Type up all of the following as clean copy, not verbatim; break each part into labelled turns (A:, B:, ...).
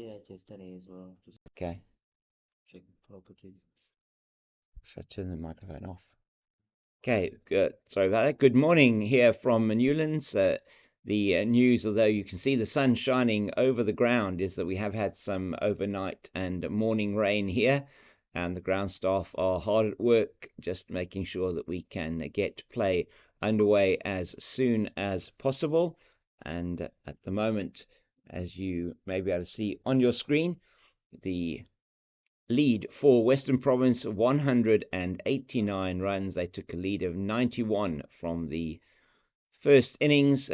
A: Yeah, just an A as well. Just
B: Okay,
A: check properties.
B: should I turn the microphone off? Okay, good. Sorry about that. Good morning here from Newlands. The news, although you can see the sun shining over the ground, is that we have had some overnight and morning rain here, and the ground staff are hard at work just making sure that we can get play underway as soon as possible. And at the moment, as you may be able to see on your screen, the lead for Western Province 189 runs. They took a lead of 91 from the first innings.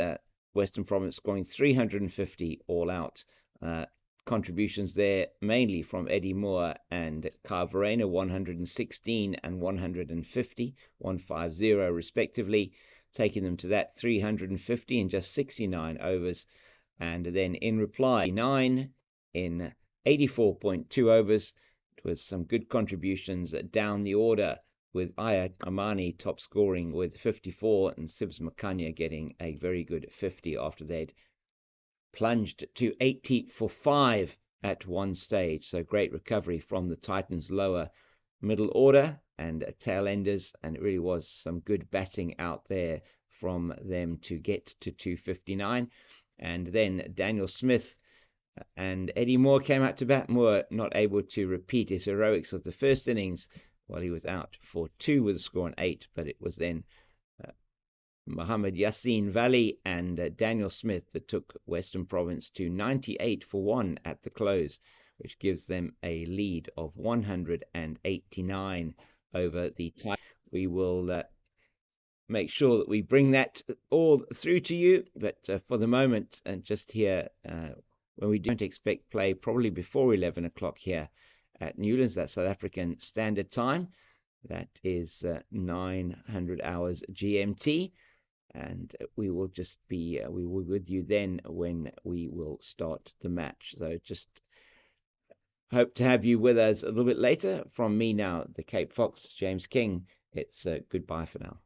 B: Western Province scoring 350 all out. Contributions there mainly from Eddie Moore and Kyle Verreynne, 116 and 150, 150 respectively, taking them to that 350 in just 69 overs. And then in reply, 9 in 84.2 overs. It was some good contributions down the order, with Aya Amani top scoring with 54 and Sibs Makanya getting a very good 50 after they'd plunged to 80 for 5 at one stage. So great recovery from the Titans' lower middle order and tail enders, and it really was some good batting out there from them to get to 259. And then Daniel Smith and Eddie Moore came out to bat. Moore not able to repeat his heroics of the first innings while he was out for 2 with a score on 8, but it was then Muhammad Yassin Valley and Daniel Smith that took Western Province to 98 for 1 at the close, which gives them a lead of 189 over the Tigers. We will make sure that we bring that all through to you, but for the moment, and just here, when we don't expect play, probably before 11 o'clock here at Newlands, that's South African Standard Time. That is 900 hours GMT, and we will just be with you then when we will start the match. So just hope to have you with us a little bit later. From me now, the Cape Fox, James King. It's goodbye for now.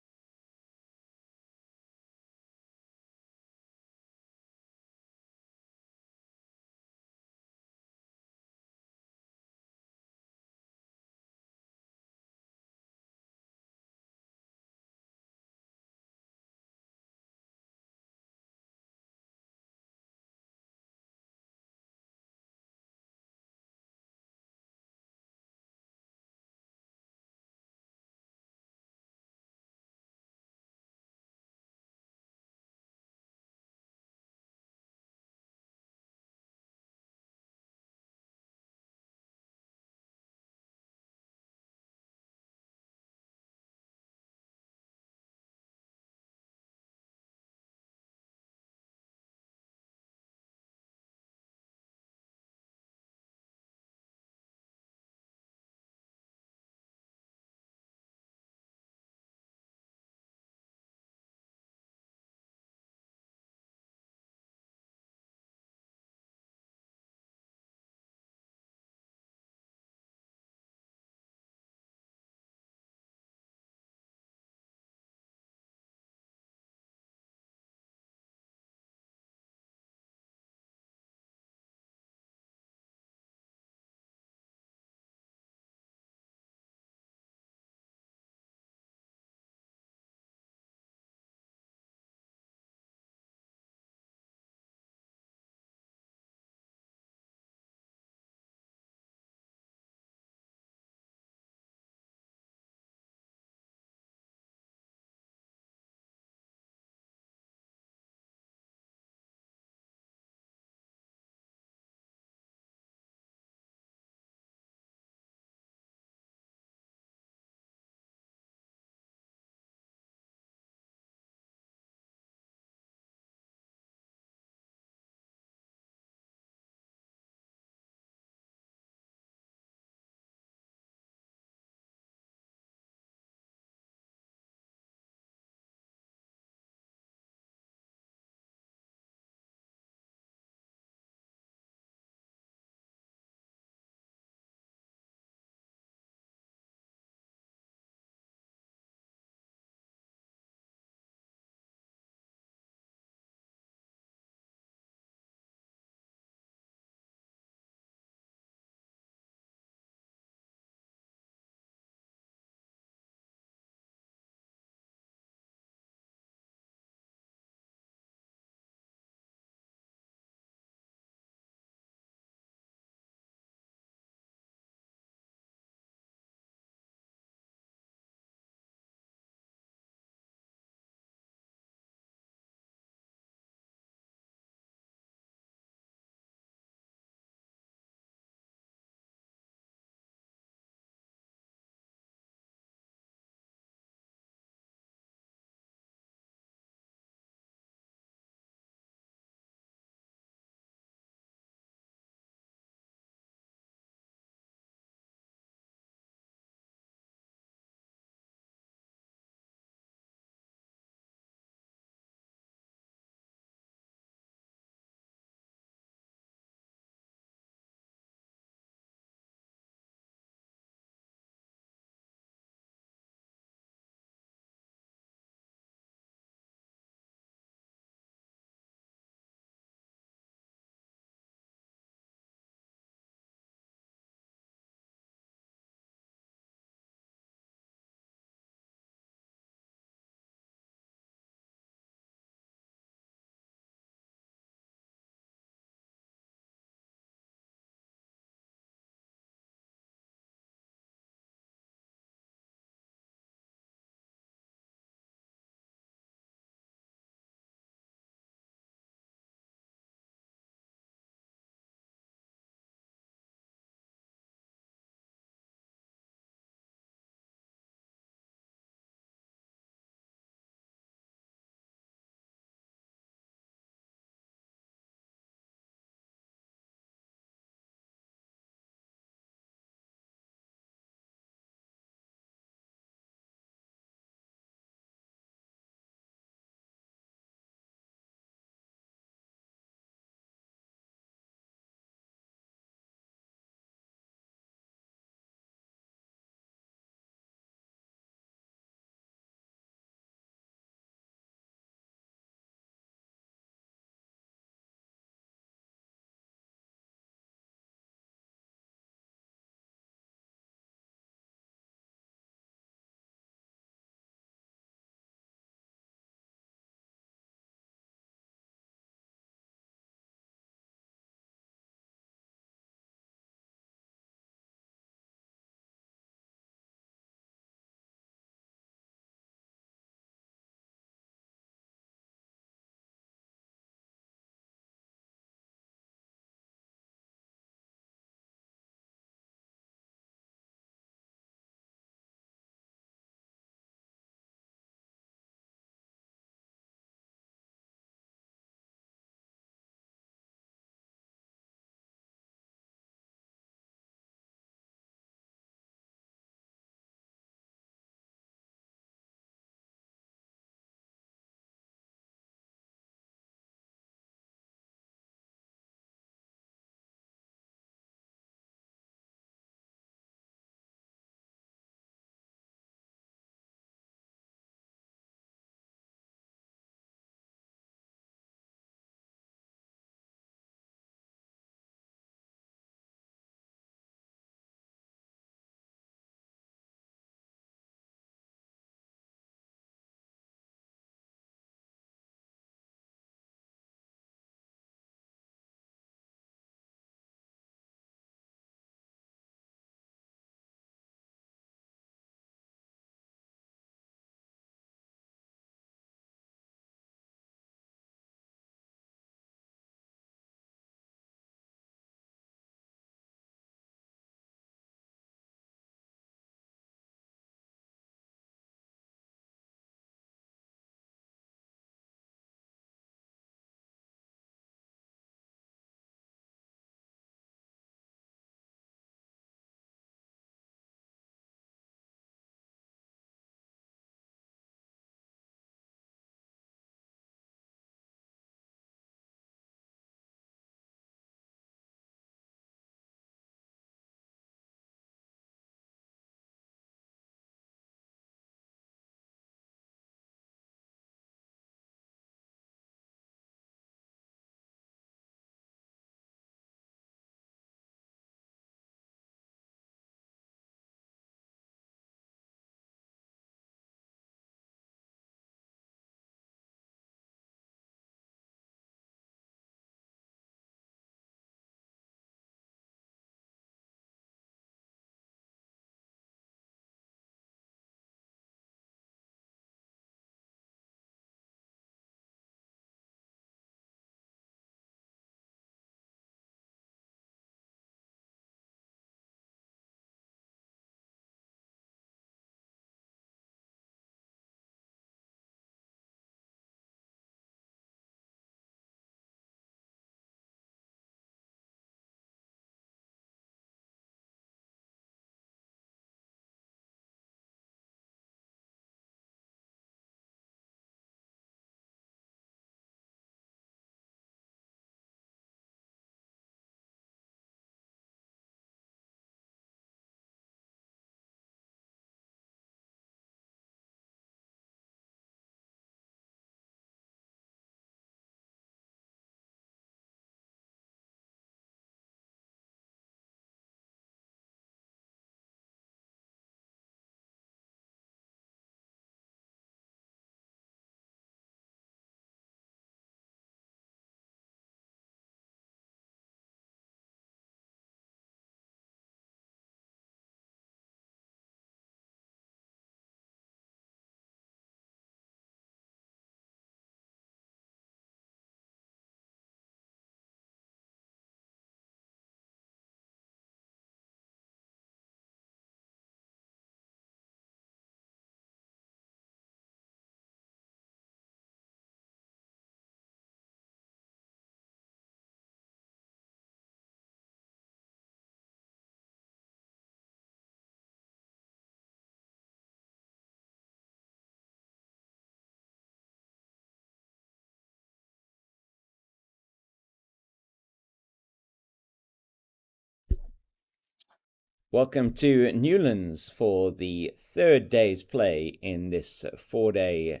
B: Welcome to Newlands for the third day's play in this 4-day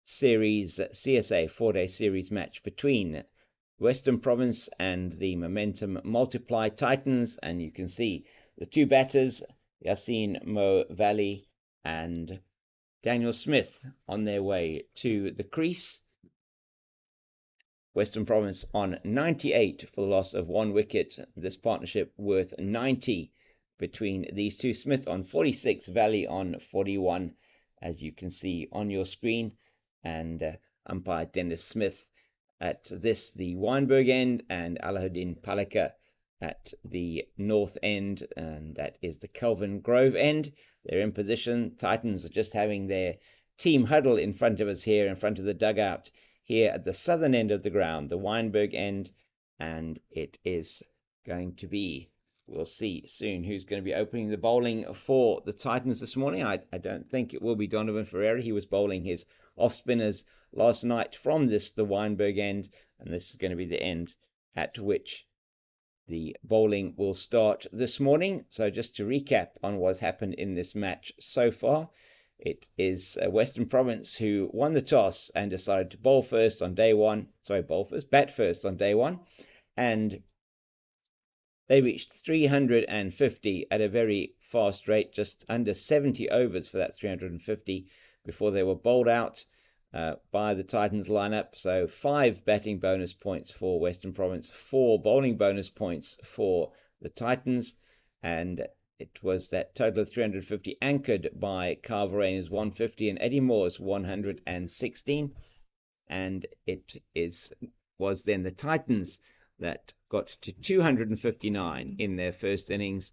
B: series, CSA 4-day series match between Western Province and the Momentum Multiply Titans. And you can see the two batters, Yassine Mo Valley and Daniel Smith, on their way to the crease. Western Province on 98 for the loss of 1 wicket. This partnership worth 90 between these two. Smith on 46, Valley on 41, as you can see on your screen. And umpire Dennis Smith at the Weinberg end, and Alahuddin Palika at the north end, and that is the Kelvin Grove end. They're in position. Titans are just having their team huddle in front of us here, in front of the dugout, here at the southern end of the ground, the Weinberg end, and it is going to be, we'll see soon who's going to be opening the bowling for the Titans this morning. I don't think it will be Donovan Ferreira. He was bowling his off spinners last night from the Weinberg end, and this is going to be the end at which the bowling will start this morning. So just to recap on what's happened in this match so far, it is Western Province who won the toss and decided to bowl first on day one. Bat first on day one. And they reached 350 at a very fast rate, just under 70 overs for that 350 before they were bowled out by the Titans lineup. So 5 batting bonus points for Western Province, 4 bowling bonus points for the Titans, and it was that total of 350 anchored by Carl Verraine's 150 and Eddie Moore's 116, and was then the Titans that got to 259 in their first innings.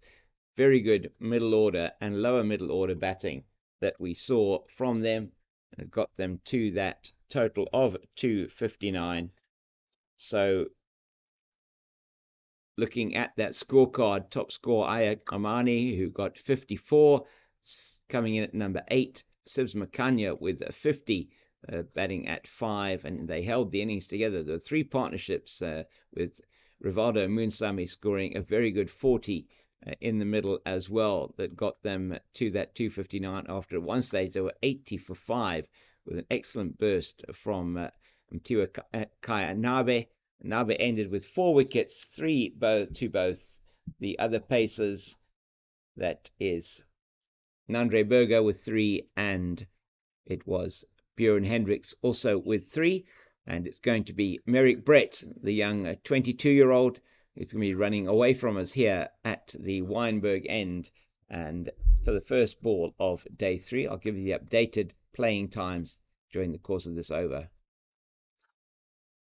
B: Very good middle order and lower middle order batting that we saw from them, and it got them to that total of 259. So looking at that scorecard, top score Ayat Amani, who got 54, coming in at number 8. Sibs Makanya with 50, batting at 5, and they held the innings together. There were 3 partnerships with Rivaldo Moonsami scoring a very good 40 in the middle as well, that got them to that 259 after at one stage they were 80 for 5 with an excellent burst from Mtiwa Kaya Nabe. Nabe ended with 4 wickets, 3 to both the other pacers. That is Nandre Berger with 3, and it was Bjorn Hendricks also with 3. And it's going to be Merrick Brett, the young 22-year-old, who's going to be running away from us here at the Weinberg end. And for the first ball of day 3, I'll give you the updated playing times during the course of this over.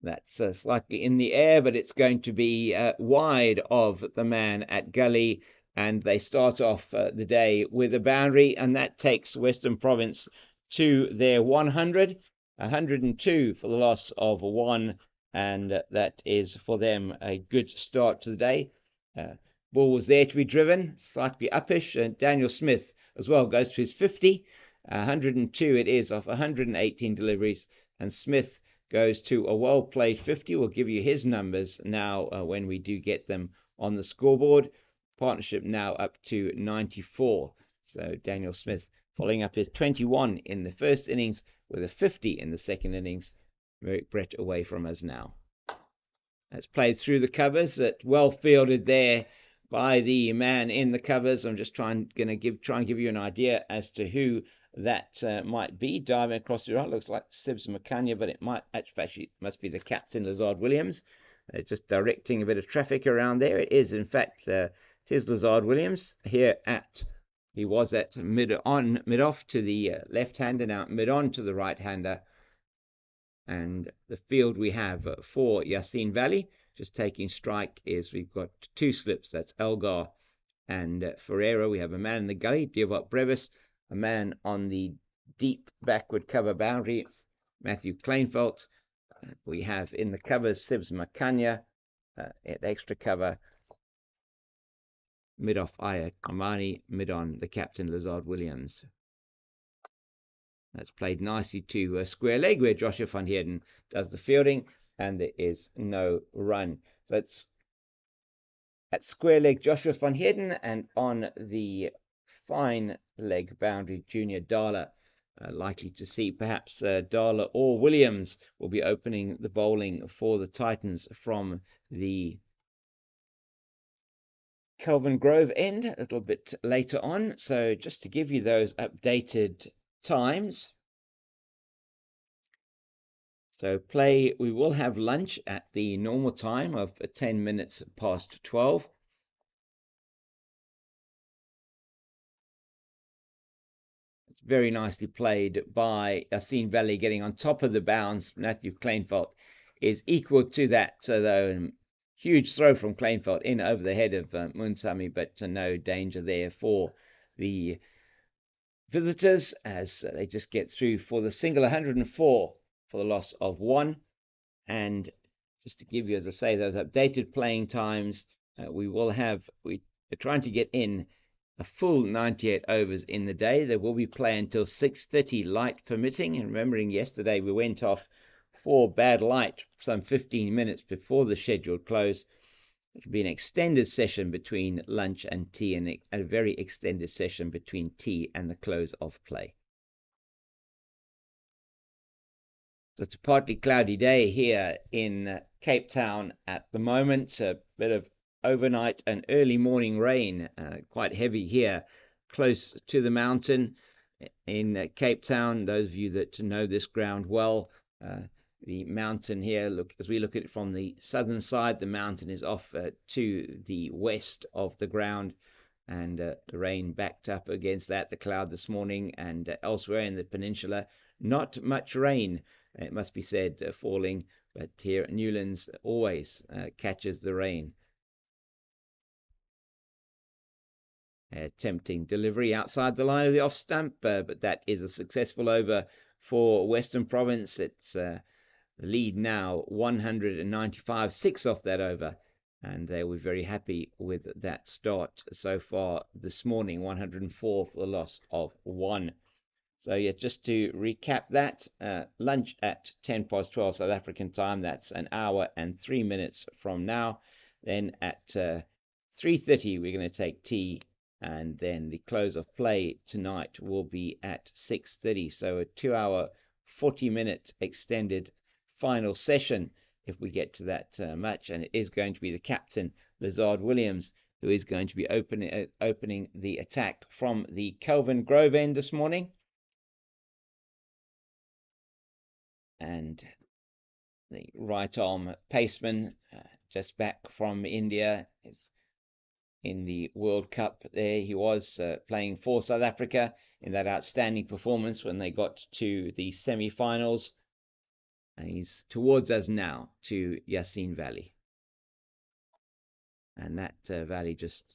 B: That's slightly in the air, but it's going to be wide of the man at gully, and they start off the day with a boundary, and that takes Western Province to their 100. 102 for the loss of 1, and that is for them a good start to the day. Ball was there to be driven, slightly uppish, and Daniel Smith as well goes to his 50. 102 it is off 118 deliveries, and Smith goes to a well-played 50. We'll give you his numbers now when we do get them on the scoreboard. Partnership now up to 94. So Daniel Smith following up his 21 in the first innings with a 50 in the second innings. Merrick Brett away from us now. That's played through the covers, well fielded there by the man in the covers. I'm just try and give you an idea as to who that might be. Diving across the right, looks like Sibs Makanya, but it might actually must be the captain, Lazard Williams. Just directing a bit of traffic around there. It is, in fact, tis Lazard Williams here at. He was at mid-off to the left-hander, now mid-on to the right-hander. And the field we have for Yassine Valley, just taking strike, is we've got 2 slips. That's Elgar and Ferreira. We have a man in the gully, Diovat Brevis, a man on the deep backward cover boundary, Matthew Kleinfeld. We have in the covers Sibs Makanya at extra cover, mid-off Aya Kamani, mid-on the captain Lazard Williams. That's played nicely to square leg where Joshua van Heerden does the fielding, and there is no run. So it's at square leg, Joshua van Heerden, and on the fine leg boundary, Junior Dala. Likely to see perhaps Dala or Williams will be opening the bowling for the Titans from the Kelvin Grove end a little bit later on. So just to give you those updated times. So play, we will have lunch at the normal time of 10 minutes past 12. It's very nicely played by Yassine Valley, getting on top of the bounds. Matthew Kleinfeldt is equal to that. So though huge throw from Kleinfeldt in over the head of Munsami, but no danger there for the visitors as they just get through for the single 104 for the loss of 1. And just to give you, as I say, those updated playing times, we're trying to get in a full 98 overs in the day. There will be play until 6:30, light permitting. And remembering yesterday we went off for bad light some 15 minutes before the scheduled close. It will be an extended session between lunch and tea, and a very extended session between tea and the close of play. So it's a partly cloudy day here in Cape Town at the moment. A bit of overnight and early morning rain, quite heavy here, close to the mountain in Cape Town. Those of you that know this ground well, the mountain here, as we look at it from the southern side, the mountain is off to the west of the ground, and the rain backed up against that, the cloud this morning, and elsewhere in the peninsula, not much rain, it must be said, falling, but here at Newlands always catches the rain. Tempting delivery outside the line of the off stump, but that is a successful over for Western Province. It's the lead now 195, 6 off that over, and they were very happy with that start so far this morning. 104 for the loss of 1. So yeah, just to recap that, lunch at 10 past 12 South African time. That's an hour and 3 minutes from now. Then at 3:30 we're going to take tea, and then the close of play tonight will be at 6:30. So a 2-hour, 40-minute extended final session if we get to that match, and it is going to be the captain, Lazard Williams, who is going to be opening the attack from the Kelvin Grove end this morning. And the right arm paceman, just back from India, is in the World Cup there. He was playing for South Africa in that outstanding performance when they got to the semi-finals. And he's towards us now to Yassine Valley. And that Valley just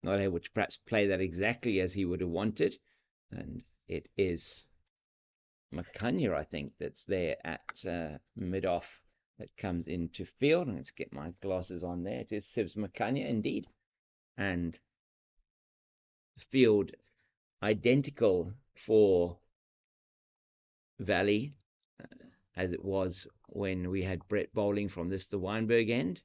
B: not able to perhaps play that exactly as he would have wanted. And it is Makanya, I think, that's there at mid-off that comes into field. I'm going to get my glasses on there. It is Sibs Makanya indeed. And field identical for Valley as it was when we had Brett bowling from the Weinberg end.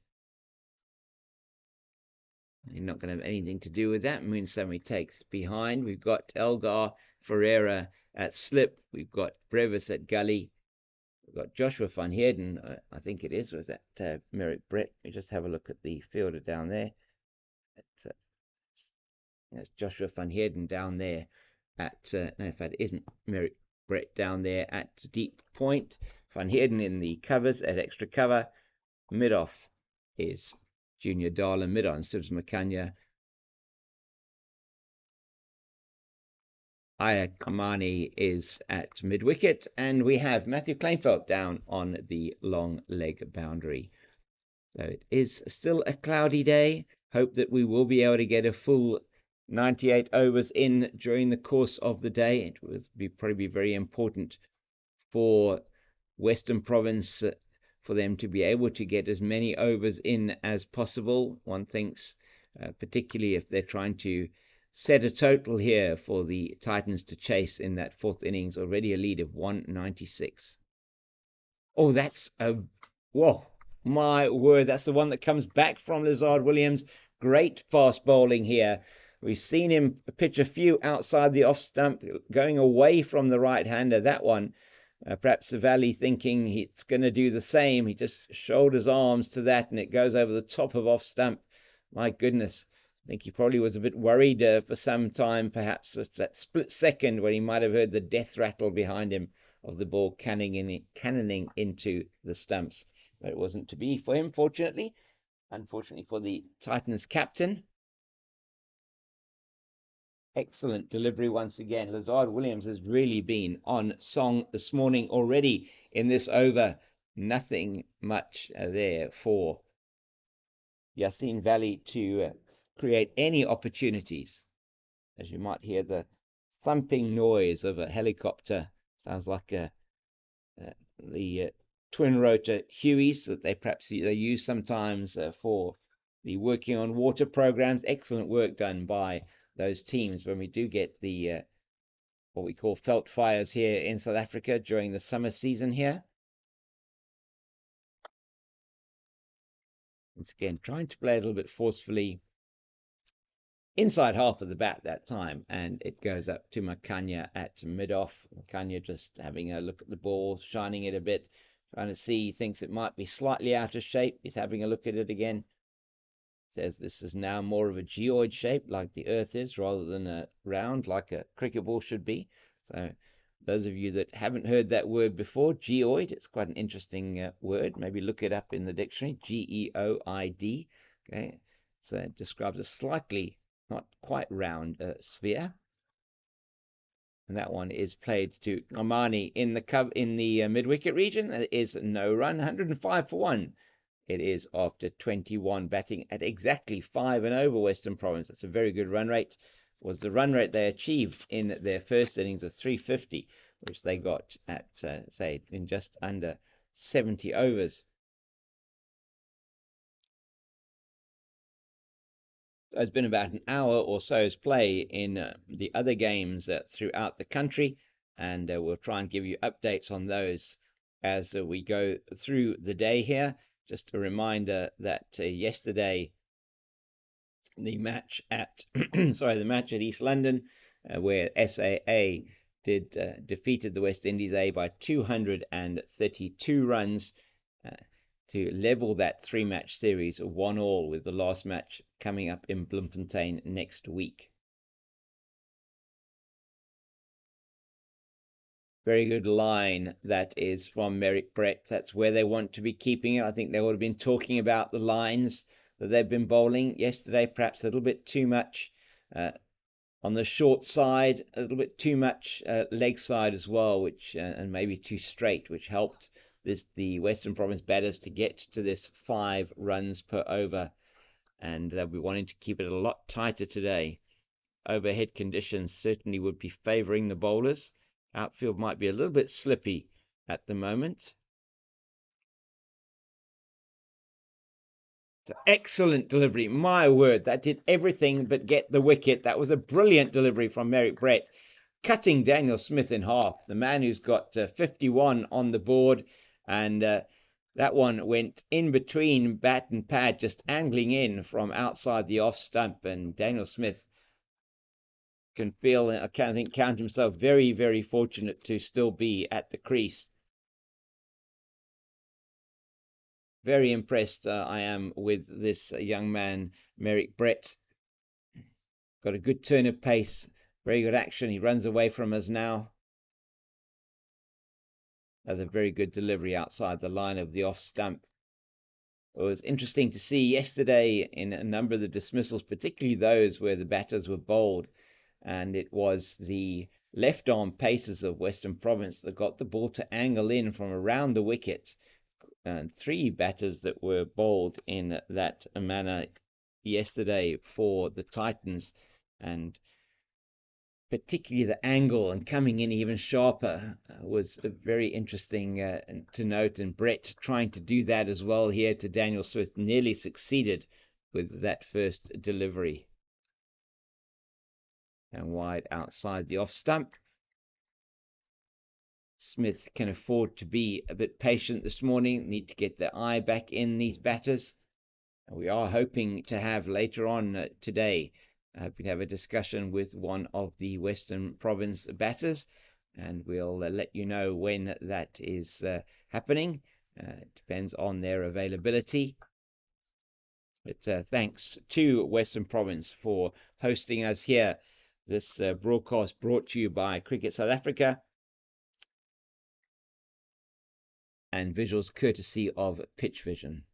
B: You're not going to have anything to do with that. Moonsami takes behind. We've got Elgar Ferreira at slip. We've got Brevis at gully. We've got Joshua van Heerden, I think it is. Was that Merrick Brett? We just have a look at the fielder down there. There's Joshua van Heerden down there at, no, in fact, it isn't Merrick Brett down there at deep point. Van Heerden in the covers at extra cover. Mid-off is Junior Dala, mid-on Sibs Makanya. Aya Kamani is at mid-wicket, and we have Matthew Kleinfeldt down on the long leg boundary. So it is still a cloudy day. Hope that we will be able to get a full 98 overs in during the course of the day. It will probably be very important for Western Province for them to be able to get as many overs in as possible. One thinks, particularly if they're trying to set a total here for the Titans to chase in that fourth innings, already a lead of 196. Oh, that's a... Whoa, my word, that's the one that comes back from Lazard Williams. Great fast bowling here. We've seen him pitch a few outside the off stump, going away from the right-hander. That one, perhaps the Valley thinking it's going to do the same. He just shoulders arms to that, and it goes over the top of off stump. My goodness. I think he probably was a bit worried for some time, perhaps at that split second when he might have heard the death rattle behind him of the ball cannoning into the stumps. But it wasn't to be for him, fortunately. Unfortunately for the Titans captain. Excellent delivery once again. Lazard Williams has really been on song this morning already in this over. Nothing much there for Yasin Valley to create any opportunities. As you might hear the thumping noise of a helicopter. Sounds like the twin rotor Hueys that they use sometimes for the working on water programs. Excellent work done by those teams when we do get the what we call felt fires here in South Africa during the summer season here. Once again, trying to play a little bit forcefully inside half of the bat that time, and it goes up to Makanya at mid-off. Makanya just having a look at the ball, shining it a bit, trying to see, he thinks it might be slightly out of shape. He's having a look at it again. Says this is now more of a geoid shape like the Earth is, rather than a round like a cricket ball should be. So those of you that haven't heard that word before, geoid, it's quite an interesting word. Maybe look it up in the dictionary, Geoid. Okay, so it describes a slightly not quite round sphere. And that one is played to Omani in the mid-wicket region. It is no run, 105 for 1. It is after 21 batting at exactly 5 and over Western Province. That's a very good run rate. Was the run rate they achieved in their first innings of 350, which they got at say in just under 70 overs. So it's been about an hour or so's play in the other games throughout the country, and we'll try and give you updates on those as we go through the day here. Just a reminder that yesterday the match at the match at East London, where SAA defeated the West Indies A by 232 runs. To level that 3-match series 1-1, with the last match coming up in Bloemfontein next week. Very good line that is from Merrick Brett. That's where they want to be keeping it. I think they would have been talking about the lines that they've been bowling yesterday, perhaps a little bit too much on the short side, a little bit too much leg side as well, which and maybe too straight, which helped the Western Province batters to get to this 5 runs per over, and they'll be wanting to keep it a lot tighter today. Overhead conditions certainly would be favouring the bowlers. Outfield might be a little bit slippy at the moment. Excellent delivery. My word, that did everything but get the wicket. That was a brilliant delivery from Merrick Brett, cutting Daniel Smith in half, the man who's got 51 on the board. And that one went in between bat and pad, just angling in from outside the off stump. And Daniel Smith can count himself very, very fortunate to still be at the crease. Very impressed I am with this young man, Merrick Brett. Got a good turn of pace, very good action. He runs away from us now. That's a very good delivery outside the line of the off stump. It was interesting to see yesterday in a number of the dismissals, particularly those where the batters were bowled, and it was the left arm paces of Western Province that got the ball to angle in from around the wicket. And 3 batters that were bowled in that manner yesterday for the Titans, and particularly the angle and coming in even sharper was very interesting to note. And Brett trying to do that as well here to Daniel Smith, nearly succeeded with that first delivery. And wide outside the off stump. Smith can afford to be a bit patient this morning. Need to get their eye back in, these batters. We are hoping to have later on today, hoping to have a discussion with one of the Western Province batters, and we'll let you know when that is happening. It depends on their availability. But thanks to Western Province for hosting us here. This broadcast brought to you by Cricket South Africa and visuals courtesy of Pitch Vision.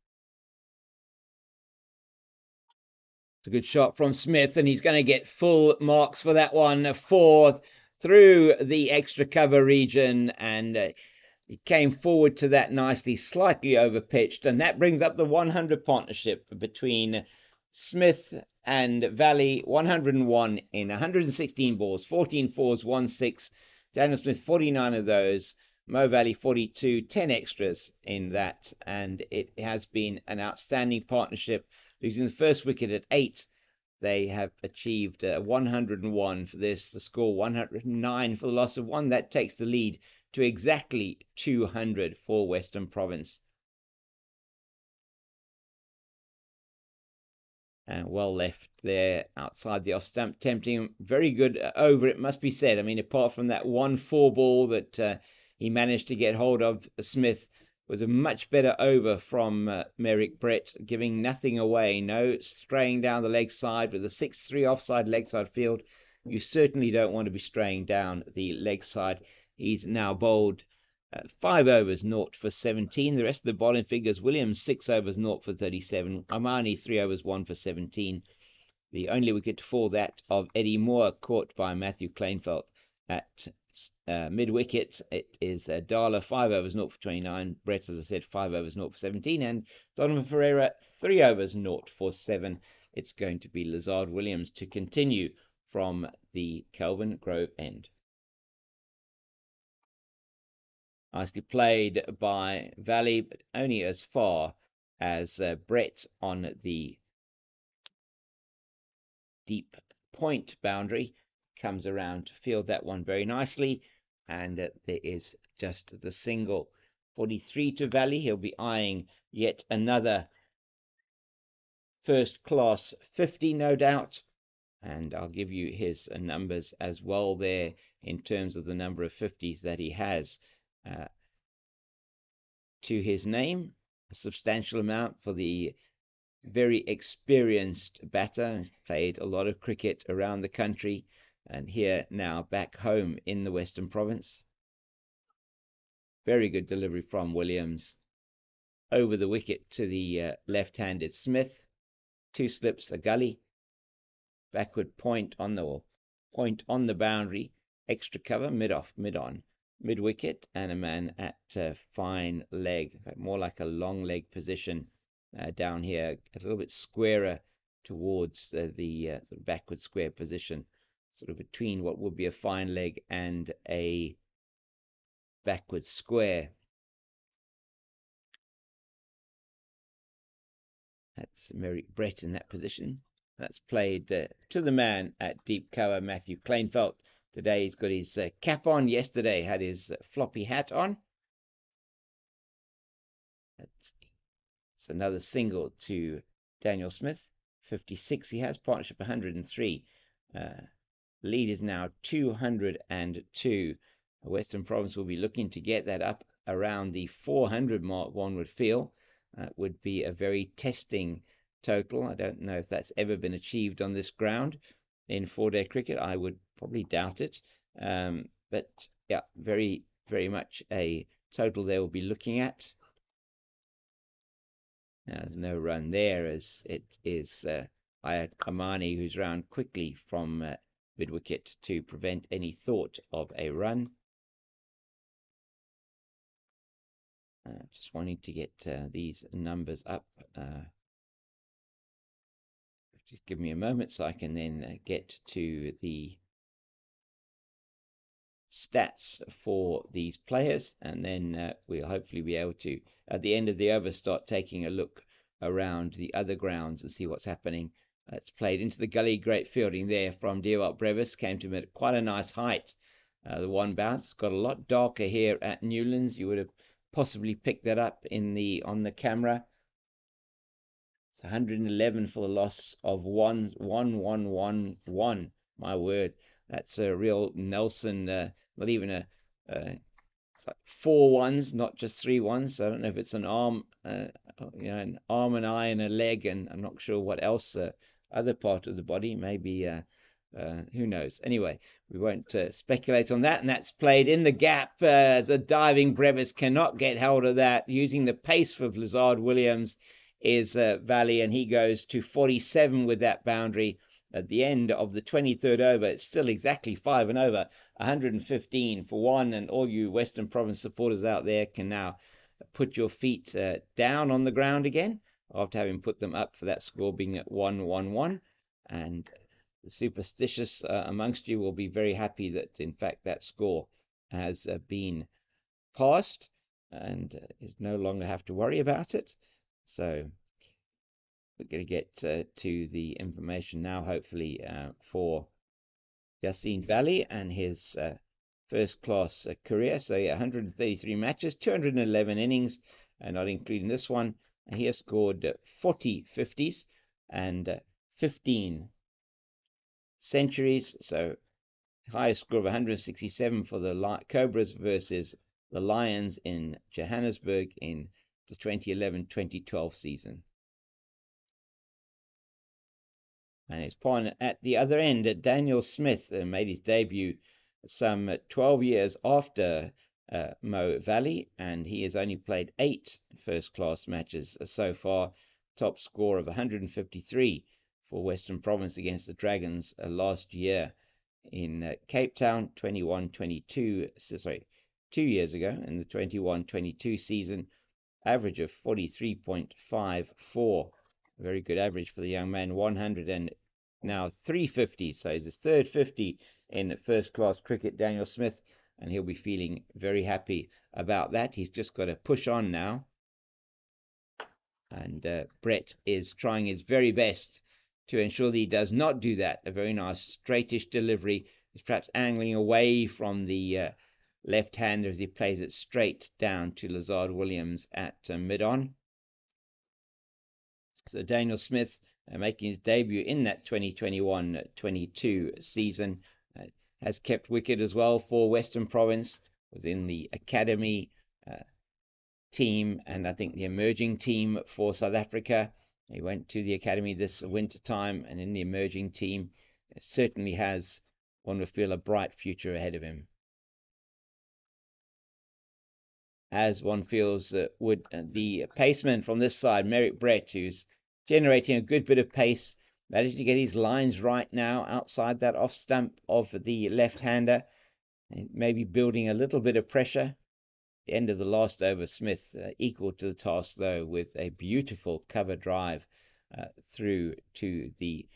B: It's a good shot from Smith, and he's going to get full marks for that one. Fourth through the extra cover region, and he came forward to that nicely, slightly over pitched, and that brings up the 100 partnership between Smith and Valley. 101 in 116 balls, 14 fours, 1 6. Daniel Smith 49 of those. Mo Valley 42, 10 extras in that, and it has been an outstanding partnership. Losing the first wicket at 8, they have achieved 101 for this. The score 109 for the loss of 1. That takes the lead to exactly 200 for Western Province. And well left there outside the off stump, tempting. Very good over, it must be said. I mean, apart from that 1-4 ball that he managed to get hold of, Smith was a much better over from Merrick Brett, giving nothing away. No straying down the leg side with a 6-3 offside leg side field. You certainly don't want to be straying down the leg side. He's now bowled 5 overs, 0 for 17. The rest of the bowling figures: Williams 6 overs, 0 for 37. Amani 3 overs, 1 for 17. The only wicket for that of Eddie Moore, caught by Matthew Kleinfeldt at mid wicket. It is Darla 5 overs, 0 for 29. Brett, as I said, 5 overs, 0 for 17. And Donovan Ferreira 3 overs, 0 for 7. It's going to be Lazard Williams to continue from the Kelvin Grove end. Nicely played by Valley, but only as far as Brett on the deep point boundary comes around to field that one very nicely. And there is just the single. 43 to Valley. He'll be eyeing yet another first class 50, no doubt. And I'll give you his numbers as well there in terms of the number of 50s that he has to his name. A substantial amount for the very experienced batter. Played a lot of cricket around the country, and here now back home in the Western Province. Very good delivery from Williams. Over the wicket to the left-handed Smith. 2 slips, a gully. Backward point on the boundary. Extra cover, mid-off, mid-on. Mid-wicket, and a man at fine leg. In fact, more like a long leg position down here. A little bit squarer towards the sort of backward square position. Sort of between what would be a fine leg and a backward square. That's Merrick Brett in that position. That's played to the man at deep cover, Matthew Kleinfeldt. Today he's got his cap on. Yesterday had his floppy hat on. It's another single to Daniel Smith. 56 he has. Partnership 103. Lead is now 202. Western Province will be looking to get that up around the 400 mark, one would feel. Would be a very testing total. I don't know if that's ever been achieved on this ground in 4-day cricket. I would probably doubt it. But yeah, very, very much a total they will be looking at. Now, there's no run there, as it is Amani who's round quickly from mid-wicket to prevent any thought of a run. Just wanting to get these numbers up. Just give me a moment so I can then get to the stats for these players, and then we'll hopefully be able to, at the end of the over, start taking a look around the other grounds and see what's happening. It's played into the gully. Great fielding there from Dewalt Brevis. Came to him at quite a nice height. The one bounce got a lot darker here at Newlands. You would have possibly picked that up in on the camera. It's 111 for the loss of 1. My word, that's a real Nelson. Not even it's like 4 1s, not just 3 1s. So I don't know if it's an arm, an arm, an eye, and a leg, and I'm not sure what else. Other part of the body, maybe. Who knows? Anyway, we won't speculate on that. And that's played in the gap. As a diving Brevis cannot get hold of that. Using the pace for Lazard Williams is Valley, and he goes to 47 with that boundary at the end of the 23rd over. It's still exactly 5 and over. 115 for one, and all you Western Province supporters out there can now put your feet down on the ground again after having put them up for that score being at 1-1-1. And the superstitious amongst you will be very happy that, in fact, that score has been passed and is no longer have to worry about it. So we're going to get to the information now, hopefully, for Yassine Valley and his first-class career. So 133 matches, 211 innings, not including this one. And he has scored 40 50s and 15 centuries. So highest score of 167 for the Cobras versus the Lions in Johannesburg in the 2011-2012 season. And his pawn at the other end, Daniel Smith, made his debut some 12 years after Mo Valley, and he has only played 8 first-class matches so far. Top score of 153 for Western Province against the Dragons last year in Cape Town, 2 years ago, in the 21-22 season. Average of 43.54. Very good average for the young man. 100 and now 350. So he's his third 50 in first-class cricket, Daniel Smith, and he'll be feeling very happy about that. He's just got to push on now. And Brett is trying his very best to ensure that he does not do that. A very nice straightish delivery. He's perhaps angling away from the left-hander as he plays it straight down to Lazard Williams at mid-on. So Daniel Smith making his debut in that 2021-22 season has kept wicket as well for Western Province, was in the academy team and I think the emerging team for South Africa. He went to the academy this winter time, and in the emerging team certainly has, one would feel, a bright future ahead of him. As one feels would the paceman from this side, Merrick Brett, who's generating a good bit of pace, managed to get his lines right now outside that off stump of the left-hander, maybe building a little bit of pressure. The end of the last over, Smith equal to the task, though, with a beautiful cover drive through to the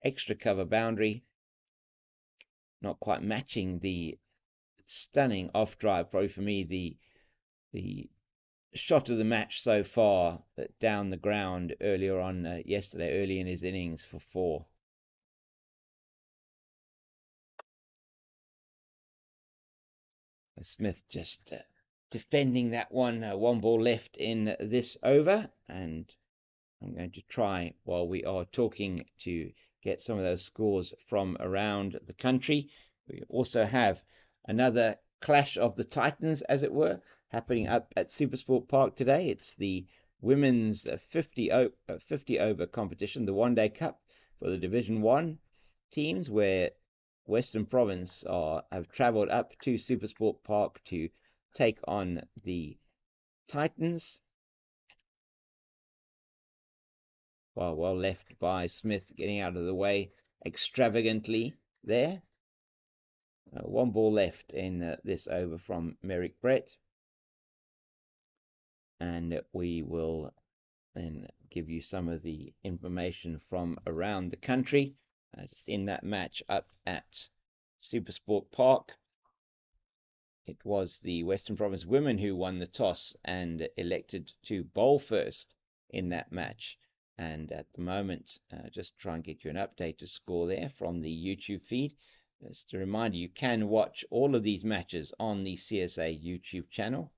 B: extra cover boundary. Not quite matching the stunning off drive, probably for me, the shot of the match so far down the ground earlier on yesterday, early in his innings for 4. Smith just defending that one. 1 ball left in this over, and I'm going to try, while we are talking, to get some of those scores from around the country. We also have another clash of the Titans, as it were, happening up at Supersport Park today. It's the women's 50 over competition, the One Day Cup for the Division 1 teams, where Western Province have travelled up to Supersport Park to take on the Titans. Well left by Smith, getting out of the way extravagantly there. 1 ball left in this over from Merrick Brett. And we will then give you some of the information from around the country. Just in that match up at Supersport Park, it was the Western Province women who won the toss and elected to bowl first in that match. And at the moment, just try and get you an updated score there from the YouTube feed. Just a reminder, you can watch all of these matches on the CSA YouTube channel.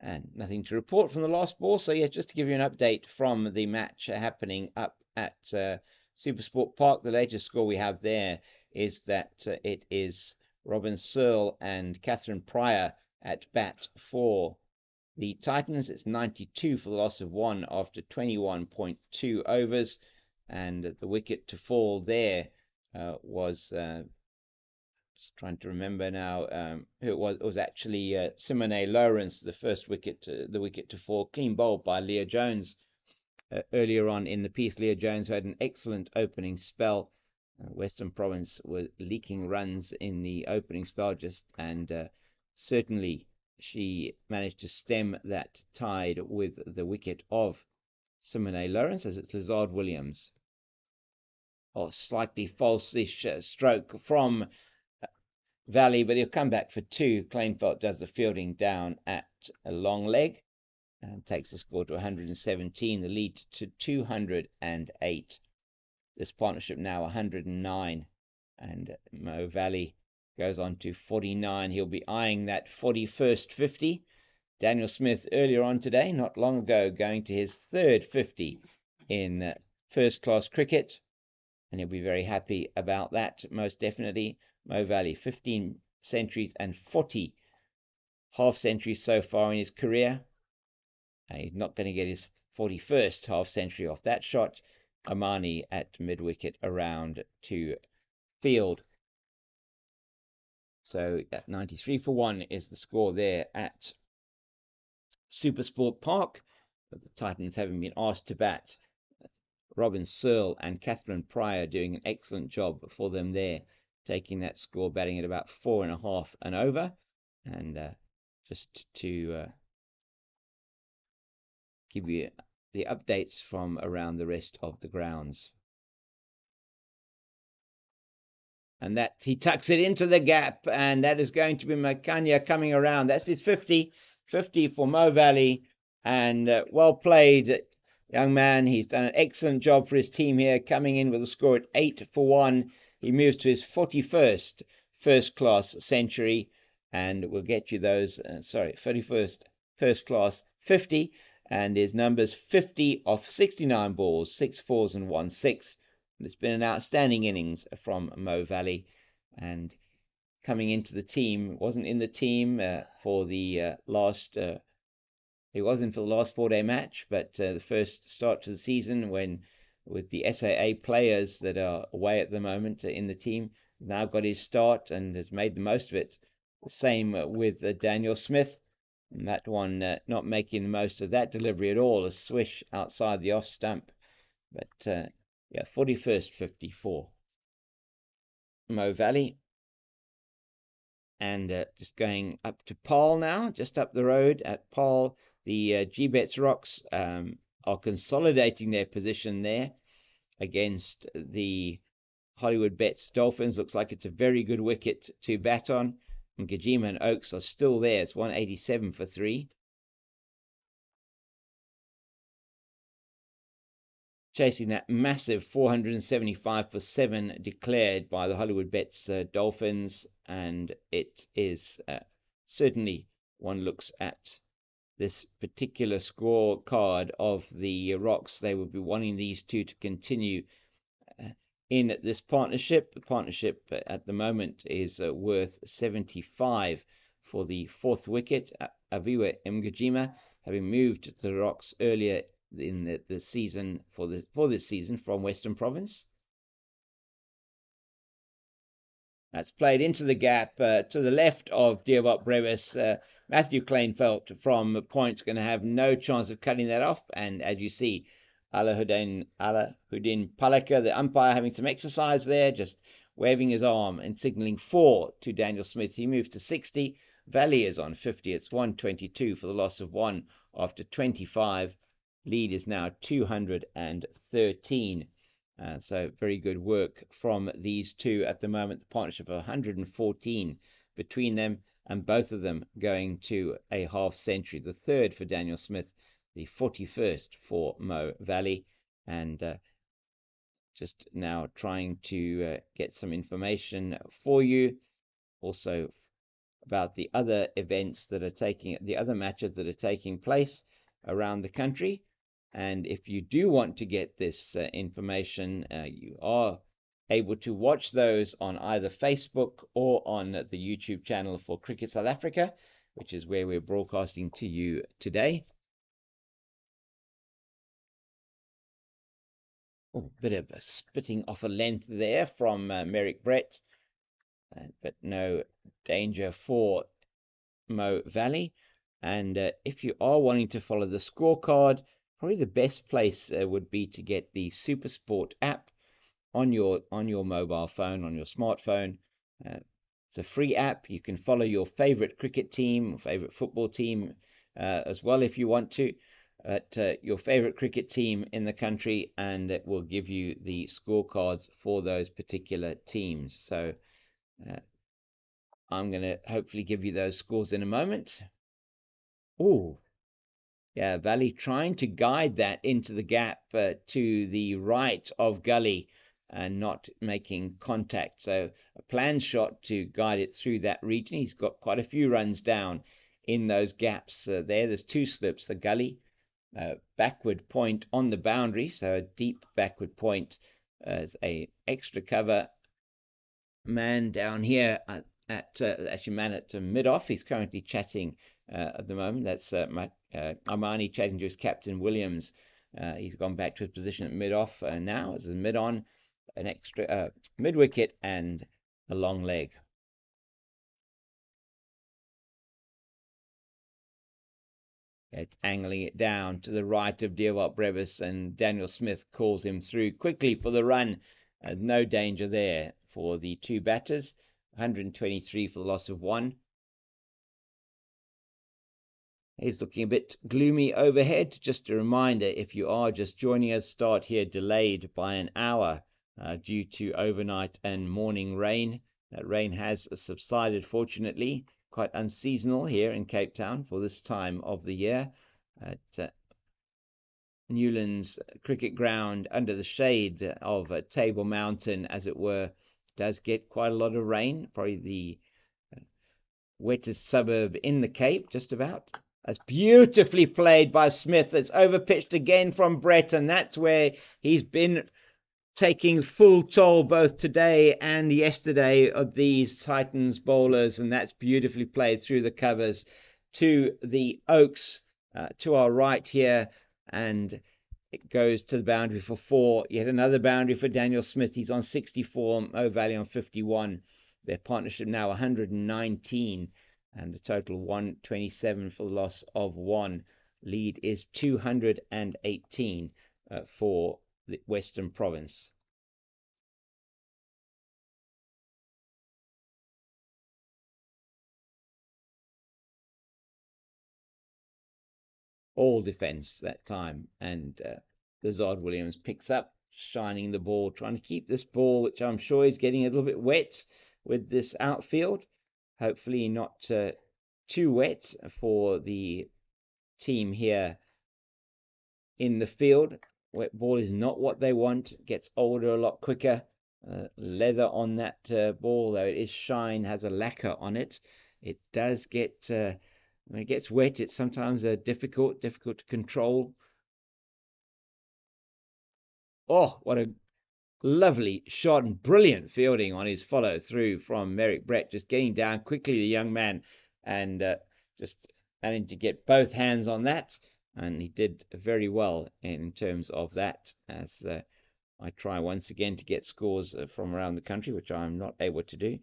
B: And nothing to report from the last ball. So, yeah, just to give you an update from the match happening up at Supersport Park, the latest score we have there is that it is Robin Searle and Catherine Pryor at bat for the Titans. It's 92 for the loss of 1 after 21.2 overs. And the wicket to fall there was just trying to remember now who it was. It was actually Simone Lawrence, the first wicket, the wicket to fall, clean bowled by Leah Jones earlier on in the piece. Leah Jones, who had an excellent opening spell. Western Province were leaking runs in the opening spell, and certainly she managed to stem that tide with the wicket of Simone Lawrence, as it's Lazard Williams. Oh, slightly false-ish stroke from Valley, but he'll come back for 2. Kleinfeld does the fielding down at a long leg and takes the score to 117, the lead to 208. This partnership now 109, and Mo Valley goes on to 49. He'll be eyeing that 41st 50. Daniel Smith earlier on today, not long ago, going to his 3rd 50 in first-class cricket, and he'll be very happy about that, most definitely. Mo Valley, 15 centuries and 40 half centuries so far in his career. He's not going to get his 41st half century off that shot. Amani at mid-wicket around to field. So at 93 for 1 is the score there at Supersport Park. But the Titans having been asked to bat. Robin Searle and Catherine Pryor doing an excellent job for them there, taking that score, batting at about 4.5 and over. And just to give you the updates from around the rest of the grounds. And that he tucks it into the gap, and that is going to be Makanya coming around. That's his 50 for Mo Valley, and well played, young man. He's done an excellent job for his team here, coming in with a score at 8 for 1. He moves to his 41st first-class century, and we'll get you those, 31st first-class 50, and his numbers 50 off 69 balls, 6 fours and 1 6. It's been an outstanding innings from Mo Valley, and coming into the team, wasn't in the team for the last. He wasn't for the last 4-day match, but the first start to the season, when with the SAA players that are away at the moment in the team, now got his start and has made the most of it. The same with Daniel Smith, and that one not making the most of that delivery at all, a swish outside the off stump, but. Yeah, 41st 54. Mo Valley. And just going up to Paarl now, just up the road at Paarl. The G-Bets Rocks are consolidating their position there against the Hollywood Bets Dolphins. Looks like it's a very good wicket to bat on. And Gajima and Oaks are still there. It's 187 for 3. Chasing that massive 475 for 7 declared by the Hollywood Bets Dolphins, and it is certainly, one looks at this particular scorecard of the Rocks, they would be wanting these two to continue in this partnership. The partnership at the moment is worth 75 for the 4th wicket. Aviwa Mgajima, having moved to the Rocks earlier in the season for this season from Western Province. That's played into the gap to the left of Diabot Brevis. Matthew Kleinfeld from point's going to have no chance of cutting that off. And as you see, Alahuddin Palaka, the umpire, having some exercise there, just waving his arm and signalling 4 to Daniel Smith. He moves to 60. Valley is on 50. It's 122 for the loss of 1 after 25. Lead is now 213. So very good work from these two at the moment. The partnership of 114 between them, and both of them going to a half century. The 3rd for Daniel Smith, the 41st for Mo Valley. And just now trying to get some information for you. Also about the other events that are the other matches that are taking place around the country. And if you do want to get this information, you are able to watch those on either Facebook or on the YouTube channel for Cricket South Africa, which is where we're broadcasting to you today. Oh, bit of a spitting off a length there from Merrick Brett, but no danger for Mo Valley. And if you are wanting to follow the scorecard, probably the best place would be to get the SuperSport app on your mobile phone, on your smartphone. Uh, it's a free app. You can follow your favorite cricket team, favorite football team as well if you want to. Your favorite cricket team in the country, and it will give you the scorecards for those particular teams. So uh, I'm going to hopefully give you those scores in a moment. Oh, yeah, Valley trying to guide that into the gap to the right of Gully and not making contact. So a planned shot to guide it through that region. He's got quite a few runs down in those gaps there. There's two slips, the Gully backward point on the boundary, so a deep backward point as a extra cover man down here actually man at mid-off. He's currently chatting at the moment. That's Armani chatting to his captain Williams. He's gone back to his position at mid-off now as a mid-on, an extra mid-wicket and a long leg. It's angling it down to the right of Dewalt Brevis, and Daniel Smith calls him through quickly for the run. No danger there for the two batters. 123 for the loss of one. It's looking a bit gloomy overhead. Just a reminder, if you are just joining us, start here delayed by an hour due to overnight and morning rain. That rain has subsided, fortunately. Quite unseasonal here in Cape Town for this time of the year. At Newlands cricket ground under the shade of Table Mountain, as it were, does get quite a lot of rain. Probably the wettest suburb in the Cape, just about. That's beautifully played by Smith. It's overpitched again from Brett, and that's where he's been taking full toll both today and yesterday of these Titans bowlers, and that's beautifully played through the covers to the Oaks to our right here, and it goes to the boundary for 4. Yet another boundary for Daniel Smith. He's on 64, Mo Valley on 51. Their partnership now 119, and the total 127 for the loss of 1. Lead is 218 for the Western Province. All defence that time, and Lazard Williams picks up, shining the ball, trying to keep this ball, which I'm sure is getting a little bit wet with this outfield. Hopefully not too wet for the team here in the field. Wet ball is not what they want. Gets older a lot quicker. Leather on that ball, though it is shine, has a lacquer on it. It does get when it gets wet. It's sometimes difficult to control. Oh, what a lovely shot and brilliant fielding on his follow through from Merrick Brett, just getting down quickly, the young man, and just managed to get both hands on that. And he did very well in terms of that, as I try once again to get scores from around the country, which I'm not able to do.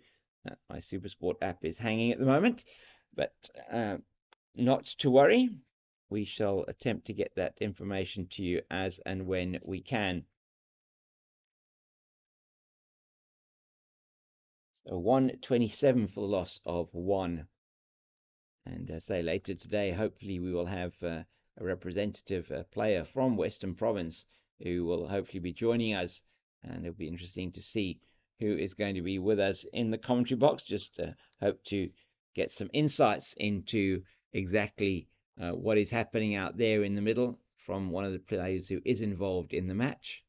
B: My SuperSport app is hanging at the moment, but not to worry. We shall attempt to get that information to you as and when we can. So 127 for the loss of 1. And as I say, later today, hopefully we will have a representative player from Western Province who will hopefully be joining us. And it'll be interesting to see who is going to be with us in the commentary box. Just hope to get some insights into exactly what is happening out there in the middle from one of the players who is involved in the match.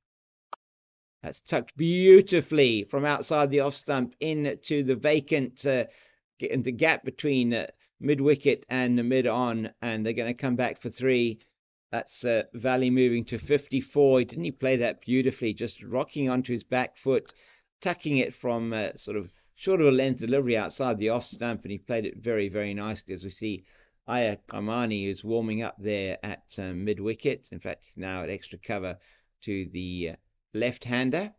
B: That's tucked beautifully from outside the off stump into the vacant in the gap between mid wicket and mid on, and they're going to come back for 3. That's Valley moving to 54. Didn't he play that beautifully? Just rocking onto his back foot, tucking it from sort of short of a length delivery outside the off stump, and he played it very, very nicely. As we see Aya Kamani, who's warming up there at mid wicket. In fact, now at extra cover to the left-hander.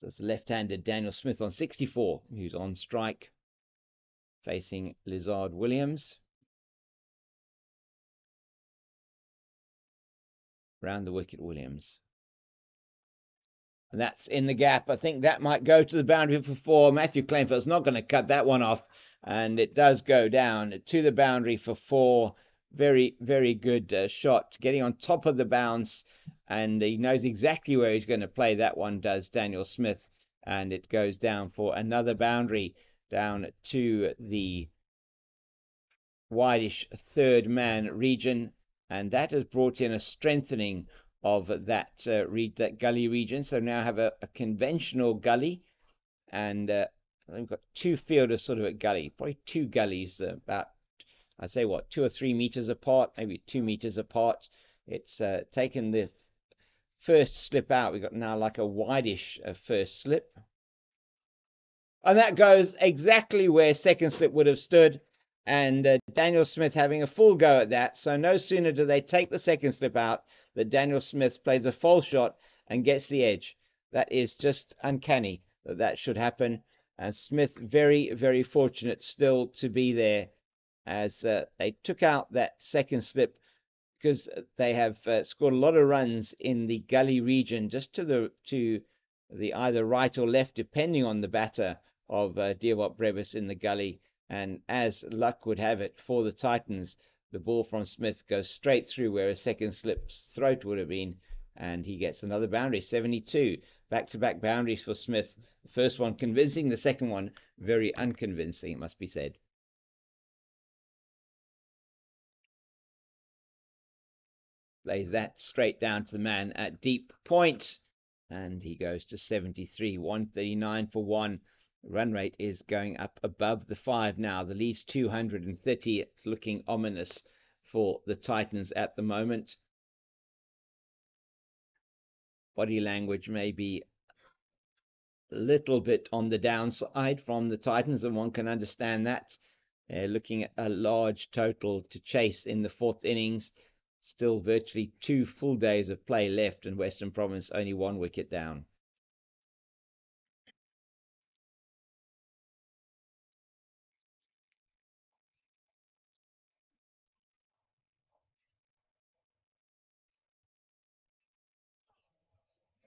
B: That's the left-hander Daniel Smith on 64, who's on strike, facing Lizard Williams. Round the wicket, Williams. And that's in the gap. I think that might go to the boundary for 4. Matthew Clainfield's not going to cut that one off. And it does go down to the boundary for 4. Very, very good shot. Getting on top of the bounce. And he knows exactly where he's going to play. That one does Daniel Smith. And it goes down for another boundary down to the wideish third man region. And that has brought in a strengthening of that gully region. So now have a conventional gully, and we've got 2 fielders sort of at gully, probably 2 gullies about, I'd say, 2 or 3 meters apart, maybe 2 meters apart. It's taken the first slip out. We've got now like a wideish first slip, and that goes exactly where second slip would have stood. And Daniel Smith having a full go at that. So no sooner do they take the second slip out that Daniel Smith plays a false shot and gets the edge. That is just uncanny that should happen. And Smith very, very fortunate still to be there, as they took out that second slip, because they have scored a lot of runs in the gully region, just to the either right or left, depending on the batter of Diawat Brevis in the gully. And as luck would have it for the Titans, the ball from Smith goes straight through where a second slip's throat would have been, and he gets another boundary. 72 back-to-back boundaries for Smith. The first one convincing, the second one very unconvincing, it must be said. Plays that straight down to the man at deep point, and he goes to 73. 139 for 1. Run rate is going up above the 5 now. The lead's 230. It's looking ominous for the Titans at the moment. Body language may be a little bit on the downside from the Titans, and one can understand that. They're looking at a large total to chase in the 4th innings. Still virtually 2 full days of play left, and Western Province only 1 wicket down.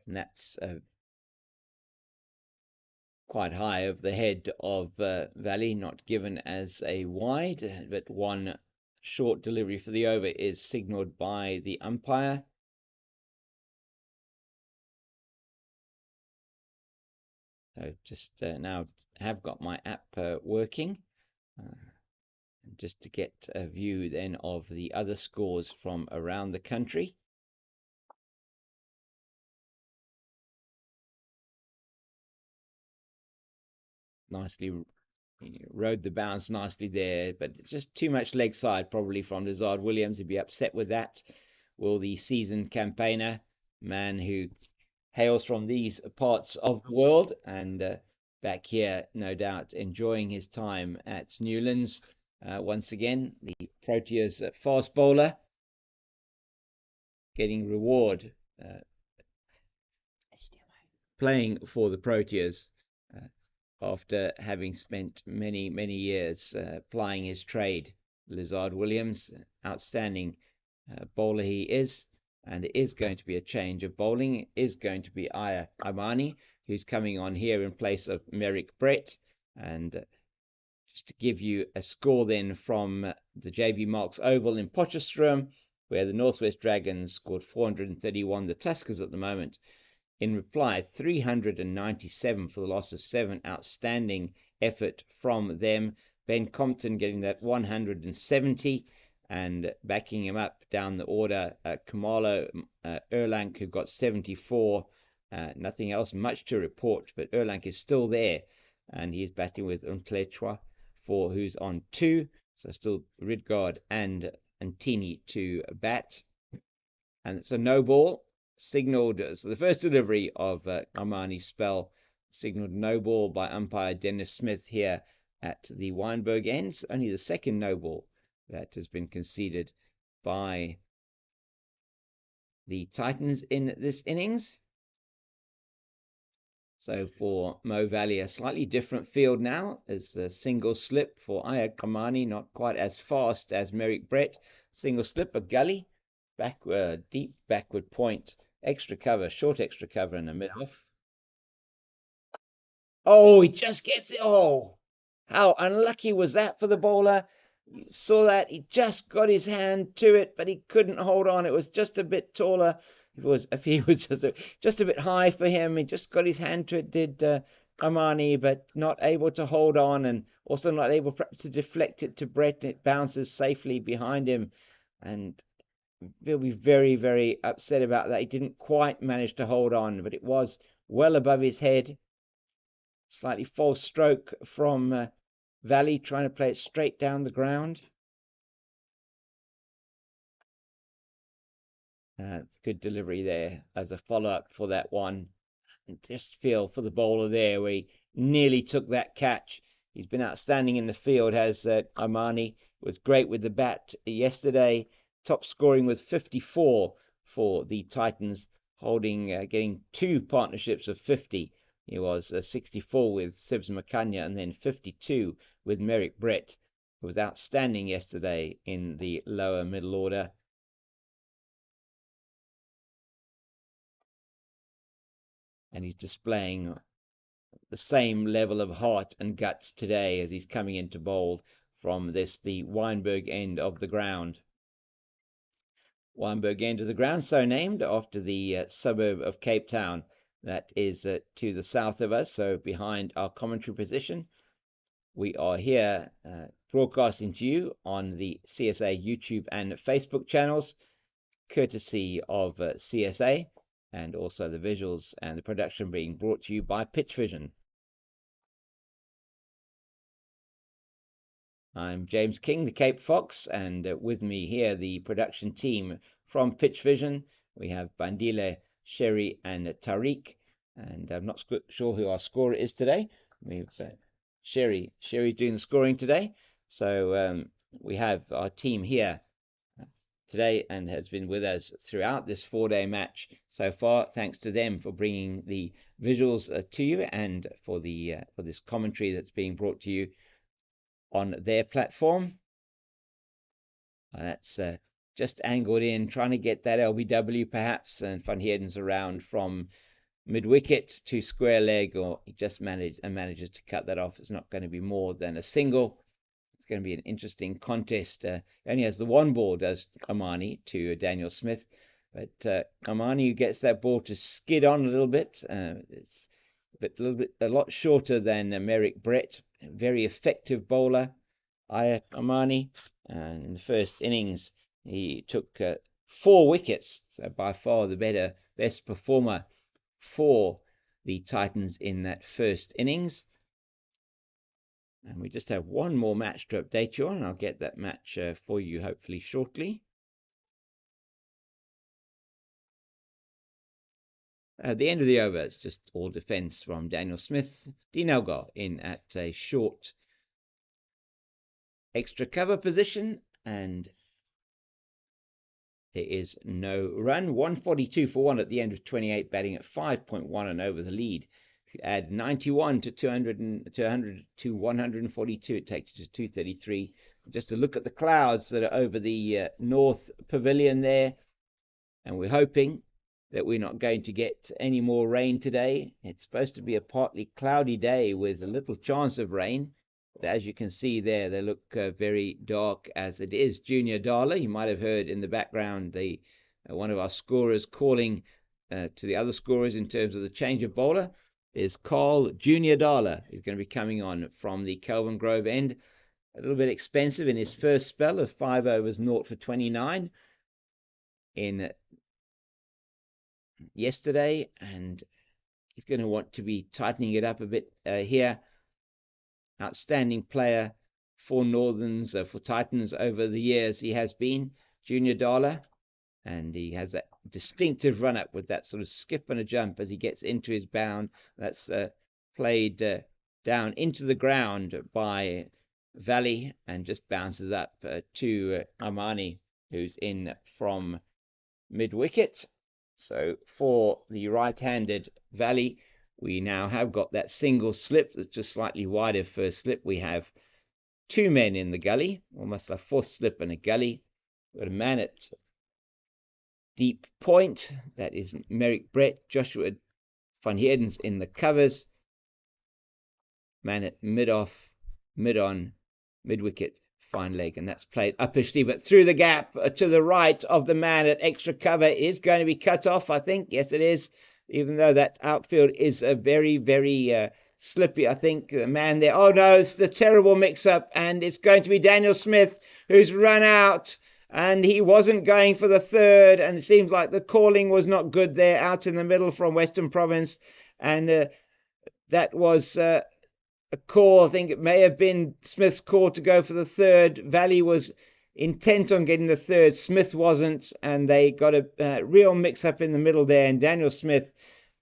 B: And that's quite high of the head of Valley, not given as a wide, but one short delivery for the over is signalled by the umpire. So just now have got my app working, just to get a view then of the other scores from around the country. Nicely rode the bounce nicely there, but just too much leg side probably from Lizard Williams. He'd be upset with that. Will the seasoned campaigner, man who hails from these parts of the world, and back here, no doubt, enjoying his time at Newlands. Once again, the Proteas fast bowler getting reward playing for the Proteas after having spent many, many years plying his trade. Lizard Williams, outstanding bowler he is. And it is going to be a change of bowling. It is going to be Aya Imani, who's coming on here in place of Merrick Brett. And just to give you a score then from the JV Marks Oval in Potchefstroom, where the Northwest Dragons scored 431. The Tuskers at the moment, in reply, 397 for the loss of 7. Outstanding effort from them. Ben Compton getting that 170. And backing him up down the order, Kamalo Erlang, who got 74, Nothing else much to report, but Erlang is still there, and he's batting with Umtlechwa for who's on 2. So still Ridgard and Antini to bat. And it's a no ball signaled. So the first delivery of Armani's spell signaled no ball by umpire Dennis Smith here at the Weinberg ends. Only the second no ball that has been conceded by the Titans in this innings. So for Mo Valley, a slightly different field now. As a single slip for Ayad Kamani, not quite as fast as Merrick Brett. Single slip, a gully, deep backward point, extra cover, short extra cover in the mid-off. Oh, he just gets it. Oh, how unlucky was that for the bowler? You saw that he just got his hand to it, but he couldn't hold on. It was just a bit taller. If he was just a bit high for him, he just got his hand to it. Did Kamani, but not able to hold on, and also not able perhaps to deflect it to Brett. It bounces safely behind him, and he'll be very, very upset about that. He didn't quite manage to hold on, but it was well above his head. Slightly false stroke from Valley, trying to play it straight down the ground. Good delivery there as a follow-up for that one. And just feel for the bowler there where he nearly took that catch. He's been outstanding in the field, has Armani. Was great with the bat yesterday. Top scoring with 54 for the Titans, getting 2 partnerships of 50. He was 64 with Sibs Makanya and then 52 with Merrick Brett, who was outstanding yesterday in the lower middle order. And he's displaying the same level of heart and guts today as he's coming into bowl from the Weinberg end of the ground. Weinberg end of the ground, so named after the suburb of Cape Town that is to the south of us, so behind our commentary position. We are here broadcasting to you on the CSA YouTube and Facebook channels, courtesy of CSA, and also the visuals and the production being brought to you by Pitch Vision. I'm James King, the Cape Fox, and with me here, the production team from Pitch Vision. We have Bandile, Sherry, and Tariq, and I'm not sure who our scorer is today. We've Sherry's doing the scoring today, so we have our team here today and has been with us throughout this 4-day match so far. Thanks to them for bringing the visuals to you and for this commentary that's being brought to you on their platform. That's just angled in, trying to get that LBW perhaps, and Van Heerden's around from mid-wicket to square leg, or he just manages to cut that off. It's not going to be more than a single. It's going to be an interesting contest. Only has the one ball, does Amani, to Daniel Smith, but Amani gets that ball to skid on a little bit. It's a lot shorter than Merrick Brett. Very effective bowler, Amani. And in the first innings, he took 4 wickets, so by far the best performer for the Titans in that first innings. And we just have one more match to update you on, and I'll get that match for you hopefully shortly. At the end of the over, it's just all defence from Daniel Smith. Dinelgar in at a short extra cover position, and there is no run. 142 for 1 at the end of 28, batting at 5.1 and over the lead. If you add 91 to 200 to 142, it takes you to 233. Just to look at the clouds that are over the north pavilion there, and we're hoping that we're not going to get any more rain today. It's supposed to be a partly cloudy day with a little chance of rain. But as you can see there, they look very dark as it is. Junior Darla, you might have heard in the background one of our scorers calling to the other scorers in terms of the change of bowler is Carl Junior Darla, who's going to be coming on from the Kelvin Grove end. A little bit expensive in his first spell of 5 overs, 0 for 29 in yesterday, and he's going to want to be tightening it up a bit here. Outstanding player for Northerns, for Titans over the years he has been, Junior Dala, and he has that distinctive run up with that sort of skip and a jump as he gets into his bound. That's played down into the ground by Valley and just bounces up to Armani, who's in from mid wicket. So for the right-handed Valley, we now have got that single slip that's just slightly wider first slip. We have two men in the gully, almost a fourth slip and a gully. We've got a man at deep point, that is Merrick Brett. Joshua van Heerden's in the covers. Man at mid-off, mid-on, mid-wicket, fine leg, and that's played uppishly, but through the gap to the right of the man at extra cover is going to be cut off, I think. Yes, it is, even though that outfield is a very, very slippy. I think the man there, oh no, it's a terrible mix-up, and it's going to be Daniel Smith who's run out, and he wasn't going for the third, and it seems like the calling was not good there out in the middle from Western Province, and that was a call. I think it may have been Smith's call to go for the third. Valley was intent on getting the third. Smith wasn't, and they got a real mix-up in the middle there, and Daniel Smith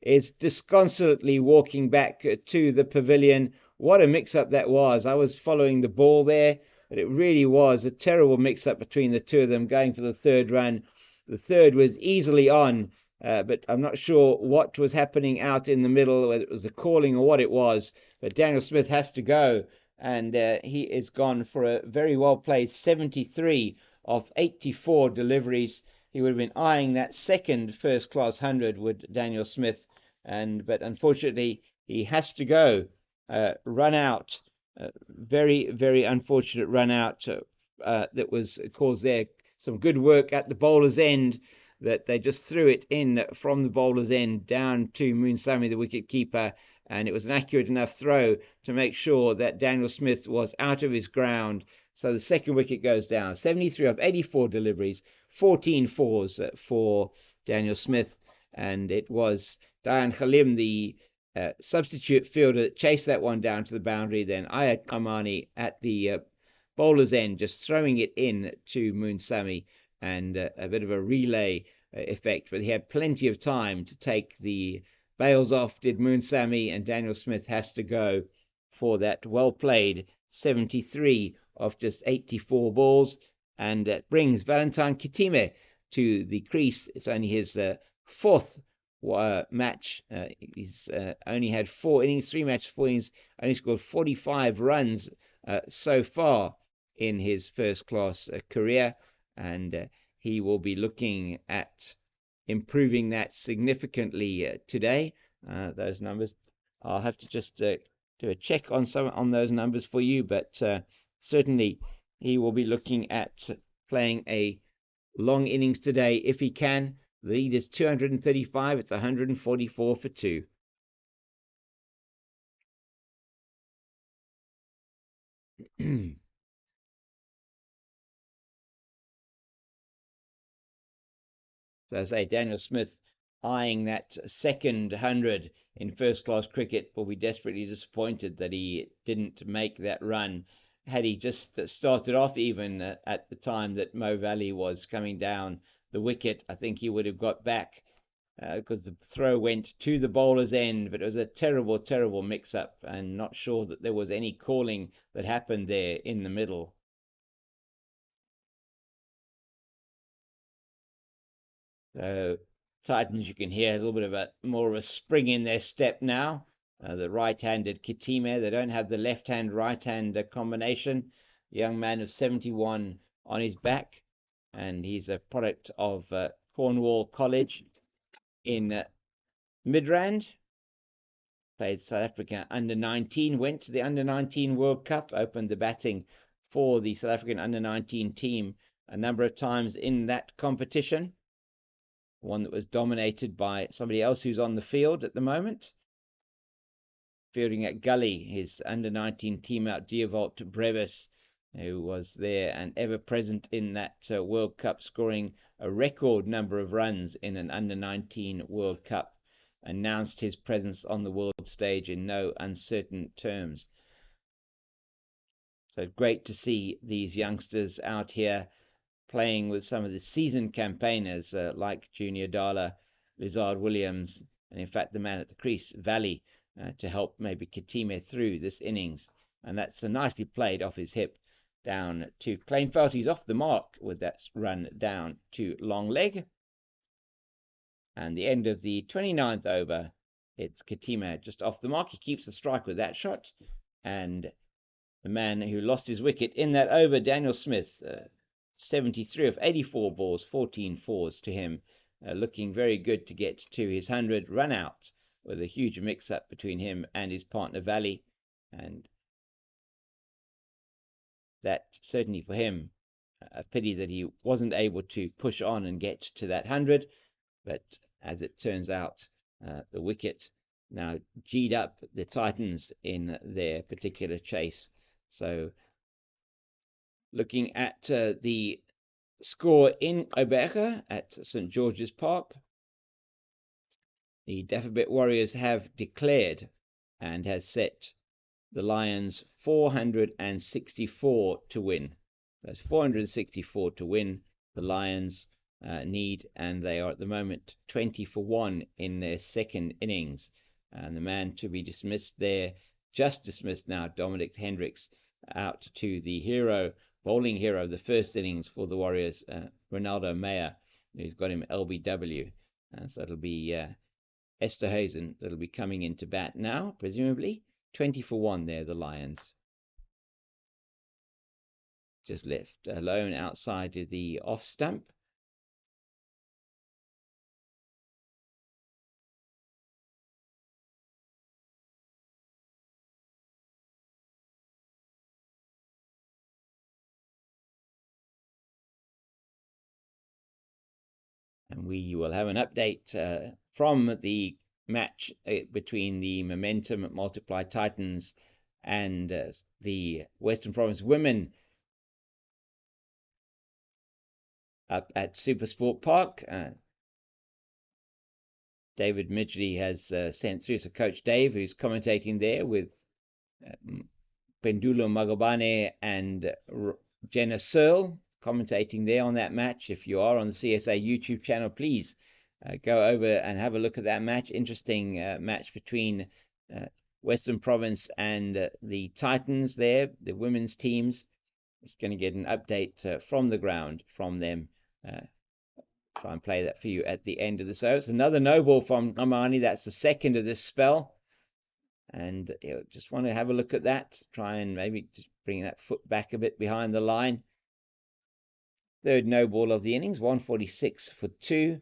B: is disconsolately walking back to the pavilion. What a mix-up that was. I was following the ball there, but it really was a terrible mix-up between the two of them going for the third run. The third was easily on, but I'm not sure what was happening out in the middle, whether it was the calling or what it was. But Daniel Smith has to go, and he is gone for a very well played 73 of 84 deliveries. He would have been eyeing that second first class 100, would Daniel Smith, but unfortunately he has to go. Run out, very, very unfortunate run out that was caused there. Some good work at the bowler's end, that they just threw it in from the bowler's end down to Moonsamy, the wicket keeper, and it was an accurate enough throw to make sure that Daniel Smith was out of his ground. So the second wicket goes down. 73 of 84 deliveries, 14 fours for Daniel Smith, and it was Dayan Khalim, the substitute fielder, that chased that one down to the boundary. Then Ayat Kamani at the bowler's end, just throwing it in to Moonsamy, and a bit of a relay effect, but he had plenty of time to take the bails off, did Moonsamy, and Daniel Smith has to go for that well played 73 of just 84 balls, and that brings Valentine Kitime to the crease. It's only his fourth match. He's only had 4 innings, 3 matches, 4 innings, only scored 45 runs so far in his first class career, and he will be looking at improving that significantly today. Those numbers, I'll have to just do a check on those numbers for you, but certainly he will be looking at playing a long innings today if he can. The lead is 235. It's 144 for 2. So I say Daniel Smith eyeing that second 100 in first class cricket will be desperately disappointed that he didn't make that run. Had he just started off even at the time that Mo Valley was coming down the wicket, I think he would have got back, because the throw went to the bowler's end, but it was a terrible, terrible mix-up, and not sure that there was any calling that happened there in the middle. So Titans, you can hear a little bit of more of a spring in their step now. The right-handed Kitime, they don't have the left-hand, right-hand combination. The young man of 71 on his back, and he's a product of Cornwall College in Midrand. Played South Africa under-19, went to the under-19 World Cup, opened the batting for the South African under-19 team a number of times in that competition. One that was dominated by somebody else who's on the field at the moment. Fielding at Gully, his under-19 team out, Diovolt Brevis. who was there and ever present in that World Cup, scoring a record number of runs in an under-19 World Cup, announced his presence on the world stage in no uncertain terms. So great to see these youngsters out here playing with some of the seasoned campaigners like Junior Dala, Lizard Williams, and in fact the man at the crease, Valley, to help maybe Kitime through this innings. And that's nicely played off his hip down to Kleinfeld. He's off the mark with that run down to long leg. And the end of the 29th over, it's Kitime just off the mark. He keeps the strike with that shot. And the man who lost his wicket in that over, Daniel Smith, 73 of 84 balls, 14 fours to him, looking very good to get to his 100 run out with a huge mix-up between him and his partner Valley. And that certainly for him, a pity that he wasn't able to push on and get to that 100. But as it turns out, the wicket now G'd up the Titans in their particular chase. So looking at the score in Oberge at St. George's Park, the Dafabet Warriors have declared and has set the Lions 464 to win. That's 464 to win. The Lions need, and they are at the moment 20 for 1 in their second innings. And the man to be dismissed there, just dismissed now, Dominic Hendricks, out to the hero, bowling hero of the first innings for the Warriors, Ronaldo Mayer, who's got him LBW. So it'll be Esterhuizen that'll be coming into bat now, presumably. 20 for 1 there, the Lions. Just left alone outside of the off stump. And we will have an update from the match between the Momentum Multiply Titans and the Western Province women up at Supersport Park. David Midgley has sent through, so Coach Dave, who's commentating there with Pendulo Magobane and Jenna Searle, commentating there on that match. If you are on the CSA YouTube channel, please go over and have a look at that match. Interesting match between Western Province and the Titans there, the women's teams. It's going to get an update from the ground from them. Try and play that for you at the end of the service. Another no ball from Amani. That's the second of this spell. And just want to have a look at that. Try and maybe just bring that foot back a bit behind the line. Third no ball of the innings, 146 for 2.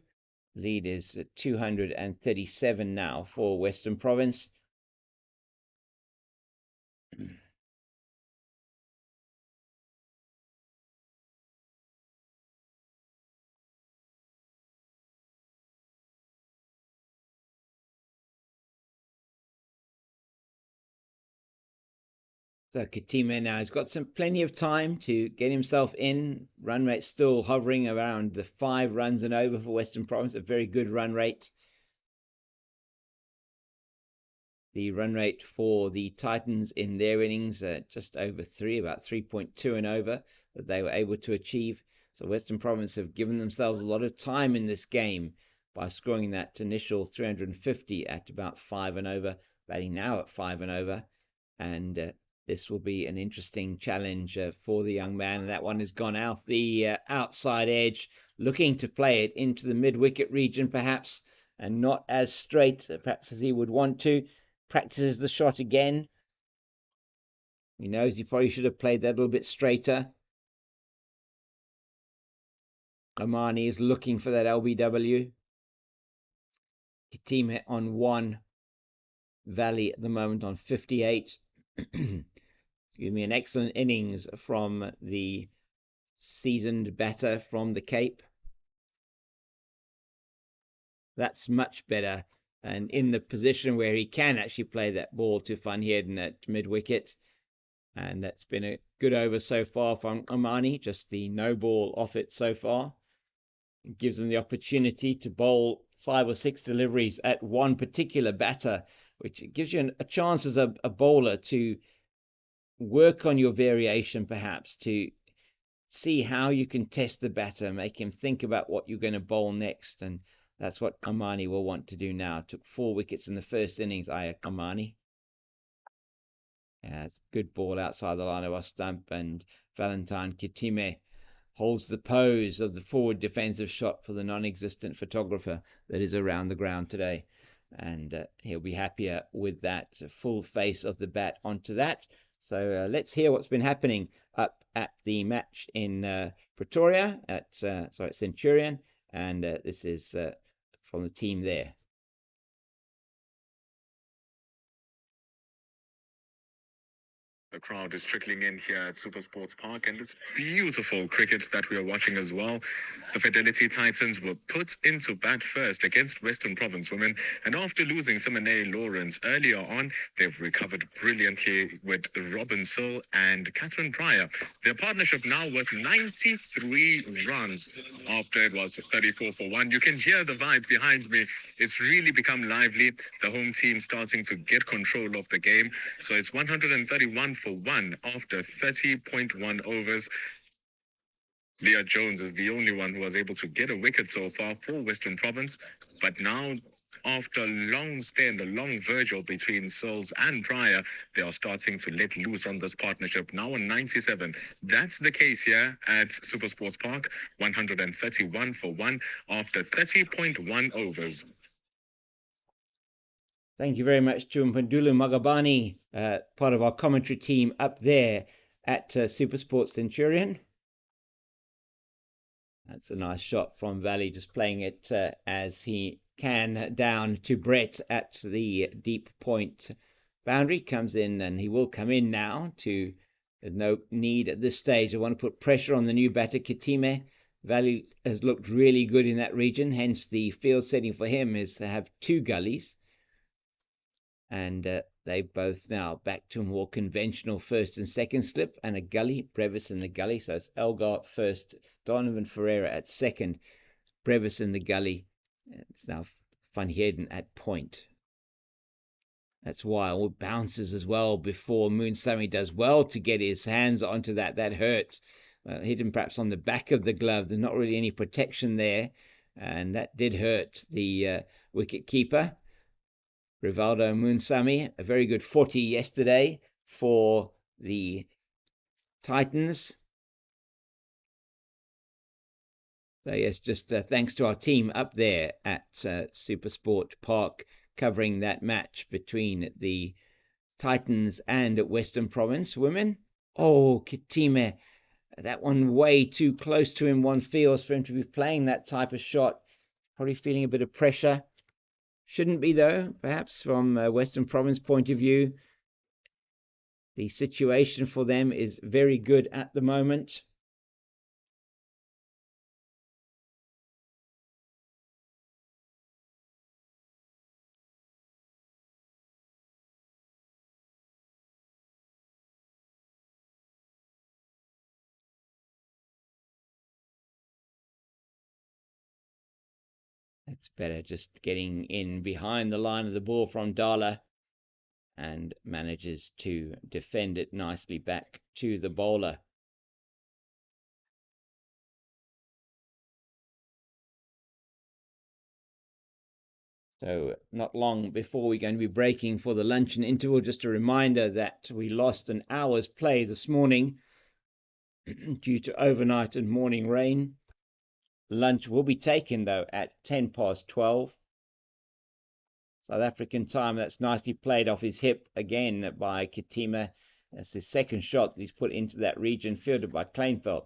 B: Lead is 237 now for Western Province. So Kitime now has got plenty of time to get himself in. Run rate still hovering around the 5 runs and over for Western Province, a very good run rate. The run rate for the Titans in their innings, just over 3, about 3.2 and over, that they were able to achieve. So Western Province have given themselves a lot of time in this game by scoring that initial 350 at about 5 and over, batting now at 5 and over. And this will be an interesting challenge for the young man. And that one has gone out the outside edge, looking to play it into the mid-wicket region perhaps, and not as straight perhaps as he would want to. Practices the shot again. He knows he probably should have played that a little bit straighter. Omani is looking for that LBW. Team on 1. Valley at the moment on 58. Excuse me, an excellent innings from the seasoned batter from the Cape. That's much better, and in the position where he can actually play that ball to Van Heerden at mid-wicket. And that's been a good over so far from Omani, just the no ball off it so far. It gives them the opportunity to bowl 5 or 6 deliveries at one particular batter, which gives you a chance as a bowler to work on your variation, perhaps to see how you can test the batter, make him think about what you're going to bowl next. And that's what Omani will want to do now. Took 4 wickets in the first innings, Omani. Yeah, it's a good ball outside the line of our stump, and Valentine Kitime holds the pose of the forward defensive shot for the non-existent photographer that is around the ground today. And he'll be happier with that full face of the bat onto that. So let's hear what's been happening up at the match in Pretoria at Centurion, and this is from the team there.
C: The crowd is trickling in here at Super Sports Park, and it's beautiful cricket that we are watching as well. The Fidelity Titans were put into bat first against Western Province women, and after losing Simone Lawrence earlier on, they've recovered brilliantly with Robin Sill and Catherine Pryor. Their partnership now with 93 runs after it was 34 for 1. You can hear the vibe behind me. It's really become lively. The home team starting to get control of the game. So it's 131 for 1 after 30.1 overs. Leah Jones is the only one who was able to get a wicket so far for Western Province. But now, after a long stand, a long virgil between Sills and Pryor, they are starting to let loose on this partnership, now on 97. That's the case here at Super Sports Park, 131 for 1 after 30.1 overs.
B: Thank you very much to Mpundulu Magabani, part of our commentary team up there at Super Sports Centurion. That's a nice shot from Valley, just playing it as he can down to Brett at the deep point boundary. Comes in, and he will come in now. There's no need at this stage. I want to put pressure on the new batter, Kitime. Valley has looked really good in that region, hence the field setting for him is to have 2 gullies. And they both now back to a more conventional first and second slip, and a gully, Brevis in the gully. So it's Elgar at first, Donovan Ferreira at second, Brevis in the gully. It's now Van Heerden at point. That's why all bounces as well before Moonsami does well to get his hands onto that. That hurts. Hit him perhaps on the back of the glove. There's not really any protection there, and that did hurt the wicket keeper. Rivaldo Moonsami, a very good 40 yesterday for the Titans. So yes, just thanks to our team up there at Supersport Park covering that match between the Titans and Western Province women. Oh, Kitime, that one way too close to him, one feels, for him to be playing that type of shot. Probably feeling a bit of pressure. Shouldn't be, though, perhaps from Western Province point of view. The situation for them is very good at the moment. It's better just getting in behind the line of the ball from Dala, and manages to defend it nicely back to the bowler. So not long before we're going to be breaking for the luncheon interval, just a reminder that we lost an hour's play this morning due to overnight and morning rain. Lunch will be taken, though, at 12:10 South African time. That's nicely played off his hip again by Kitime. That's his second shot that he's put into that region, fielded by Kleinveld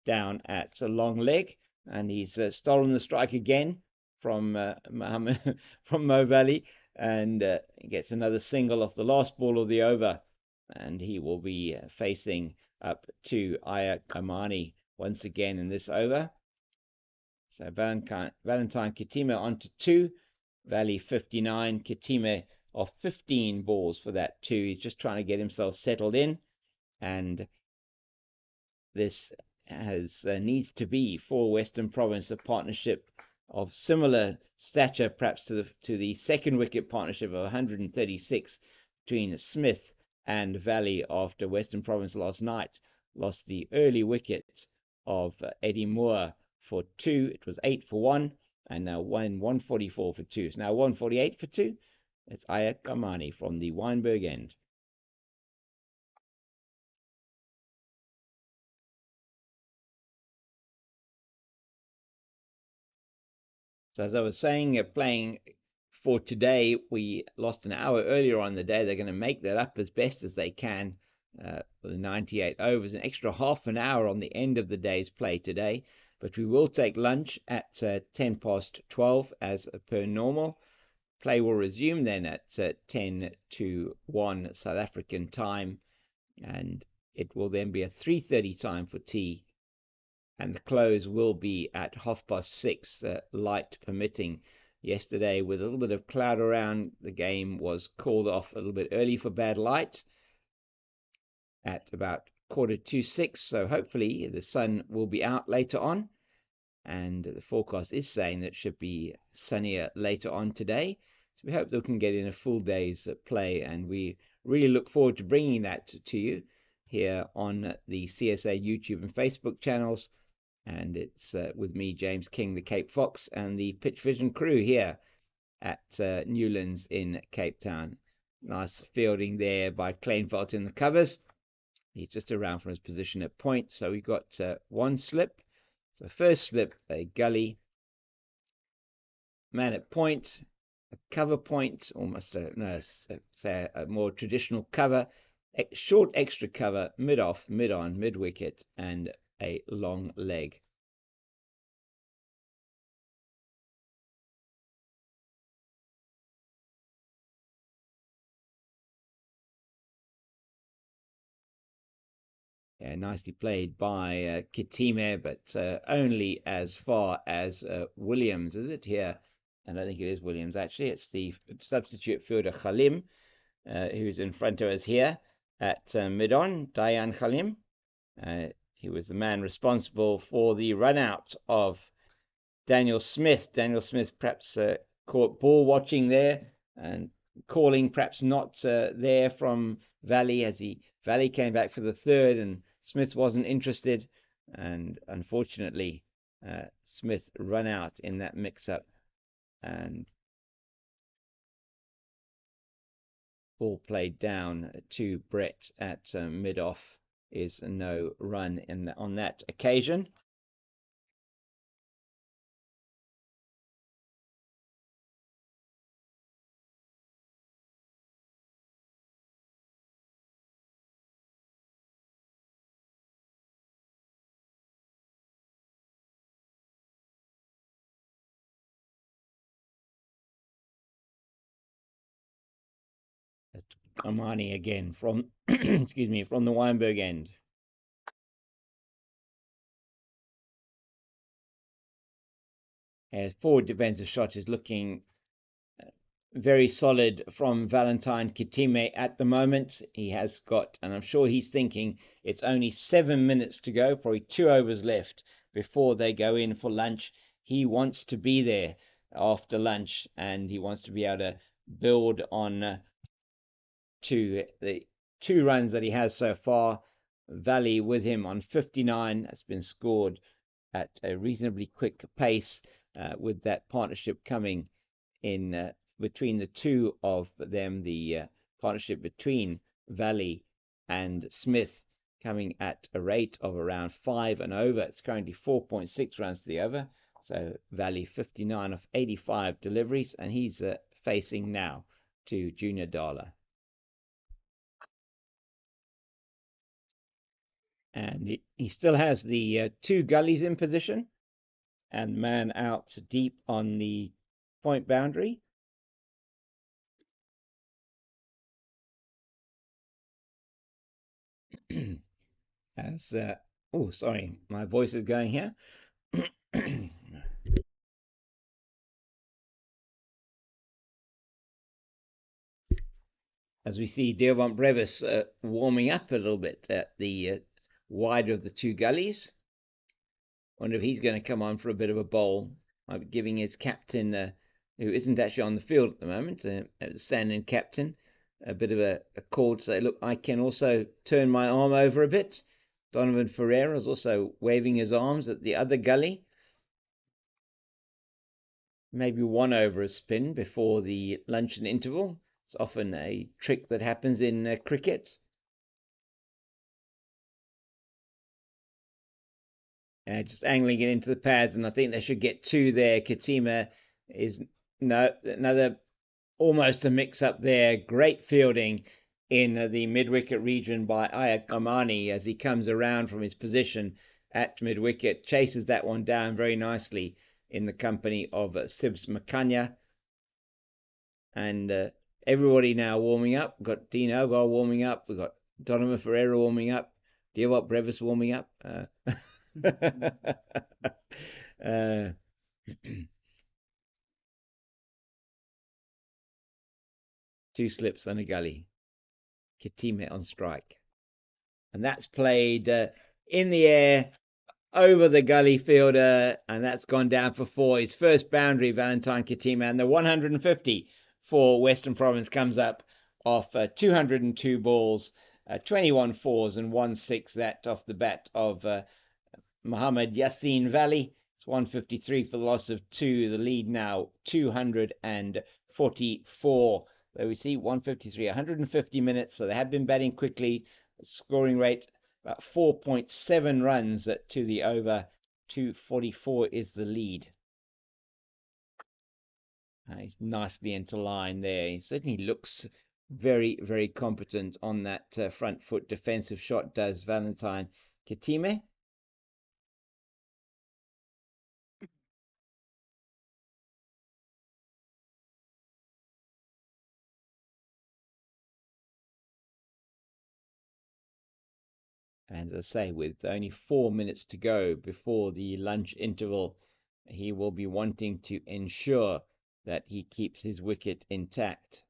B: down at a long leg. And he's stolen the strike again from from Mo Valley, and gets another single off the last ball of the over. And he will be facing up to Aya Kamani once again in this over. So Valentine Kitime on to 2. Valley 59, Kitime off 15 balls for that 2. He's just trying to get himself settled in. and this needs to be for Western Province a partnership of similar stature, perhaps to the second wicket partnership of 136 between Smith and Valley, after Western Province last night lost the early wicket of Eddie Moore for 2. It was 8 for 1, and now 144 for 2. It's now 148 for 2. It's Ayat Kamani from the Wynberg end. So as I was saying, playing for today, we lost an hour earlier on the day. They're going to make that up as best as they can for the 98 overs, an extra half an hour on the end of the day's play today. But we will take lunch at 10 past 12 as per normal. Play will resume then at 10 to 1 South African time, and it will then be a 3:30 time for tea, and the close will be at 6:30, light permitting. Yesterday, with a little bit of cloud around, the game was called off a little bit early for bad light at about 6:45, so hopefully the sun will be out later on, and the forecast is saying that it should be sunnier later on today. So we hope that we can get in a full day's play, and we really look forward to bringing that to you here on the CSA YouTube and Facebook channels. And it's with me, James King, the Cape Fox, and the Pitch Vision crew here at Newlands in Cape Town. Nice fielding there by Kleinveld in the covers. He's just around from his position at point. So we got one slip. So first slip, a gully, man at point, a cover point, almost say a more traditional cover, short extra cover, mid off, mid on, mid wicket, and a long leg. Yeah, nicely played by Kitime, but only as far as Williams, is it here? And I think it is Williams, actually. It's the substitute fielder Khalim, who's in front of us here at mid-on, Dayan Khalim. He was the man responsible for the run-out of Daniel Smith. Daniel Smith perhaps caught ball watching there and calling perhaps not there from Valley, as Valley came back for the third and Smith wasn't interested, and unfortunately Smith run out in that mix-up, and ball played down to Brett at mid-off is no run on that occasion. Amani again from excuse me, from the Wynberg end. As forward defensive shot is looking very solid from Valentine Kitime at the moment. He has got, and I'm sure he's thinking, it's only 7 minutes to go, probably 2 overs left before they go in for lunch. He wants to be there after lunch, and he wants to be able to build on to the 2 runs that he has so far. Valley with him on 59 has been scored at a reasonably quick pace, with that partnership coming in between the two of them, the partnership between Valley and Smith coming at a rate of around 5 and over. It's currently 4.6 runs to the over. So Valley 59 of 85 deliveries, and he's facing now to Junior Dala. And he still has the 2 gullies in position and man out deep on the point boundary. As oh, sorry, my voice is going here. as we see Dearvant Brevis warming up a little bit at the wider of the two gullies. Wonder if he's going to come on for a bit of a bowl. Might be giving his captain, who isn't actually on the field at the moment, standing captain, a bit of a call to say, look, I can also turn my arm over a bit. Donovan Ferreira is also waving his arms at the other gully. Maybe one over a spin before the luncheon interval. It's often a trick that happens in cricket. Just angling it into the pads, and I think they should get two there. Katima is another almost a mix-up there. Great fielding in the mid-wicket region by Ayak Amani as he comes around from his position at mid-wicket. Chases that one down very nicely in the company of Sibs Makanya. And everybody now warming up. We've got Dean Ogar warming up. We've got Donovan Ferreira warming up. Dearvant Brevis warming up. Two slips and a gully. Kitime on strike. And that's played in the air over the gully fielder, and that's gone down for four. His first boundary, Valentine Kitime, and the 150 for Western Province comes up off 202 balls, 21 fours and 1 6. That off the bat of Muhammad Yassin Valley. It's 153 for the loss of 2. The lead now 244. There we see 153, 150 minutes. So they have been batting quickly. Scoring rate about 4.7 runs to the over. 244 is the lead. He's nicely into line there. He certainly looks very, very competent on that front foot defensive shot, does Valentine Kitime. And as I say, with only 4 minutes to go before the lunch interval, he will be wanting to ensure that he keeps his wicket intact.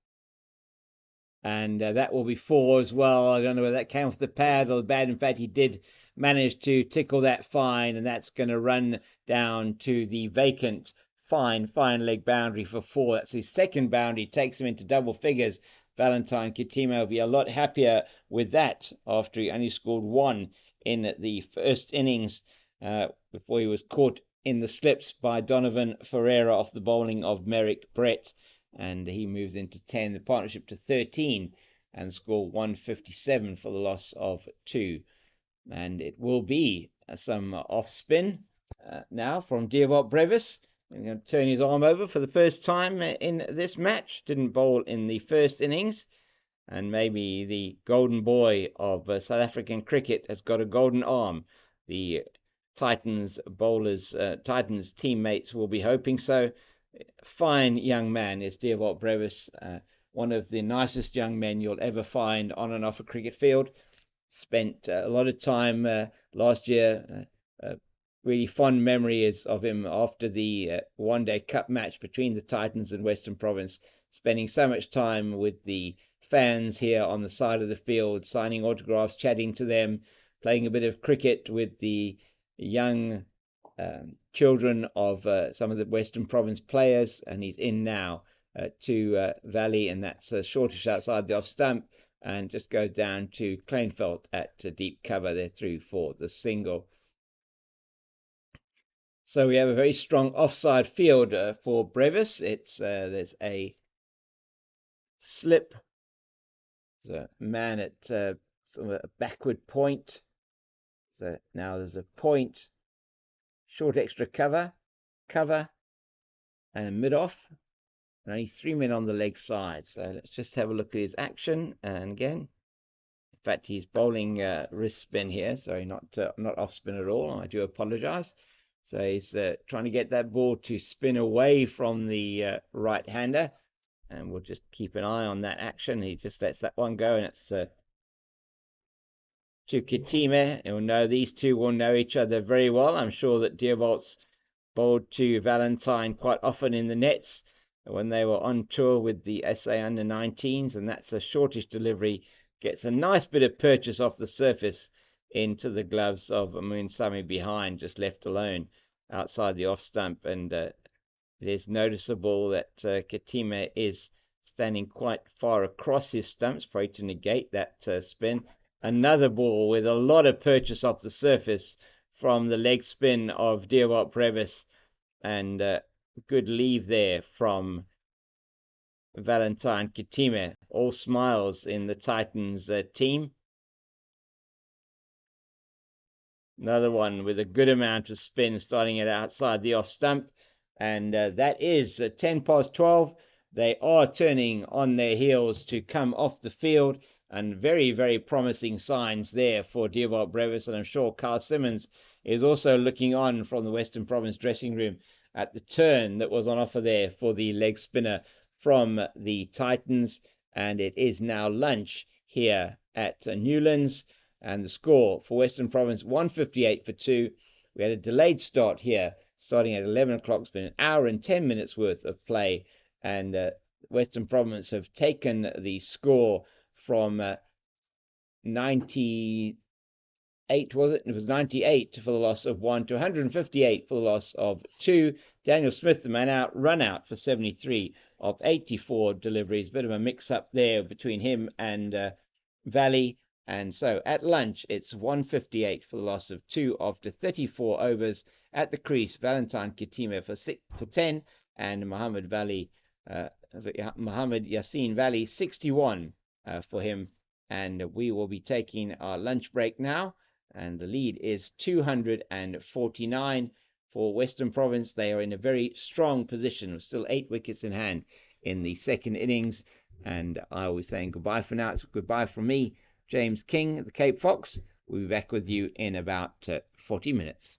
B: And that will be 4 as well. I don't know whether that came off the pad or the bad. In fact, he did manage to tickle that fine, and that's going to run down to the vacant fine leg boundary for 4. That's his second boundary, takes him into double figures. Valentine Kitime will be a lot happier with that after he only scored 1 in the first innings before he was caught in the slips by Donovan Ferreira off the bowling of Merrick Brett. And he moves into 10, the partnership to 13, and score 157 for the loss of 2. And it will be some off spin now from Dearvant Brevis. He's going to turn his arm over for the first time in this match. Didn't bowl in the first innings. And maybe the golden boy of South African cricket has got a golden arm. The Titans bowlers, Titans teammates will be hoping so. Fine young man is Dearvant Brevis. One of the nicest young men you'll ever find on and off a cricket field. Spent a lot of time last year. Really fond memories of him after the one-day cup match between the Titans and Western Province, spending so much time with the fans here on the side of the field, signing autographs, chatting to them, playing a bit of cricket with the young children of some of the Western Province players. And he's in now to Valley, and that's shortish outside the off stump, and just goes down to Kleinfeld at deep cover. They're through for the single. So we have a very strong offside field for Brevis. It's there's a slip. There's a man at sort of a backward point. So now there's a point, short extra cover, and a mid off. And only 3 men on the leg side. So let's just have a look at his action. And again, in fact, he's bowling wrist spin here. Sorry, not off spin at all. I do apologize. So he's trying to get that ball to spin away from the right-hander. And we'll just keep an eye on that action. He just lets that one go, and it's to Kitime. He'll know, these two will know each other very well. I'm sure that Dearvant's bowled to Valentine quite often in the nets when they were on tour with the SA under-19s, and that's a shortish delivery. Gets a nice bit of purchase off the surface into the gloves of Moonsami behind, just left alone outside the off stump, and it is noticeable that Kitime is standing quite far across his stumps, probably to negate that spin. Another ball with a lot of purchase off the surface from the leg spin of Dewalt Brevis, and good leave there from Valentine Kitime. All smiles in the Titans team. Another one with a good amount of spin, starting it outside the off stump. And that is 10 past 12. They are turning on their heels to come off the field. And very, very promising signs there for Dewalt Brevis. And I'm sure Carl Simmons is also looking on from the Western Province dressing room at the turn that was on offer there for the leg spinner from the Titans. And it is now lunch here at Newlands. And the score for Western Province, 158 for 2. We had a delayed start here, starting at 11 o'clock. It's been an hour and 10 minutes worth of play. And Western Province have taken the score from 98, was it? It was 98 for the loss of 1 to 158 for the loss of 2. Daniel Smith, the man out, run out for 73 of 84 deliveries. Bit of a mix-up there between him and Valley. And so at lunch, it's 158 for the loss of 2 after 34 overs. At the crease, Valentine Kitime for 10, and Muhammad Yassin Valley 61 for him. And we will be taking our lunch break now. And the lead is 249 for Western Province. They are in a very strong position with still 8 wickets in hand in the second innings. And I will be saying goodbye for now. It's goodbye from me, James King at the Cape Fox. We'll be back with you in about 40 minutes.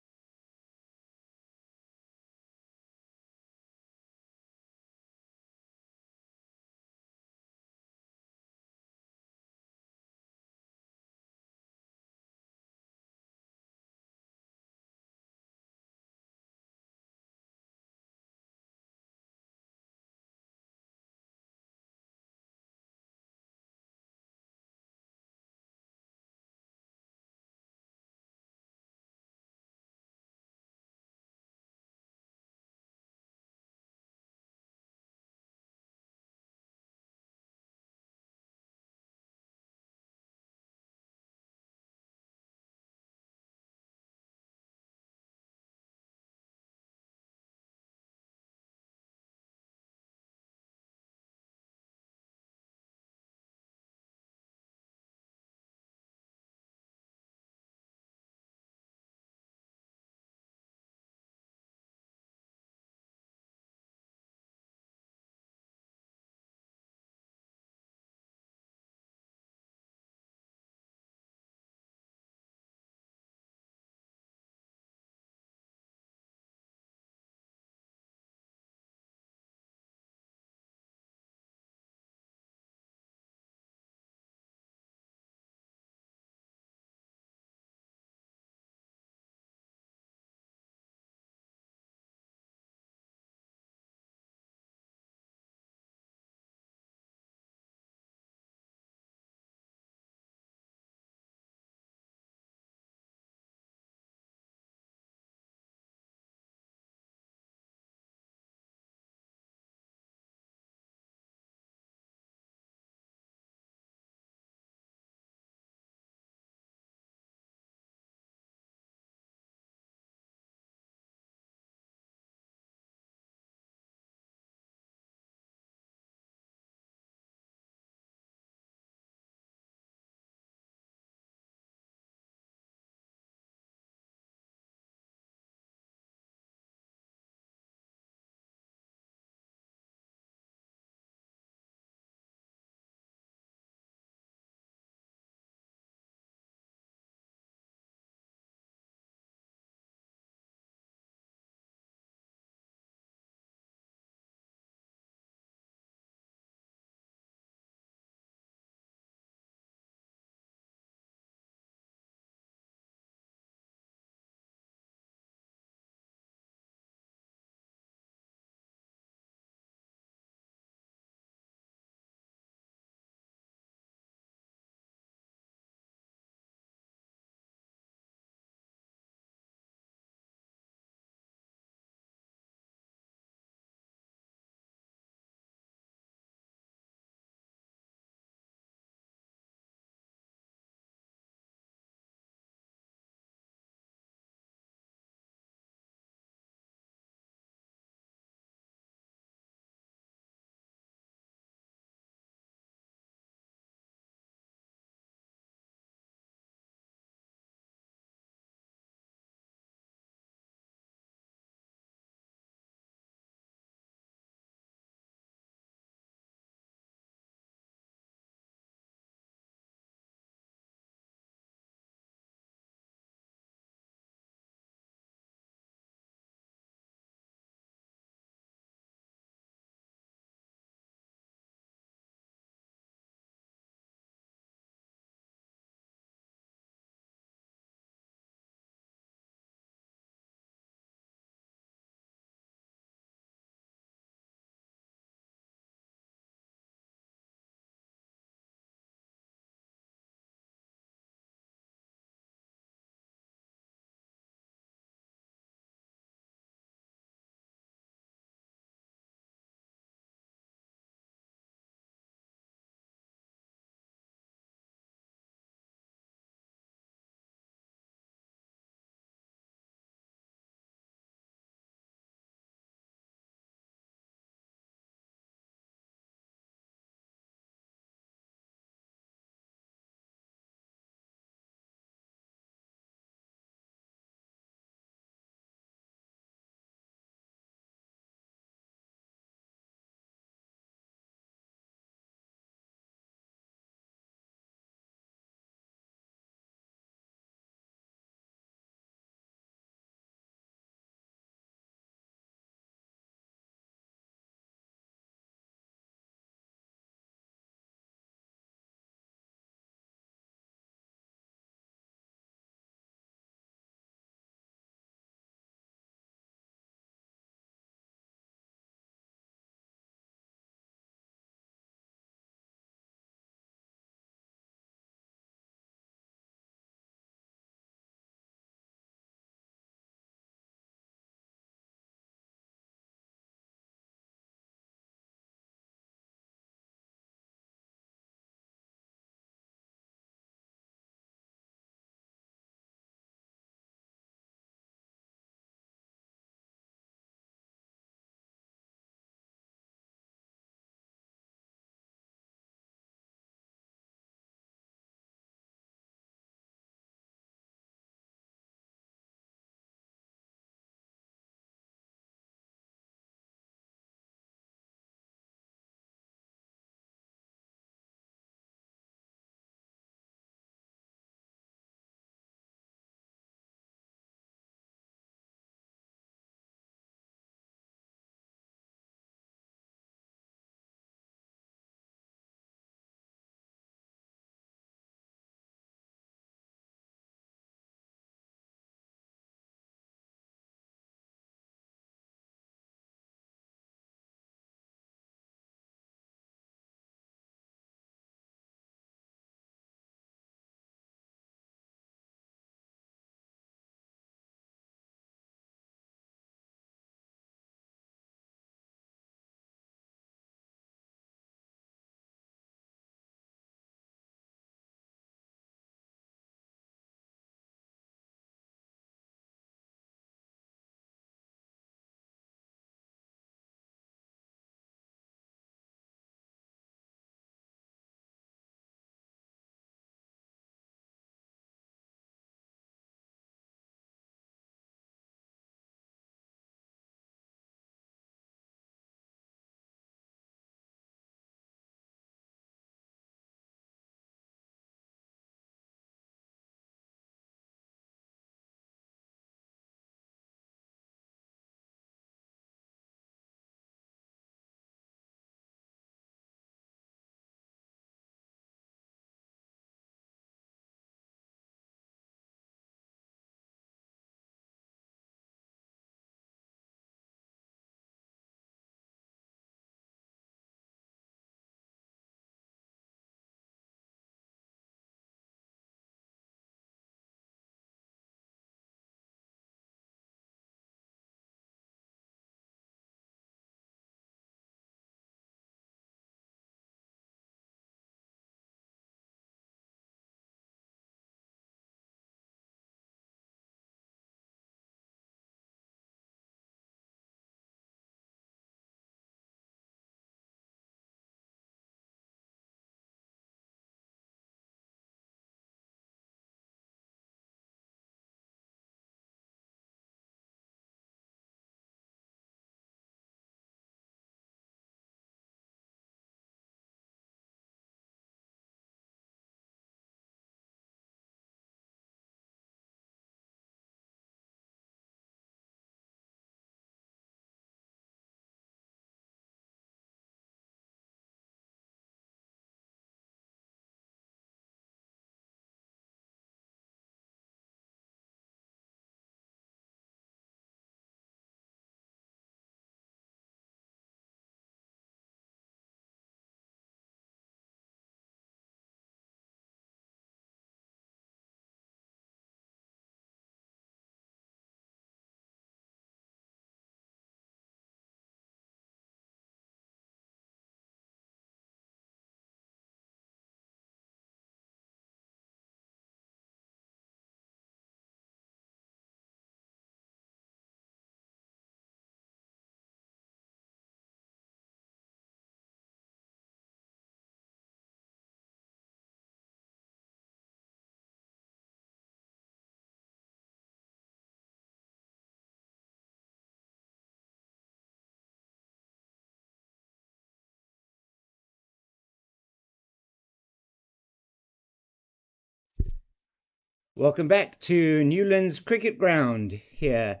B: Welcome back to Newlands Cricket Ground here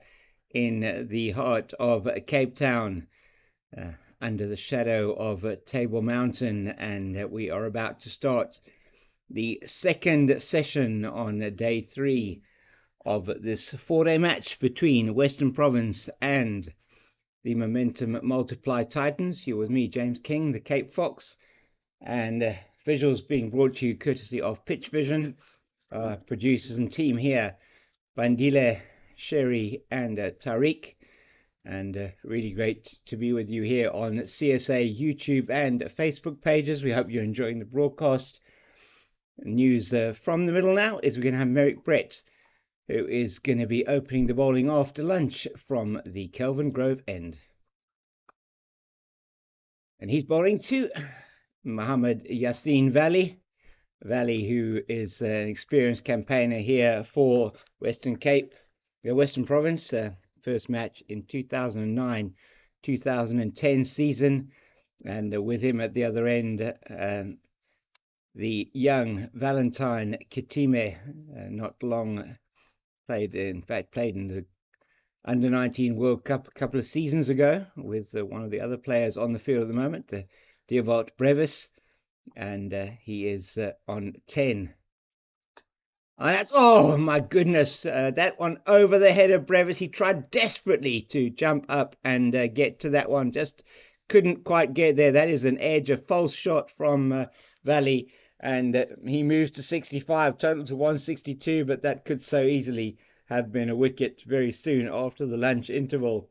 B: in the heart of Cape Town, under the shadow of Table Mountain, and we are about to start the second session on day 3 of this 4-day match between Western Province and the Momentum Multiply Titans. You're with me, James King, the Cape Fox, and visuals being brought to you courtesy of Pitch Vision. Producers and team here, Bandile, Sherry, and Tariq. And really great to be with you here on CSA YouTube and Facebook pages. We hope you're enjoying the broadcast. News from the middle now is we're going to have Merrick Brett, who is going to be opening the bowling after lunch from the Kelvin Grove end. And he's bowling to Mohammed Yassin Valley, who is an experienced campaigner here for Western Province. First match in 2009-2010 season, and with him at the other end, the young Valentine Kitime, not long played in the Under-19 World Cup a couple of seasons ago with one of the other players on the field at the moment, the Deovolt Brevis. And he is on 10. Oh my goodness, that one over the head of Brevis. He tried desperately to jump up and get to that one, just couldn't quite get there. That is an edge, a false shot from Valley, and he moves to 65, total to 162, but that could so easily have been a wicket very soon after the lunch interval.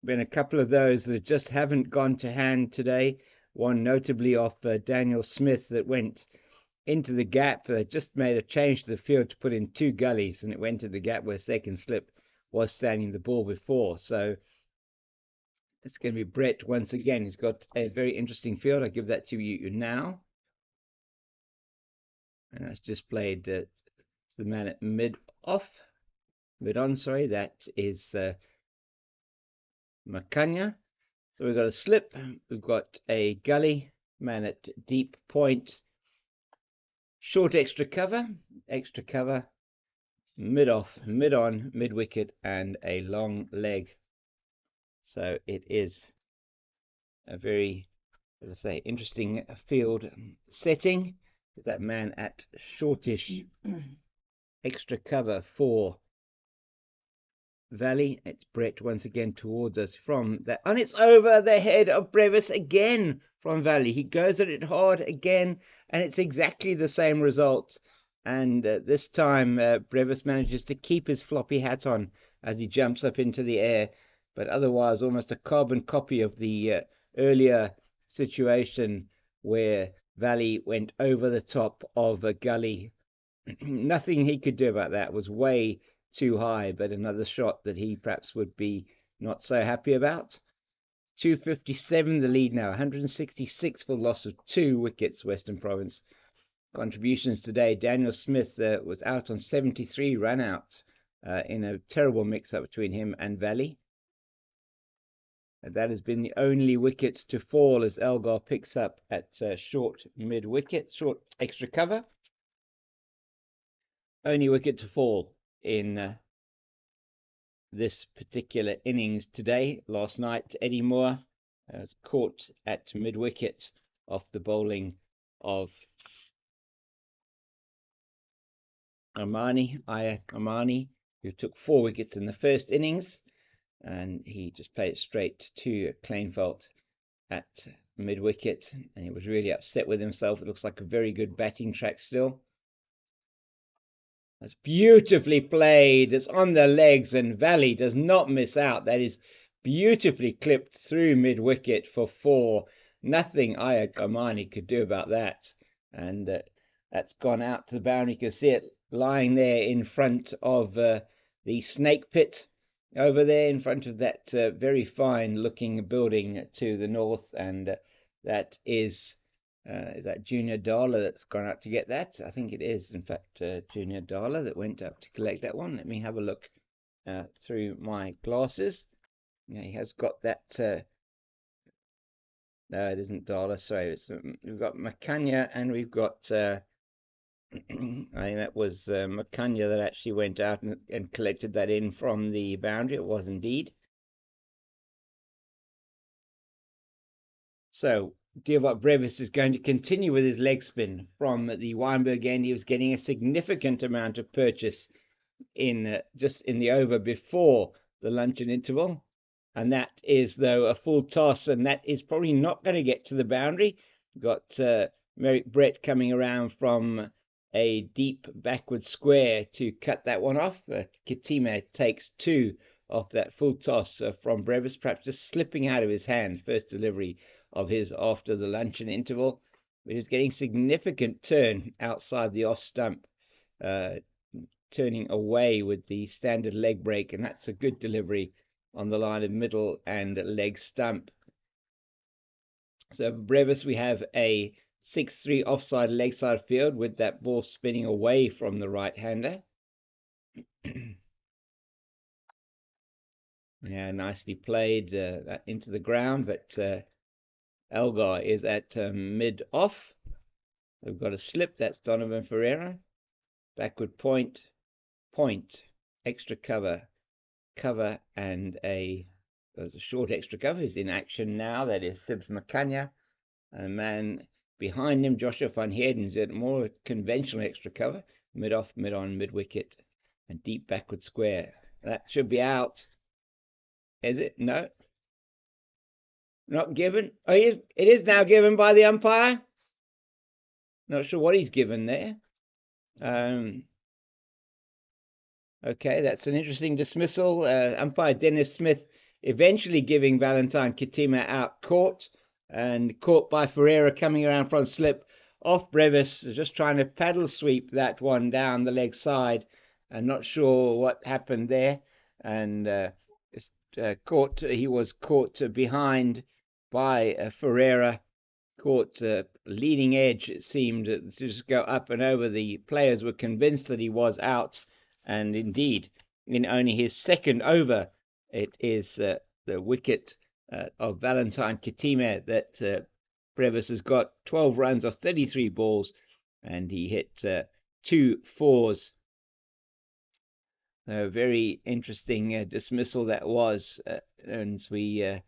B: Been a couple of those that just haven't gone to hand today. One notably off Daniel Smith that went into the gap. They just made a change to the field to put in 2 gullies, and it went to the gap where second slip was standing the ball before. So it's going to be Brett once again. He's got a very interesting field. I'll give that to you now. And that's just played the man at mid on. That is Makanya. So we've got a slip, we've got a gully, man at deep point, short extra cover, mid off, mid on, mid wicket, and a long leg. So it is a very, as I say, interesting field setting. That man at shortish extra cover for Valley. It's Brett once again towards us from that, and it's over the head of Brevis again from Valley. He goes at it hard again, and it's exactly the same result. And this time Brevis manages to keep his floppy hat on as he jumps up into the air, but otherwise almost a carbon copy of the earlier situation where Valley went over the top of a gully. Nothing he could do about that. Was way too high, but another shot that he perhaps would be not so happy about. 257 the lead now, 166 for the loss of 2 wickets, Western Province. Contributions today, Daniel Smith was out on 73 run out in a terrible mix-up between him and Valley. And that has been the only wicket to fall as Elgar picks up at short mid-wicket, short extra cover. Only wicket to fall in this particular innings today. Last night, Eddie Moore was caught at mid-wicket off the bowling of Amani, who took 4 wickets in the first innings, and he just played it straight to Kleinveld at mid-wicket, and he was really upset with himself. It looks like a very good batting track still. That's beautifully played. It's on the legs, and Valley does not miss out. That is beautifully clipped through mid-wicket for 4. Nothing Amani could do about that. And that's gone out to the boundary. You can see it lying there in front of the snake pit over there in front of that very fine looking building to the north. And that is that Junior Darla that's gone out to get that? I think it is, in fact, Junior Darla that went up to collect that one. Let me have a look through my glasses. Yeah, he has got that. No, it isn't Darla. Sorry, we've got Makanya and we've got I think that was Makanya that actually went out and collected that in from the boundary. It was indeed. So Divock Brevis is going to continue with his leg spin from the Weinberg end. He was getting a significant amount of purchase in just in the over before the luncheon interval. And that is, though, a full toss, and that is probably not going to get to the boundary. Got Merrick Brett coming around from a deep backward square to cut that one off. Kitime takes two off that full toss from Brevis, perhaps just slipping out of his hand. First delivery of his after the luncheon interval. He was getting significant turn outside the off stump, turning away with the standard leg break, and that's a good delivery on the line of middle and leg stump. So for Brevis, we have a 6-3 offside leg side field with that ball spinning away from the right-hander. Yeah, nicely played that into the ground, but Elgar is at mid-off. We've got a slip, that's Donovan Ferreira. Backward point, point, extra cover, cover, and there's a short extra cover who's in action now. That is Sibs Makanya. And a man behind him, Joshua van Heerden, is at more conventional extra cover. Mid off, mid on, mid wicket, and deep backward square. That should be out. Is it? No. Not given. Oh, it is now given by the umpire. Not sure what he's given there. Okay, that's an interesting dismissal. Umpire Dennis Smith eventually giving Valentine Kitime out caught, and caught by Ferreira coming around front slip off Brevis, just trying to paddle sweep that one down the leg side. I'm not sure what happened there, and he was caught behind by Ferreira, caught leading edge, it seemed, to just go up and over. The players were convinced that he was out, and indeed, in only his second over, it is the wicket of Valentine Kitime that Brevis has got 12 runs off 33 balls, and he hit 2 fours. A very interesting dismissal that was, and we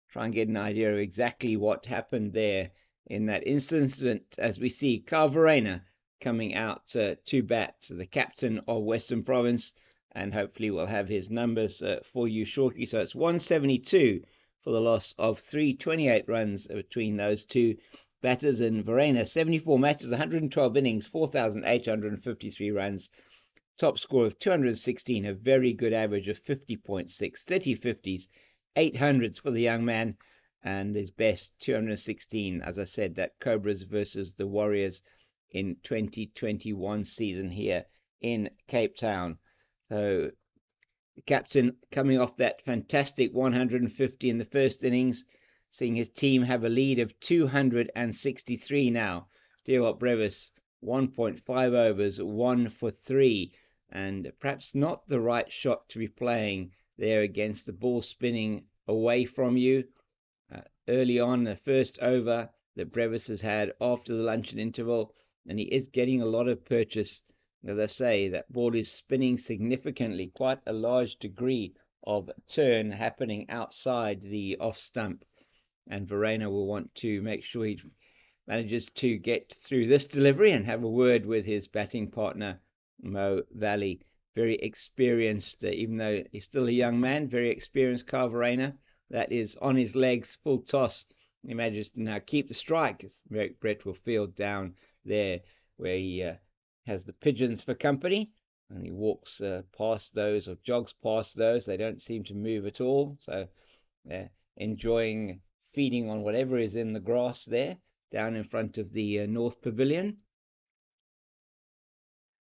B: try and get an idea of exactly what happened there in that instance, as we see Carl Verena coming out to bat, the captain of Western Province, and hopefully we'll have his numbers for you shortly. So it's 172 for the loss of 328 runs between those two batters, and Verena 74 matches, 112 innings, 4,853 runs, top score of 216, a very good average of 50.6, 30 50s, 800s for the young man, and his best 216, as I said, that Cobras versus the Warriors in 2021 season here in Cape Town. So the captain coming off that fantastic 150 in the first innings, seeing his team have a lead of 263 now. Divock Brevis, 1.5 overs, 1 for 3, and perhaps not the right shot to be playing there against the ball spinning away from you. Early on, the first over that Brevis has had after the luncheon interval, and he is getting a lot of purchase. As I say, that ball is spinning significantly, quite a large degree of turn happening outside the off stump, and Verena will want to make sure he manages to get through this delivery and have a word with his batting partner, Mo Valley. Very experienced, even though he's still a young man, very experienced Carl Verena. That is on his legs, full toss. He manages to now keep the strike. Merrick Brett will field down there where he has the pigeons for company, and he walks past those or jogs past those. They don't seem to move at all, so they're enjoying feeding on whatever is in the grass there down in front of the North Pavilion.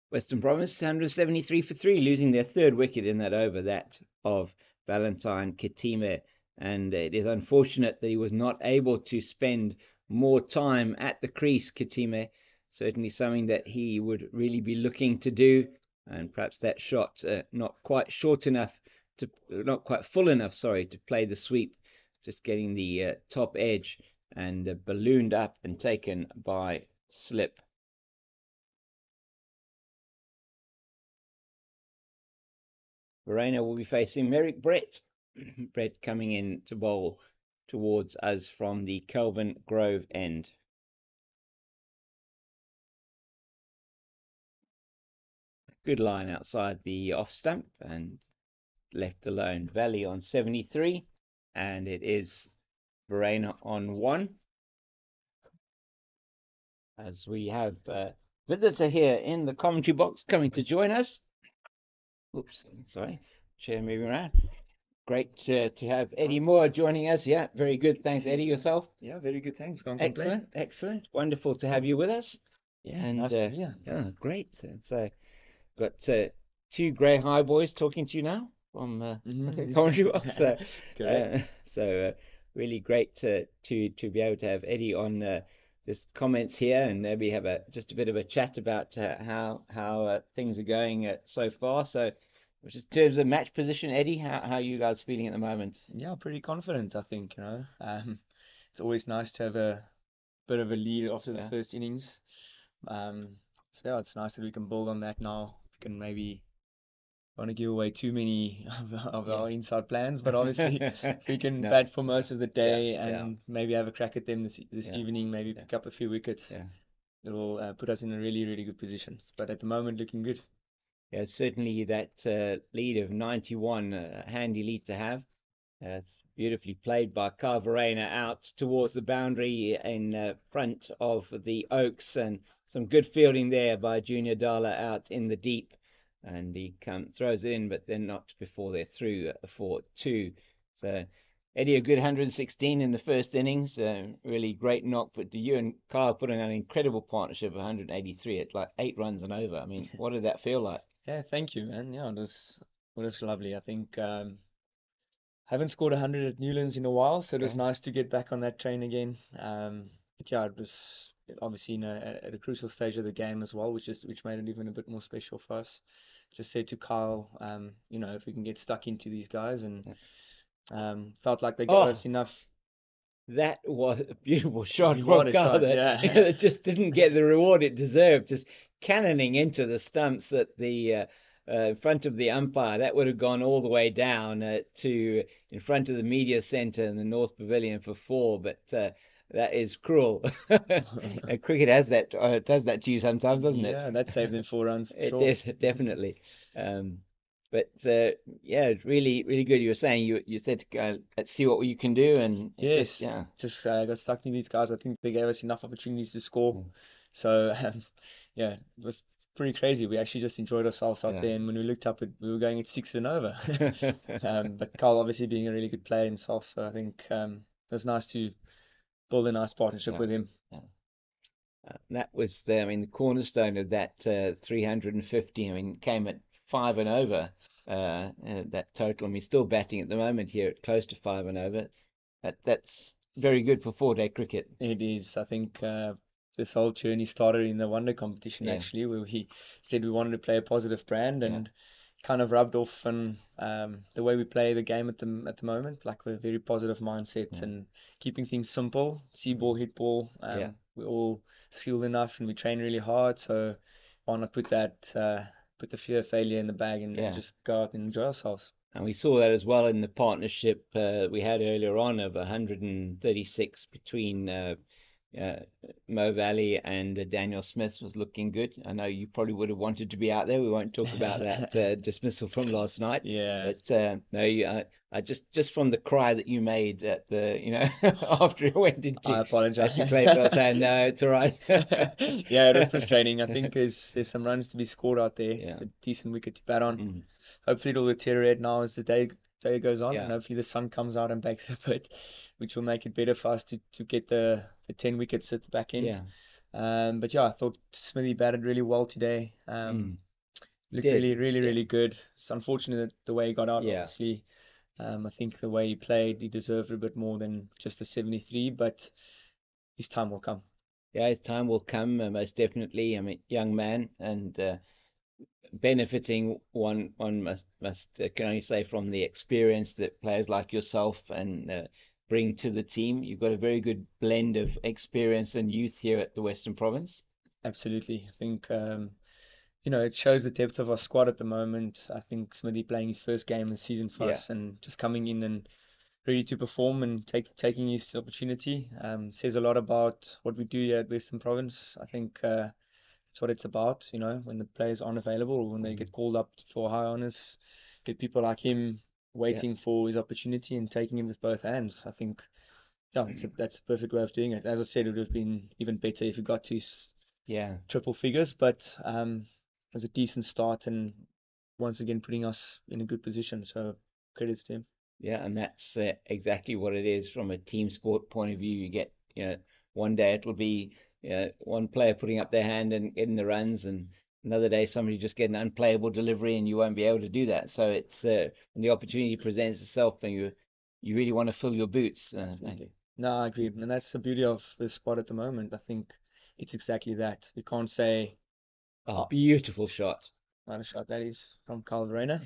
B: Western Province 173 for 3, losing their third wicket in that over, that of Valentine Kitime. And it is unfortunate that he was not able to spend more time at the crease, Kitime. Certainly something that he would really be looking to do. And perhaps that shot not quite full enough, to play the sweep. Just getting the top edge and ballooned up and taken by slip. Verena will be facing Merrick Brett. Brett coming in to bowl towards us from the Kelvin Grove end. Good line outside the off stump and left alone. Valley on 73, and it is Verena on 1. As we have a visitor here in the commentary box coming to join us. Oops, sorry, chair moving around. Great to have Eddie Moore joining us. Yeah, very good. Thanks, Eddie. Yourself?
D: Yeah, very good. Thanks. Can't complain.
B: Excellent. Wonderful to have you with us.
D: Yeah,
B: And
D: nice to be here.
B: yeah, great. And so, got two grey high boys talking to you now from the commentary box. So really great to be able to have Eddie on just comments here and maybe have just a bit of a chat about how things are going so far. So, just in terms of match position, Eddie, how are you guys feeling at the moment?
D: Yeah, pretty confident, I think, it's always nice to have a bit of a lead after the first innings. So yeah, it's nice that we can build on that now. We can maybe want to give away too many of our inside plans, but obviously we can bat for most of the day and maybe have a crack at them this evening, maybe pick up a few wickets. It'll put us in a really, really good position. But at the moment, looking good.
B: Yeah, certainly that lead of 91, a handy lead to have. It's beautifully played by Kyle Verena out towards the boundary in front of the Oaks, and some good fielding there by Junior Dala out in the deep. And he throws it in, but then not before they're through for 2. So Eddie, a good 116 in the first innings. Really great knock. But you and Kyle put in an incredible partnership, 183 at like 8 runs and over. I mean, what did that feel like?
D: Yeah, thank you, man. Yeah, it was lovely. I think haven't scored 100 at Newlands in a while, so it was nice to get back on that train again. But yeah, it was obviously at a crucial stage of the game as well, which made it even a bit more special for us. Just said to Kyle, if we can get stuck into these guys, and felt like they gave us enough.
B: That was a beautiful shot from Kyle that just didn't get the reward it deserved. Just cannoning into the stumps at the in front of the umpire. That would have gone all the way down to in front of the media centre in the North Pavilion for 4. But that is cruel. Cricket has that does that to you sometimes, doesn't it?
D: Yeah, that saved them 4 runs.
B: It did, definitely. But yeah, really, really good. You were saying you said let's see what you can do, and
D: yes, just got stuck to these guys. I think they gave us enough opportunities to score. So yeah, it was pretty crazy. We actually just enjoyed ourselves out there, and when we looked up, we were going at 6 and over. But Carl obviously being a really good player himself, so I think it was nice to build a nice partnership with him.
B: That was the cornerstone of that 350. I mean, came at 5 and over. That total. I mean, still batting at the moment here at close to 5 and over. That's very good for 4-day cricket.
D: It is. I think this whole journey started in the Wonder competition actually, where we said we wanted to play a positive brand, and kind of rubbed off on the way we play the game at the moment, like with a very positive mindset and keeping things simple. See ball, hit ball. We're all skilled enough and we train really hard, so why not put the fear of failure in the bag and just go out and enjoy ourselves.
B: And we saw that as well in the partnership we had earlier on of 136 between Mo Valley and Daniel Smith was looking good. I know you probably would have wanted to be out there. We won't talk about that dismissal from last night.
D: Yeah.
B: But no, I just from the cry that you made at the after it went into.
D: I apologize.
B: As you played, I was saying no, it's all right.
D: Yeah, it was frustrating. I think there's some runs to be scored out there. It's a decent wicket to bat on. Hopefully it'll deteriorate now as the day goes on, and hopefully the sun comes out and bakes a bit, which will make it better for us to get the 10 wickets at the back end. But yeah, I thought Smithy batted really well today. Looked really good. It's unfortunate the way he got out, obviously. I think the way he played, he deserved a bit more than just a 73, but his time will come.
B: Yeah, his time will come, most definitely. I mean, young man, and benefiting one must can only say from the experience that players like yourself and bring to the team. You've got a very good blend of experience and youth here at the Western Province.
D: Absolutely. I think it shows the depth of our squad at the moment. I think Smithy playing his first game of the season for
B: Yeah.
D: us and just coming in and ready to perform and taking his opportunity says a lot about what we do here at Western Province. I think that's what it's about, when the players aren't available or when they get called up for high honors, get people like him waiting for his opportunity and taking him with both hands. I think, yeah, that's a perfect way of doing it. As I said, it would have been even better if we got to triple figures, but it was a decent start and once again putting us in a good position. So credits to him.
B: Yeah, and that's exactly what it is from a team sport point of view. You get, one day it'll be one player putting up their hand and getting the runs, and another day somebody just get an unplayable delivery, and you won't be able to do that. So it's when the opportunity presents itself, and you really want to fill your boots.
D: No, I agree, and that's the beauty of this spot at the moment. I think it's exactly that. We can't say,
B: Oh, beautiful shot.
D: Not a shot that is from Carl Verena.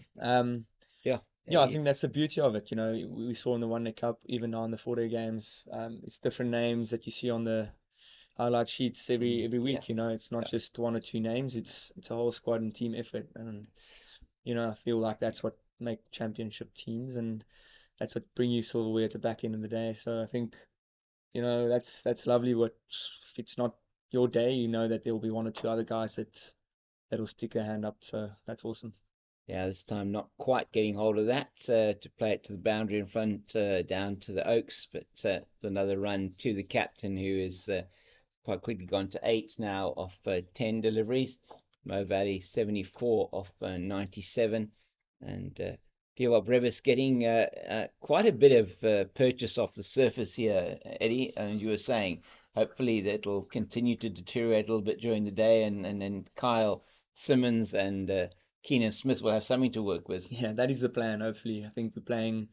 B: Yeah,
D: I think that's the beauty of it. We saw in the One Day Cup, even now in the 4-day games, it's different names that you see on the highlight sheets every week. It's not just one or two names. It's a whole squad and team effort, and I feel like that's what make championship teams, and that's what bring you silverware at the back end of the day. So I think that's lovely. If it's not your day, you know that there will be one or two other guys that'll stick their hand up. So that's awesome.
B: Yeah, this time not quite getting hold of that to play it to the boundary in front, down to the Oaks, but another run to the captain, who is quite quickly gone to 8 now off 10 deliveries. Mo Valley 74 off 97, and Diwa Brevis getting quite a bit of purchase off the surface here, Eddie. And you were saying hopefully that'll continue to deteriorate a little bit during the day, and then Kyle Simmons and Keenan Smith will have something to work with.
D: Yeah, that is the plan. Hopefully, I think we're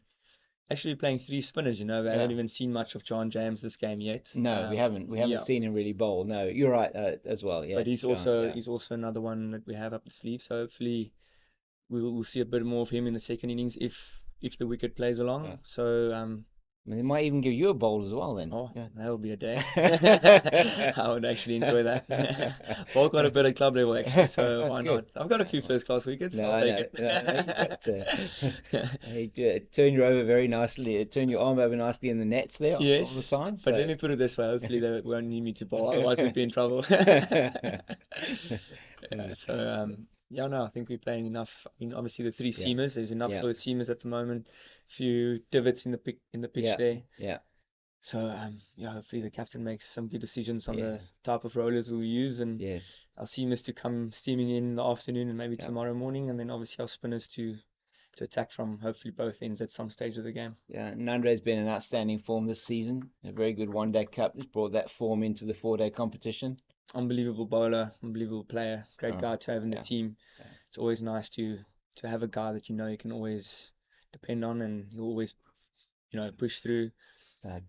D: actually playing three spinners. We haven't even seen much of John James this game yet.
B: No, we haven't. We haven't seen him really bowl. No, you're right as well. Yes,
D: but he's also another one that we have up the sleeve. So hopefully we'll see a bit more of him in the second innings if the wicket plays along.
B: Yeah.
D: So
B: they might even give you a bowl as well then.
D: Oh, yeah, that'll be a day. I would actually enjoy that. Bowl quite a bit at club level actually, so why not? I've got a few first class wickets. I'll take
B: it. Turn your over very nicely. Turn your arm over nicely in the nets there all the time.
D: But let me put it this way: hopefully they won't need me to bowl, otherwise we'd be in trouble. I think we're playing enough. I mean, obviously the three seamers. There's enough for the seamers at the moment. A few divots in the pitch there.
B: Yeah.
D: So hopefully the captain makes some good decisions on the type of rollers we'll use, and our seamers to come steaming in the afternoon and maybe tomorrow morning, and then obviously our spinners to attack from hopefully both ends at some stage of the game.
B: Yeah, Nandre's been in outstanding form this season. A very good one-day cup. He's brought that form into the 4-day competition.
D: Unbelievable bowler, unbelievable player, great guy to have in the team. Yeah. It's always nice to have a guy that you can always depend on, and he'll always push through.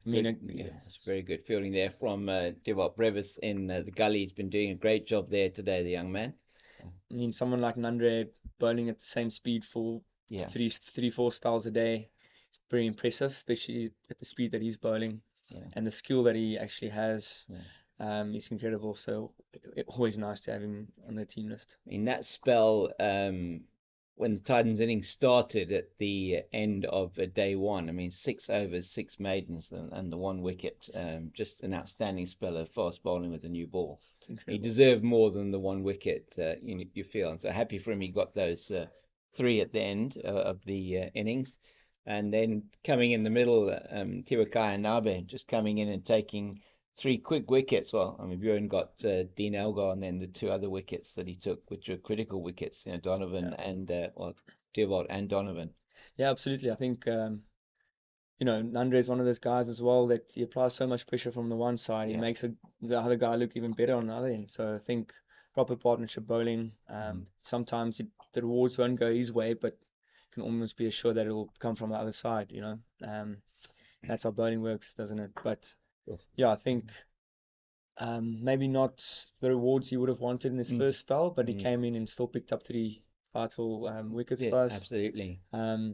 B: It's very good fielding there from Diwa Brevis in the gully. He's been doing a great job there today, the young man.
D: I mean, someone like Nandre bowling at the same speed for 3-4 spells a day, it's very impressive, especially at the speed that he's bowling and the skill that he actually has. It's incredible. So always nice to have him on the team list.
B: In that spell, when the Titans innings started at the end of day one, I mean, 6 overs, 6 maidens, and the 1 wicket. Just an outstanding spell of fast bowling with a new ball. He deserved more than the 1 wicket, you feel. And so happy for him he got those 3 at the end of the innings. And then coming in the middle, Tiwakai and Nabe just coming in and taking 3 quick wickets. Well, I mean, Bjorn got Dean Elgar, and then the 2 other wickets that he took, which were critical wickets, Donovan and Dewald and Donovan.
D: Yeah, absolutely. I think Nandre is one of those guys as well that he applies so much pressure from the one side. He makes the other guy look even better on the other end. So I think proper partnership bowling. Sometimes the rewards won't go his way, but you can almost be assured that it will come from the other side. That's how bowling works, doesn't it? But I think maybe not the rewards he would have wanted in his first spell, but he came in and still picked up 3 vital wickets for us.
B: Absolutely.
D: I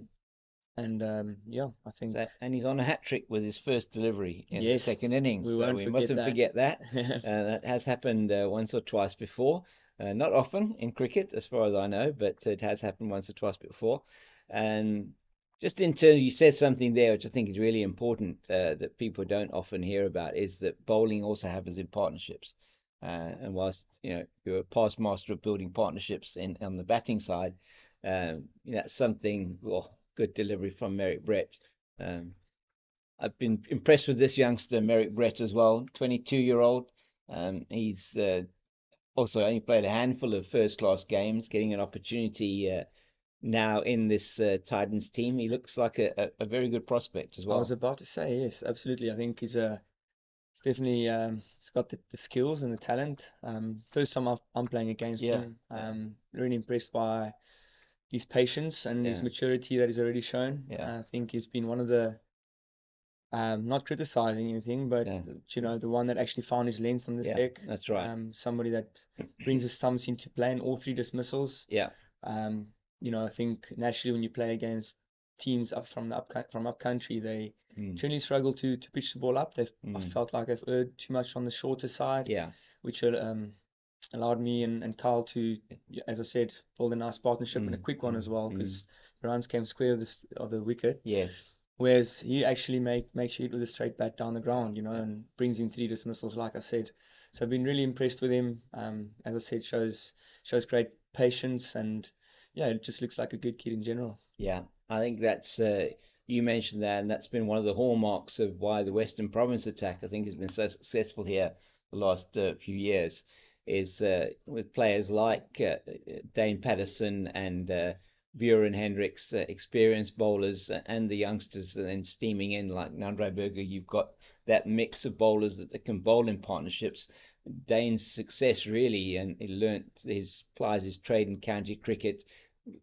D: think.
B: And he's on a hat trick with his first delivery in the second innings. We mustn't forget that. That has happened once or twice before. Not often in cricket, as far as I know, but it has happened once or twice before. And just in terms, you said something there which I think is really important that people don't often hear about is that bowling also happens in partnerships. And whilst you're a past master of building partnerships on the batting side, that's something. Well, good delivery from Merrick Brett. Um, I've been impressed with this youngster, Merrick Brett, as well. 22-year-old. He's also only played a handful of first-class games, getting an opportunity now in this Titans team. He looks like a very good prospect as
D: I was
B: well.
D: about to say, yes, absolutely. I think he's definitely he's got the skills and the talent. First time I'm playing against
B: Yeah,
D: him. Really impressed by his patience and his
B: yeah,
D: maturity that he's already shown.
B: yeah,
D: I think he's been one of the not criticizing anything, but
B: yeah,
D: the one that actually found his length on this
B: yeah.
D: deck.
B: That's right.
D: Somebody that brings his stumps into play in all three dismissals.
B: Yeah,
D: Um, I think naturally when you play against teams up from up country, they
B: mm,
D: generally struggle to pitch the ball up. I
B: mm,
D: felt like they've erred too much on the shorter side,
B: yeah,
D: which allowed me and Carl to, as I said, build a nice partnership and a quick one as well,
B: mm.
D: because the runs came square of the wicket.
B: Yes,
D: Whereas he actually makes it with a straight bat down the ground,
B: yeah,
D: and brings in three dismissals, like I said. So I've been really impressed with him. As I said, shows great patience, and yeah, it just looks like a good kid in general.
B: yeah. I think that's you mentioned that, and that's been one of the hallmarks of why the Western Province attack, I think, has been so successful here the last few years, is with players like Dane Patterson and Buren Hendricks, experienced bowlers, and the youngsters then steaming in like Nandrai. You've got that mix of bowlers that can bowl in partnerships. Dane's success really, and he learnt his plies his trade in county cricket,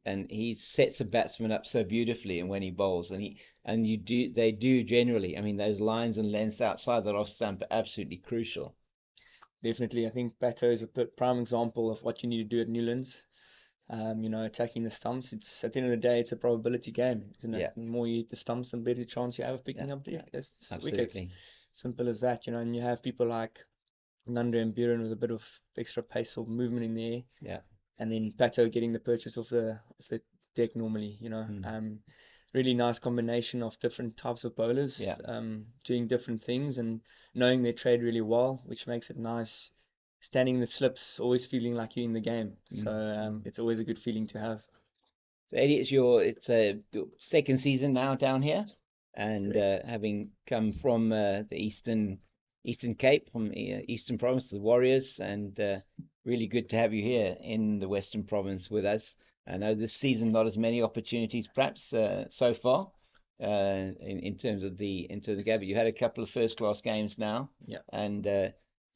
B: and he sets a batsman up so beautifully, and when he bowls, they do generally. I mean, those lines and lengths outside that off stump are absolutely crucial.
D: Definitely, I think Bato is a prime example of what you need to do at Newlands. Attacking the stumps. It's at the end of the day, it's a probability game, isn't it?
B: Yeah,
D: The more you hit the stumps, the better chance you have of
B: yeah,
D: picking up
B: yeah,
D: wickets.
B: absolutely.
D: Simple as that, and you have people like Nanda and Buren with a bit of extra pace or movement in the air,
B: Yeah,
D: and then Pato getting the purchase of the deck normally.
B: mm,
D: Really nice combination of different types of bowlers,
B: yeah,
D: doing different things and knowing their trade really well, which makes it nice. Standing in the slips, always feeling like you're in the game. So
B: mm.
D: it's always a good feeling to have.
B: So Eddie, it's a second season now down here, and
D: Correct.
B: having come from the Eastern Cape, from Eastern Province, the Warriors, and really good to have you here in the Western Province with us. I know this season not as many opportunities perhaps so far in terms of the game, but you had a couple of first class games now,
D: Yeah.
B: and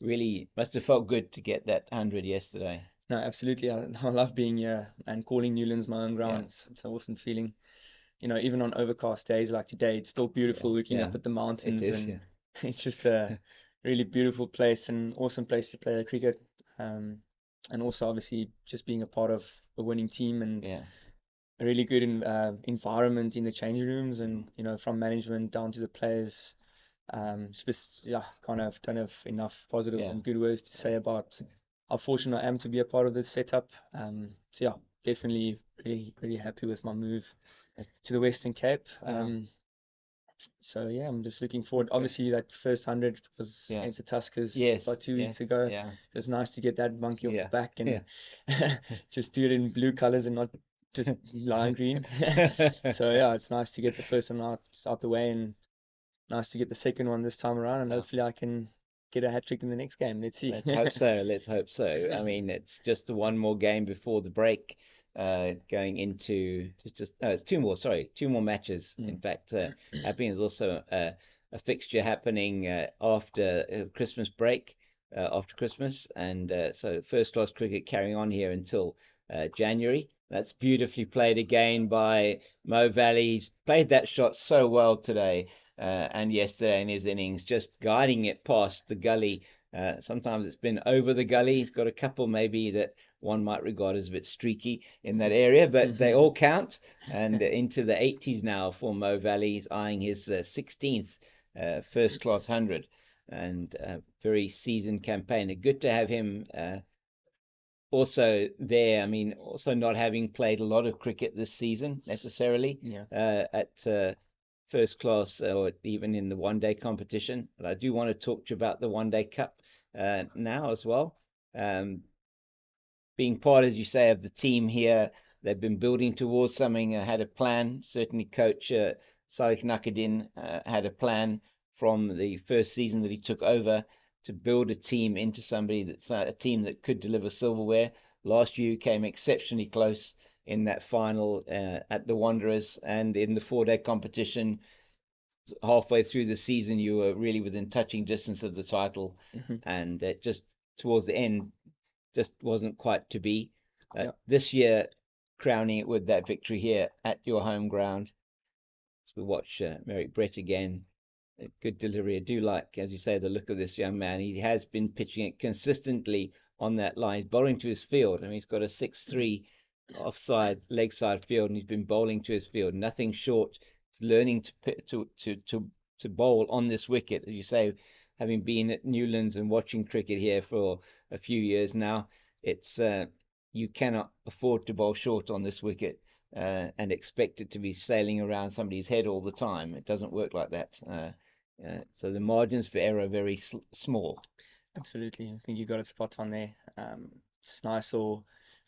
B: really must have felt good to get that 100 yesterday.
D: No, absolutely. I love being here and calling Newlands my own
B: Yeah,
D: ground. It's an awesome feeling. Even on overcast days like today, it's still
B: yeah,
D: beautiful looking
B: yeah.
D: up at the
B: It
D: mountains,
B: is.
D: and
B: Yeah.
D: it's just a really beautiful place and awesome place to play cricket. Um, and also obviously just being a part of a winning team and
B: Yeah.
D: a really good environment in the change rooms, and from management down to the players. Yeah, don't have enough positive
B: Yeah.
D: and good words to say about how fortunate I am to be a part of this setup. So yeah, definitely really, really happy with my move to the Western Cape.
B: Wow.
D: So yeah, I'm just looking forward. Obviously, that first 100 was
B: Yeah.
D: against the Tuskers
B: Yes.
D: about 2 weeks
B: Yes.
D: ago.
B: Yeah.
D: It was nice to get that monkey off the
B: Yeah.
D: back
B: Yeah.
D: and just do it in blue colors and not just lime green. So yeah, it's nice to get the first one out the way, and nice to get the second one this time around, and
B: Yeah.
D: hopefully I can get a hat trick in the next game. Let's see.
B: Let's hope so. Let's hope so. I mean, it's just the one more game before the break, going into just no, it's two more. Sorry, two more matches. In
D: Mm.
B: fact, happening is also a fixture happening after Christmas break, after Christmas, and so first class cricket carrying on here until January. That's beautifully played again by Mo Valley. He's played that shot so well today. And yesterday in his innings, just guiding it past the gully. Sometimes it's been over the gully. He's got a couple maybe that one might regard as a bit streaky in that area, but they all count. And into the 80s now for Mo Valley. He's eyeing his 16th first class 100, and very seasoned campaigner. Good to have him also there, I mean, also not having played a lot of cricket this season necessarily at first class or even in the one-day competition. But I do want to talk to you about the One-Day Cup now as well. Being part, as you say, of the team here, they've been building towards something, had a plan. Certainly, Coach Salih Nakaddin had a plan from the first season that he took over to build a team into somebody that's a team that could deliver silverware. Last year, you came exceptionally close in that final at the Wanderers, and in the 4-day competition, halfway through the season, you were really within touching distance of the title, and just towards the end, just wasn't quite to be. This year, crowning it with that victory here at your home ground. As we watch Merrick Brett again, a good delivery. I do like, as you say, the look of this young man. He has been pitching it consistently on that line. He's bowling to his field. I mean, he's got a 6-3 offside leg side field, and he's been bowling to his field. Nothing short. Learning to bowl on this wicket, as you say, having been at Newlands and watching cricket here for a few years now, it's you cannot afford to bowl short on this wicket and expect it to be sailing around somebody's head all the time. It doesn't work like that. So the margins for error are very small.
D: Absolutely, I think you got it spot on there. It's nice for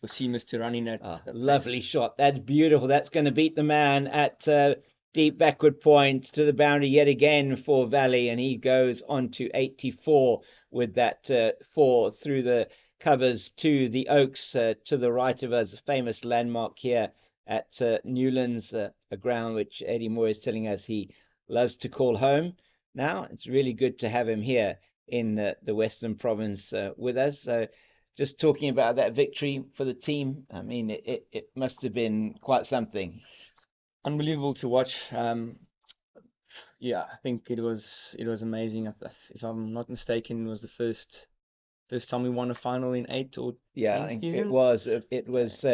D: Seamus to run in at
B: lovely shot. That's beautiful. That's going to beat the man at deep backward point to the boundary yet again for Valley, and he goes on to 84 with that 4 through the covers to the Oaks to the right of us, a famous landmark here at Newlands, a ground which Eddie Moore is telling us he loves to call home. Now it's really good to have him here in the Western Province with us. So just talking about that victory for the team, I mean, it must have been quite something.
D: Unbelievable to watch. Yeah, I think it was amazing. If I'm not mistaken, it was the first time we won a final in 8 or
B: I think
D: season?
B: It was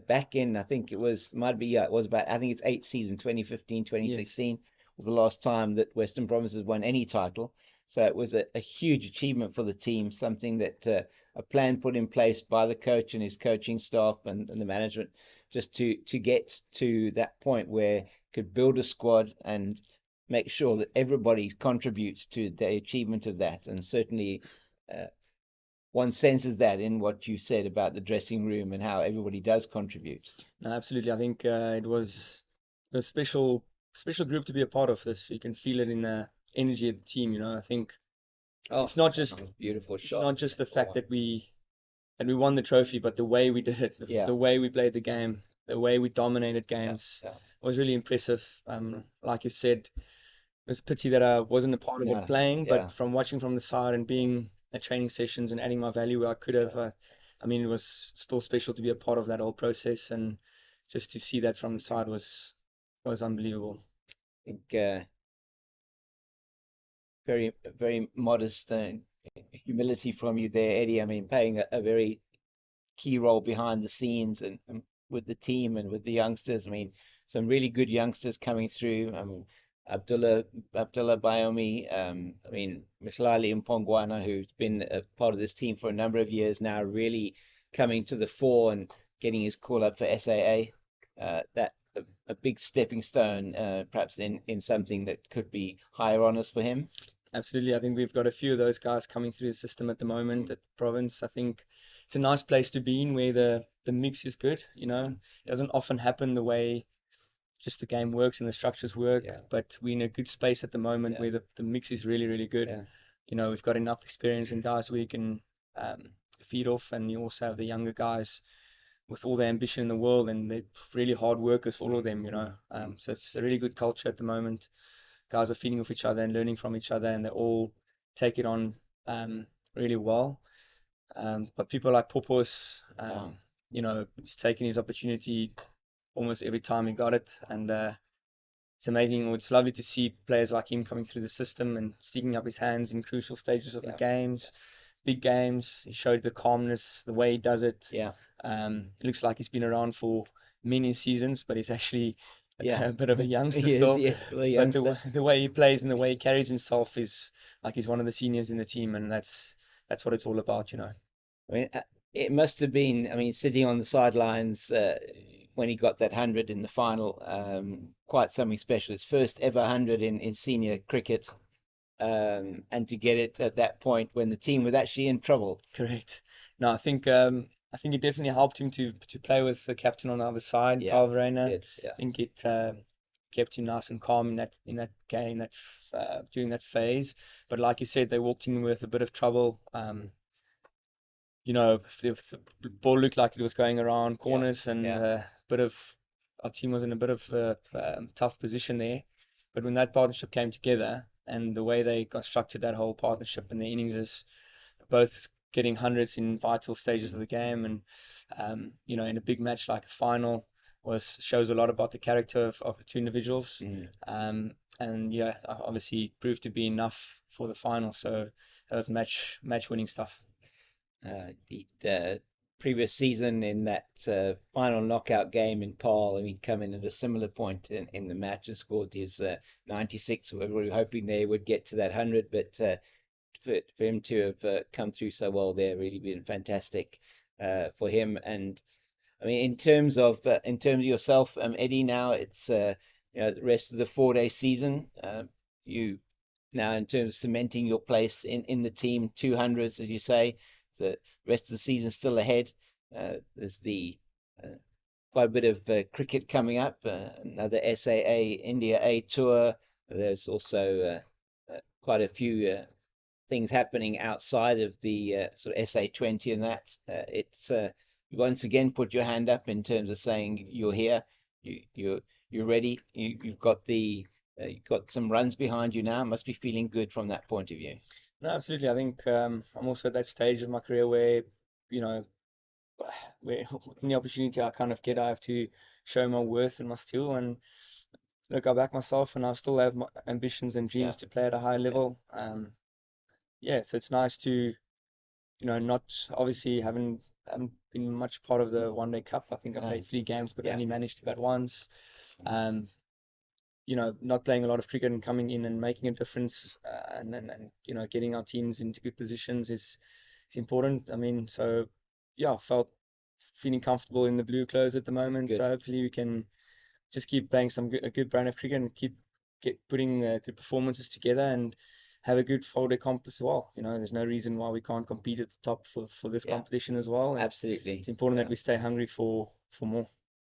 B: back in, I think it was, might be, it was about, I think it's 8 season, 2015, 2016 was the last time that Western Provinces won any title. So it was a huge achievement for the team, something that a plan put in place by the coach and his coaching staff and the management, just to get to that point where could build a squad and make sure that everybody contributes to the achievement of that. And certainly one senses that in what you said about the dressing room and how everybody does contribute.
D: No, absolutely. I think it was a special group to be a part of this. You can feel it in the energy of the team. You know, I think it's not just
B: beautiful shot,
D: not just the fact that we won the trophy, but the way we did it, the way we played the game, the way we dominated games was really impressive. Like you said, it was a pity that I wasn't a part of it playing, but from watching from the side and being at training sessions and adding my value where I could have, I mean, it was still special to be a part of that whole process, and just to see that from the side was unbelievable.
B: I think very modest humility from you there, Eddie. I mean, playing a very key role behind the scenes and with the team and with the youngsters. I mean, some really good youngsters coming through. Abdullah Bayomi, I mean, Mhlali Mpongwana, who's been a part of this team for a number of years now, really coming to the fore and getting his call up for SAA. That a big stepping stone, perhaps in something that could be higher honours for him.
D: Absolutely. I think we've got a few of those guys coming through the system at the moment at Province. I think it's a nice place to be in where the mix is good. You know, it doesn't often happen the way just the game works and the structures work, but we're in a good space at the moment where the mix is really, really good. You know, we've got enough experience in guys we can feed off, and you also have the younger guys with all the ambition in the world, and they're really hard workers, all of them, you know. So it's a really good culture at the moment. Guys are feeding off each other and learning from each other, and they all take it on really well. But people like Popos, you know, he's taking his opportunity almost every time he got it, and it's amazing. It's lovely to see players like him coming through the system and sticking up his hands in crucial stages of the games, big games. He showed the calmness, the way he does it. It looks like he's been around for many seasons, but he's actually a bit of a youngster still. But the way he plays and the way he carries himself is like he's one of the seniors in the team, and that's what it's all about, you know.
B: I mean, it must have been, I mean, sitting on the sidelines when he got that 100 in the final, quite something special. His first ever 100 in senior cricket, and to get it at that point when the team was actually in trouble.
D: Correct. No, I think it definitely helped him to play with the captain on the other side,
B: Yeah,
D: Kyle Verreynne.
B: did. Yeah.
D: I think it kept him nice and calm in that game, during that phase. But like you said, they walked in with a bit of trouble. You know, if the ball looked like it was going around corners, and bit of our team was in a bit of a tough position there. But when that partnership came together and the way they constructed that whole partnership and the innings is both getting hundreds in vital stages of the game, and you know, in a big match like a final, shows a lot about the character of the two individuals. And yeah, obviously proved to be enough for the final. So that was match winning stuff.
B: The previous season in that final knockout game in Paarl, and he'd come in at a similar point in the match and scored his 96. We were hoping they would get to that 100, but for him to have come through so well there, really been fantastic for him. And I mean, in terms of yourself, Eddie, now it's you know, the rest of the 4-day season. You now, in terms of cementing your place in the team, 200s, as you say. The rest of the season still ahead. There's the quite a bit of cricket coming up. Another SAA India A tour. There's also quite a few things happening outside of the sort of SA20 and that. It's you once again put your hand up in terms of saying you're here, you're ready. You've got some runs behind you now. Must be feeling good from that point of view.
D: No, absolutely. I think I'm also at that stage of my career where, you know, where any opportunity I kind of get, I have to show my worth and my skill. And look, I back myself, and I still have my ambitions and dreams to play at a high level. Yeah, so it's nice to, you know, not obviously haven't been much part of the One Day Cup. I think I played 3 games, but only managed to bat once. You know, not playing a lot of cricket and coming in and making a difference, and you know, getting our teams into good positions is important. I mean, so yeah, feeling comfortable in the blue clothes at the moment. So hopefully we can just keep playing a good brand of cricket and keep putting good performances together and have a good 4-day comp as well. You know, there's no reason why we can't compete at the top for this competition as well. And
B: absolutely,
D: it's important that we stay hungry for more.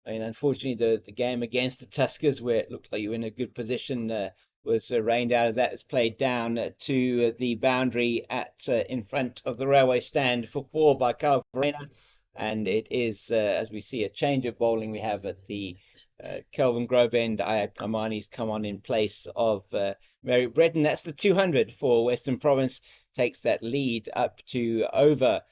B: I mean, unfortunately, the game against the Tuskers, where it looked like you were in a good position, was rained out. As that was played down to the boundary at in front of the railway stand for 4 by Kyle Verreynne. And it is, as we see, a change of bowling we have at the Kelvin Grovend. Ayad Kamani's come on in place of Mary Breton. That's the 200 for Western Province. Takes that lead up to over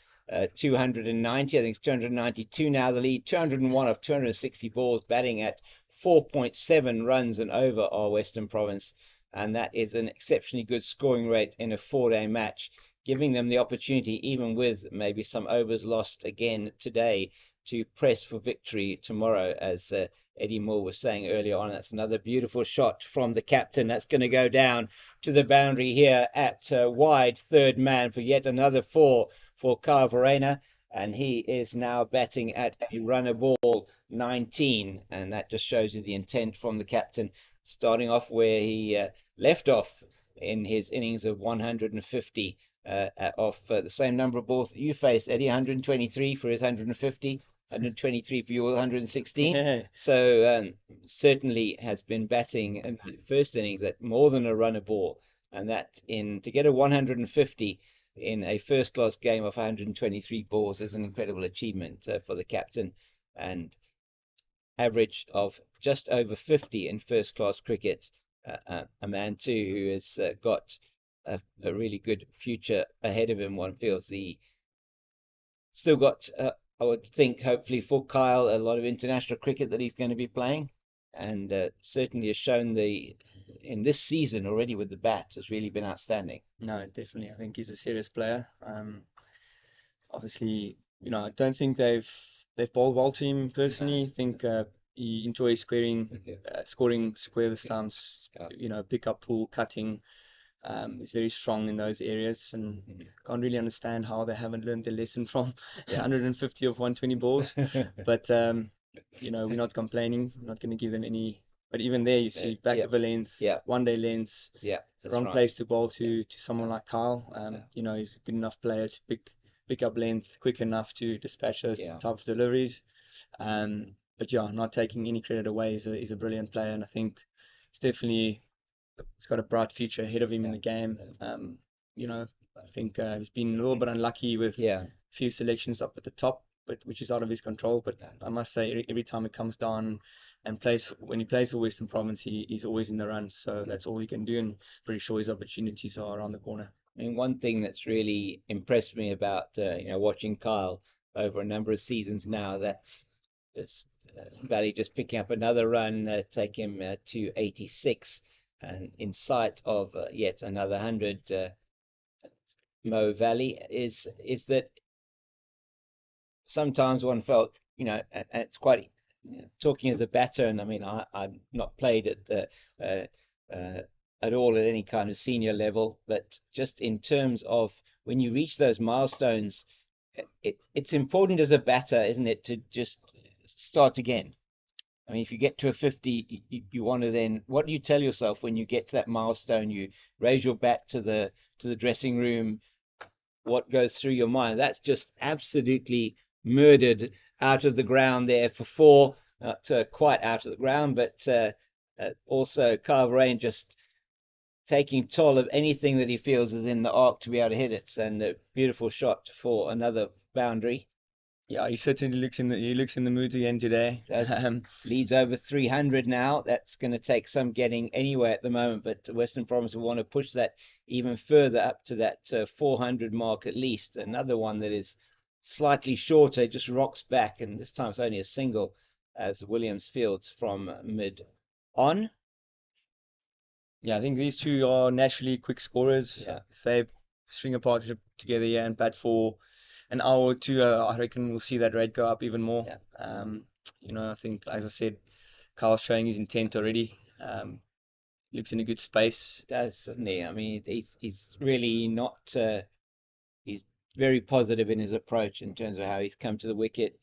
B: 290. I think it's 292 now. The lead, 201 of 260 balls, batting at 4.7 runs and over our Western Province. And that is an exceptionally good scoring rate in a 4-day match, giving them the opportunity, even with maybe some overs lost again today, to press for victory tomorrow, as Eddie Moore was saying earlier on. That's another beautiful shot from the captain. That's going to go down to the boundary here at wide, third man for yet another 4 for Kyle Verreynne, and he is now batting at a runner ball 19, and that just shows you the intent from the captain, starting off where he left off in his innings of 150 off the same number of balls that you faced, Eddie. 123 for his 150, 123 for your 116. So certainly has been batting in the first innings at more than a runner ball, and that to get a 150 in a first-class game of 123 balls is an incredible achievement for the captain, and average of just over 50 in first-class cricket. A man too who has got a really good future ahead of him. One feels still got, I would think, hopefully for Kyle, a lot of international cricket that he's going to be playing, and certainly has shown in this season already with the bat has really been outstanding.
D: No, definitely. I think he's a serious player. Obviously, you know, I don't think they've bowled well to him personally. I think he enjoys scoring square the stumps, you know, pick up, pull, cutting. is very strong in those areas, and can't really understand how they haven't learned their lesson from 150 of 120 balls. But we're not complaining. We're not going to give them any. But even there, you see back of a length, one day lengths, the wrong place to bowl to someone like Kyle. He's a good enough player to pick up length quick enough to dispatch those type of deliveries. But not taking any credit away, is a brilliant player, and I think he's got a bright future ahead of him in the game. I think he's been a little bit unlucky with a few selections up at the top, but which is out of his control. But I must say, every time it comes down and when he plays for Western Province, he's always in the run. So that's all he can do, and pretty sure his opportunities are around the corner.
B: I mean, one thing that's really impressed me about watching Kyle over a number of seasons now, that's Valley just picking up another run, take him to 86, and in sight of yet another 100. Mo Valley is that sometimes one felt, it's quite talking as a batter, and I mean, I've not played at all at any kind of senior level, but just in terms of when you reach those milestones, it's important as a batter, isn't it, to just start again. I mean, if you get to a 50, you want to then, what do you tell yourself when you get to that milestone? You raise your bat to the dressing room. What goes through your mind? That's just absolutely murdered out of the ground there for 4, not quite out of the ground, but also Kyle Verreynne just taking toll of anything that he feels is in the arc to be able to hit it, and a beautiful shot for another boundary.
D: Yeah, he certainly looks in the mood again today.
B: Leads over 300 now. That's going to take some getting anyway at the moment, but Western Province will want to push that even further up to that 400 mark at least. Another one that is slightly shorter, just rocks back, and this time it's only a single as Williams fields from mid on.
D: Yeah, I think these two are naturally quick scorers. If they string a partnership together and bat for an hour or two, I reckon we'll see that rate go up even more. I think, as I said, Kyle's showing his intent already. Looks in a good space.
B: Doesn't he? I mean, he's really not. He's very positive in his approach in terms of how he's come to the wicket.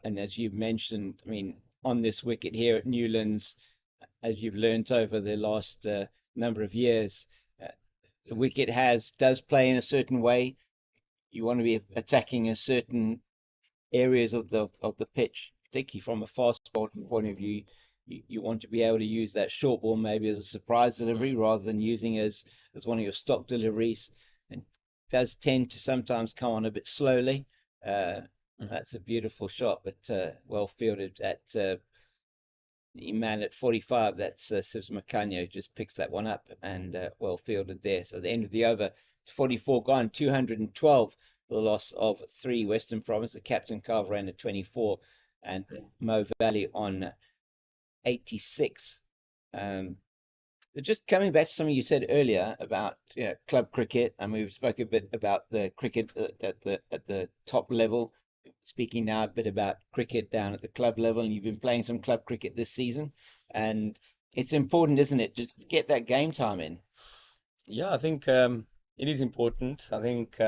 B: And as you've mentioned, I mean, on this wicket here at Newlands, as you've learnt over the last number of years, the wicket does play in a certain way. You want to be attacking a certain areas of the pitch, particularly from a fast bowling point of view. You want to be able to use that short ball maybe as a surprise delivery rather than using as one of your stock deliveries. And it does tend to sometimes come on a bit slowly. That's a beautiful shot, but well fielded at the man at 45. That's Sibs Macanio, just picks that one up, and well fielded there. So the end of the over, 44 gone, 212 for the loss of 3. Western Province, the captain Kyle Verreynne at 24, and Mo Valley on 86. Just coming back to something you said earlier about club cricket, and we've spoken a bit about the cricket at the top level. Speaking now a bit about cricket down at the club level, and you've been playing some club cricket this season, and it's important, isn't it, just to get that game time in?
D: Yeah, I think it is important. I think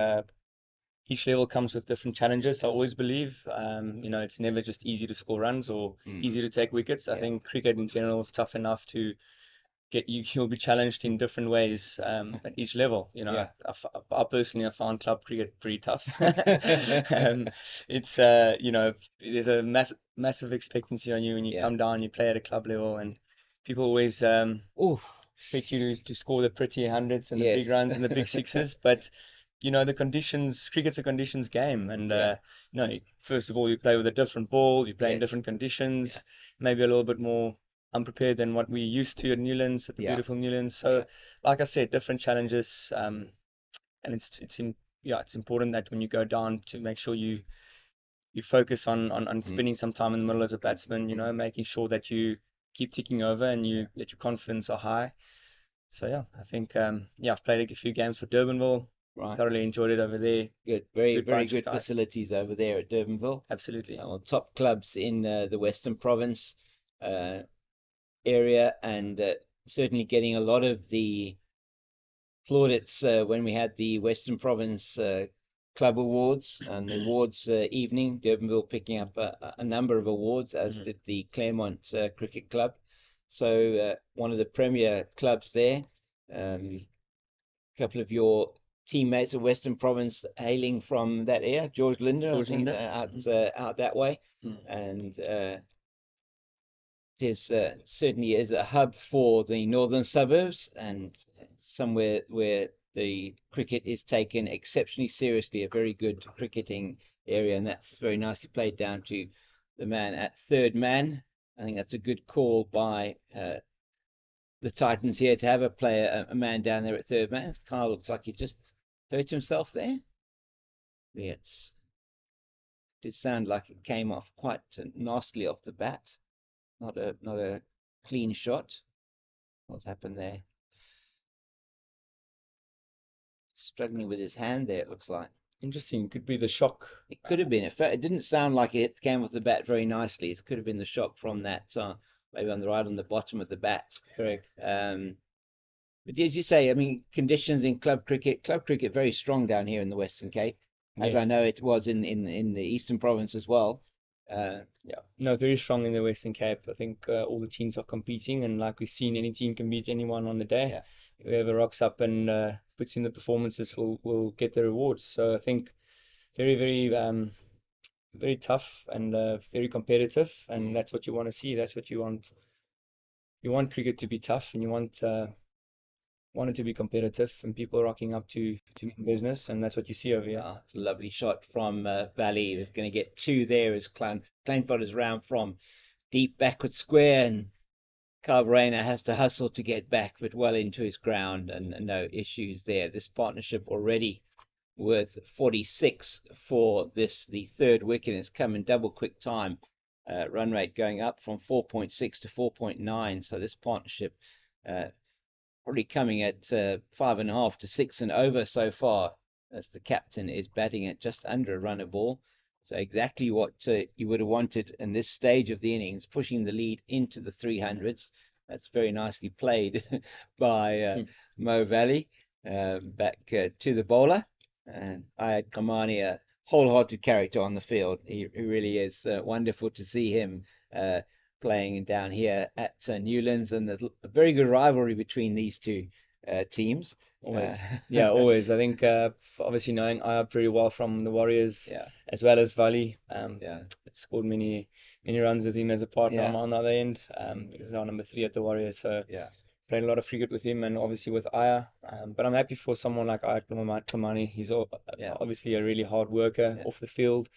D: each level comes with different challenges. I always believe, it's never just easy to score runs or easy to take wickets. I think cricket in general is tough enough to you'll be challenged in different ways at each level. I personally have found club cricket pretty tough. It's there's a massive expectancy on you when you come down, you play at a club level, and people always expect you to score the pretty hundreds and the big runs and the big sixes. But the conditions, cricket's a conditions game, and first of all, you play with a different ball, you play in different conditions, maybe a little bit more unprepared than what we used to at Newlands, at the beautiful Newlands. So, like I said, different challenges, and it's important that when you go down to make sure you focus on spending some time in the middle as a batsman, making sure that you keep ticking over and that your confidence are high. So I think I've played a few games for Durbanville. Right. Thoroughly enjoyed it over there.
B: Good, very good facilities over there at Durbanville.
D: Absolutely.
B: Top clubs in the Western Province area, and certainly getting a lot of the plaudits when we had the Western Province Club Awards and the awards evening. Durbanville picking up a number of awards, as did the Claremont Cricket Club. So one of the premier clubs there. A couple of your teammates of Western Province hailing from that area, George Linder, I think, out that way, and there's certainly is a hub for the northern suburbs and somewhere where the cricket is taken exceptionally seriously, a very good cricketing area, and that's very nicely played down to the man at third man. I think that's a good call by the Titans here to have a man down there at third man. It kind of looks like he just hurt himself there. It did sound like it came off quite nastily off the bat. Not a clean shot. What's happened there? Struggling with his hand there, it looks like.
D: Interesting. Could be the shock.
B: It could have been. It didn't sound like it came off the bat very nicely. It could have been the shock from that, maybe on the bottom of the bat.
D: Correct.
B: But as you say, I mean, conditions in club cricket very strong down here in the Western Cape, as I know it was in the Eastern Province as well.
D: No, very strong in the Western Cape. I think all the teams are competing, and like we've seen, any team can beat anyone on the day. Whoever rocks up and puts in the performances will get the rewards. So I think very, very, very tough and very competitive, and that's what you want to see. That's what you want. You want cricket to be tough, and you want it to be competitive, and people rocking up to business, and that's what you see over here.
B: It's a lovely shot from Valley. We're going to get two there as Kleinfeld is round from deep backward square, and Carl Rayner has to hustle to get back, but well into his ground, and no issues there. This partnership already worth 46 for the third wicket. It's come in double quick time. Run rate going up from 4.6 to 4.9. So this partnership probably coming at 5.5 to 6 and over so far, as the captain is batting at just under a run a ball. So exactly what you would have wanted in this stage of the innings, pushing the lead into the 300s. That's very nicely played by Mo Valley. Back to the bowler. And Ayad Kamani, a wholehearted character on the field. He really is wonderful to see him playing down here at Newlands, and there's a very good rivalry between these two teams.
D: Always. Always. I think obviously knowing Ayab very well from the Warriors, as well as Vali, scored many runs with him as a partner on the other end. He's our number 3 at the Warriors, so played a lot of cricket with him, and obviously with Aya. But I'm happy for someone like Ayat Kamani. He's obviously a really hard worker off the field,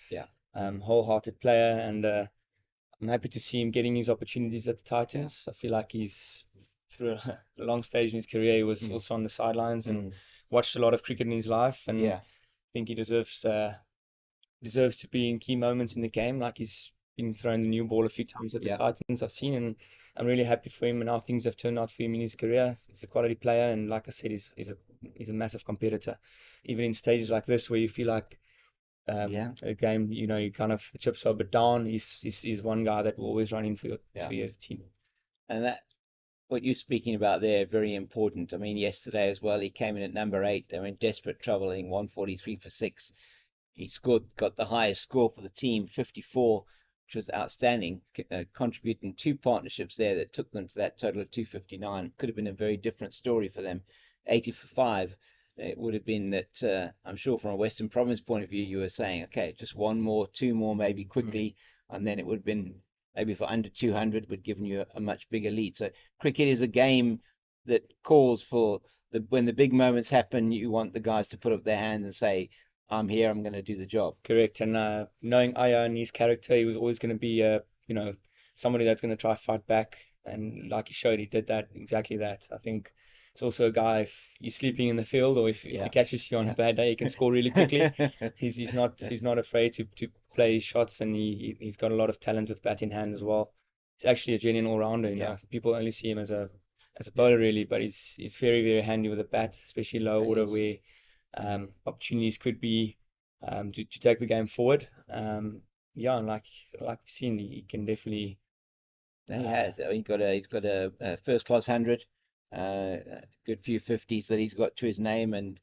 D: wholehearted player, and I'm happy to see him getting his opportunities at the Titans. I feel like he's, through a long stage in his career, he was also on the sidelines and watched a lot of cricket in his life, and I think he deserves to be in key moments in the game. Like, he's been thrown the new ball a few times at the Titans, I've seen, and I'm really happy for him and how things have turned out for him in his career. He's a quality player, and like I said, he's a massive competitor. Even in stages like this where you feel like a game, you kind of, the chips are a bit down, he's one guy that will always run in for your team.
B: And that, what you're speaking about there, very important. I mean, yesterday as well, he came in at number 8. They were in desperate trouble, I think 143 for 6. He got the highest score for the team, 54, which was outstanding, contributing 2 partnerships there that took them to that total of 259. Could have been a very different story for them. 80 for 5. It would have been that, I'm sure from a Western Province point of view, you were saying, okay, just 1 more, 2 more, maybe quickly, and then it would have been maybe for under 200, would given you a much bigger lead. So cricket is a game that calls for when the big moments happen, you want the guys to put up their hands and say, I'm here, I'm going to do the job.
D: Correct. And knowing Aya and his character, he was always going to be, somebody that's going to try to fight back. And like he showed, he did exactly that. I think it's also a guy, if you're sleeping in the field, or if he catches you on a bad day, he can score really quickly. He's not afraid to play his shots, and he's got a lot of talent with bat in hand as well. He's actually a genuine all-rounder. People only see him as a bowler really, but he's very, very handy with the bat, especially low order where opportunities could be to take the game forward. And like we've seen, he can definitely.
B: He has. He's got a first class 100 Good few 50s that he's got to his name, and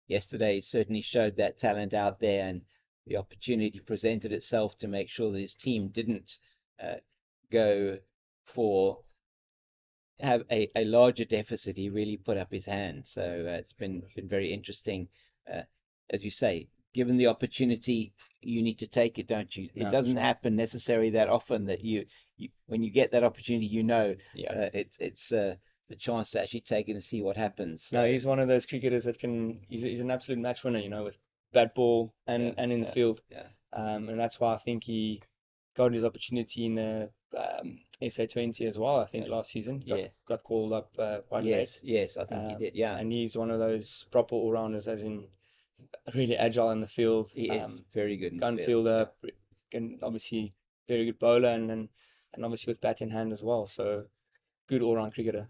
B: yesterday certainly showed that talent out there, and the opportunity presented itself to make sure that his team didn't go for have a larger deficit. He really put up his hand. So it's been very interesting. As you say, given the opportunity, you need to take it, don't you? It doesn't happen necessarily that often that you when you get that opportunity, it's the chance to actually take it and see what happens.
D: No, he's one of those cricketers that he's an absolute match winner, with bat ball and in the field. And that's why I think he got his opportunity in the SA20 as well. I think last season he got called up quite late.
B: Yes, I think he did. Yeah,
D: and he's one of those proper all-rounders, as in really agile in the field.
B: He is very good in
D: gun
B: the
D: fielder, and obviously very good bowler, and obviously with bat in hand as well. So good all-round cricketer.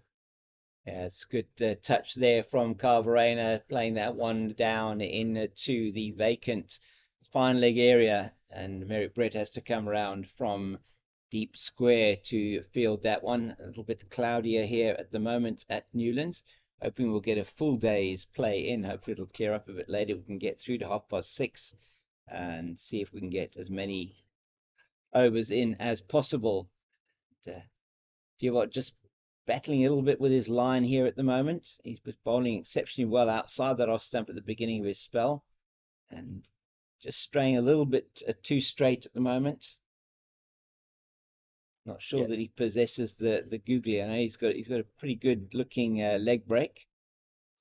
B: Yeah, it's good touch there from Carvarena, playing that one down into the vacant fine leg area, and Merrick Brett has to come around from deep square to field that one. A little bit cloudier here at the moment at Newlands. Hoping we'll get a full day's play in. Hopefully it'll clear up a bit later. We can get through to 6:30 and see if we can get as many overs in as possible. Diawat just battling a little bit with his line here at the moment. He's bowling exceptionally well outside that off stump at the beginning of his spell, and just straying a little bit too straight at the moment. Not sure that he possesses the googly. I know he's got a pretty good looking leg break.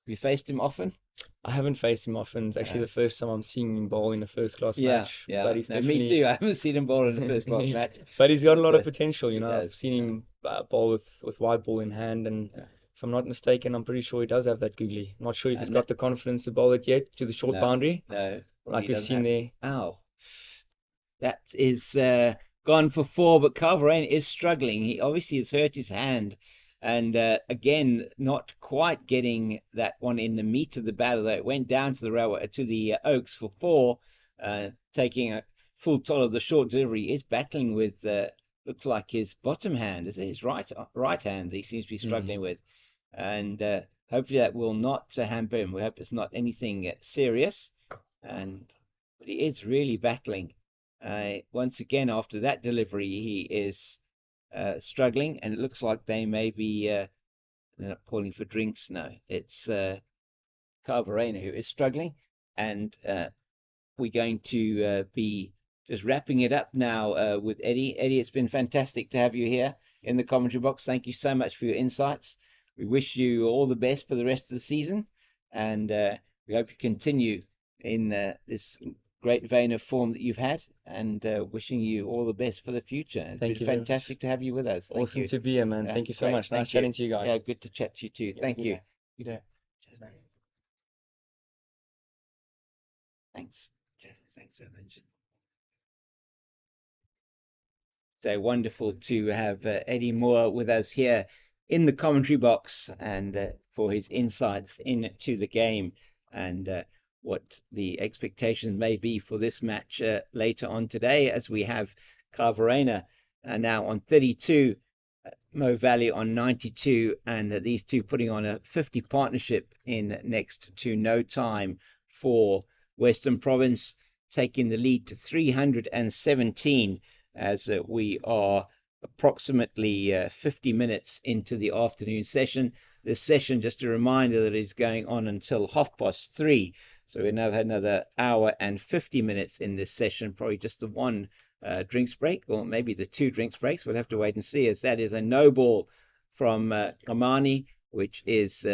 B: Have you faced him often?
D: I haven't faced him often. It's actually the first time I'm seeing him bowl in a first class match.
B: Yeah,
D: but he's
B: me too. I haven't seen him bowl in a first class match.
D: But he's got a lot of potential. I've seen him bowl with white ball in hand, and if I'm not mistaken, I'm pretty sure he does have that googly. I'm not sure if he's got the confidence to bowl it yet to the short boundary.
B: No,
D: like we've seen there.
B: Ow, that is gone for 4, but Carvarena is struggling. He obviously has hurt his hand, and again, not quite getting that one in the meat of the bat, although it went down to the Oaks for 4, taking a full toll of the short delivery. He is battling with looks like his bottom hand, is it his right hand that he seems to be struggling with, and hopefully that will not hamper him. We hope it's not anything serious, but he is really battling. Once again, after that delivery, he is struggling, and it looks like they may be they're not calling for drinks. No, it's Carvarena who is struggling, and we're going to be just wrapping it up now with Eddie. Eddie, it's been fantastic to have you here in the commentary box. Thank you so much for your insights. We wish you all the best for the rest of the season, and we hope you continue in this great vein of form that you've had, and wishing you all the best for the future. It's been fantastic to have you with us.
D: Awesome to be here, man. Thank you so much. Nice chatting to you guys.
B: Yeah, good to chat to you too. Thank you.
D: Good day. Cheers, man.
B: Thanks. Thanks so much. So wonderful to have Eddie Moore with us here in the commentary box, and for his insights into the game, and what the expectations may be for this match later on today, as we have Carvarena now on 32, Mo Valley on 92, and these two putting on a 50 partnership in next to no time for Western Province, taking the lead to 317 as we are approximately 50 minutes into the afternoon session. This session, just a reminder, that is going on until 3:30. So we now had another hour and 50 minutes in this session, probably just the one drinks break, or maybe the 2 drinks breaks. We'll have to wait and see, as that is a no ball from Kamani, which is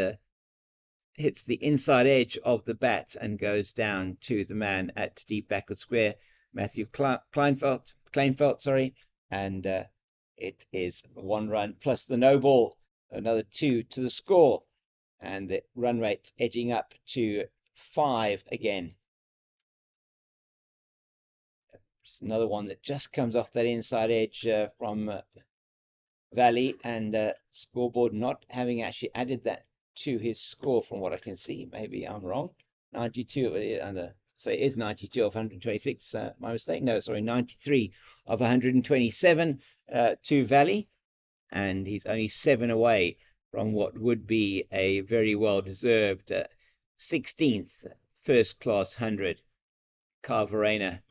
B: hits the inside edge of the bat and goes down to the man at deep backward square, Matthew Kleinfeldt, sorry, and it is 1 run plus the no ball, another 2 to the score, and the run rate edging up to 5 again. Just another one that just comes off that inside edge from Valley, and scoreboard not having actually added that to his score from what I can see. Maybe I'm wrong. 92, so it is 92 of 126. My mistake. No, sorry, 93 of 127 to Valley, and he's only 7 away from what would be a very well-deserved 16th first-class 100. Carl Verena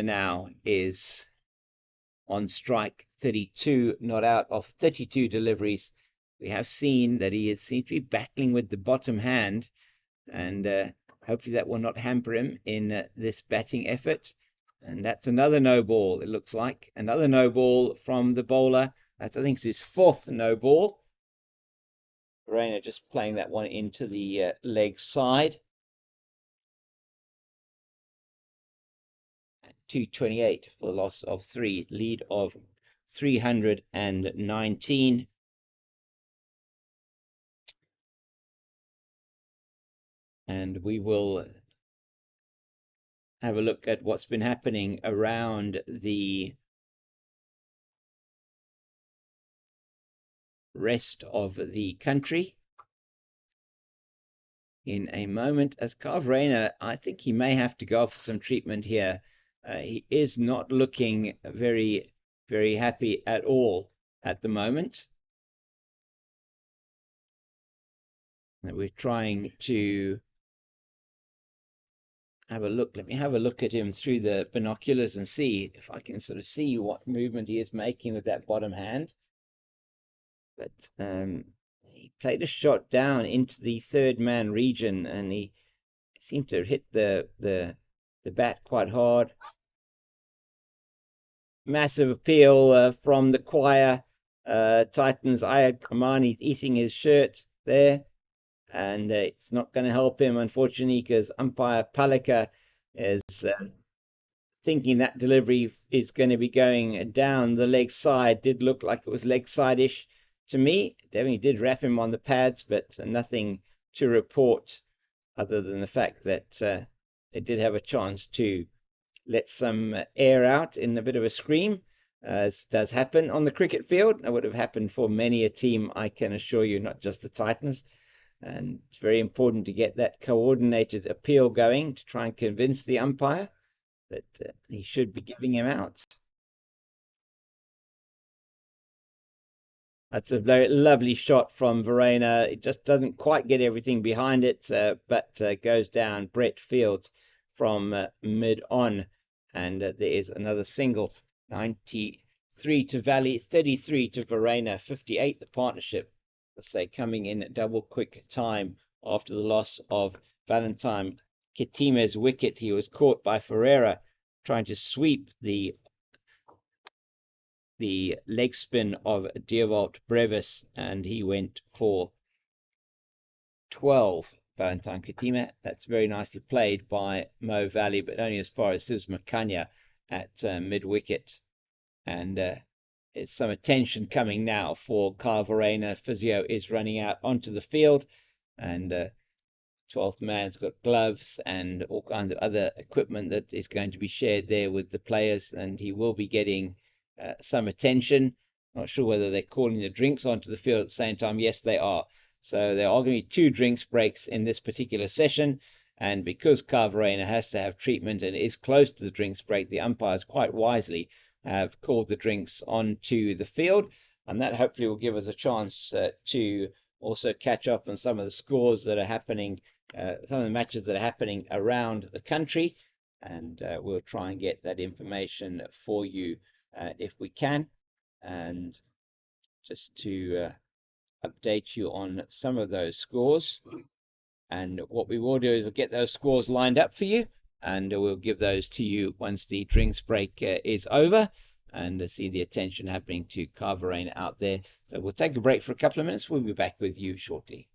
B: now is on strike, 32 not out of 32 deliveries. We have seen that he seems to be battling with the bottom hand, and hopefully that will not hamper him in this batting effort. And that's another no ball, it looks like. Another no ball from the bowler. That's, I think, his fourth no ball. Verena just playing that one into the leg side. 228 for the loss of 3, lead of 319. And we will have a look at what's been happening around the rest of the country in a moment. As Carl Verena, I think he may have to go for some treatment here. He is not looking very, very happy at all at the moment. And we're trying to have a look. Let me have a look at him through the binoculars and see if I can sort of see what movement he is making with that bottom hand. But he played a shot down into the third man region, and he seemed to hit the bat quite hard. Massive appeal from the choir. Titans Ayad Kamani eating his shirt there, and it's not going to help him, unfortunately, because umpire Palika is thinking that delivery is going to be going down the leg side. Did look like it was leg side-ish to me. Definitely did wrap him on the pads, but nothing to report other than the fact that they did have a chance to let some air out in a bit of a scream, as does happen on the cricket field. It would have happened for many a team, I can assure you, not just the Titans. And it's very important to get that coordinated appeal going to try and convince the umpire that he should be giving him out. That's a very lovely shot from Verena. It just doesn't quite get everything behind it, but goes down Brett Fields from mid-on. And there is another single. 93 to Valley, 33 to Verena, 58 the partnership. Let's say coming in at double quick time after the loss of Valentine Kitime's wicket. He was caught by Ferreira trying to sweep the leg spin of Dewald Brevis, and he went for 12. Valentine Kitime. That's very nicely played by Mo Valley, but only as far as Sis Makanya at mid-wicket. And there's some attention coming now for Carl Verena. Physio is running out onto the field, and 12th man's got gloves and all kinds of other equipment that is going to be shared there with the players, and he will be getting some attention. Not sure whether they're calling the drinks onto the field at the same time. Yes, they are. So there are going to be 2 drinks breaks in this particular session, and because Carl Verena has to have treatment and is close to the drinks break, the umpires quite wisely have called the drinks onto the field, and that hopefully will give us a chance to also catch up on some of the scores that are happening, some of the matches that are happening around the country, and we'll try and get that information for you if we can, and just to update you on some of those scores. And what we will do is we'll get those scores lined up for you, and we'll give those to you once the drinks break is over, and see the attention happening to Carl Verena out there. So we'll take a break for a couple of minutes. We'll be back with you shortly.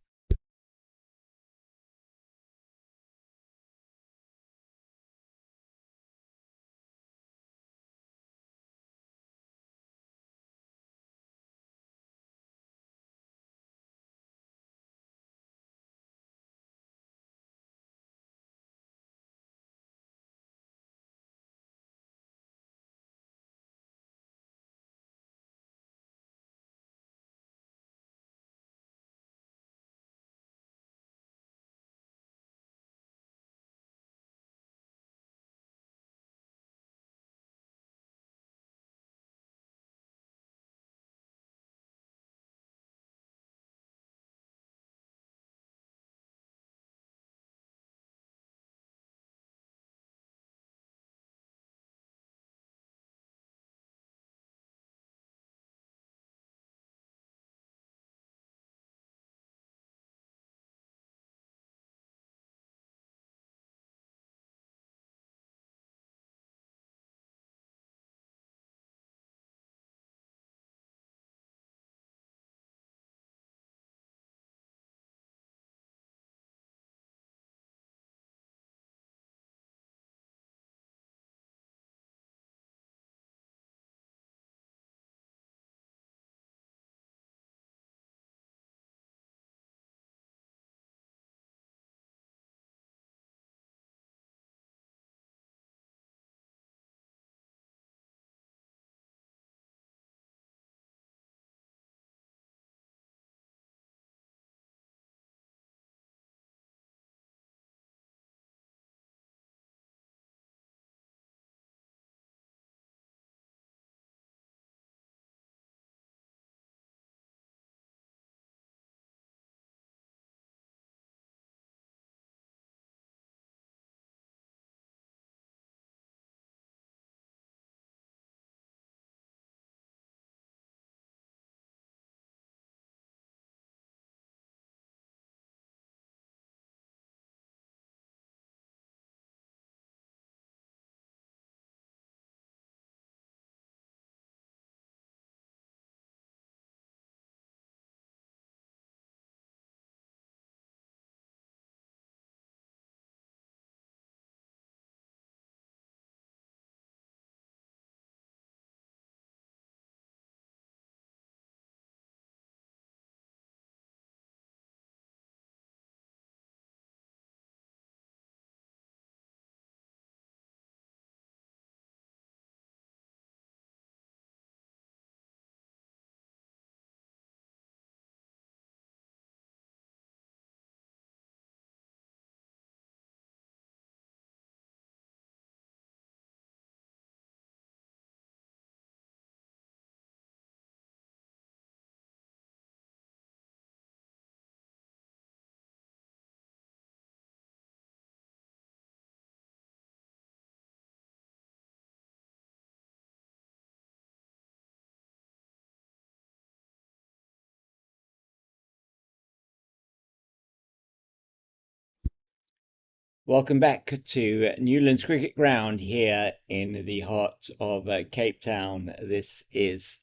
B: Welcome back to Newlands Cricket Ground here in the heart of Cape Town. This is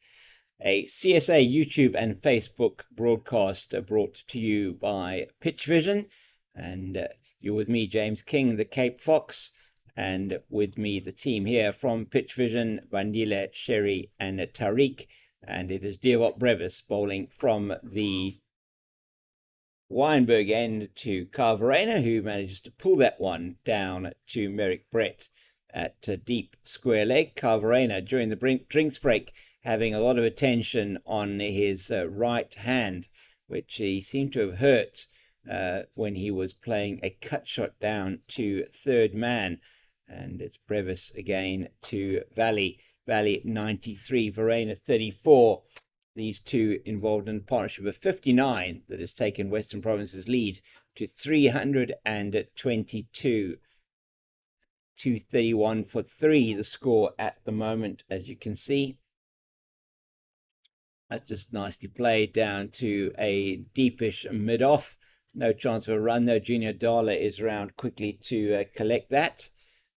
B: a CSA YouTube and Facebook broadcast brought to you by Pitch Vision. And you're with me, James King, the Cape Fox, and with me, the team here from Pitch Vision, Vandile, Sherry, and Tariq. And it is Deerwop Brevis bowling from the Weinberg end to Carvarena, who manages to pull that one down to Merrick Brett at a deep square leg. Carvarena, during the drinks break, having a lot of attention on his right hand, which he seemed to have hurt when he was playing a cut shot down to third man. And it's Brevis again to Valley. Valley 93, Verena 34. These two involved in a partnership of 59 that has taken Western Province's lead to 322. 231 for 3, the score at the moment, as you can see. That's just nicely played down to a deepish mid-off. No chance of a run, though. Junior Dala is around quickly to collect that.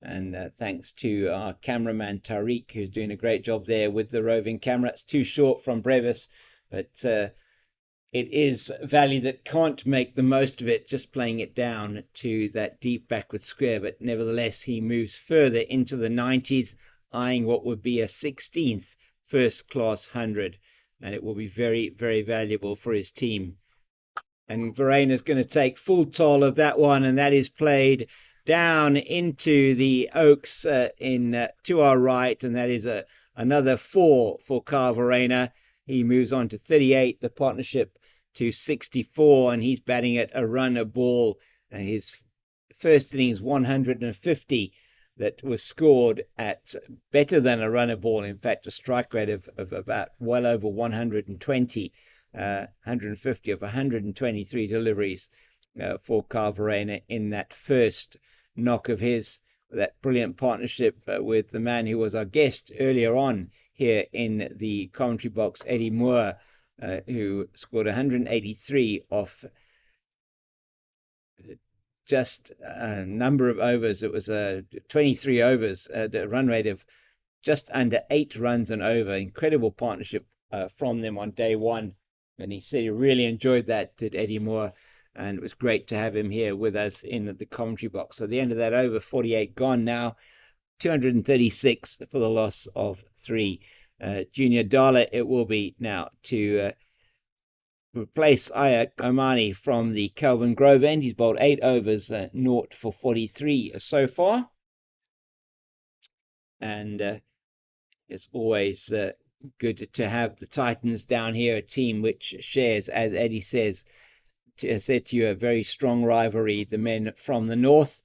B: And thanks to our cameraman Tariq, who's doing a great job there with the roving camera. It's too short from Brevis, but it is Valley that can't make the most of it, just playing it down to that deep backward square. But nevertheless, he moves further into the 90s, eyeing what would be a 16th first-class 100. And it will be very, very valuable for his team. And Verena's going to take full toll of that one, and that is played down into the Oaks to our right, and that is another 4 for Carl Verena. He moves on to 38, the partnership to 64, and he's batting at a run a ball. His first innings 150 that was scored at better than a run a ball, in fact a strike rate of about well over 120. 150 of 123 deliveries for Carl Verena in that first knock of his. That brilliant partnership with the man who was our guest earlier on here in the commentary box, Eddie Moore, who scored 183 off just a number of overs. It was 23 overs, the run rate of just under 8 runs and over. Incredible partnership from them on day one. And he said he really enjoyed that, did Eddie Moore. And it was great to have him here with us in the commentary box. So the end of that over, 48 gone now. 236 for the loss of 3. Junior Dala it will be now to replace Ayak Omani from the Kelvin Grove end. He's bowled 8 overs, 0 for 43 so far. And it's always good to have the Titans down here, a team which shares, as Eddie said to you, a very strong rivalry. The men from the north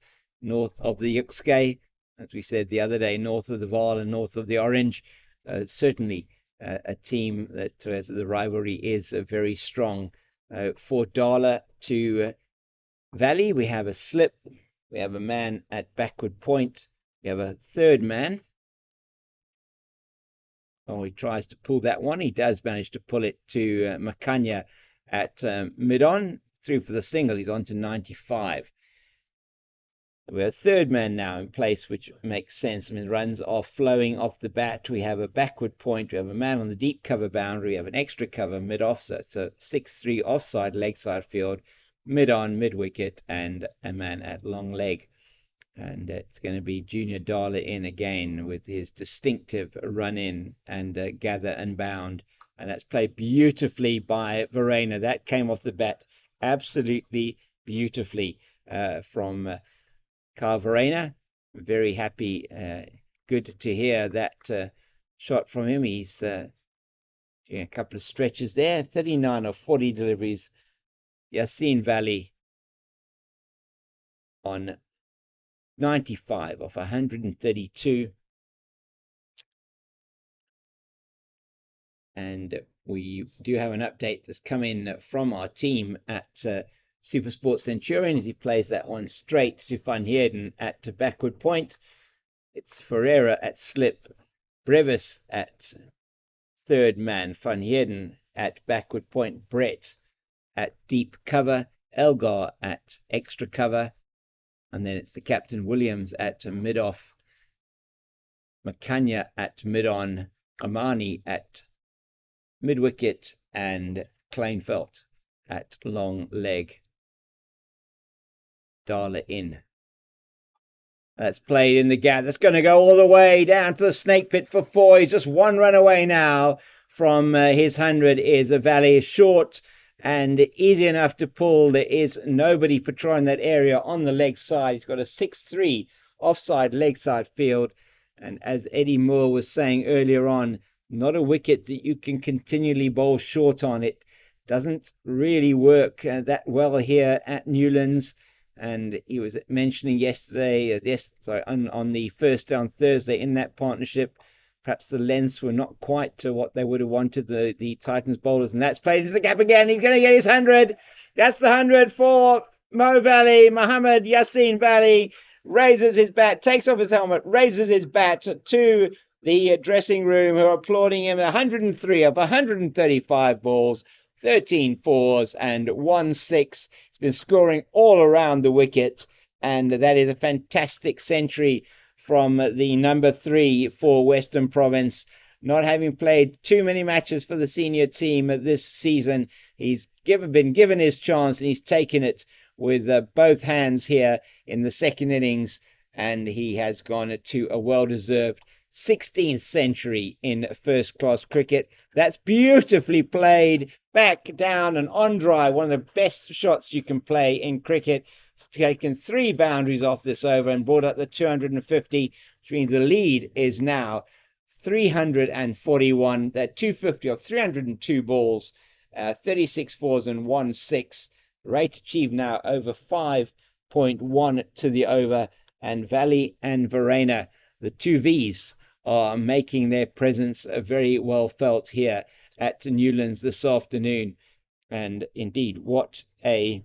B: of the Yuxkay, as we said the other day, north of the Vaal and north of the Orange, certainly a team that the rivalry is very strong. For Dala to Valley, we have a slip. We have a man at backward point. We have a third man. Oh, he tries to pull that one. He does manage to pull it to Makanya at mid-on. Through for the single. He's on to 95. We have a third man now in place, which makes sense. I mean, runs are flowing off the bat. We have a backward point. We have a man on the deep cover boundary. We have an extra cover mid-off. So it's a 6-3 offside leg side field, mid-on, mid-wicket, and a man at long leg. And it's going to be Junior Dala in again with his distinctive run-in and gather and bound. And that's played beautifully by Verena. That came off the bat absolutely beautifully from Carl Verena. Very happy. Good to hear that shot from him. He's doing a couple of stretches there. 39 of 40 deliveries. Yassine Valley on 95 of 132. And we do have an update that's come in from our team at Super Sports Centurion as he plays that one straight to Van Heerden at backward point. It's Ferreira at slip, Brevis at third man, Van Heerden at backward point, Brett at deep cover, Elgar at extra cover, And then it's the captain Williams at mid-off, Makanya at mid-on, Amani at mid-wicket, and Kleinfeld at long leg. Darla in. That's played in the gap. That's going to go all the way down to the snake pit for 4. He's just 1 run away now from his 100. Is a Valley short and easy enough to pull. There is nobody patrolling that area on the leg side. He's got a 6-3 offside leg side field. And as Eddie Moore was saying earlier on, not a wicket that you can continually bowl short on. It doesn't really work that well here at Newlands. And he was mentioning yesterday, on the first day on Thursday in that partnership, perhaps the lengths were not quite to what they would have wanted, the Titans bowlers. And that's played into the gap again. He's going to get his 100. That's the 100 for Mo Valley. Mohammed Yassin Valley raises his bat, takes off his helmet, raises his bat to the dressing room, who are applauding him. 103 of 135 balls, 13 fours and 1 6. Been scoring all around the wicket, and that is a fantastic century from the number 3 for Western Province. Not having played too many matches for the senior team this season, he's been given his chance, and he's taken it with both hands here in the second innings, and he has gone to a well-deserved 16th century in first-class cricket. That's beautifully played, back, down and on drive. One of the best shots you can play in cricket. It's taken 3 boundaries off this over and brought up the 250, which means the lead is now 341. That 250 of 302 balls, 36 fours and 1 6. Rate achieved now over 5.1 to the over. And Valley and Verena, the 2 Vs, are making their presence very well felt here at Newlands this afternoon. And indeed, what a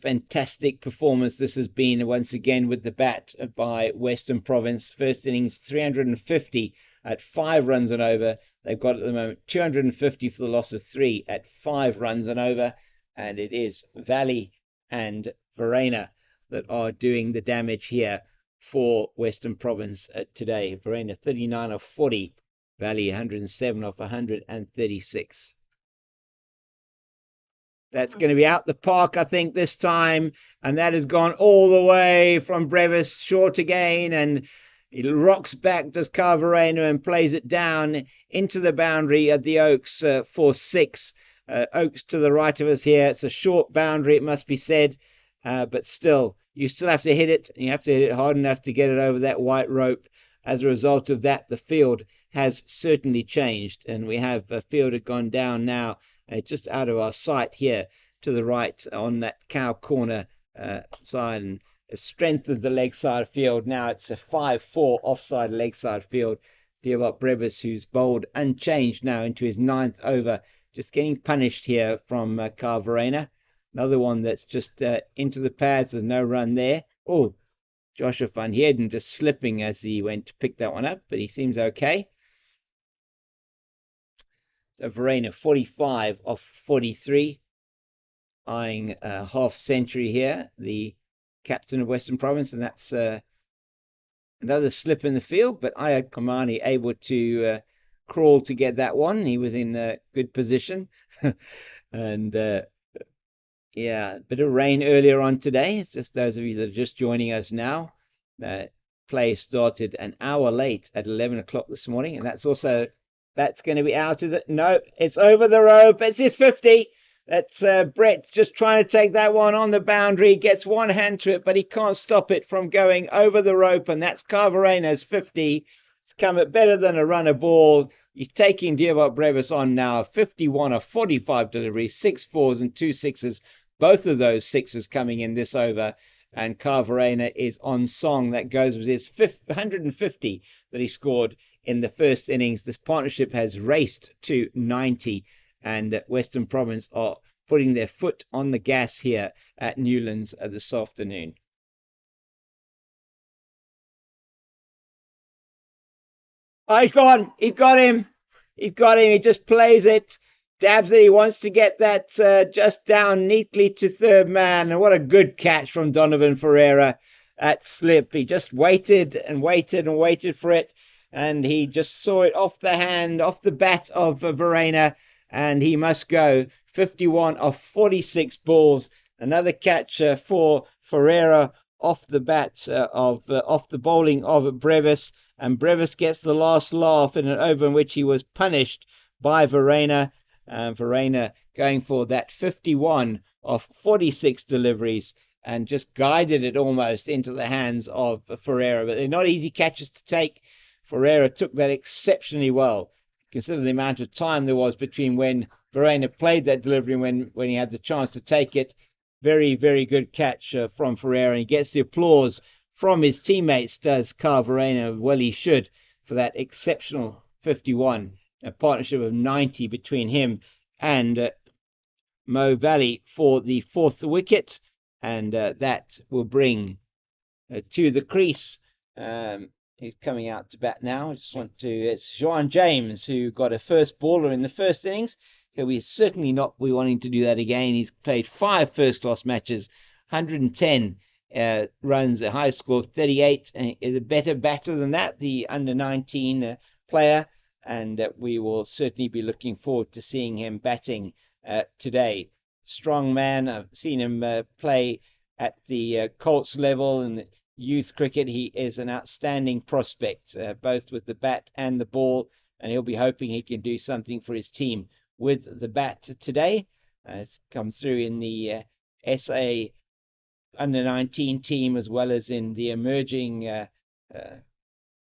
B: fantastic performance this has been once again with the bat by Western Province. First innings 350 at 5 runs and over. They've got at the moment 250 for the loss of 3 at 5 runs and over. And it is Valley and Verena that are doing the damage here for Western Province today. Verena 39 of 40, Valley 107 of 136. That's going to be out the park, I think, this time, and that has gone all the way from Brevis, short again, and it rocks back, does Verena, and plays it down into the boundary at the Oaks for 6. Oaks to the right of us here. It's a short boundary, it must be said, but still, you still have to hit it, and you have to hit it hard enough to get it over that white rope. As a result of that, the field has certainly changed, and we have a field had gone down now, just out of our sight here to the right on that cow corner side, and strengthened the leg side field. Now it's a 5-4 offside leg side field. Diavok Brevis, who's bowled unchanged now into his 9th over, just getting punished here from Verena. Another one that's just into the pads. There's no run there. Oh, Joshua van Heerden just slipping as he went to pick that one up, but he seems okay. So Verena 45 of 43, eyeing a half century here, the captain of Western Province, and that's another slip in the field, but Ayad Kamani able to crawl to get that one. He was in a good position. And yeah, a bit of rain earlier on today. It's just those of you that are just joining us now. Play started an hour late at 11 o'clock this morning, and that's going to be out, is it? No, it's over the rope. It's his 50. That's Brett just trying to take that one on the boundary. Gets one hand to it, but he can't stop it from going over the rope, and that's Verena's 50. It's come at better than a runner ball. He's taking Diavok Brevis on now. 51 of 45 deliveries, 6 fours and 2 sixes. Both of those 6s coming in this over. And Verena is on song. That goes with his 150 that he scored in the first innings. This partnership has raced to 90, and Western Province are putting their foot on the gas here at Newlands this afternoon. Oh, he's gone. He's got him. He just plays it. dabs it. He wants to get that just down neatly to third man. And what a good catch from Donovan Ferreira at slip. He just waited and waited and waited for it. And he just saw it off the hand, off the bat of Verena. And he must go. 51 of 46 balls. Another catch for Ferreira off the bat off the bowling of Brevis. And Brevis gets the last laugh in an over in which he was punished by Verena. Verena going for that 51 of 46 deliveries and just guided it almost into the hands of Ferreira. But they're not easy catches to take. Ferreira took that exceptionally well. Consider the amount of time there was between when Verena played that delivery and when he had the chance to take it. Very, very good catch from Ferreira. And he gets the applause from his teammates, does Carl Verena. Well, he should, for that exceptional 51. A partnership of 90 between him and Mo Valley for the 4th wicket. And that will bring to the crease. He's coming out to bat now. It's Juan James who got a first baller in the first innings. He'll be certainly not wanting to do that again. He's played 5 first-class matches, 110 runs, a high score of 38. Is a better batter than that, the under-19 player. And we will certainly be looking forward to seeing him batting today. Strong man. I've seen him play at the Colts level and youth cricket. He is an outstanding prospect, both with the bat and the ball. And he'll be hoping he can do something for his team with the bat today. It's come through in the SA under-19 team as well as in the emerging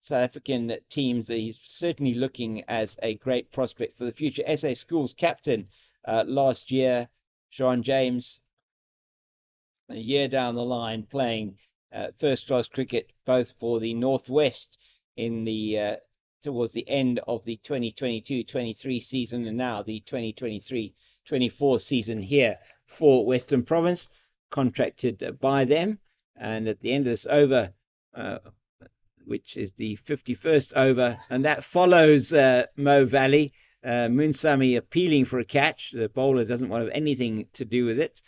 B: South African teams. That he's certainly looking as a great prospect for the future. SA Schools captain last year, Sean James, a year down the line playing first-class cricket both for the Northwest in the towards the end of the 2022-23 season and now the 2023-24 season here for Western Province, contracted by them. And at the end of this over, which is the 51st over, and that follows Mo Valley. Munsami appealing for a catch. The bowler doesn't want to have anything to do with it.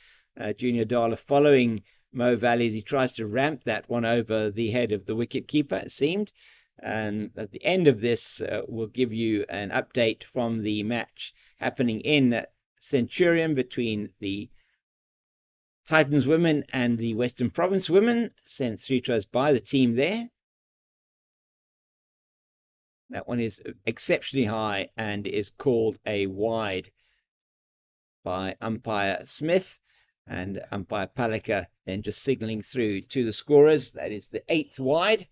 B: Junior Dala following Mo Valley as he tries to ramp that one over the head of the wicket keeper, it seemed. And at the end of this, we'll give you an update from the match happening in Centurion between the Titans women and the Western Province women, sent 3 tries by the team there. That one is exceptionally high and is called a wide by umpire Smith, and umpire Palika then just signalling through to the scorers. That is the 8th wide.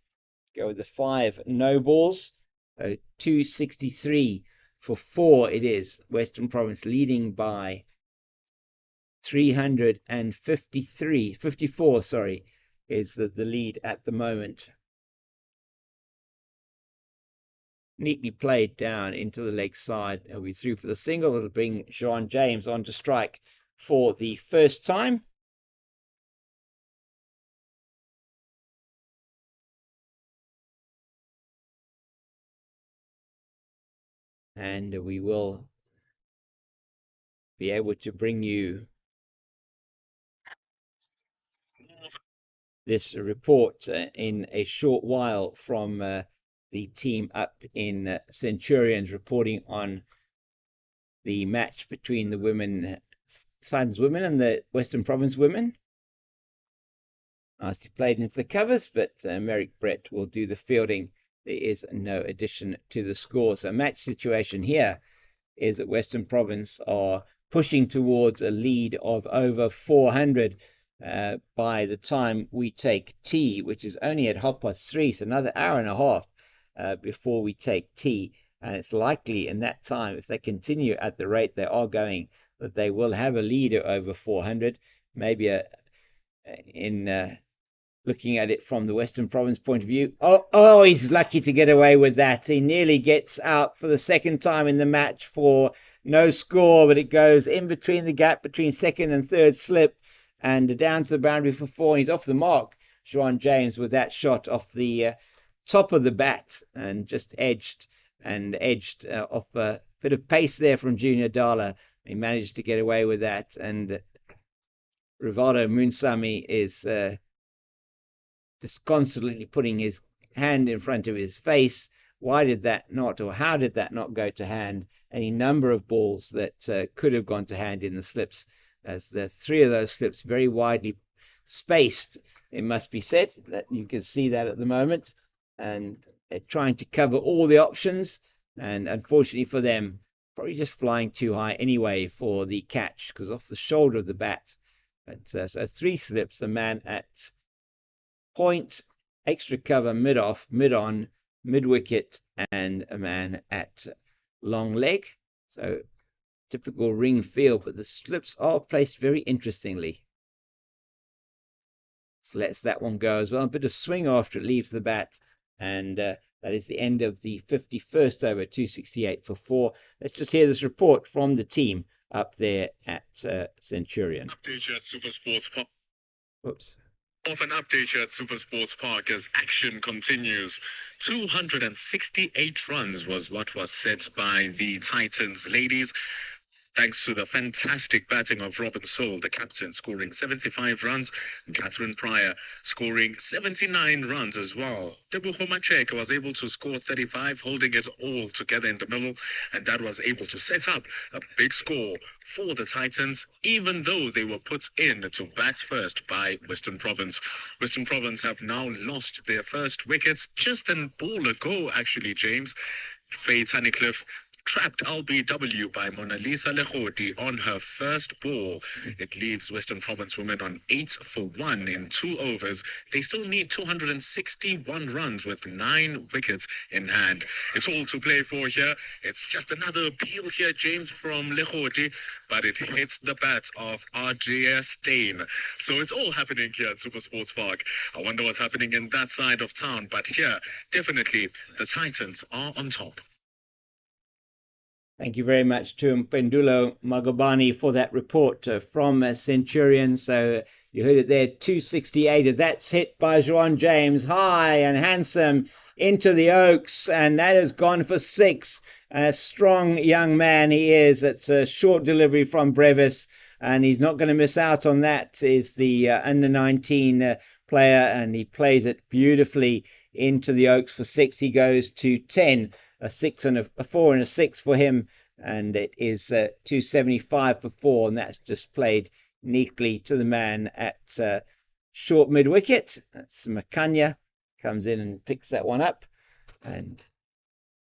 B: Go with the 5 no balls. So 263 for 4 it is. Western Province leading by 54 is the lead at the moment. Neatly played down into the leg side. He'll be through for the single. It'll bring Juan James on to strike for the first time. And we will be able to bring you this report in a short while from the team up in Centurions, reporting on the match between the women, Titans women and the Western Province women. Nicely played into the covers, but Merrick Brett will do the fielding. There is no addition to the score. So match situation here is that Western Province are pushing towards a lead of over 400 by the time we take tea, which is only at 3:30, so another hour and a half before we take tea. And it's likely in that time, if they continue at the rate they are going, that they will have a lead of over 400. Maybe looking at it from the Western Province point of view. Oh, he's lucky to get away with that. He nearly gets out for the second time in the match for no score, but it goes in between the gap between second and third slip and down to the boundary for 4. And he's off the mark, Juan James, with that shot off the top of the bat and just edged off a bit of pace there from Junior Dala. He managed to get away with that, and Rivaldo Munsami is just constantly putting his hand in front of his face. Why did that not, or how did that not go to hand? Any number of balls that could have gone to hand in the slips, as the three of those slips very widely spaced, it must be said. That you can see that at the moment, and they're trying to cover all the options, and unfortunately for them, probably just flying too high anyway for the catch, because off the shoulder of the bat. But so three slips, a man at point, extra cover mid-off, mid-on, mid-wicket, and a man at long leg. So typical ring field, but the slips are placed very interestingly. So lets that one go as well. A bit of swing after it leaves the bat, and that is the end of the 51st over, 268 for 4. Let's just hear this report from the team up there at Centurion.
C: Update here at Super Sports Park.
B: Whoops.
C: Off an update here at Super Sports Park as action continues. 268 runs was what was set by the Titans ladies, thanks to the fantastic batting of Robin Soul, the captain, scoring 75 runs, and Catherine Pryor scoring 79 runs as well. Debucho Macheka was able to score 35, holding it all together in the middle, and that was able to set up a big score for the Titans, even though they were put in to bat first by Western Province. Western Province have now lost their first wickets just a ball ago, actually, James. Faye Tunnicliffe trapped LBW by Mona Lisa Lehoti on her first ball. It leaves Western Province women on 8 for 1 in 2 overs. They still need 261 runs with 9 wickets in hand. It's all to play for here. It's just another appeal here, James, from Lehoti, but it hits the bat of RJS Stain. So it's all happening here at Super Sports Park. I wonder what's happening in that side of town, but here, definitely, the Titans are on top.
B: Thank you very much to Mpendulo Magobani for that report from Centurion. So you heard it there, 268. That's hit by Juan James, high and handsome into the Oaks, and that has gone for 6. A strong young man he is. It's a short delivery from Brevis, and he's not going to miss out on that. Is the under-19 player, and he plays it beautifully into the Oaks for 6. He goes to 10. A 6 and a 4 and a 6 for him, and it is 275 for 4, and that's just played neatly to the man at short mid wicket. That's Makanya, comes in and picks that one up, and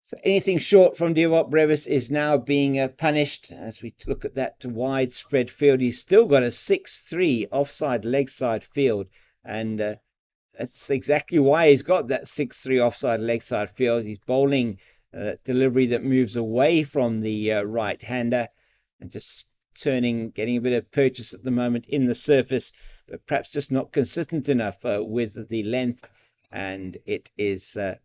B: so anything short from Diewald Brevis is now being punished. As we look at that widespread field, he's still got a 6-3 offside leg side field, and that's exactly why he's got that 6-3 offside leg side field. He's bowling delivery that moves away from the right-hander and just getting a bit of purchase at the moment in the surface, but perhaps just not consistent enough with the length, and it is a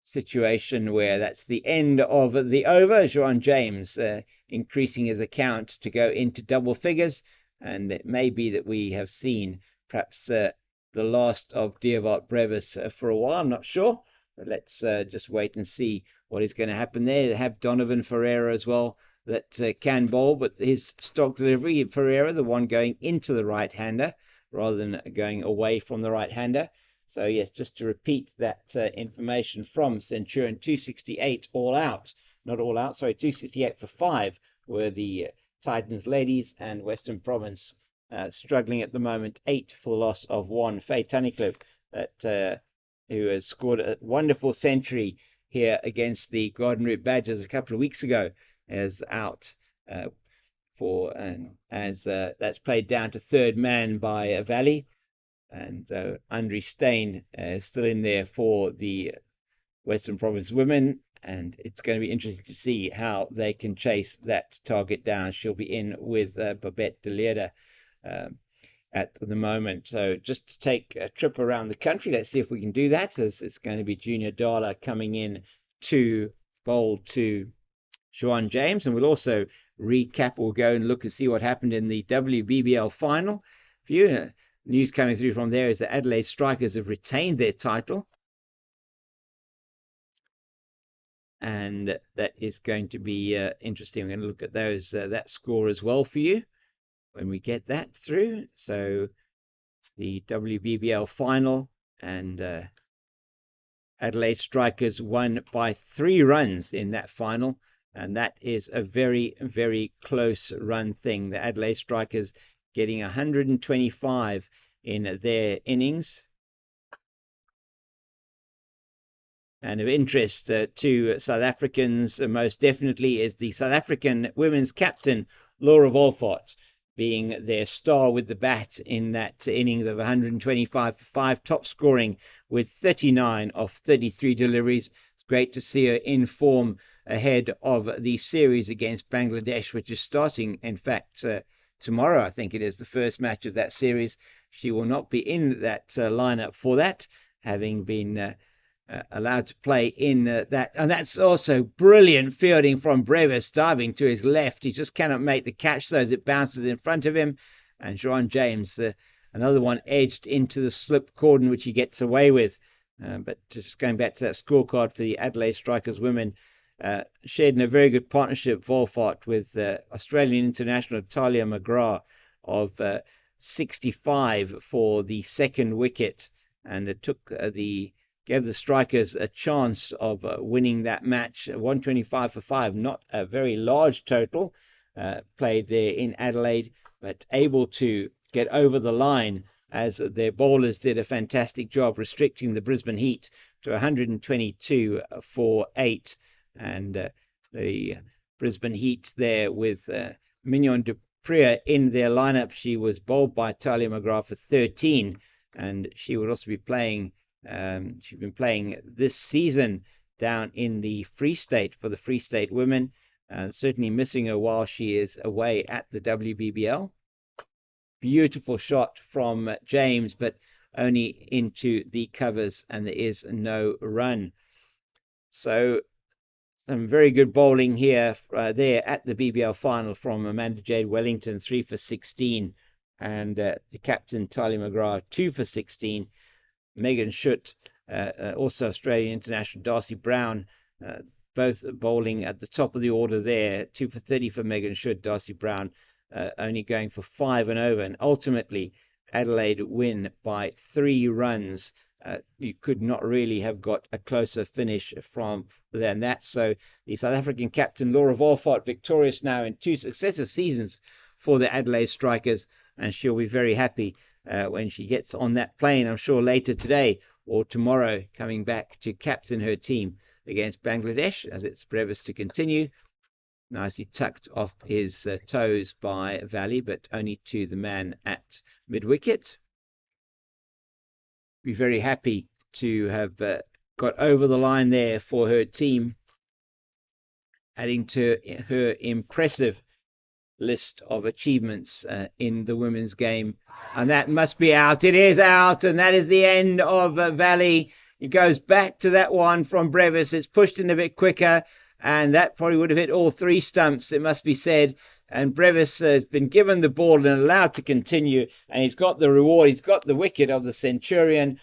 B: situation where that's the end of the over. Juan James increasing his account to go into double figures, and it may be that we have seen perhaps the last of Diewald Brevis for a while. I'm not sure. But let's just wait and see what is going to happen there. They have Donovan Ferreira as well that can bowl, but his stock delivery, Ferreira, the one going into the right-hander rather than going away from the right-hander. So yes, just to repeat that information from Centurion, 268 all out. Not all out, sorry, 268 for 5 were the Titans ladies, and Western Province struggling at the moment, 8 for the loss of 1. Faye Tunnicliffe that who has scored a wonderful century here against the Garden Route Badgers a couple of weeks ago, is out as that's played down to third man by Valley, and Andre Stain is still in there for the Western Province women, and it's going to be interesting to see how they can chase that target down. She'll be in with Babette de Leerde at the moment. So just to take a trip around the country, let's see if we can do that, as it's going to be Junior Dala coming in to bowl to Juan James, and we'll also recap or go and look and see what happened in the WBBL final. A few news coming through from there is that Adelaide Strikers have retained their title. and that is going to be interesting. We're going to look at those that score as well for you when we get that through. So the WBBL final, and Adelaide Strikers won by 3 runs in that final, and that is a very, very close run thing. The Adelaide Strikers getting 125 in their innings. And of interest to South Africans most definitely is the South African women's captain, Laura Wolfort, being their star with the bat in that innings of 125 for 5, top scoring with 39 of 33 deliveries. It's great to see her in form ahead of the series against Bangladesh, which is starting, in fact, tomorrow. I think it is the first match of that series. She will not be in that lineup for that, having been allowed to play in that. And that's also brilliant fielding from Brevis, diving to his left. He just cannot make the catch, so as it bounces in front of him. And Juan James, another one edged into the slip cordon, which he gets away with. But just going back to that scorecard for the Adelaide Strikers women, shared in a very good partnership, Wolfart, with Australian international Talia McGrath of 65 for the second wicket. And it took gave the Strikers a chance of winning that match. 125 for 5, not a very large total played there in Adelaide, but able to get over the line as their bowlers did a fantastic job restricting the Brisbane Heat to 122 for 8. And the Brisbane Heat there with Mignon du Preez in their lineup. She was bowled by Talia McGrath for 13, and she would also be playing. She's been playing this season down in the Free State for the Free State women, certainly missing her while she is away at the WBBL. Beautiful shot from James, but only into the covers, and there is no run. So some very good bowling here there at the BBL final from Amanda Jade Wellington, 3 for 16, and the captain Talia McGrath, 2 for 16. Megan Schutt, also Australian international Darcy Brown, both bowling at the top of the order there. 2 for 30 for Megan Schutt, Darcy Brown only going for 5 and over. And ultimately, Adelaide win by 3 runs. You could not really have got a closer finish than that. So the South African captain, Laura Wolfort, victorious now in 2 successive seasons for the Adelaide Strikers, and she'll be very happy when she gets on that plane, I'm sure later today or tomorrow, coming back to captain her team against Bangladesh, as it's Brevis to continue. Nicely tucked off his toes by Valley, but only to the man at mid-wicket. Be very happy to have got over the line there for her team, adding to her impressive list of achievements in the women's game. And that must be out. It is out, and that is the end of Valley. It goes back to that one from Brevis. It's pushed in a bit quicker, and that probably would have hit all 3 stumps, it must be said. And Brevis has been given the ball and allowed to continue, and he's got the reward. He's got the wicket of the Centurion.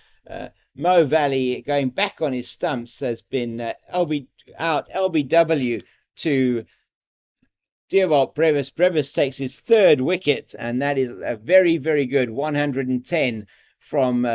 B: Mo Valley, going back on his stumps, has been LBW to Dewald Brevis. Brevis takes his 3rd wicket, and that is a very, very good 110 from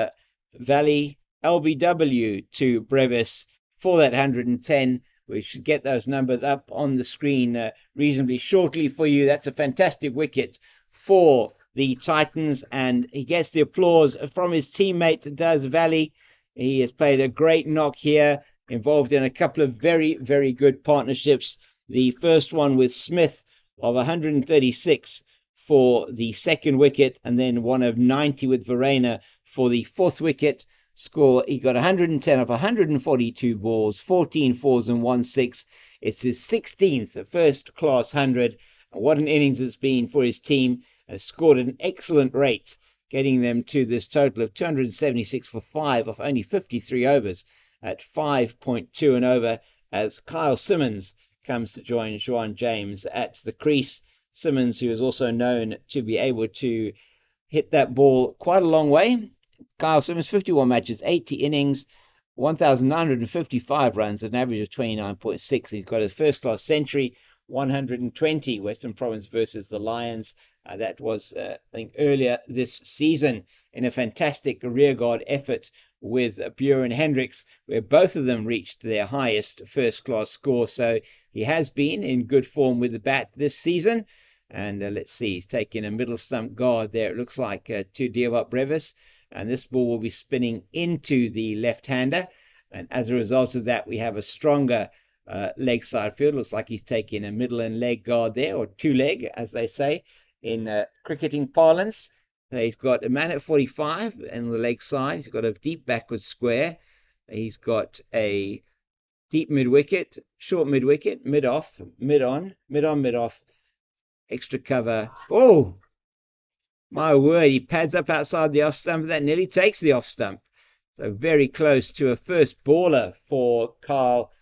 B: Valley. LBW to Brevis for that 110. We should get those numbers up on the screen reasonably shortly for you. That's a fantastic wicket for the Titans, and he gets the applause from his teammate, does Valley. He has played a great knock here, involved in a couple of very, very good partnerships. The first one with Smith of 136 for the 2nd wicket, and then one of 90 with Verena for the 4th wicket. Score, he got 110 of 142 balls, 14 fours and 1 6. It's his 16th first-class 100. And what an innings it's been for his team. Has scored at an excellent rate, getting them to this total of 276 for 5 off only 53 overs at 5.2 and over, as Kyle Simmons comes to join Juan James at the crease. Simmons, who is also known to be able to hit that ball quite a long way. Kyle Simmons, 51 matches, 80 innings, 1,955 runs, an average of 29.6. He's got a first-class century, 120 Western Province versus the Lions. That was, I think, earlier this season in a fantastic rearguard effort with Buren Hendricks, where both of them reached their highest first-class score. So he has been in good form with the bat this season. And let's see, he's taking a middle stump guard there, it looks like, to Diewald Brevis. And this ball will be spinning into the left-hander. And as a result of that, we have a stronger leg side field. Looks like he's taking a middle and leg guard there, or two-leg, as they say in cricketing parlance. He's got a man at 45 on the leg side. He's got a deep backward square. He's got a deep mid-wicket, short mid-wicket, mid-off, mid-on, mid-on, mid-off, extra cover. Oh, my word, he pads up outside the off stump. That nearly takes the off stump. So very close to a first baller for Kyle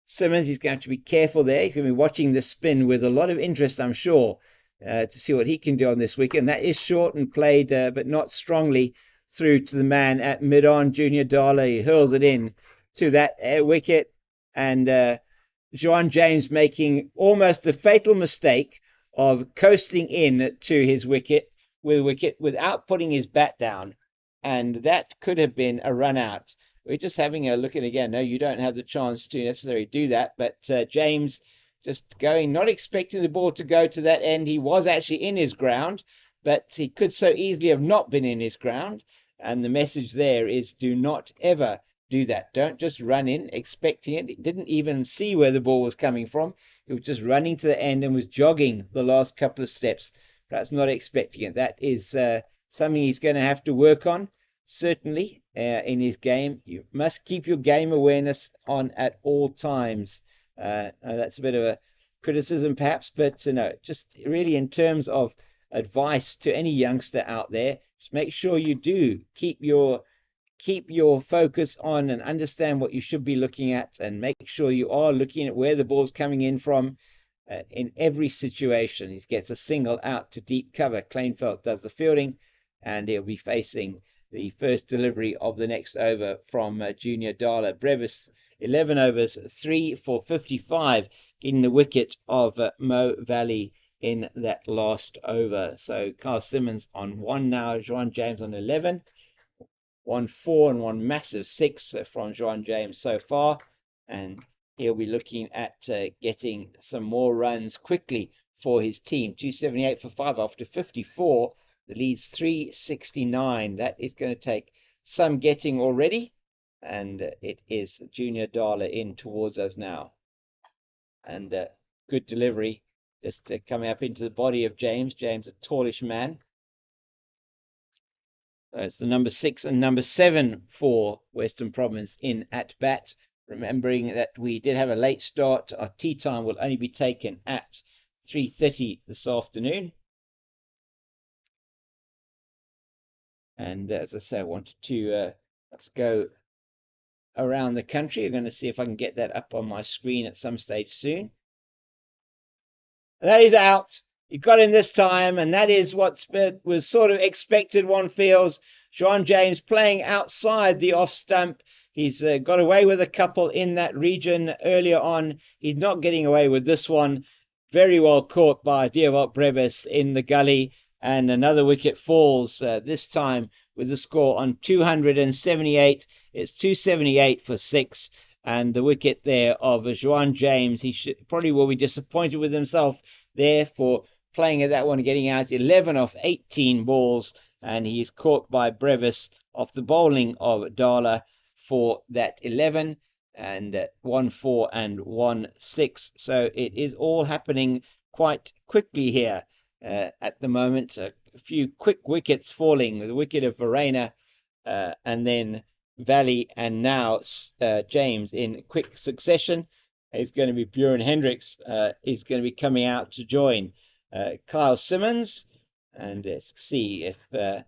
B: Simmons. He's going to be careful there. He's going to be watching the spin with a lot of interest, I'm sure, to see what he can do on this wicket. And that is short and played, but not strongly, through to the man at mid-on, Junior Dala. He hurls it in to that wicket. And Juan James making almost the fatal mistake of coasting in to his wicket without putting his bat down. And that could have been a run out. We're just having a look at it again. No, you don't have the chance to necessarily do that. But James just going, not expecting the ball to go to that end. He was actually in his ground, but he could so easily have not been in his ground. And the message there is, do not ever do that. Don't just run in expecting it. He didn't even see where the ball was coming from. He was just running to the end and was jogging the last couple of steps, perhaps not expecting it. That is something he's going to have to work on, certainly, in his game. You must keep your game awareness on at all times. That's a bit of a criticism, perhaps, but no, just really in terms of advice to any youngster out there, just make sure you do keep your focus on and understand what you should be looking at, and make sure you are looking at where the ball's coming in from in every situation. He gets a single out to deep cover. Kleinfeld does the fielding, and he'll be facing the first delivery of the next over from Junior Dala. Brevis, 11 overs, 3 for 55, getting the wicket of Mo Valley in that last over. So Kyle Simmons on 1 now, Juan James on 11. 1 4 and 1 massive 6 from Juan James so far, and he'll be looking at getting some more runs quickly for his team. 278 for 5 after 54. The lead's 369. That is going to take some getting already, and it is Junior Dala in towards us now. And good delivery, just coming up into the body of James. James, a tallish man. It's the number 6 and number 7 for Western Province in at bat. Remembering that we did have a late start. Our tea time will only be taken at 3:30 this afternoon. And as I say, I wanted to let's go around the country. I'm going to see if I can get that up on my screen at some stage soon. That is out. He got in this time, and that is what was sort of expected, one feels. Juan James playing outside the off stump. He's got away with a couple in that region earlier on. He's not getting away with this one. Very well caught by Diewald Brevis in the gully. And another wicket falls, this time with the score on 278. It's 278 for 6. And the wicket there of Juan James, he probably will be disappointed with himself there for playing at that one, getting out 11 off 18 balls. And he's caught by Brevis off the bowling of Dala for that 11. And 1 4 and 1 6. So it is all happening quite quickly here. At the moment, a few quick wickets falling. The wicket of Verena, and then Valley, and now James in quick succession. It's going to be Buren Hendricks is going to be coming out to join Kyle Simmons, and let's see if the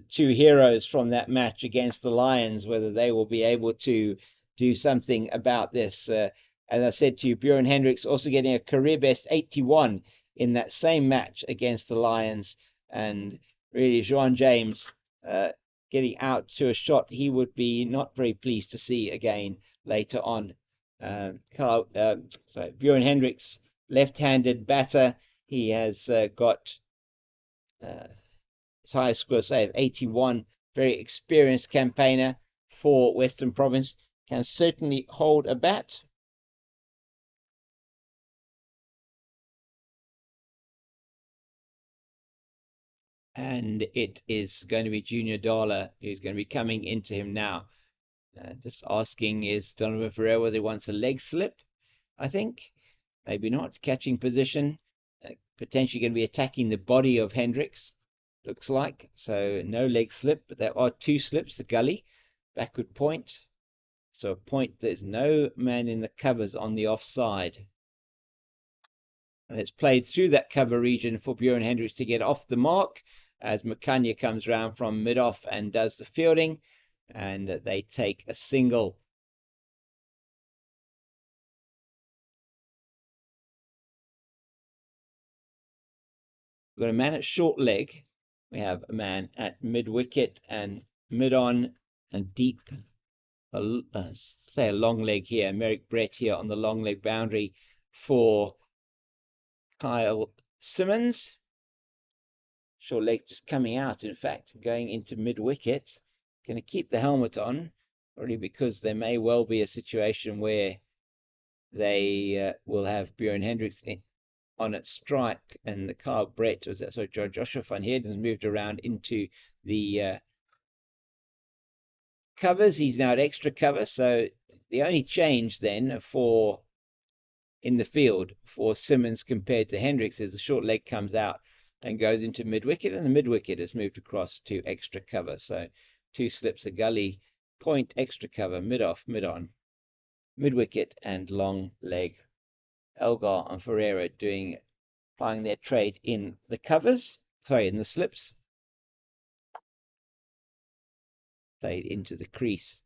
B: two heroes from that match against the Lions, whether they will be able to do something about this. As I said to you, Buren Hendricks also getting a career best 81 in that same match against the Lions. And really, Juan James getting out to a shot he would be not very pleased to see again later on. Bjorn Hendricks, left-handed batter. He has got his highest score save, 81. Very experienced campaigner for Western Province. Can certainly hold a bat. And it is going to be Junior Dala who's going to be coming into him now. Just asking, is Donovan Ferreira whether he wants a leg slip? I think. Maybe not. Catching position. Potentially going to be attacking the body of Hendricks, looks like. So no leg slip, but there are two slips. The gully, backward point. So a point, there's no man in the covers on the offside. And it's played through that cover region for Bjorn Hendricks to get off the mark as Makanya comes round from mid-off and does the fielding. And they take a single. We've got a man at short leg. We have a man at mid-wicket and mid-on and deep. Say a long leg here. Merrick Brett here on the long leg boundary for Kyle Simmons. Short leg just coming out, in fact, going into mid-wicket. Going to keep the helmet on, probably because there may well be a situation where they will have Bjorn Hendricks on its strike, and the Kyle Brett, Joshua van Heerden has moved around into the covers. He's now at extra cover, so the only change then for in the field for Simmons compared to Hendricks is the short leg comes out and goes into mid-wicket, and the mid-wicket has moved across to extra cover. So two slips, a gully, point, extra cover, mid-off, mid-on, mid-wicket, and long leg. Elgar and Ferreira applying their trade in the covers, in the slips. Played into the crease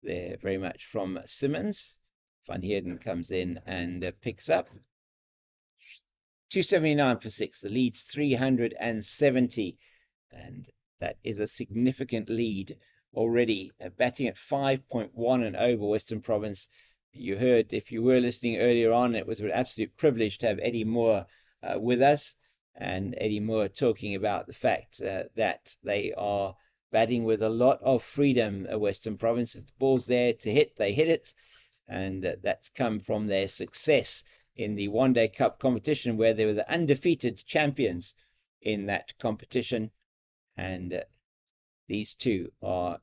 B: there very much from Simmons. Van Heerden comes in and picks up. 279 for 6. The lead's 370. And that is a significant lead already. Batting at 5.1 and over Western Province. You heard, if you were listening earlier on, it was an absolute privilege to have Eddie Moore with us. And Eddie Moore talking about the fact that they are batting with a lot of freedom, Western Province. If the ball's there to hit, they hit it. And that's come from their success in the One Day Cup competition, where they were the undefeated champions in that competition. And these two are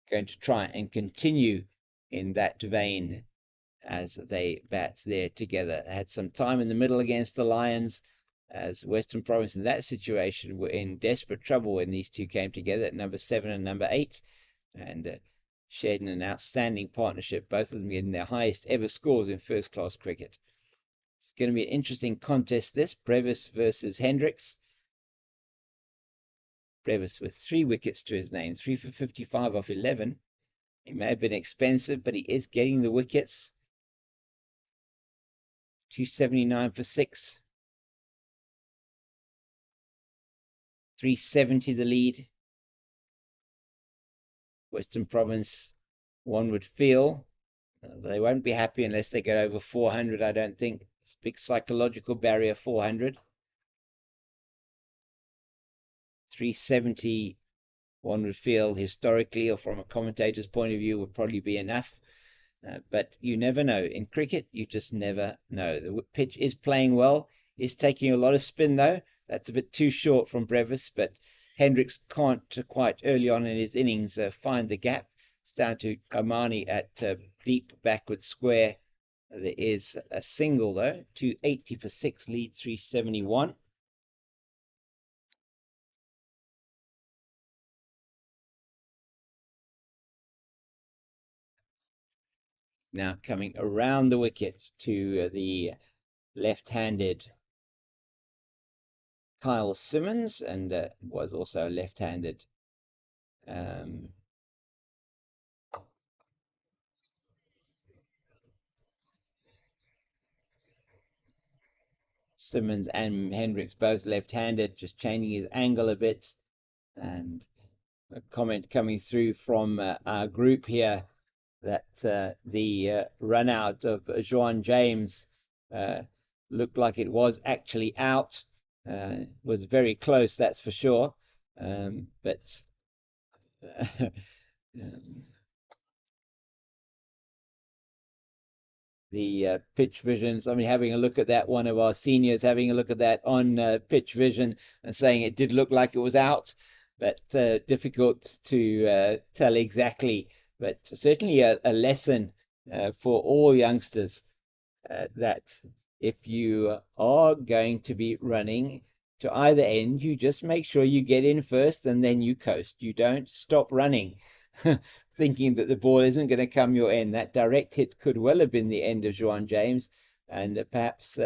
B: going to try and continue in that vein as they bat there together. They had some time in the middle against the Lions, as Western Province in that situation were in desperate trouble when these two came together at number 7 and number 8, and shared an outstanding partnership, both of them getting their highest ever scores in first-class cricket. It's going to be an interesting contest, this. Brevis versus Hendricks. Brevis with 3 wickets to his name, 3 for 55 off 11. He may have been expensive, but he is getting the wickets. 279 for 6. 370 the lead. Western Province, one would feel, they won't be happy unless they get over 400, I don't think. It's a big psychological barrier, 400. 370, one would feel historically, or from a commentator's point of view, would probably be enough. But you never know. In cricket, you just never know. The pitch is playing well, is taking a lot of spin though. That's a bit too short from Brevis, but Hendricks can't quite early on in his innings find the gap. It's down to Omani at deep backward square. There is a single though, 280 for 6, lead 371. Now coming around the wickets to the left-handed Kyle Simmons, and was also left-handed. Simmons and Hendricks both left-handed, just changing his angle a bit. And a comment coming through from our group here that the run out of Juan James looked like it was actually out. Was very close, that's for sure. But the pitch visions, I mean, having a look at that, one of our seniors having a look at that on pitch vision and saying it did look like it was out, but difficult to tell exactly. But certainly a lesson for all youngsters that if you are going to be running to either end, you just make sure you get in first and then you coast. You don't stop running thinking that the ball isn't going to come your end. That direct hit could well have been the end of Juan James, and perhaps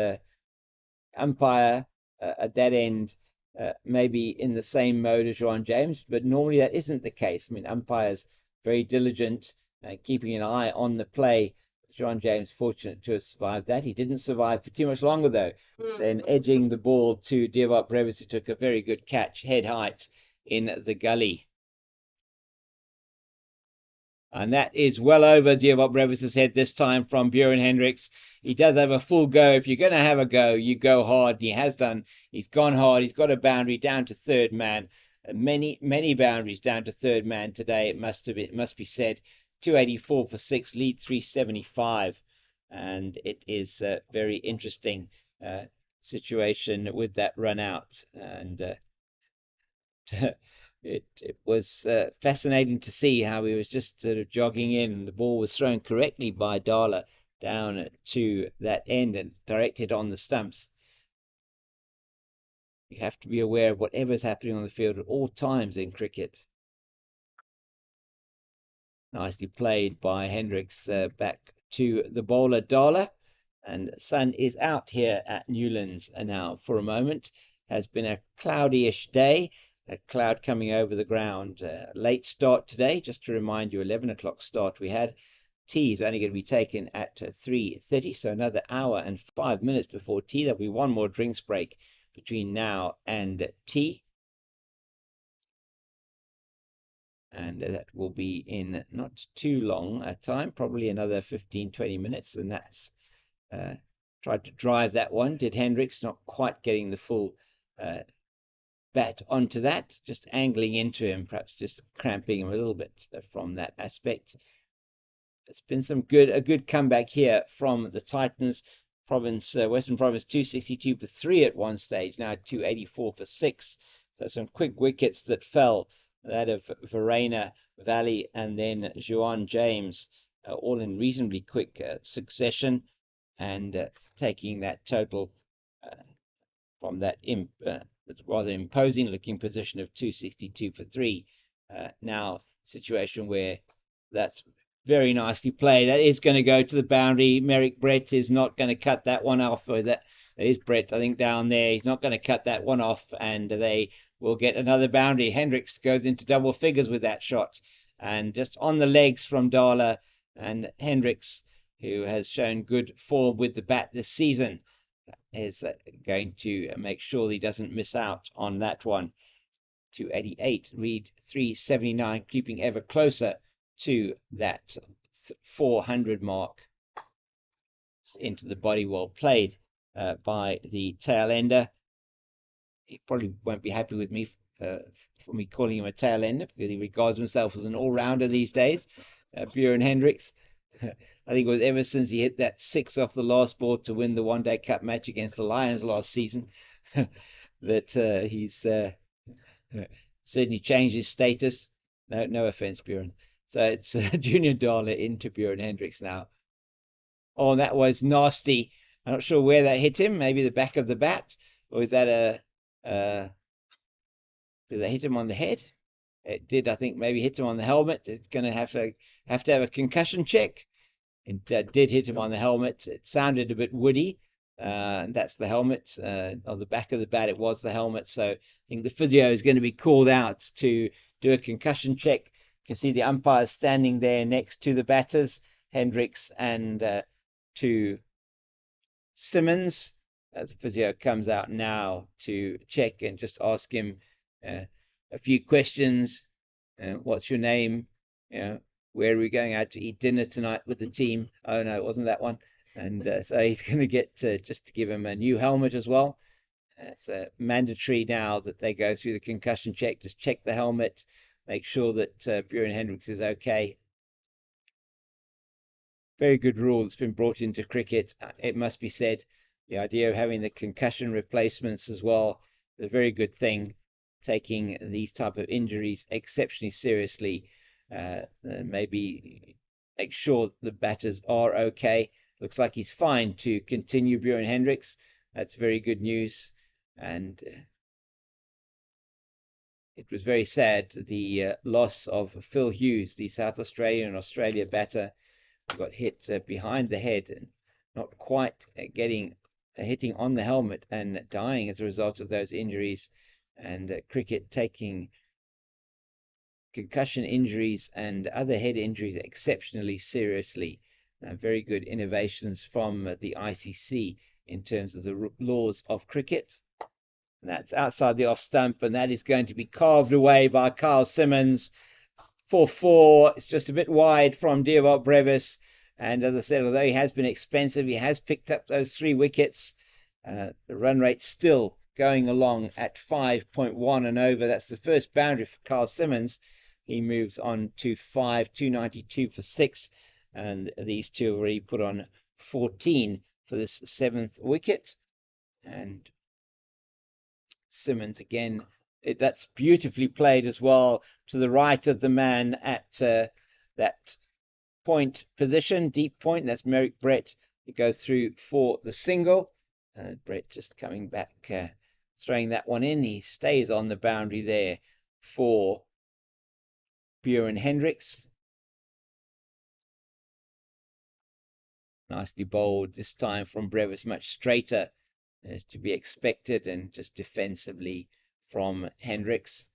B: umpire at that end maybe in the same mode as Juan James, but normally that isn't the case. I mean, umpires very diligent, keeping an eye on the play. Juan James fortunate to have survived that. He didn't survive for too much longer though. Then edging the ball to Divock Brevis, who took a very good catch head height in the gully. And that is well over Divock Brevis's head this time from Bjorn Hendricks. He does have a full go. If you're going to have a go, you go hard. He has done. He's gone hard. He's got a boundary down to third man. Many boundaries down to third man today. It must be said. 284 for 6, lead 375. And it is a very interesting situation with that run out. And it was fascinating to see how he was just sort of jogging in, and the ball was thrown correctly by Darla down to that end and directed on the stumps. You have to be aware of whatever's happening on the field at all times in cricket. Nicely played by Hendricks back to the bowler Darla, and sun is out here at Newlands now for a moment. Has been a cloudy-ish day. A cloud coming over the ground. Late start today, just to remind you, 11 o'clock start we had. Tea is only going to be taken at 3:30, so another hour and 5 minutes before tea. There'll be one more drinks break between now and tea. And that will be in not too long a time, probably another 15-20 minutes, and that's tried to drive that one. Did Hendricks, not quite getting the full bat onto that, just angling into him, perhaps just cramping him a little bit from that aspect. It's been a good comeback here from the Titans. Western Province 262 for 3 at one stage, now 284 for 6. So some quick wickets that fell, that of Verena, Valley, and then Juan James, all in reasonably quick succession, and taking that total from that rather imposing looking position of 262 for 3. Now, situation where that's very nicely played. That is going to go to the boundary. Merrick Brett is not going to cut that one off. Or that is Brett, I think, down there. He's not going to cut that one off, and they will get another boundary. Hendricks goes into double figures with that shot, and just on the legs from Darla, and Hendricks, who has shown good form with the bat this season, is going to make sure he doesn't miss out on that one. 288, read 379, creeping ever closer to that 400 mark. Into the body, well played by the tail ender. He probably won't be happy with me for me calling him a tail ender, because he regards himself as an all-rounder these days. Bjorn Hendricks. I think it was ever since he hit that 6 off the last ball to win the one-day cup match against the Lions last season that he's certainly changed his status. No offense, Bjorn. So it's Junior Darla into Bjorn Hendricks now. Oh, that was nasty. I'm not sure where that hit him. Maybe the back of the bat, or is that did that hit him on the head? It did, I think. Maybe hit him on the helmet. It's going to have to have a concussion check. It did hit him on the helmet. It sounded a bit woody. That's the helmet. On the back of the bat, it was the helmet. So I think the physio is going to be called out to do a concussion check. You can see the umpires standing there next to the batters, Hendricks and to Simmons. The physio comes out now to check and just ask him a few questions. What's your name? You know, where are we going out to eat dinner tonight with the team? Oh no, it wasn't that one. And so he's going to get just to give him a new helmet as well. It's mandatory now that they go through the concussion check. Just check the helmet, make sure that Bjorn Hendricks is okay. Very good rule that's been brought into cricket. It must be said. The idea of having the concussion replacements as well is a very good thing. Taking these type of injuries exceptionally seriously. Maybe make sure the batters are okay. Looks like he's fine to continue, Bjorn Hendricks. That's very good news. And it was very sad, the loss of Phil Hughes, the South Australian and Australia batter, who got hit behind the head and not quite getting hitting on the helmet and dying as a result of those injuries. And cricket taking concussion injuries and other head injuries exceptionally seriously. Very good innovations from the ICC in terms of the laws of cricket. And that's outside the off stump, and that is going to be carved away by Carl Simmons for 4. It's just a bit wide from Dewald Brevis. And as I said, although he has been expensive, he has picked up those 3 wickets. The run rate still going along at 5.1 and over. That's the first boundary for Carl Simmons. He moves on to 292 for 6. And these two have already put on 14 for this 7th wicket. And Simmons again, that's beautifully played as well to the right of the man at that point position, deep point. That's Merrick Brett to go through for the single. Brett just coming back, throwing that one in. He stays on the boundary there for Bjorn Hendricks. Nicely bowled this time from Brevis, much straighter as to be expected, and just defensively from Hendricks.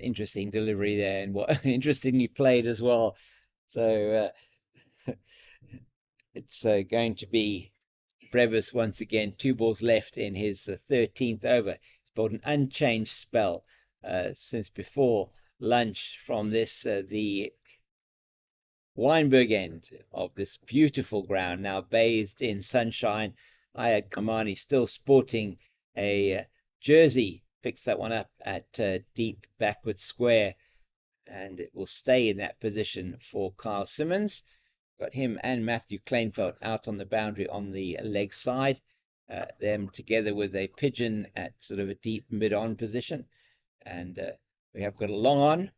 B: Interesting delivery there, and what interestingly played as well. So it's going to be Brevis once again, 2 balls left in his 13th over. He's bowled an unchanged spell since before lunch from this, the Weinberg end of this beautiful ground, now bathed in sunshine. Ayad Kamani still sporting a jersey, picks that one up at deep backward square, and it will stay in that position for Carl Simmons. Got him and Matthew Kleinfeld out on the boundary on the leg side, them together with a pigeon at sort of a deep mid-on position. And we have got a long on.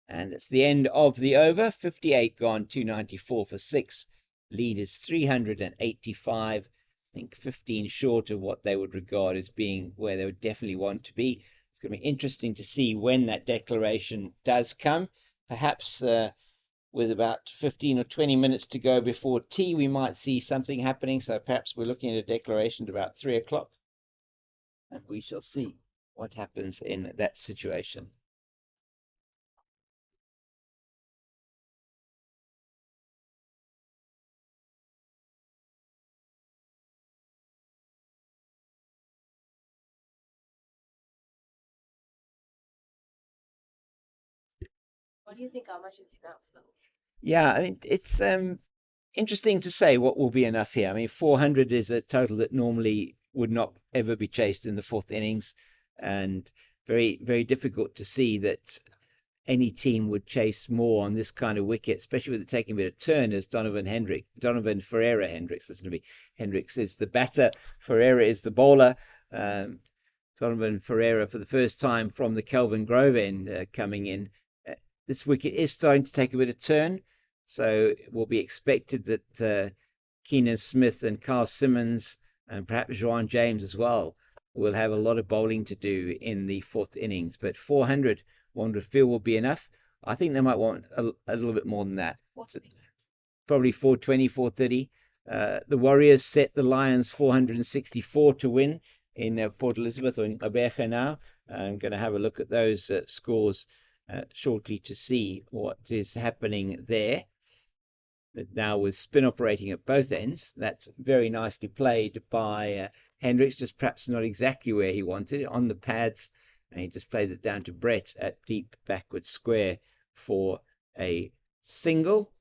B: And it's the end of the over. 58 gone, 294 for 6. Lead is 385. I think 15 short of what they would regard as being where they would definitely want to be. It's going to be interesting to see when that declaration does come. Perhaps with about 15 or 20 minutes to go before tea, we might see something happening. So perhaps we're looking at a declaration at about 3 o'clock. And we shall see what happens in that situation.
E: What do you think? How much is enough, though?
B: Yeah, I mean, it's interesting to say what will be enough here. I mean, 400 is a total that normally would not ever be chased in the 4th innings, and very, very difficult to see that any team would chase more on this kind of wicket, especially with it taking a bit of turn as Donovan Ferreira Hendricks. That's going to be Hendricks is the batter, Ferreira is the bowler. Donovan Ferreira for the first time from the Kelvin Grove end coming in. This wicket is starting to take a bit of turn, so it will be expected that Keenan Smith and Carl Simmons and perhaps Joanne James as well will have a lot of bowling to do in the 4th innings. But 400, one would feel will be enough. I think they might want a little bit more than that. Probably 420, 430. The Warriors set the Lions 464 to win in Port Elizabeth or in Abeja now. I'm going to have a look at those scores shortly to see what is happening there. now with spin operating at both ends. That's very nicely played by Hendricks, just perhaps not exactly where he wanted it, on the pads, and he just plays it down to Brett at deep backward square for a single.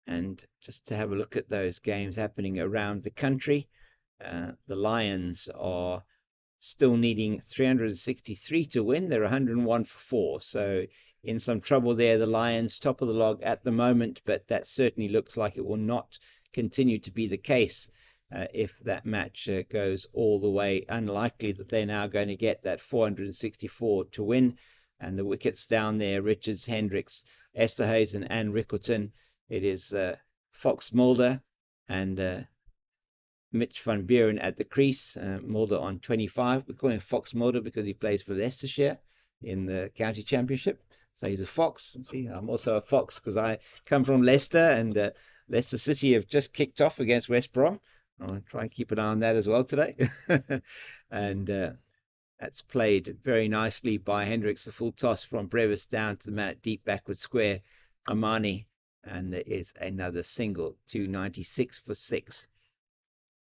B: And just to have a look at those games happening around the country, the Lions are still needing 363 to win. They're 101 for 4, so in some trouble there. The Lions top of the log at the moment, but that certainly looks like it will not continue to be the case if that match goes all the way. Unlikely that they're now going to get that 464 to win. And the wickets down there, Richards, Hendricks, Esterhuizen and Rickerton. It is Fox Mulder and Mitch van Buren at the crease. Mulder on 25. We call him Fox Mulder because he plays for Leicestershire in the county championship. So he's a fox. See, I'm also a fox because I come from Leicester, and Leicester City have just kicked off against West Brom. I'll try and keep an eye on that as well today. And that's played very nicely by Hendricks. The full toss from Brevis down to the man at deep backward square, Amani. And there is another single, 296 for 6.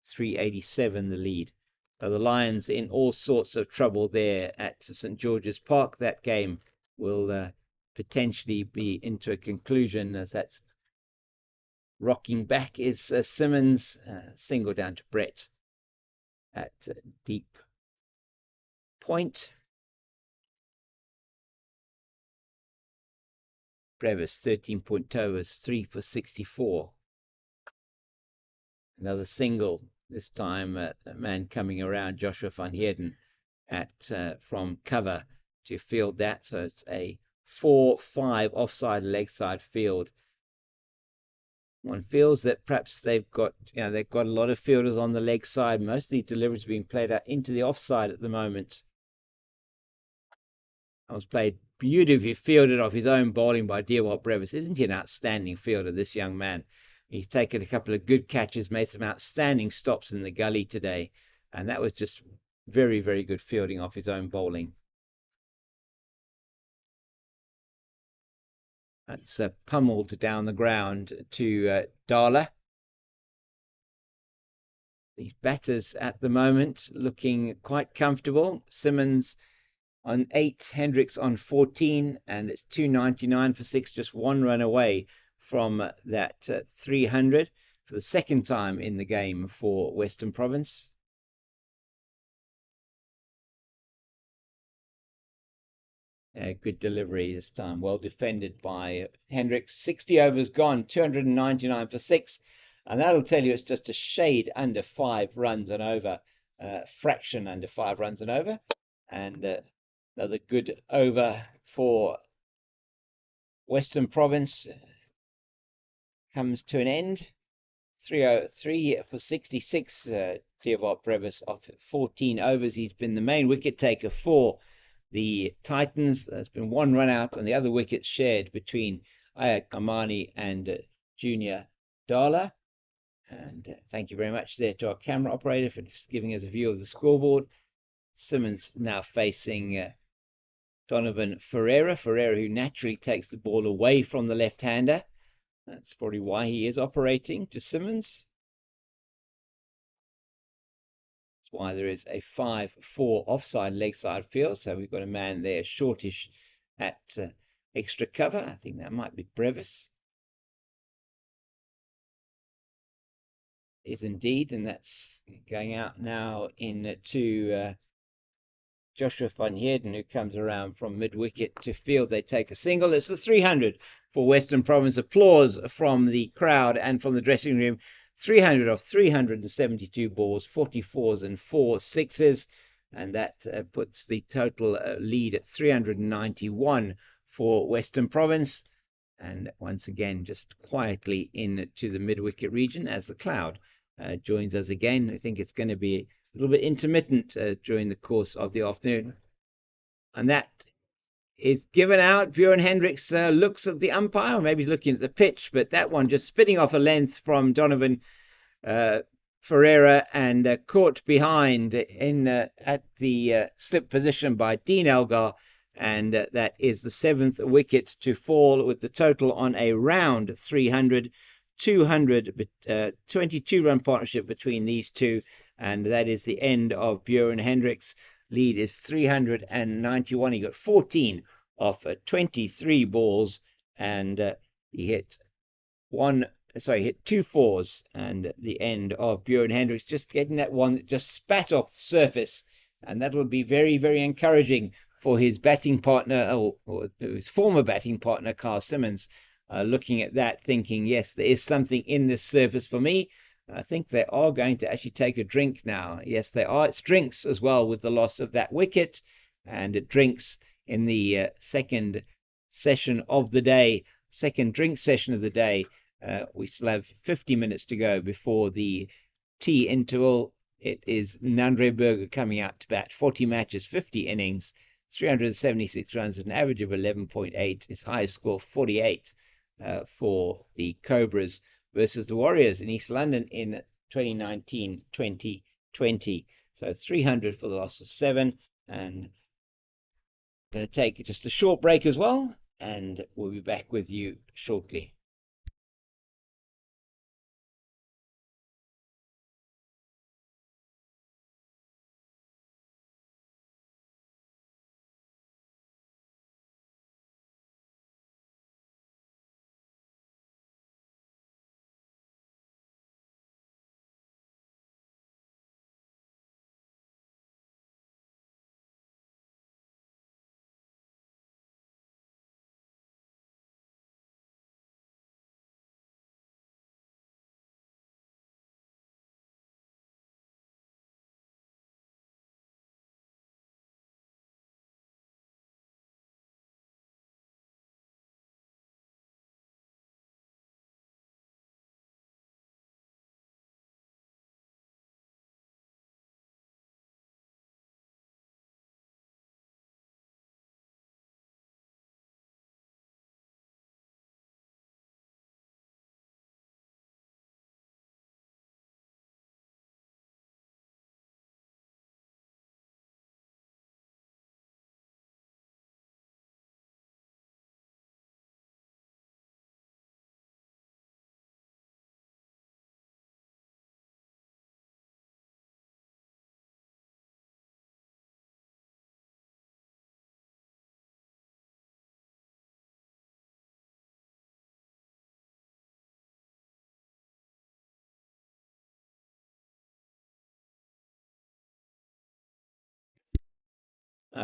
B: 387 the lead. So the Lions in all sorts of trouble there at St George's Park. That game will potentially be into a conclusion, as that's rocking back is Simmons, single down to Brett at deep point. Brevis 13-point overs, 3 for 64. Another single, this time a man coming around, Joshua van Heerden, from cover to field that. So it's a 4-5 offside leg side field. One feels that perhaps they've got a lot of fielders on the leg side. Most of the deliveries being played out into the offside at the moment. That was played beautifully, fielded off his own bowling by Dewalt Brevis. Isn't he an outstanding fielder, this young man? He's taken a couple of good catches, made some outstanding stops in the gully today. And that was just very, very good fielding off his own bowling. That's pummeled down the ground to Darla. These batters at the moment looking quite comfortable. Simmons on 8, Hendricks on 14, and it's 299 for 6, just 1 run away from that 300 for the second time in the game for Western Province. Good delivery this time, well defended by Hendricks. 60 overs gone, 299 for 6, and that'll tell you it's just a shade under 5 runs and over, fraction under 5 runs and over. And another good over for Western Province comes to an end. 303 for 66. Dewalt Brevis off 14 overs. He's been the main wicket taker for the Titans. There's been 1 run out, and the other wicket shared between Ayak Amani and Junior Darla. And thank you very much there to our camera operator for just giving us a view of the scoreboard. Simmons now facing Donovan Ferreira. Ferreira, who naturally takes the ball away from the left-hander. That's probably why he is operating to Simmons. That's why there is a 5-4 offside leg side field. So we've got a man there shortish at extra cover. I think that might be Brevis. Is indeed, and that's going out now into Joshua van Heerden, who comes around from mid-wicket to field. They take a single. It's the 300 for Western Province. Applause from the crowd and from the dressing room. 300 of 372 balls, 44s and 4 sixes. And that puts the total lead at 391 for Western Province. And once again, just quietly into the mid-wicket region as the cloud joins us again. I think it's going to be a little bit intermittent during the course of the afternoon. And that is given out. Bjorn Hendricks looks at the umpire, or maybe he's looking at the pitch, but that one just spitting off a length from Donovan Ferreira and caught behind in at the slip position by Dean Elgar. and that is the 7th wicket to fall, with the total on a round 300. 22-run partnership between these two, and that is the end of Bjorn Hendricks. Lead is 391. He got 14 off 23 balls, and he hit hit 2 fours, and the end of Bjorn Hendricks, just getting that one that just spat off the surface, and that'll be very, very encouraging for his batting partner, or his former batting partner, Carl Simmons, looking at that, thinking, yes, there is something in this surface for me. I think they are going to actually take a drink now. Yes, they are. It's drinks as well with the loss of that wicket, and it drinks in the second session of the day, second drink session of the day. We still have 50 minutes to go before the tea interval. It is Nandre Berger coming out to bat. 40 matches, 50 innings, 376 runs, an average of 11.8. His highest score, 48, for the Cobras versus the Warriors in East London in 2019-2020. So 300 for the loss of 7. And going to take just a short break as well, and we'll be back with you shortly.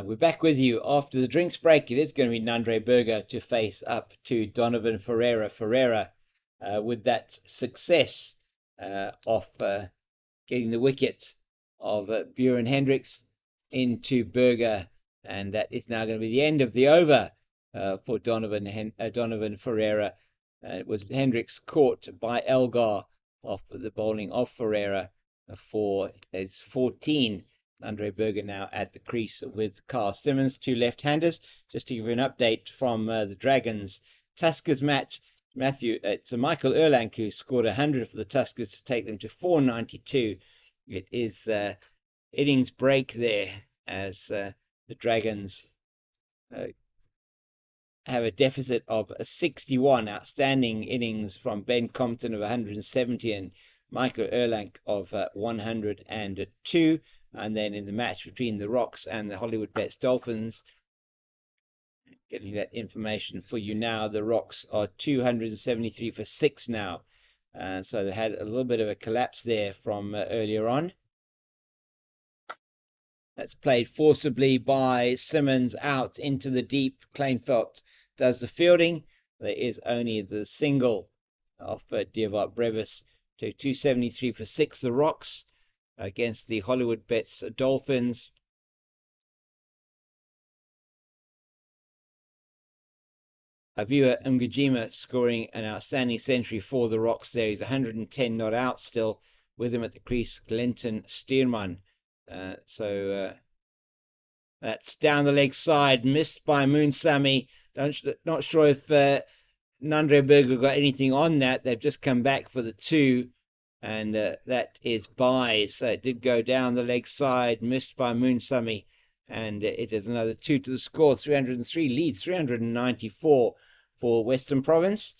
B: We're back with you after the drinks break. It is going to be Nandre Berger to face up to Donovan Ferreira. Ferreira, with that success of getting the wicket of Bjorn Hendricks into Berger, and that is now going to be the end of the over for Donovan Ferreira. It was Hendricks caught by Elgar off the bowling of Ferreira for his 14. Andre Berger now at the crease with Carl Simmons, 2 left-handers. Just to give you an update from the Dragons Tuskers match, Matthew, it's Michael Erlang who scored 100 for the Tuskers to take them to 492. It is innings break there as the Dragons have a deficit of 61. Outstanding innings from Ben Compton of 170 and Michael Erlang of 102. And then in the match between the Rocks and the Hollywood Bets Dolphins, getting that information for you now, the Rocks are 273 for 6 now. So they had a little bit of a collapse there from earlier on. That's played forcibly by Simmons out into the deep. Kleinfeld does the fielding. There is only the single of Divock Brevis to 273 for 6, the Rocks, against the Hollywood Bets Dolphins. Avua Mgijima scoring an outstanding century for the Rocks there. He's 110 not out still. With him at the crease, Glenton Stearman. That's down the leg side, missed by Moonsamy. Not sure if Nandre Berger got anything on that. They've just come back for the 2. And that is by. So it did go down the leg side, missed by Moonsamy. and it is another 2 to the score. 303 leads 394 for Western Province.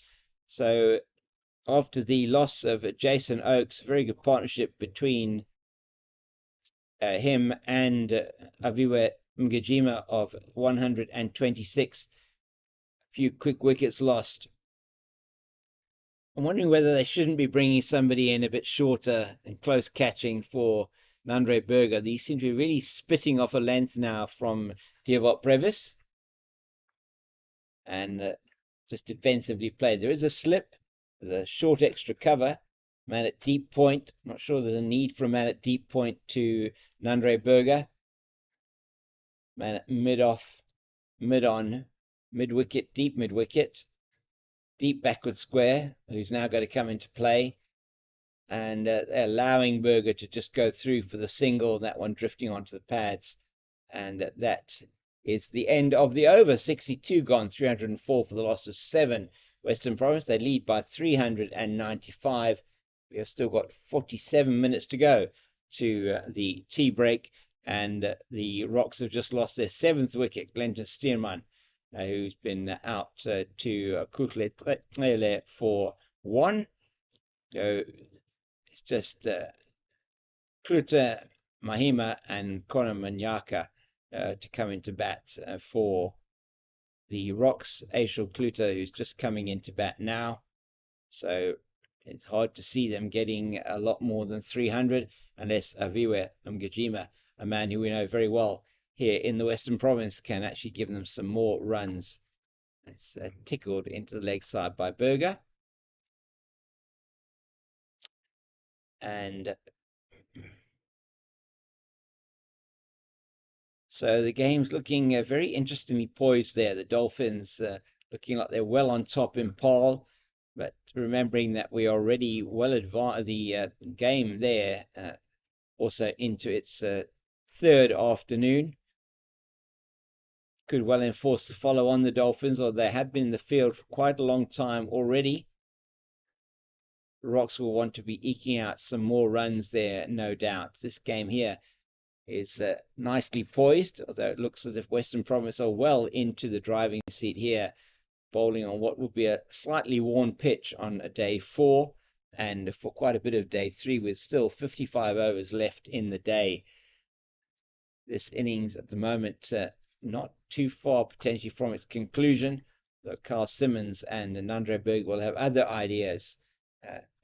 B: So after the loss of Jason Oakes, very good partnership between him and Aviwe Mgijima of 126. A few quick wickets lost. I'm wondering whether they shouldn't be bringing somebody in a bit shorter and close catching for Nandre Berger. These seem to be really spitting off a length now from Diavot Brevis. And just defensively played. There is a slip. There's a short extra cover. Man at deep point. Not sure there's a need for a man at deep point to Nandre Berger. Man at mid-off, mid-on, mid-wicket, deep mid-wicket. Deep backward square, who's now going to come into play. And allowing Berger to just go through for the single, that one drifting onto the pads. And that is the end of the over. 62 gone, 304 for the loss of 7. Western Province, they lead by 395. We have still got 47 minutes to go to the tea break. And the Rocks have just lost their 7th wicket, Glenton Stearman, who's been out to Kutle Trele for 1. So it's just Kluter, Mahima and Kona Manyaka to come into bat for the Rocks. Ashel Kluter, who's just coming into bat now. So it's hard to see them getting a lot more than 300 unless Aviwe Mgijima, a man who we know very well here in the Western Province, can actually give them some more runs. It's tickled into the leg side by Berger. And so the game's looking very interestingly poised there. The Dolphins looking like they're well on top in Paul, but remembering that we are already well advanced, the game there also into its 3rd afternoon. Could well enforce the follow on the Dolphins, or they have been in the field for quite a long time already. Rocks will want to be eking out some more runs there, no doubt. This game here is nicely poised, although it looks as if Western Province are well into the driving seat here, bowling on what will be a slightly worn pitch on day 4 and for quite a bit of day 3, with still 55 overs left in the day. This innings at the moment not too far potentially from its conclusion, though Carl Simmons and Nandre Berg will have other ideas,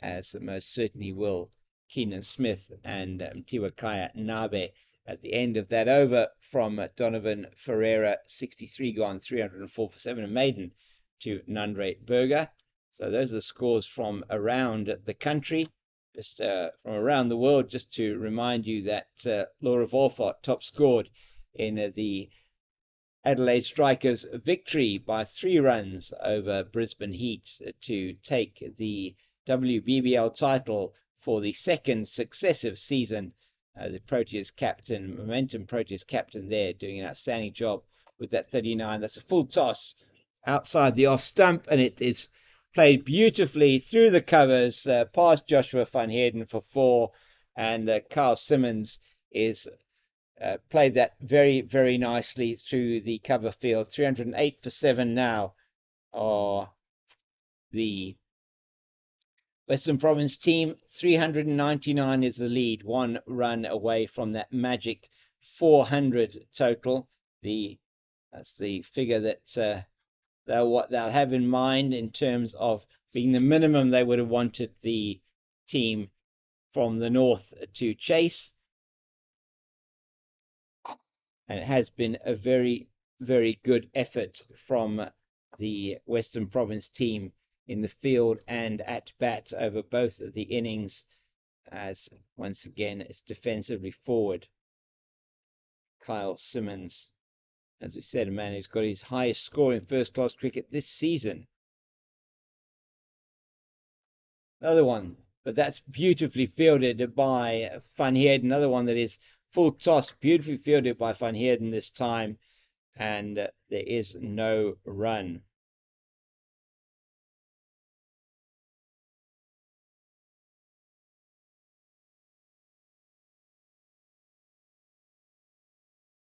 B: as most certainly will Keenan Smith and Mtiwakaya Nabe at the end of that over from Donovan Ferreira. 63 gone, 304 for 7, a maiden to Nandre Berger. So those are the scores from around the country. Just from around the world, just to remind you that Laura Volfart top scored in the Adelaide Strikers' victory by 3 runs over Brisbane Heat to take the WBBL title for the 2nd successive season. The Proteas captain, Momentum Proteas captain there, doing an outstanding job with that 39. That's a full toss outside the off stump, and it is played beautifully through the covers past Joshua van Heerden for 4, and Carl Simmons is played that very, very nicely through the cover field. 308 for 7 now are the Western Province team. 399 is the lead, 1 run away from that magic 400 total. That's the figure that they'll have in mind in terms of being the minimum they would have wanted the team from the north to chase. And it has been a very, very good effort from the Western Province team in the field and at bat over both of the innings, as once again it's defensively forward. Kyle Simmons, as we said, a man who's got his highest score in first-class cricket this season. Another one, but that's beautifully fielded by Van Heerden. Another one that is full toss, beautifully fielded by Van Heerden this time, and there is no run.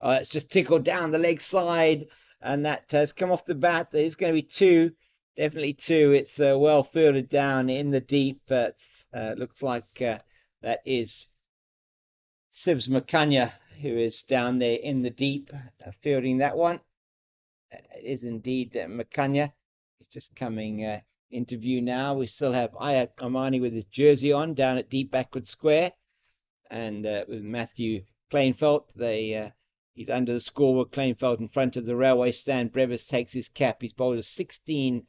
B: It's just tickled down the leg side, and that has come off the bat. There's going to be two, definitely two. It's well fielded down in the deep. Looks like that is Sibs Makanya, who is down there in the deep, fielding that one. It is indeed Makanya. He's just coming into view now. We still have Aya Omani with his jersey on down at deep backward square, and with Matthew Kleinfeld, he's under the scoreboard. Kleinfeld in front of the railway stand. Brevis takes his cap. He's bowled a 16, in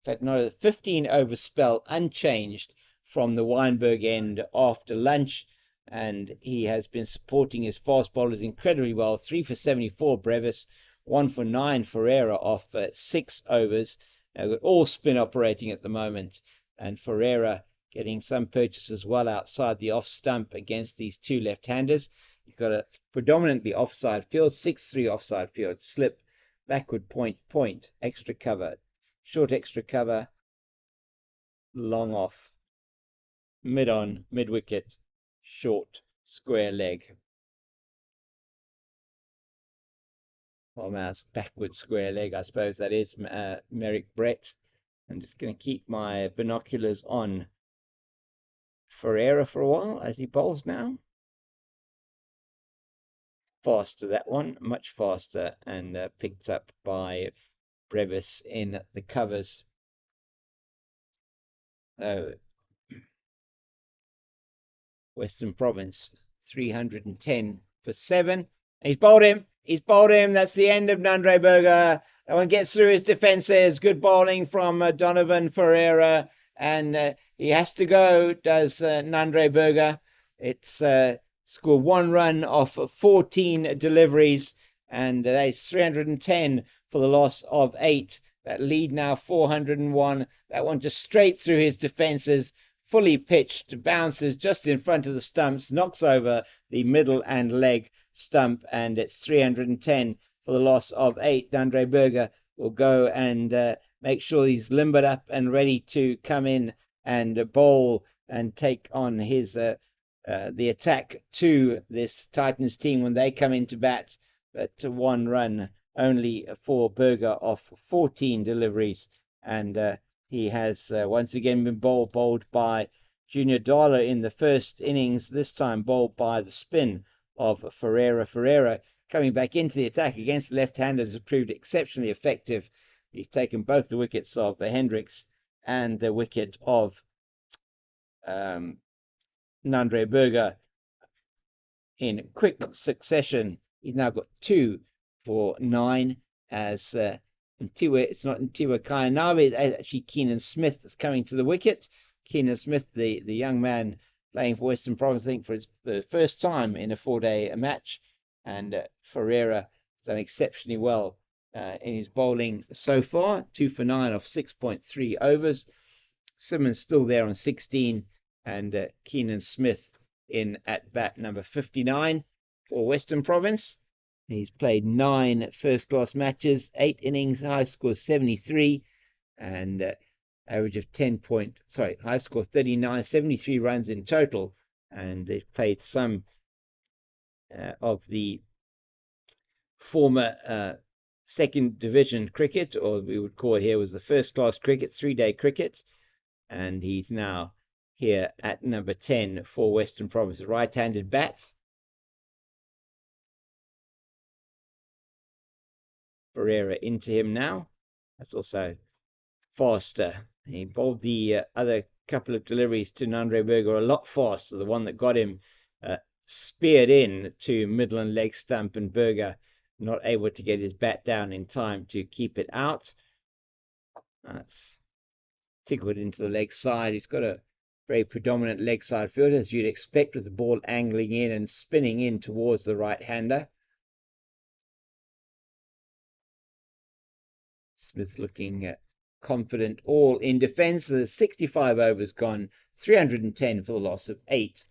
B: fact, not a 15 over spell, unchanged from the Weinberg end after lunch. And he has been supporting his fast bowlers incredibly well. 3 for 74, Brevis. 1 for 9, Ferreira off 6 overs. Now, got all spin operating at the moment. And Ferreira getting some purchase as well outside the off stump against these two left-handers. He's got a predominantly offside field, 6-3 offside field, slip, backward point, extra cover, short extra cover, long off, mid on, mid wicket, short, square leg. Well, backward square leg, I suppose that is Merrick Brett. I'm just going to keep my binoculars on Ferreira for a while as he bowls now. Faster that one, much faster, and picked up by Brevis in the covers. Western Province 310 for 7. He's bowled him. That's the end of Nandreberger. That one gets through his defences. Good bowling from Donovan Ferreira, and he has to go, does Nandreberger. It's scored 1 run off 14 deliveries, and that's 310 for the loss of 8. That lead now 401. That one just straight through his defences, fully pitched, bounces just in front of the stumps, knocks over the middle and leg stump, and it's 310 for the loss of 8. Nandreberger will go and make sure he's limbered up and ready to come in and bowl and take on his the attack to this Titans team when they come into bat. But 1 run only for Berger off 14 deliveries, and he has once again been bowled by Junior Dollar in the first innings, this time bowled by the spin of Ferreira. Ferreira coming back into the attack against the left-handers has proved exceptionally effective. He's taken both the wickets of Hendricks and the wicket of Nandreberger in quick succession. He's now got 2 for 9 as it's not Ntiwa Kainawe, it's actually Keenan Smith that's coming to the wicket. Keenan Smith, the young man playing for Western Province, I think for the first time in a 4-day match, and Ferreira has done exceptionally well in his bowling so far. 2 for 9 off 6.3 overs. Simmons still there on 16, and Keenan Smith in at bat number 59 for Western Province. He's played 9 first-class matches, 8 innings, high score 73, and average of high score 39, 73 runs in total, and they've played some of the former second division cricket, or we would call it here was the first-class cricket, 3-day cricket, and he's now here at number 10 for Western Province, right-handed bat. Ferreira into him now. That's also faster. He bowled the other couple of deliveries to Nandreberger a lot faster. The one that got him speared in to middle and leg stump, and Berger not able to get his bat down in time to keep it out. That's tickled into the leg side. He's got a very predominant leg side field, as you'd expect, with the ball angling in and spinning in towards the right-hander. Smith looking confident, all in defence. The 65 overs gone, 310 for the loss of 8.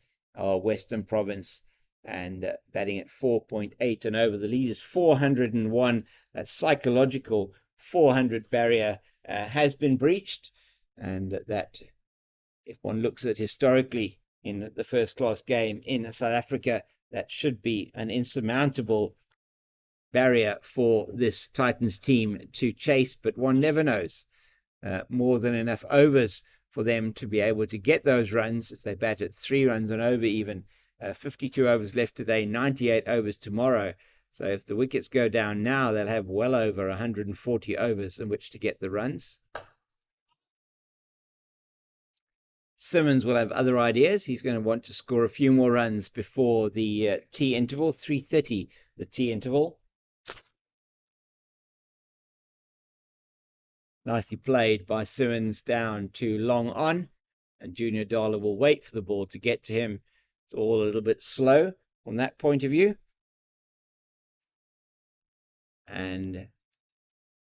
B: Western Province, and batting at 4.8 and over. The lead is 401. That psychological 400 barrier has been breached, and that, if one looks at historically in the first-class game in South Africa, that should be an insurmountable barrier for this Titans team to chase, but one never knows. More than enough overs for them to be able to get those runs if they bat at 3 runs and over even. 52 overs left today, 98 overs tomorrow. So if the wickets go down now, they'll have well over 140 overs in which to get the runs. Simmons will have other ideas. He's going to want to score a few more runs before the tea interval, 3:30, the tea interval. Nicely played by Simmons down to long on, and Junior Dollar will wait for the ball to get to him. It's all a little bit slow from that point of view. And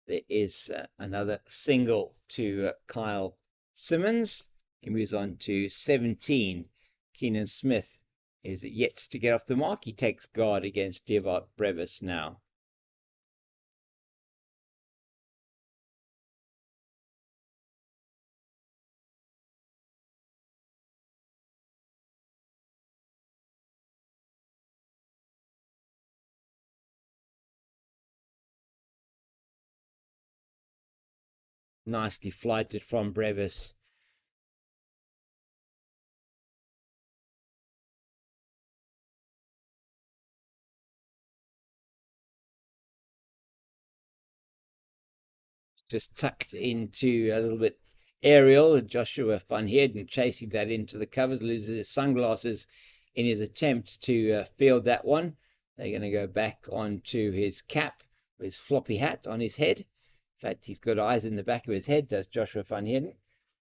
B: there is another single to Kyle Simmons. He moves on to 17. Keenan Smith is yet to get off the mark. He takes guard against Devart Brevis now. Nicely flighted from Brevis. Just tucked into a little bit aerial. Joshua Van Heerden chasing that into the covers, loses his sunglasses in his attempt to field that one. They're going to go back onto his cap, his floppy hat on his head. In fact, he's got eyes in the back of his head, does Joshua Van Heerden.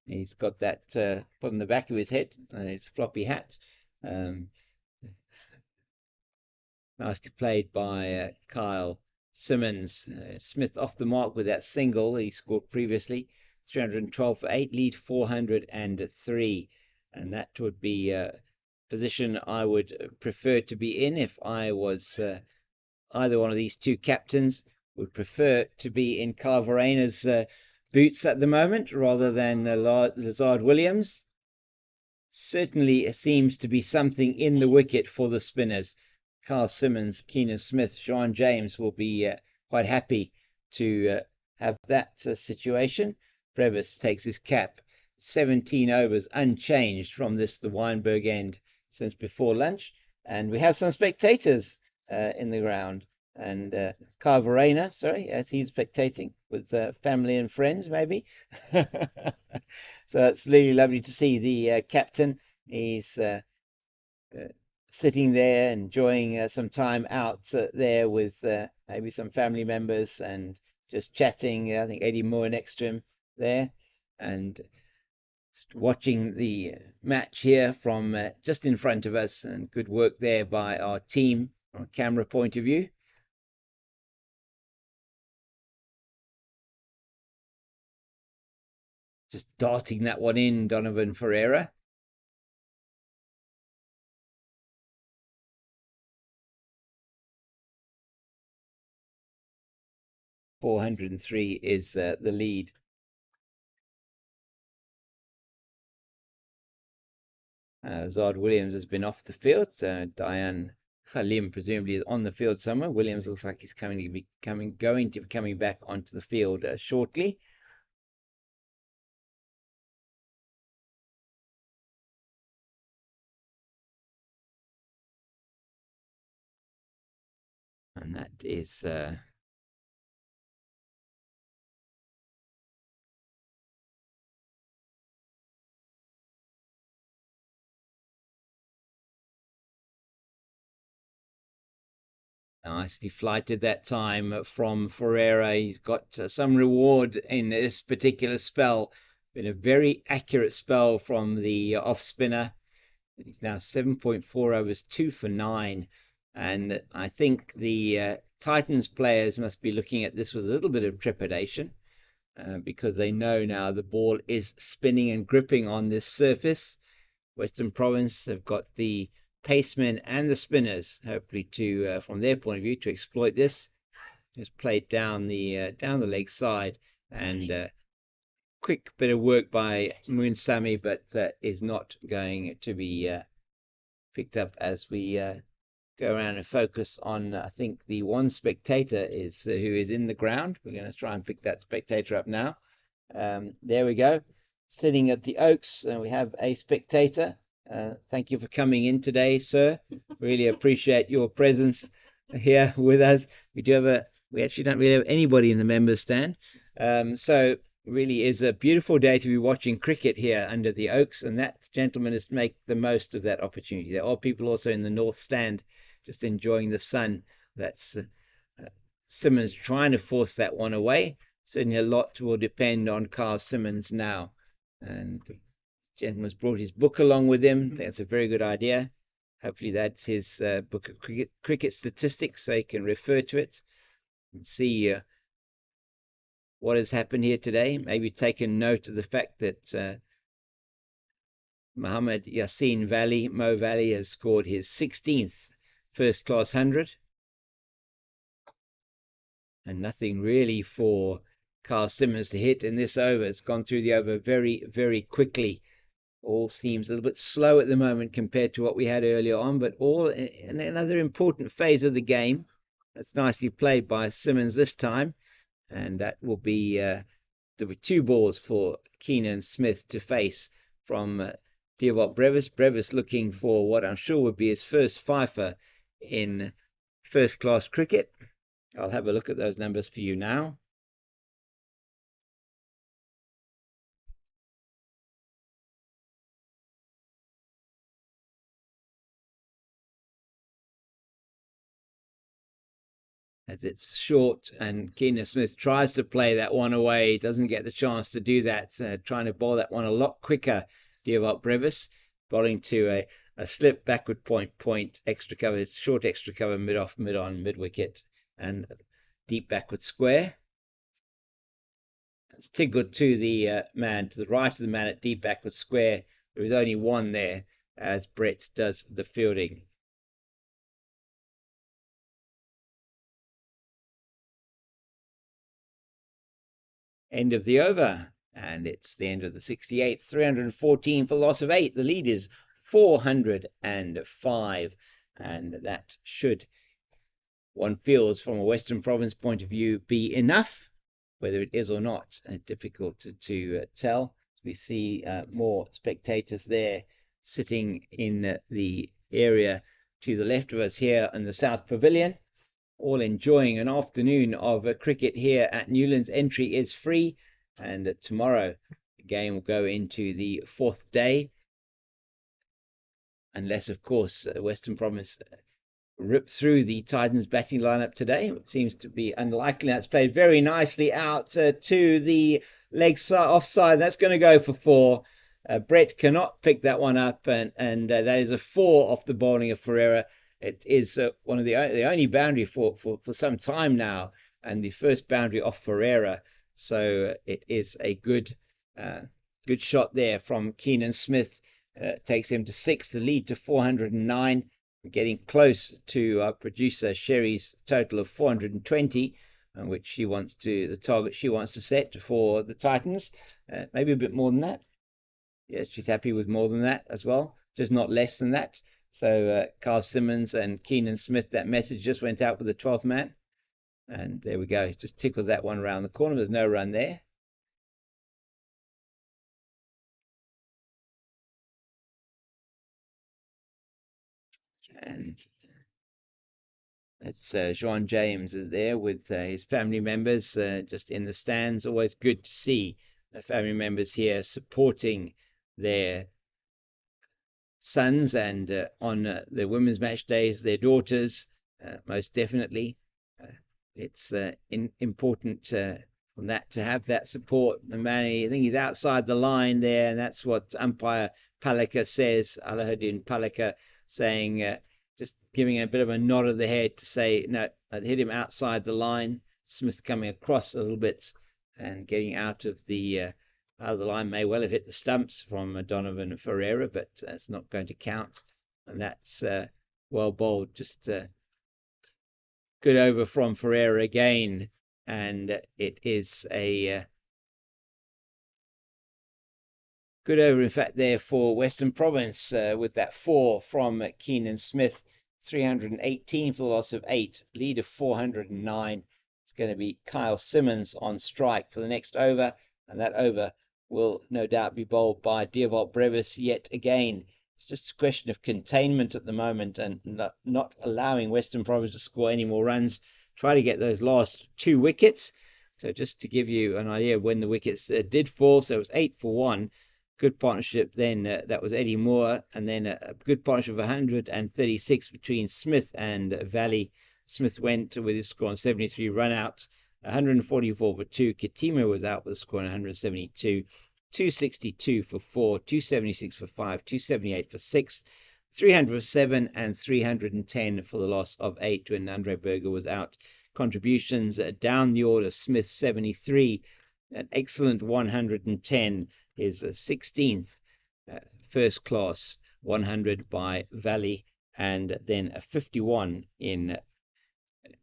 B: He's got that put on the back of his head, his floppy hat. Nicely played by Kyle Simmons. Smith off the mark with that single he scored previously. 312 for 8, lead 403. And that would be a position I would prefer to be in if I was either one of these two captains. Would prefer to be in Kyle Verena's boots at the moment rather than Lazard Williams. Certainly seems to be something in the wicket for the spinners. Kyle Simmons, Keenan Smith, Sean James will be quite happy to have that situation. Brevis takes his cap. 17 overs unchanged from the Weinberg end since before lunch. And we have some spectators in the ground. And Kyle Verena, sorry, as he's spectating with family and friends, maybe. So it's really lovely to see the captain. He's sitting there enjoying some time out there with maybe some family members and just chatting. I think Eddie Moore next to him there, and just watching the match here from just in front of us, and good work there by our team from a camera point of view. Just darting that one in, Donovan Ferreira. .403 is the lead. Zard Williams has been off the field, so Diane Khalim presumably is on the field somewhere. Williams looks like he's going to be coming back onto the field shortly. And that is nicely flighted that time from Ferreira. He's got some reward in this particular spell. Been a very accurate spell from the off spinner. He's now 7.4 overs, 2 for 9. And I think the Titans players must be looking at this with a little bit of trepidation because they know now the ball is spinning and gripping on this surface. Western Province have got the pacemen and the spinners, hopefully to, from their point of view, to exploit this. Just played down the leg side, and quick bit of work by Moon Sami, but that is not going to be picked up as we go around and focus on, I think the one spectator is who is in the ground. We're going to try and pick that spectator up now. There we go. Sitting at the Oaks, and we have a spectator. Thank you for coming in today, sir. Really appreciate your presence here with us. We actually don't really have anybody in the members stand. So really is a beautiful day to be watching cricket here under the Oaks, and that gentleman is to make the most of that opportunity. There are people also in the North Stand just enjoying the sun. That's Simmons trying to force that one away. Certainly a lot will depend on Carl Simmons now. And the gentleman's brought his book along with him. I think that's a very good idea. Hopefully that's his book of cricket statistics, so he can refer to it and see what has happened here today. Maybe take a note of the fact that Muhammad Yassin Mo Valley, has scored his 16th first-class 100. And nothing really for Carl Simmons to hit in this over. It's gone through the over very, very quickly. All seems a little bit slow at the moment compared to what we had earlier on, but all in another important phase of the game. That's nicely played by Simmons this time, and that will be there were 2 balls for Keenan Smith to face from Diavot Brevis. Brevis looking for what I'm sure would be his first fifer in first-class cricket. I'll have a look at those numbers for you now. As it's short, and Keenan Smith tries to play that one away, doesn't get the chance to do that, trying to bowl that one a lot quicker. Diavot Brevis bowling to a slip backward point, extra cover, short extra cover, mid off, mid on, mid wicket, and deep backward square. It's Tiggood to the man to the right of the man at deep backward square. There is only one there as Brett does the fielding. End of the over, and it's the end of the 68th. 314 for loss of 8. The lead is 405, and that should, one feels from a Western Province point of view, be enough. Whether it is or not, difficult to tell. We see more spectators there sitting in the area to the left of us here in the South Pavilion, all enjoying an afternoon of cricket here at Newlands. Entry is free, and tomorrow the game will go into the 4th day, unless of course Western Province rip through the Titans batting lineup today. It seems to be unlikely. That's played very nicely out to the leg side offside. That's going to go for 4. Brett cannot pick that one up, and that is a 4 off the bowling of Ferreira. It is one of the only boundary for some time now, and the first boundary off Ferreira. So it is a good shot there from Keenan Smith. Takes him to 6, the lead to 409. We're getting close to our producer Sherry's total of 420, which she wants to, the target she wants to set for the Titans. Maybe a bit more than that. Yes, she's happy with more than that as well, just not less than that. So Carl Simmons and Keenan Smith, that message just went out with the 12th man. And there we go. Just tickles that one around the corner. There's no run there. And it's Jean James is there with his family members just in the stands. Always good to see the family members here supporting their sons, and on the women's match days, their daughters, most definitely. It's important from that to have that support. The man, I think he's outside the line there, and that's what umpire Palika says, Alahuddin Palika, saying, just giving a bit of a nod of the head to say, no, I'd hit him outside the line. Smith coming across a little bit and getting out of the line, may well have hit the stumps from Donovan Ferreira, but it's not going to count. And that's well bowled, just good over from Ferreira again, and it is a good over, in fact, there for Western Province with that 4 from Keenan Smith. 318 for the loss of 8. Lead of 409. It's going to be Kyle Simmons on strike for the next over, and that over will no doubt be bowled by Dewald Brevis yet again. It's just a question of containment at the moment and not allowing Western Province to score any more runs. Try to get those last 2 wickets. So just to give you an idea of when the wickets did fall, so it was 8 for 1. Good partnership then, that was Eddie Moore, and then a good partnership of 136 between Smith and Valley. Smith went with his score on 73 run out, 144 for 2. Katima was out with a score on 172, 262 for 4, 276 for 5, 278 for 6, 300 for 7, and 310 for the loss of 8 when Andre Berger was out. Contributions down the order: Smith 73, an excellent 110, his 16th first class 100 by Valley, and then a 51 in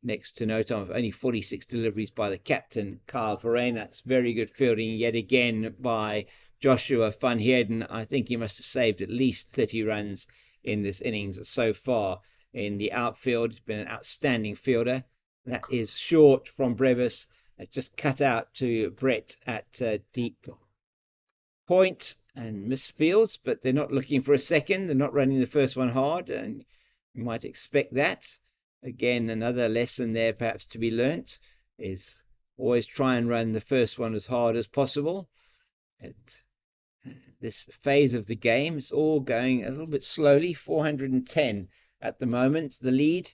B: next to no time of only 46 deliveries by the captain, Kyle Verreynne. That's very good fielding yet again by Joshua van Heerden. I think he must have saved at least 30 runs in this innings so far. In the outfield, he's been an outstanding fielder. That is short from Brevis. It's just cut out to Brett at deep point and misfields, but they're not looking for a second. They're not running the first one hard, and you might expect that. Again, another lesson there perhaps to be learnt is always try and run the first one as hard as possible. At this phase of the game, it's all going a little bit slowly. 410 at the moment, the lead.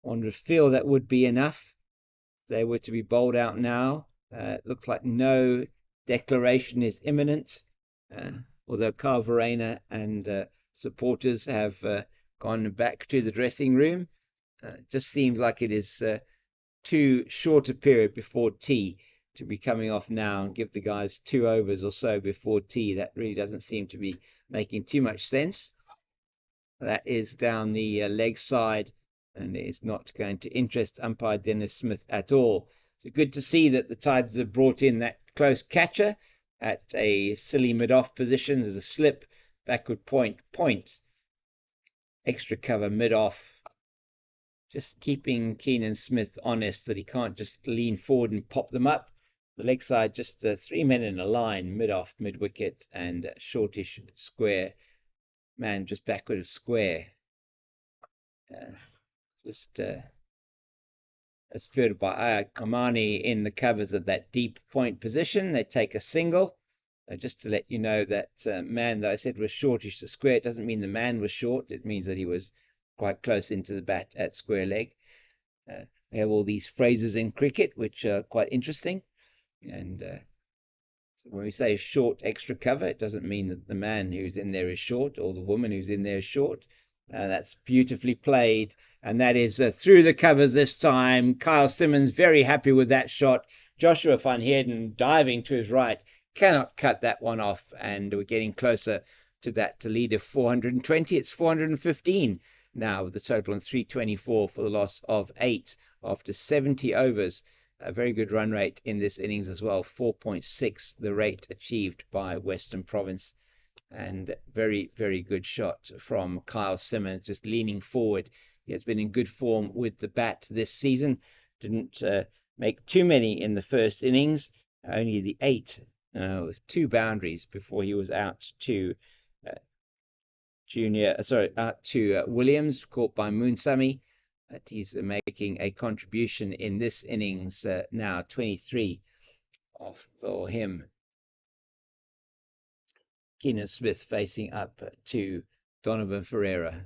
B: One would feel that would be enough if they were to be bowled out now. It looks like no declaration is imminent, although Kyle Verreynne and supporters have gone back to the dressing room. It just seems like it is too short a period before tea to be coming off now and give the guys 2 overs or so before tea. That really doesn't seem to be making too much sense. That is down the leg side, and it is not going to interest umpire Dennis Smith at all. So good to see that the Tigers have brought in that close catcher at a silly mid-off position. There's a slip, backward point, extra cover mid-off. Just keeping Keenan Smith honest that he can't just lean forward and pop them up. The leg side, just 3 men in a line, mid-off, mid-wicket, and shortish square. Man just backward of square. It's fielded by Kamani in the covers of that deep point position. They take a single. Just to let you know, that man that I said was shortish to square, it doesn't mean the man was short. It means that he was quite close into the bat at square leg. We have all these phrases in cricket which are quite interesting. And so when we say short extra cover, it doesn't mean that the man who's in there is short or the woman who's in there is short. That's beautifully played, and that is through the covers this time. Kyle Simmons very happy with that shot. Joshua van Heerden diving to his right, cannot cut that one off, and we're getting closer to that lead of 420. It's 415 now with the total on 324 for the loss of 8 after 70 overs. A very good run rate in this innings as well, 4.6 the rate achieved by Western Province. And very, very good shot from Kyle Simmons, just leaning forward. He has been in good form with the bat this season. Didn't make too many in the first innings, only the 8 with 2 boundaries before he was out to Williams, caught by Moonsami. He's making a contribution in this innings now, 23 off for him. Keenan Smith facing up to Donovan Ferreira.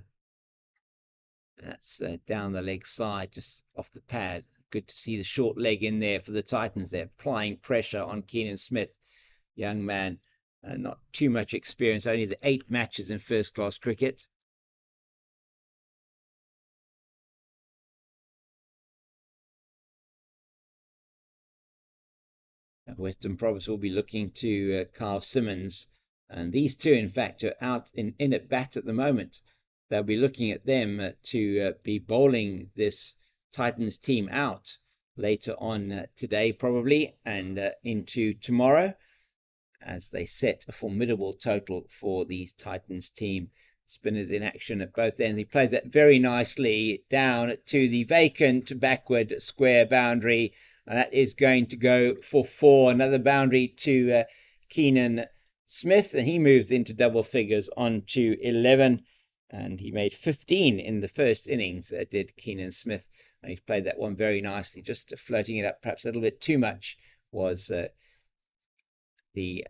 B: That's down the leg side, just off the pad. Good to see the short leg in there for the Titans. They're applying pressure on Keenan Smith, young man. Not too much experience, only the 8 matches in first-class cricket. Western Province will be looking to Kyle Simmons. And these 2, in fact, are out in at bat at the moment. They'll be looking at them to be bowling this Titans team out later on today, probably, and into tomorrow, as they set a formidable total for these Titans team. spinners in action at both ends. He plays that very nicely down to the vacant backward square boundary, and that is going to go for 4. Another boundary to Keenan Smith, and he moves into double figures on to 11, and he made 15 in the first innings, did Keenan Smith, and he's played that one very nicely. Just floating it up perhaps a little bit too much was the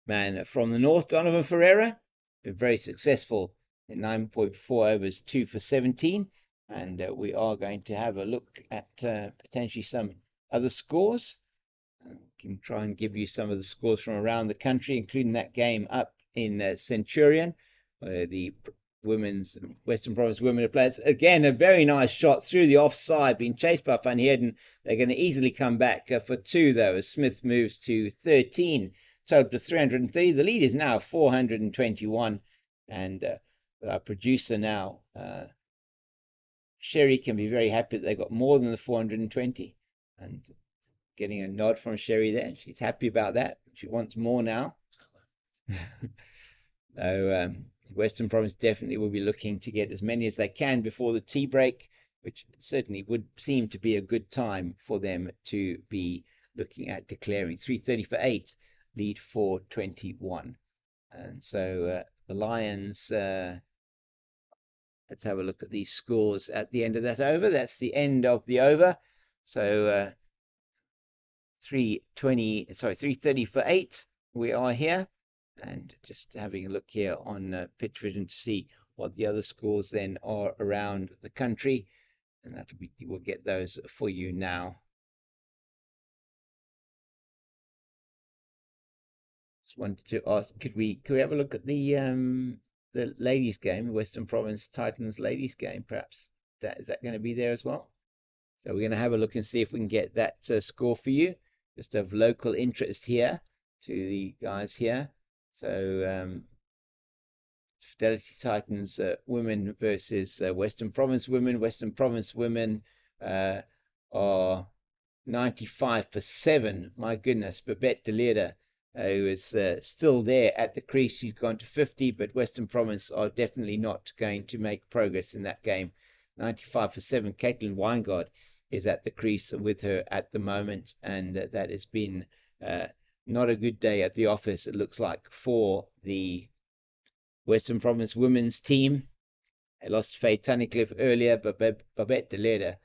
B: man from the north, Donovan Ferreira. Been very successful in 9.4 overs, 2 for 17, and we are going to have a look at potentially some other scores. Can try and give you some of the scores from around the country, including that game up in Centurion, where the Western Province women have played. Again, a very nice shot through the offside, being chased by Van Heerden. They're going to easily come back for 2, though, as Smith moves to 13, total to 330. The lead is now 421, and our producer now, Sherry, can be very happy that they got more than the 420, and getting a nod from Sherry there. She's happy about that. She wants more now. So Western Province definitely will be looking to get as many as they can before the tea break, which certainly would seem to be a good time for them to be looking at declaring. 330 for 8, lead 421. And so the Lions, let's have a look at these scores at the end of that over. That's the end of the over. So 330 for 8 we are here, and just having a look here on pitch vision to see what the other scores then are around the country, and we'll get those for you now. Just wanted to ask, could we have a look at the ladies game, Western Province Titans ladies game, perhaps? Is that going to be there as well? So we're going to have a look and see if we can get that score for you, just of local interest here to the guys here. So Fidelity Titans women versus Western Province women. Western Province women are 95 for 7. My goodness, Babette de Leerde, who is still there at the crease. She's gone to 50, but Western Province are definitely not going to make progress in that game. 95 for 7. Caitlin Weingard is at the crease with her at the moment, and that has been not a good day at the office, it looks like, for the Western Province women's team. They lost Faye Tunnicliffe earlier, but Babette de Leerde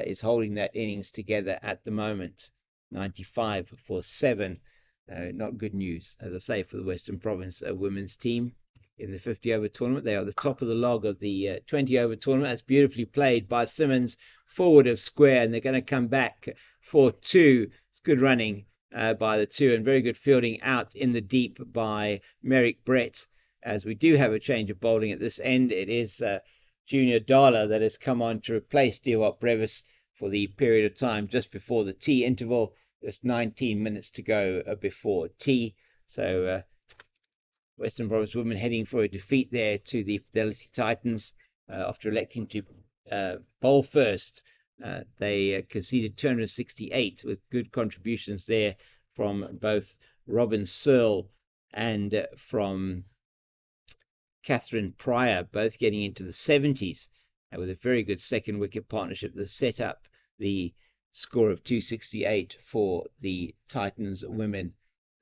B: is holding that innings together at the moment. 95 for 7. Not good news, as I say, for the Western Province women's team in the 50-over tournament. They are the top of the log of the 20-over tournament. That's beautifully played by Simmons, forward of square, and they're going to come back for 2. It's good running by the 2, and very good fielding out in the deep by Merrick Brett. As we do have a change of bowling at this end, it is Junior Dala that has come on to replace Dewap Brevis for the period of time just before the tea interval. Just 19 minutes to go before tea. So Western Province women heading for a defeat there to the Fidelity Titans after electing to bowl first. They conceded 268 with good contributions there from both Robin Searle and from Catherine Pryor, both getting into the 70s, and with a very good second wicket partnership that set up the score of 268 for the Titans women.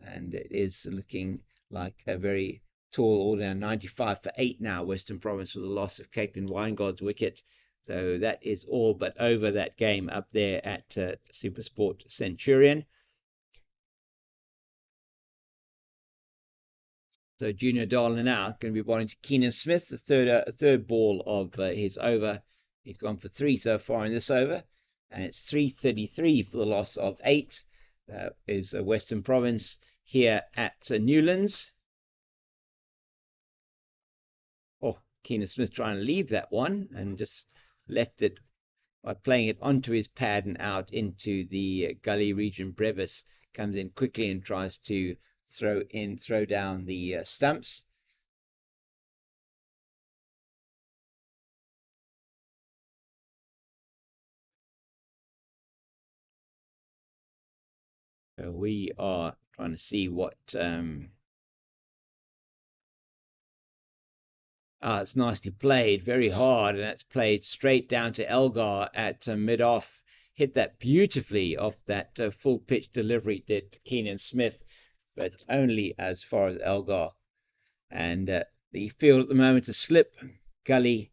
B: And it is looking like a very tall all down. 95 for 8 now, Western Province, with the loss of Caitlin Weingard's wicket. So that is all but over that game up there at Supersport Centurion. So Junior Darling now going to be bowling to Keenan Smith, the third ball of his over. He's gone for 3 so far in this over, and it's 333 for the loss of 8. Is Western Province here at Newlands. Oh, Keenan Smith trying to leave that one and just left it by playing it onto his pad and out into the gully region. Brevis comes in quickly and tries to throw down the stumps. So we are trying to see what It's nicely played, very hard, and that's played straight down to Elgar at mid-off. Hit that beautifully off that full pitch delivery, did Keenan Smith, but only as far as Elgar. And the field at the moment is slip, gully,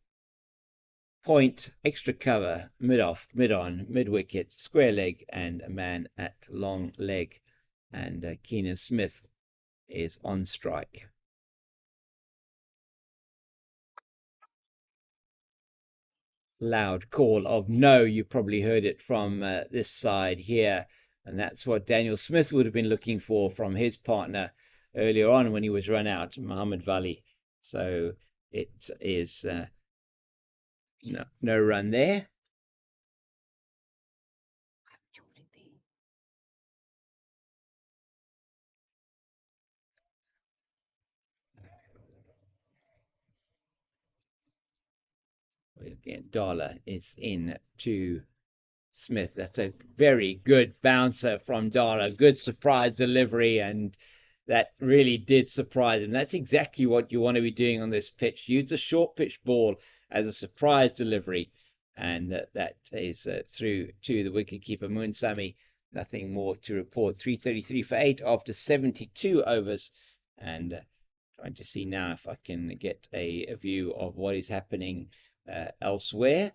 B: point, extra cover, mid-off, mid-on, mid-wicket, square leg, and a man at long leg. And Keenan Smith is on strike. Loud call of no. You probably heard it from this side here, and that's what Daniel Smith would have been looking for from his partner earlier on when he was run out, Muhammad Vali. So it is no run there. Again, Darla is in to Smith. That's a very good bouncer from Darla. Good surprise delivery, and that really did surprise him. That's exactly what you want to be doing on this pitch. Use a short pitch ball as a surprise delivery, and that is through to the wicketkeeper Munsami. Nothing more to report. 333 for 8 after 72 overs, and trying to see now if I can get a view of what is happening elsewhere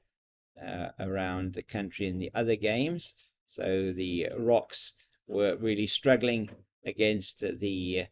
B: around the country in the other games. So the Rocks were really struggling against the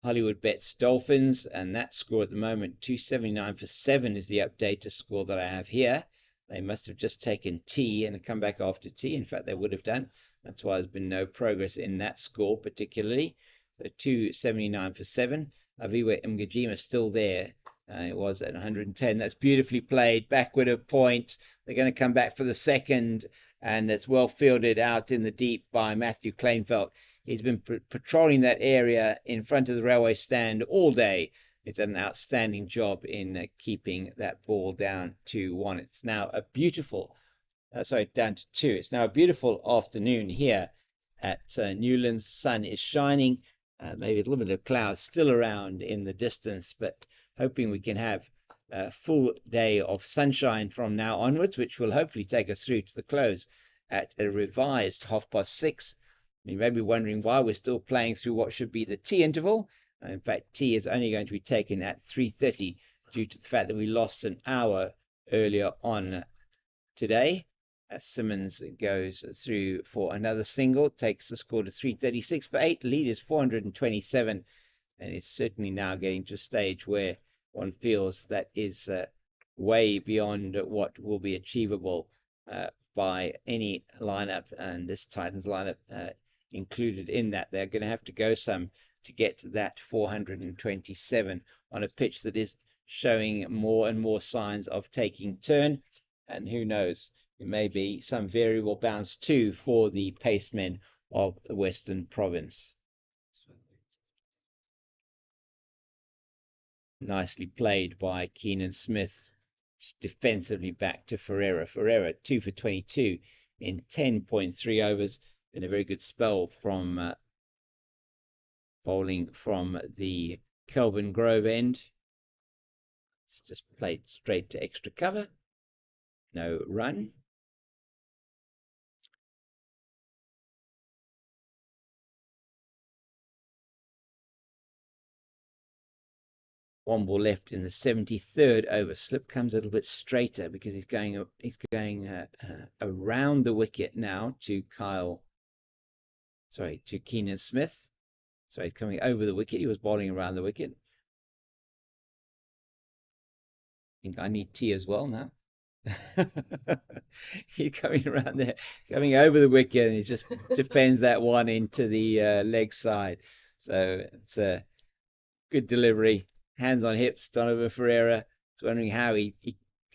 B: Hollywood Bets Dolphins, and that score at the moment 279 for 7 is the updated score that I have here. They must have just taken tea and come back after tea. In fact, they would have done. That's why there's been no progress in that score particularly. So 279 for 7. Aviwa Mgajima still there. It was at 110. That's beautifully played. Backward of point. They're going to come back for the second, and it's well fielded out in the deep by Matthew Kleinfeld. He's been patrolling that area in front of the railway stand all day. It's done an outstanding job in keeping that ball down to 1. It's now a beautiful, down to 2. It's now a beautiful afternoon here at Newlands. The sun is shining. Maybe a little bit of clouds still around in the distance, but hoping we can have a full day of sunshine from now onwards, which will hopefully take us through to the close at a revised 6:30. You may be wondering why we're still playing through what should be the tea interval. In fact, tea is only going to be taken at 3:30 due to the fact that we lost an hour earlier on today. As Simmons goes through for another single, takes the score to 336 for 8. Lead is 427, and it's certainly now getting to a stage where one feels that is way beyond what will be achievable by any lineup, and this Titans lineup included in that. They're going to have to go some to get to that 427 on a pitch that is showing more and more signs of taking turn, and who knows, it may be some variable bounce too for the pacemen of the Western Province. Nicely played by Keenan Smith. Just defensively back to Ferreira. Ferreira 2 for 22 in 10.3 overs. Been a very good spell from bowling from the Kelvin Grove end. It's just played straight to extra cover. No run. One ball left in the 73rd over. Slip comes a little bit straighter because he's going around the wicket now to Keenan Smith. So he's coming over the wicket. He was bowling around the wicket. I think I need tea as well now. He's coming around there, coming over the wicket, and he just defends that one into the leg side. So it's a good delivery. Hands on hips, Donovan Ferreira. I was wondering how he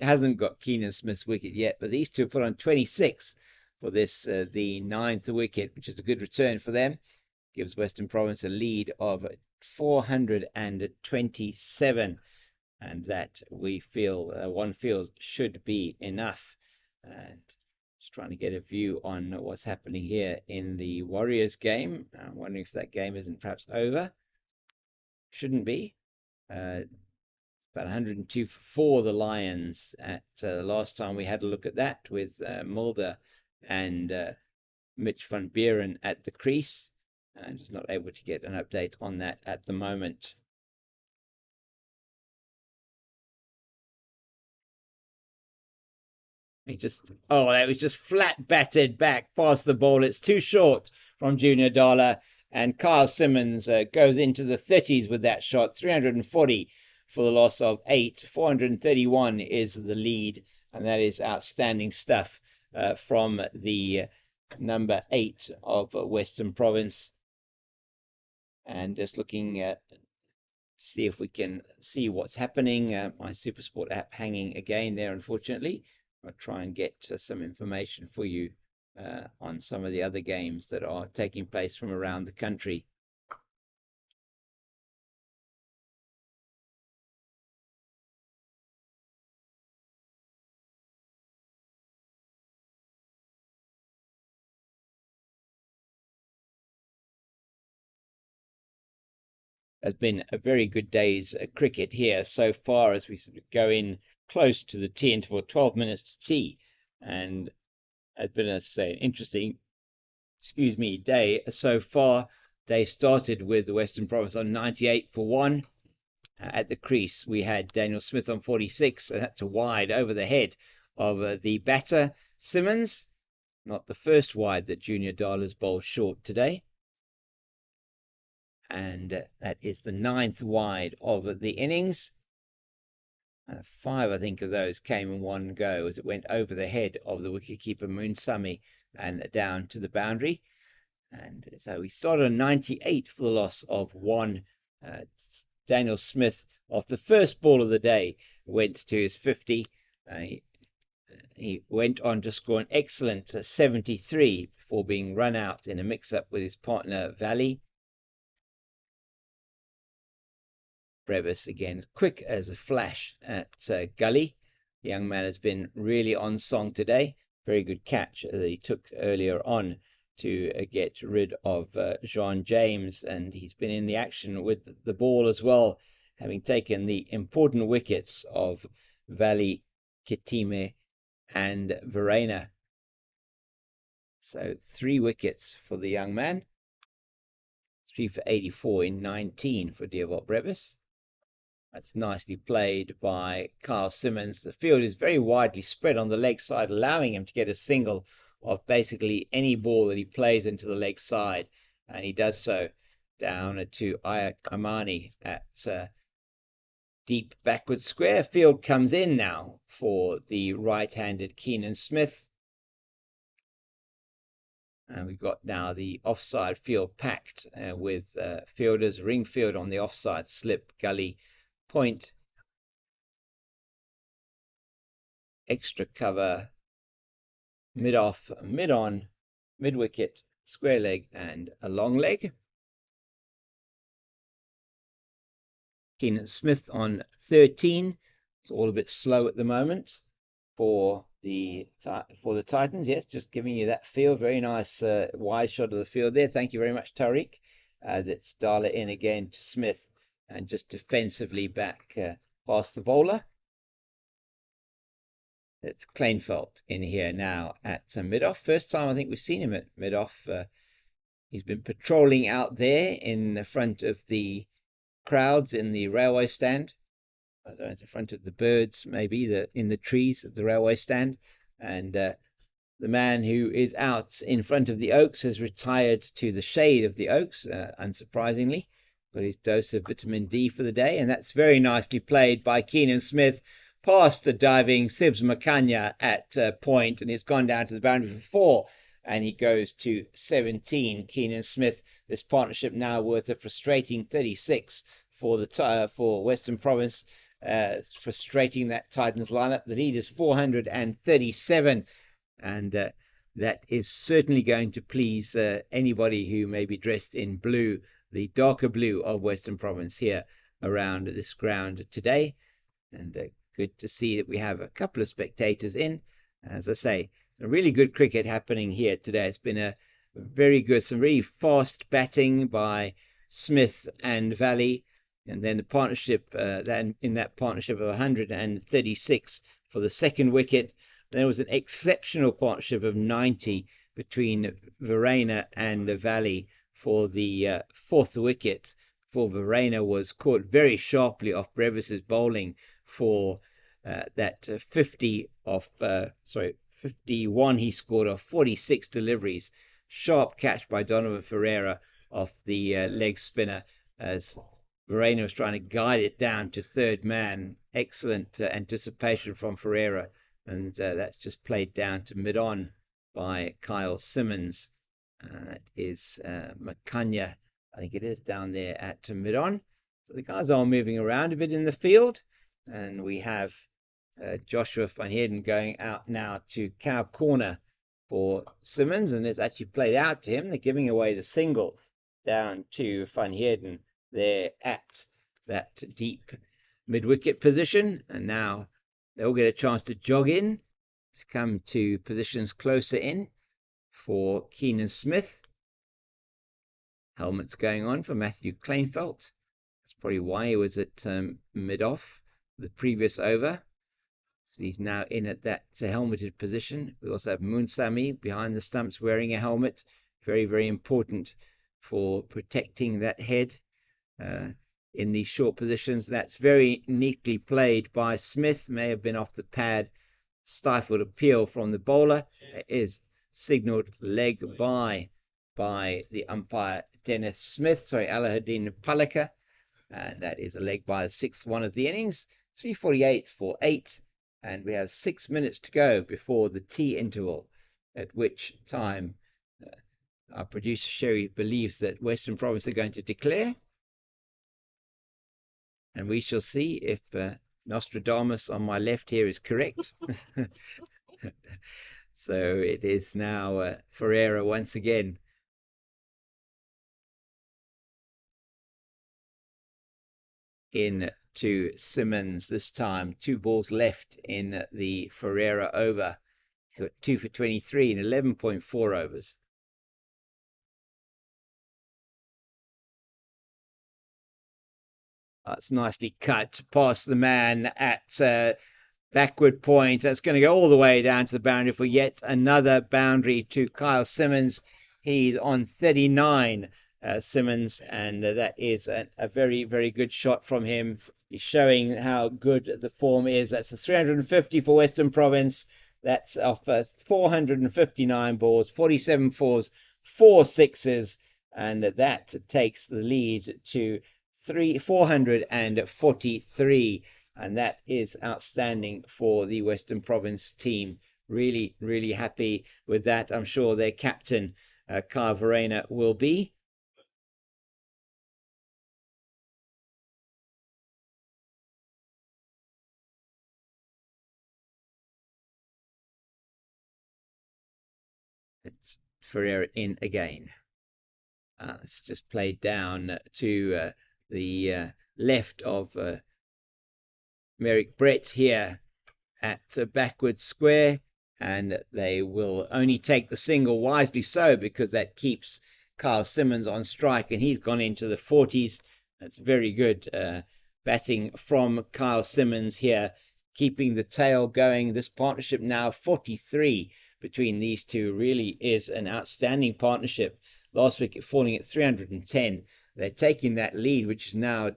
B: hasn't got Keenan Smith's wicket yet, but these two put on 26 for this, the 9th wicket, which is a good return for them. Gives Western Province a lead of 427, and that we feel one feels should be enough. And just trying to get a view on what's happening here in the Warriors game. I'm wondering if that game isn't perhaps over. Shouldn't be. About 102 for 4, the Lions, at the last time we had a look at that with Mulder and Mitch van Buren at the crease. And just not able to get an update on that at the moment. That was just flat batted back past the ball. It's too short from Junior Dollar, and Kyle Simmons goes into the 30s with that shot. 340 for the loss of 8. 431 is the lead, and that is outstanding stuff from the number 8 of Western Province. And just looking at see if we can see what's happening. My SuperSport app hanging again there, unfortunately. I'll try and get some information for you on some of the other games that are taking place from around the country. Has been a very good day's cricket here so far as we sort of go in close to the tea interval, 12 minutes to tea, and it's been, as I say, an interesting day so far. They started with the Western Province on 98 for 1. At the crease, we had Daniel Smith on 46, so that's a wide over the head of the batter, Simmons. Not the first wide that Junior Darla's bowled short today. And that is the 9th wide of the innings. 5, I think, of those came in one go as it went over the head of the wicketkeeper Moonsami and down to the boundary. And so we started on 98 for the loss of 1. Daniel Smith, off the first ball of the day, went to his 50. He went on to score an excellent 73 before being run out in a mix-up with his partner Valley. Brevis again, quick as a flash at Gully. The young man has been really on song today. Very good catch that he took earlier on to get rid of Jean James, and he's been in the action with the ball as well, having taken the important wickets of Valley, Kitime and Verena. So 3 wickets for the young man. 3 for 84 in 19 for Dierwold Brevis. That's nicely played by Kyle Simmons. The field is very widely spread on the leg side, allowing him to get a single of basically any ball that he plays into the leg side. And he does so down to Ayat Amani at deep backward square. Field comes in now for the right-handed Keenan Smith. And we've got now the offside field packed with fielders, ring field on the offside, slip, gully, point, extra cover, mid-off, mid-on, mid-wicket, square leg, and a long leg. Keenan Smith on 13. It's all a bit slow at the moment for the Titans. Yes, just giving you that feel. Very nice wide shot of the field there. Thank you very much, Tariq. As it's Darla in again to Smith and just defensively back past the bowler. It's Kleinfeld in here now at mid-off. First time I think we've seen him at mid-off. He's been patrolling out there in the front of the crowds in the railway stand. In front of the birds, maybe in the trees at the railway stand. And the man who is out in front of the Oaks has retired to the shade of the Oaks, unsurprisingly. Got his dose of vitamin D for the day, and that's very nicely played by Keenan Smith past the diving Sibs Makanya at point, and it's gone down to the boundary for 4, and he goes to 17. Keenan Smith, this partnership now worth a frustrating 36 for Western Province, frustrating that Titans lineup. The lead is 437, and that is certainly going to please anybody who may be dressed in blue, the darker blue of Western Province here around this ground today. And good to see that we have a couple of spectators in. As I say, some really good cricket happening here today. It's been a very good, some really fast batting by Smith and Valley. And then the partnership, in that partnership of 136 for the second wicket. There was an exceptional partnership of 90 between Verreynne and Valley for the fourth wicket. For Verreynne was caught very sharply off Brevis's bowling for that 51 he scored off 46 deliveries. Sharp catch by Donovan Ferreira off the leg spinner as Verreynne was trying to guide it down to third man. Excellent anticipation from Ferreira, and that's just played down to mid-on by Kyle Simmons. That is Makanya, I think it is, down there at mid-on. So the guys are moving around a bit in the field, and we have Joshua van Heerden going out now to cow corner for Simmons, and it's actually played out to him. They're giving away the single down to van Heerden there at that deep mid-wicket position, and now they'll get a chance to jog in to come to positions closer in for Keenan Smith. Helmets going on for Matthew Kleinfeld. That's probably why he was at mid-off the previous over. So he's now in at that helmeted position. We also have Munsami behind the stumps wearing a helmet. Very, very important for protecting that head in these short positions. That's very neatly played by Smith. May have been off the pad. Stifled appeal from the bowler. It is signalled leg by the umpire Dennis Smith. Sorry, Alahadin Palika. And that is a leg by the 6th one of the innings. 3:48 for 8. And we have 6 minutes to go before the tea interval, at which time our producer Sherry believes that Western Province are going to declare. And we shall see if Nostradamus on my left here is correct. So it is now Ferreira once again. In to Simmons this time. 2 balls left in the Ferreira over. He got 2 for 23 in 11.4 overs. That's nicely cut past the man at backward point. That's going to go all the way down to the boundary for yet another boundary to Kyle Simmons. He's on 39, Simmons, and that is a very, very good shot from him. He's showing how good the form is. That's a 350 for Western Province. That's off 459 balls, 47 fours, 4 sixes, and that takes the lead to 443, and that is outstanding for the Western Province team. Really, really happy with that. I'm sure their captain, Kyle Verreynne, will be. It's Ferreira in again. It's just played down to the left of Merrick Brett here at backward square, and they will only take the single, wisely so, because that keeps Kyle Simmons on strike, and he's gone into the 40s. That's very good batting from Kyle Simmons here, keeping the tail going. This partnership now 43 between these two really is an outstanding partnership. Last wicket falling at 310. They're taking that lead, which is now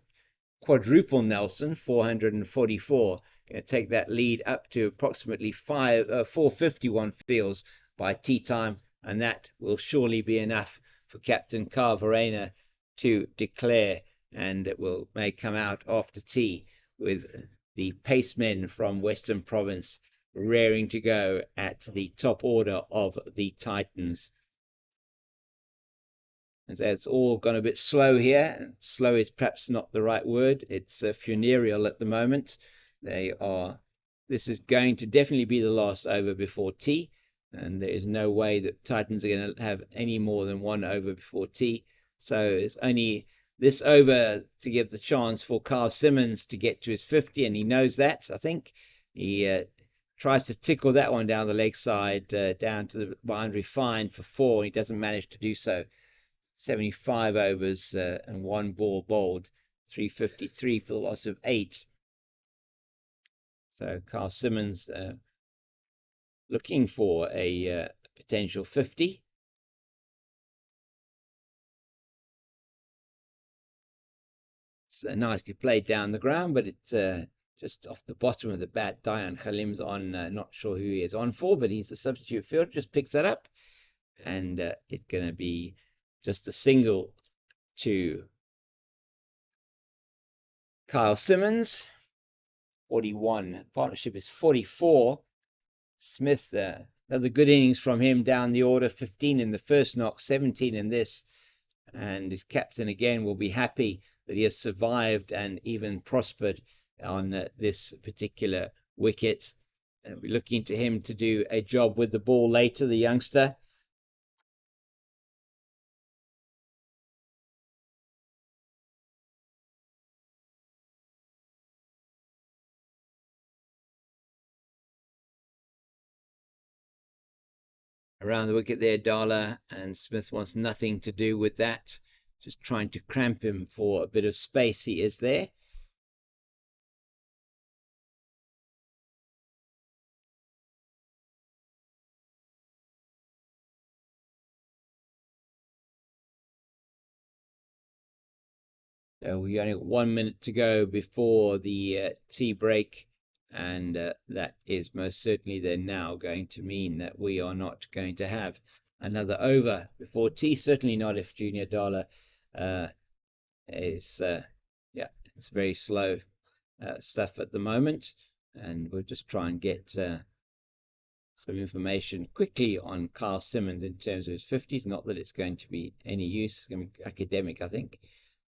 B: quadruple Nelson, 444. Going to take that lead up to approximately 451 fields by tea time, and that will surely be enough for Captain Kyle Verreynne to declare, and it may come out after tea with the pacemen from Western Province raring to go at the top order of the Titans. And it's all gone a bit slow here. Slow is perhaps not the right word. It's funereal at the moment. This is going to definitely be the last over before tea, and there is no way that Titans are going to have any more than 1 over before tea. So it's only this over to give the chance for Kyle Simmons to get to his 50, and he knows that. I think he tries to tickle that one down the leg side, down to the boundary fine for 4. He doesn't manage to do so. 75 overs and 1 ball bowled, 353 for the loss of 8. So Carl Simmons looking for a potential 50. It's nicely played down the ground, but it's just off the bottom of the bat. Dayan Khalim's on, not sure who he is on for, but he's the substitute fielder, just picks that up. And it's going to be just a single to Kyle Simmons. 41. Partnership is 44. Smith, another good innings from him down the order. 15 in the first knock, 17 in this. And his captain again will be happy that he has survived and even prospered on this particular wicket. And we're looking to him to do a job with the ball later, the youngster. Around the wicket there, Dala, and Smith wants nothing to do with that. Just trying to cramp him for a bit of space. He is there. So we only got 1 minute to go before the tea break, and that is most certainly then now going to mean that we are not going to have another over before tea. Certainly not if Junior Dala is yeah, it's very slow stuff at the moment, and we'll just try and get some information quickly on Carl Simmons in terms of his 50s. Not that it's going to be any use. It's going to be academic, I think,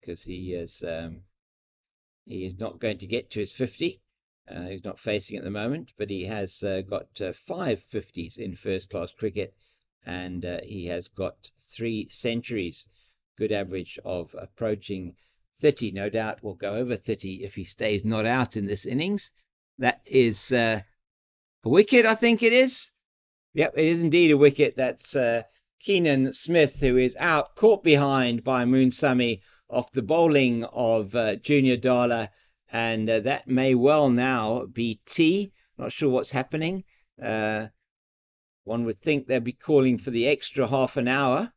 B: because he is not going to get to his 50. He's not facing at the moment, but he has got 5 50s in first-class cricket, and he has got 3 centuries. Good average of approaching 30. No doubt will go over 30 if he stays not out in this innings. That is a wicket, I think it is. Yep, it is indeed a wicket. That's Keenan Smith, who is out, caught behind by Moonsami off the bowling of Junior Dala, and that may well now be tea. Not sure what's happening. One would think they'd be calling for the extra half an hour,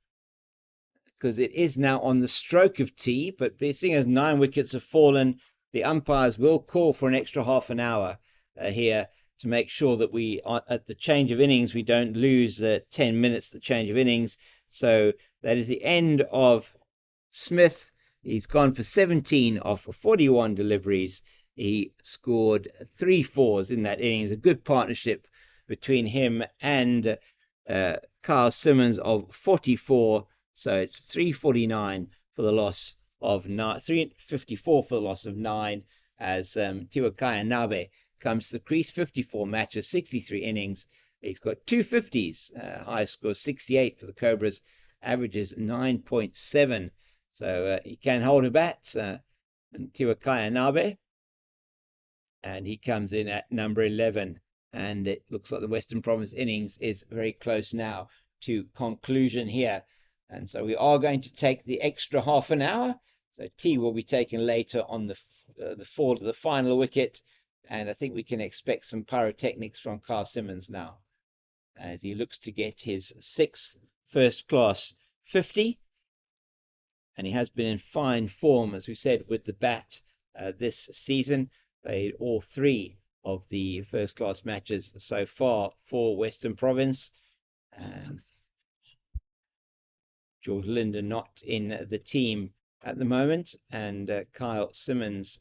B: because it is now on the stroke of tea, but seeing as 9 wickets have fallen, the umpires will call for an extra half an hour here to make sure that we, at the change of innings, we don't lose 10 minutes the change of innings. So that is the end of Smith. He's gone for 17 off 41 deliveries. He scored 3 fours in that innings. A good partnership between him and Carl Simmons of 44. So it's 349 for the loss of 9, 354 for the loss of 9, as Tiwakaya Nabe comes to the crease. 54 matches, 63 innings. He's got 2 50s. Highest score 68 for the Cobras. Averages 9.7. So he can hold a bat, and Tiwakaya Nabe. And he comes in at number 11. And it looks like the Western Province innings is very close now to conclusion here. And so we are going to take the extra half an hour. So tea will be taken later on the fall of the final wicket. And I think we can expect some pyrotechnics from Carl Simmons now, as he looks to get his 6th first-class 50. And he has been in fine form, as we said, with the bat this season. Played all 3 of the first-class matches so far for Western Province. And George Linden not in the team at the moment, and Kyle Simmons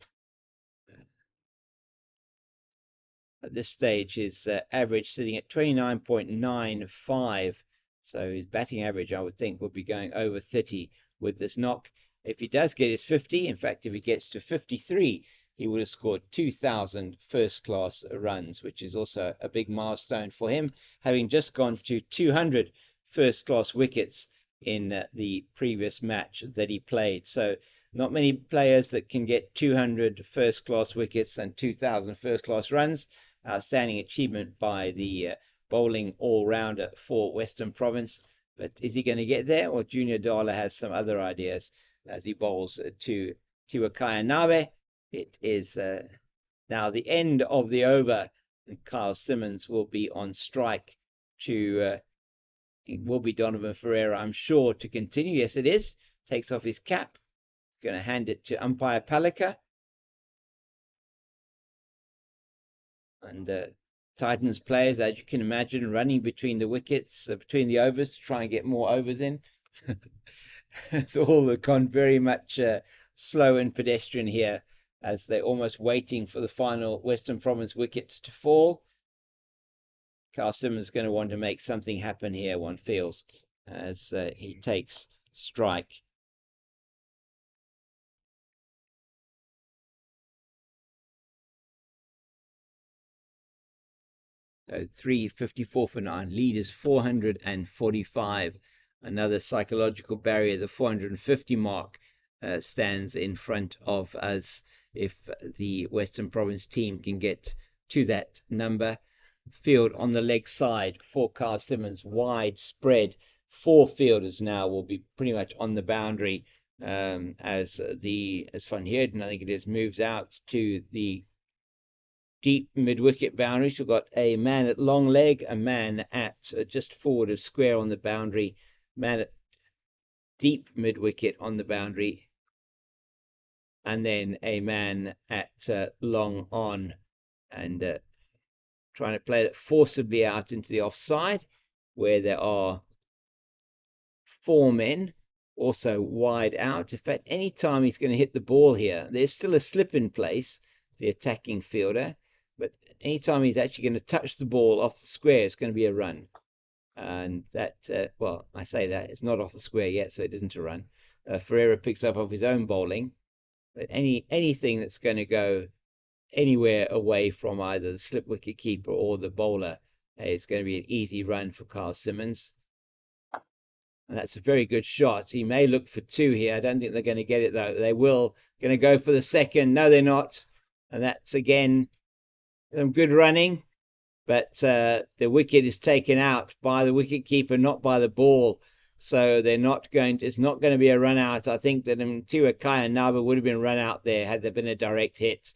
B: at this stage is average sitting at 29.95. So his batting average, I would think, would be going over 30 with this knock. If he does get his 50, in fact, if he gets to 53, he would have scored 2,000 first-class runs, which is also a big milestone for him, having just gone to 200 first-class wickets in the previous match that he played. So not many players that can get 200 first-class wickets and 2,000 first-class runs. Outstanding achievement by the bowling all-rounder for Western Province. But is he going to get there, or Junior Dala has some other ideas as he bowls to Tiwakaya Nabe. It is now the end of the over, and Kyle Simmons will be on strike to it will be Donovan Ferreira, I'm sure, to continue. Yes, it is. Takes off his cap. Going to hand it to umpire Palika. And Titans players, as you can imagine, running between the wickets, between the overs to try and get more overs in. It's all gone very much slow and pedestrian here, as they're almost waiting for the final Western Province wickets to fall. Carl Simmons is going to want to make something happen here, one feels, as he takes strike. So 354 for 9. Lead is 445. Another psychological barrier, the 450 mark, stands in front of us if the Western Province team can get to that number. Field on the leg side for Carl Simmons, wide spread. 4 fielders now will be pretty much on the boundary as Van Heerden, I think it is, moves out to the deep mid-wicket boundary. So we've got a man at long leg, a man at just forward of square on the boundary, man at deep mid-wicket on the boundary, and then a man at long on, and trying to play it forcibly out into the offside, where there are 4 men also wide out. In fact, any time he's going to hit the ball here, there's still a slip in place, the attacking fielder, but anytime he's actually going to touch the ball off the square, it's going to be a run. And that, well, I say that, it's not off the square yet, so it isn't a run. Ferreira picks up off his own bowling, but anything that's going to go anywhere away from either the slip wicket keeper or the bowler is going to be an easy run for Carl Simmons. And that's a very good shot. He may look for 2 here. I don't think they're going to get it, though. They will. Going to go for the second. No, they're not. And that's, again, some good running. But the wicket is taken out by the wicket keeper, not by the ball. So they're not going to, it's not going to be a run out. I think that Tiwakaya Nabe would have been run out there had there been a direct hit.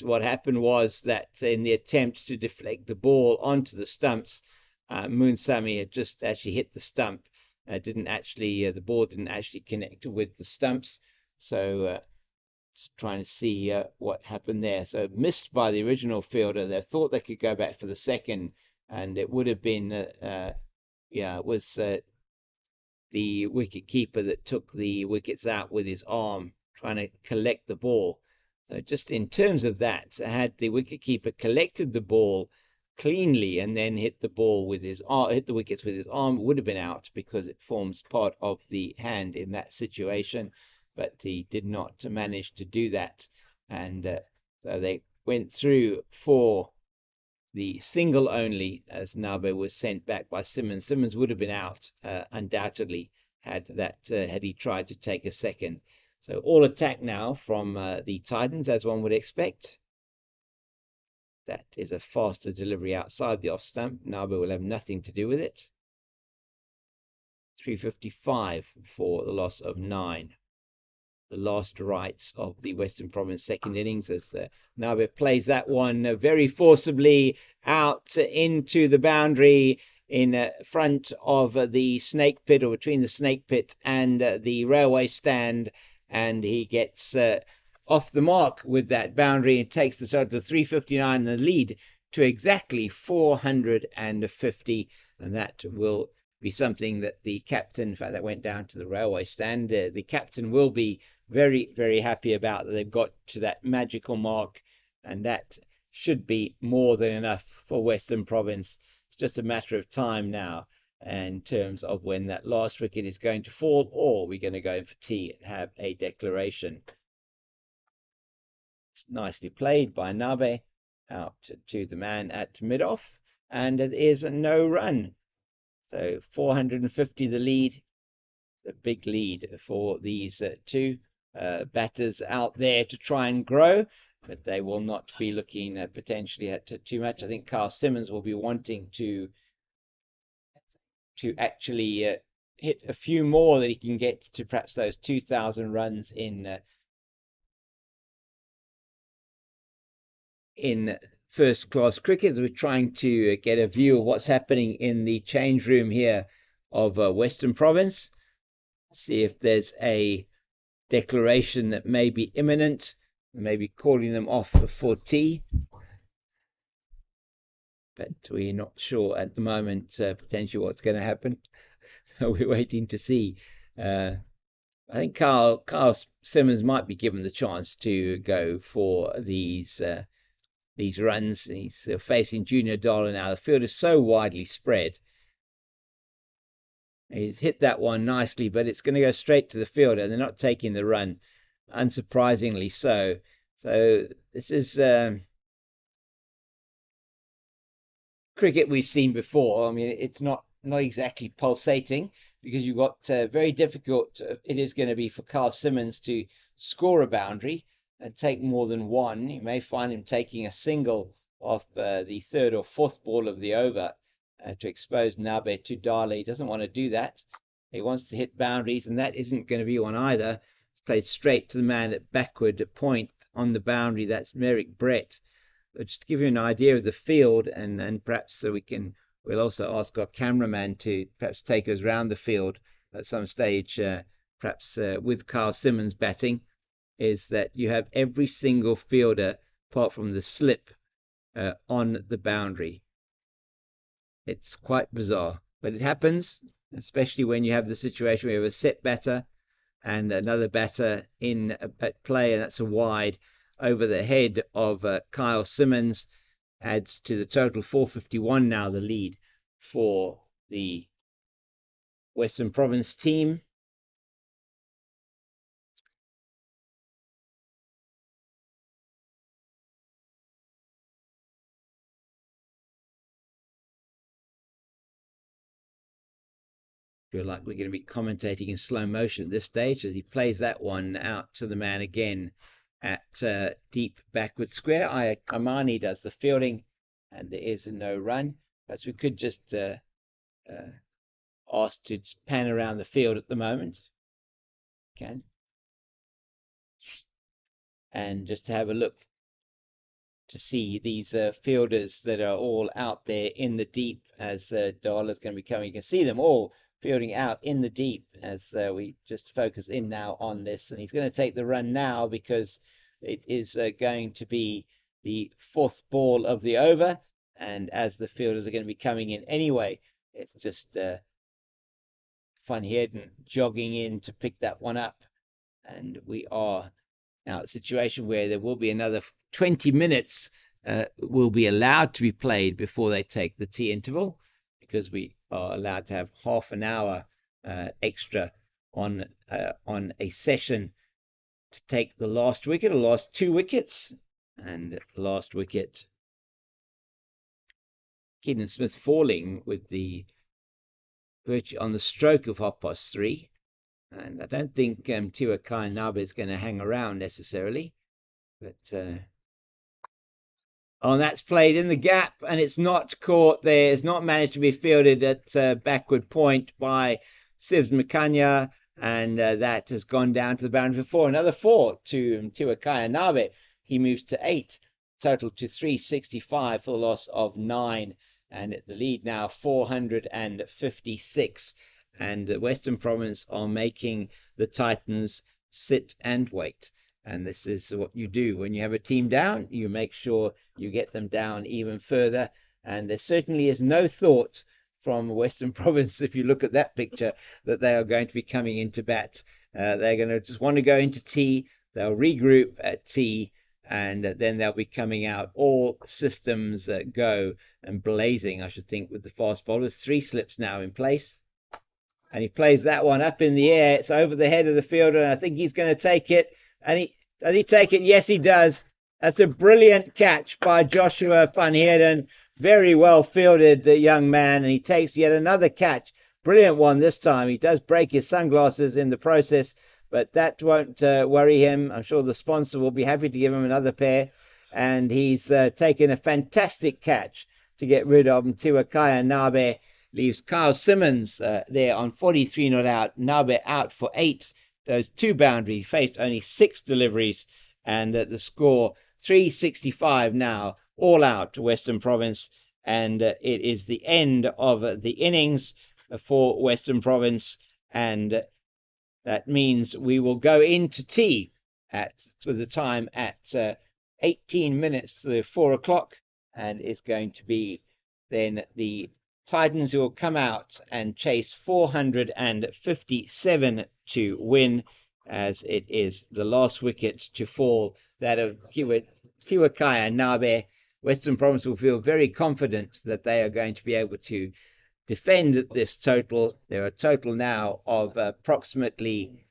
B: What happened was that in the attempt to deflect the ball onto the stumps, Moon Sami had just actually hit the stump. The ball didn't actually connect with the stumps. So just trying to see what happened there. So missed by the original fielder. They thought they could go back for the second, and it would have been, it was the wicket keeper that took the wickets out with his arm, trying to collect the ball. So just in terms of that, had the wicketkeeper collected the ball cleanly and then hit the ball with his hit the wickets with his arm, it would have been out because it forms part of the hand in that situation. But he did not manage to do that, and so they went through for the single only as Nabe was sent back by Simmons. Simmons would have been out undoubtedly had he tried to take a second. So all attack now from the Titans, as one would expect. That is a faster delivery outside the off stump. Nabe will have nothing to do with it. 355 for the loss of 9. The last rights of the Western Province second innings as Nabe plays that one very forcibly out into the boundary in front of the snake pit, or between the snake pit and the railway stand, and he gets off the mark with that boundary and takes the total of 359 and the lead to exactly 450, and that will be something that the captain, in fact that went down to the railway stand, the captain will be very, very happy about that. They've got to that magical mark, and that should be more than enough for Western Province. It's just a matter of time now in terms of when that last wicket is going to fall, or we're going to go in for tea and have a declaration. It's nicely played by Nabe out to the man at mid-off, and it is a no run. So 450 the lead, the big lead for these two batters out there to try and grow, but they will not be looking potentially at too much. I think Carl Simmons will be wanting to actually hit a few more that he can get to perhaps those 2,000 runs in in first-class cricket. We're trying to get a view of what's happening in the change room here of Western Province. See if there's a declaration that may be imminent, maybe calling them off for tea. But we're not sure at the moment potentially what's going to happen. So we're waiting to see. I think Carl Simmons might be given the chance to go for these runs. He's facing Junior Dollar now. The field is so widely spread. He's hit that one nicely, but it's going to go straight to the fielder. They're not taking the run, unsurprisingly so. So this is cricket we've seen before. I mean, it's not exactly pulsating, because you've got very difficult. It is going to be for Carl Simmons to score a boundary and take more than one. You may find him taking a single off the third or fourth ball of the over to expose Nabe to Dale. He doesn't want to do that. He wants to hit boundaries, and that isn't going to be one either. Played straight to the man at backward point on the boundary. That's Merrick Brett. But just to give you an idea of the field, and perhaps so we'll also ask our cameraman to perhaps take us around the field at some stage, perhaps with Carl Simmons batting, is that you have every single fielder, apart from the slip, on the boundary. It's quite bizarre, but it happens, especially when you have the situation where you have a set batter and another batter in at play, and that's a wide over the head of Kyle Simmons. Adds to the total. 451 now the lead for the Western Province team. Feel like we're going to be commentating in slow motion at this stage as he plays that one out to the man again at deep backward square. Amani does the fielding, and there is a no run. Perhaps we could just ask to pan around the field at the moment. Okay. And just to have a look to see these fielders that are all out there in the deep as Dala's going to be coming. You can see them all fielding out in the deep as we just focus in now on this. And he's going to take the run now because it is going to be the fourth ball of the over. And as the fielders are going to be coming in anyway, it's just Van Heerden jogging in to pick that one up. And we are now at a situation where there will be another 20 minutes will be allowed to be played before they take the tea interval, because we are allowed to have half an hour extra on a session to take the last wicket, or last two wickets. And last wicket, Keaton Smith falling with the virtue on the stroke of 3:30. And I don't think Tiwa Kainabe is going to hang around necessarily. But that's played in the gap, and it's not caught there. It's not managed to be fielded at backward point by Sivs Makanya, and that has gone down to the boundary for 4. Another 4 to Tiwa Kainabe. He moves to 8, total to 365 for the loss of 9. And the lead now 456. And the Western Province are making the Titans sit and wait. And this is what you do when you have a team down. You make sure you get them down even further. And there certainly is no thought from Western Province, if you look at that picture, that they are going to be coming into bat. They're going to just want to go into tea. They'll regroup at tea, and then they'll be coming out. All systems go and blazing, I should think, with the fast bowlers. 3 slips now in place. And he plays that one up in the air. It's over the head of the fielder, and I think he's going to take it. And does he take it? Yes, he does. That's a brilliant catch by Joshua Van Heerden. Very well fielded, the young man. And he takes yet another catch. Brilliant one this time. He does break his sunglasses in the process, but that won't worry him. I'm sure the sponsor will be happy to give him another pair. And he's taken a fantastic catch to get rid of Tiwa Kainabe. Leaves Kyle Simmons there on 43 not out. Nabe out for 8. Those 2 boundaries, faced only 6 deliveries, and the score 365 now, all out Western Province, and it is the end of the innings for Western Province, and that means we will go into tea with the time at 18 minutes to 4 o'clock, and it's going to be then the Titans who will come out and chase 457 to win, as it is the last wicket to fall, that of Tiwakaya Nabe. Western Province will feel very confident that they are going to be able to defend this total. There are a total now of approximately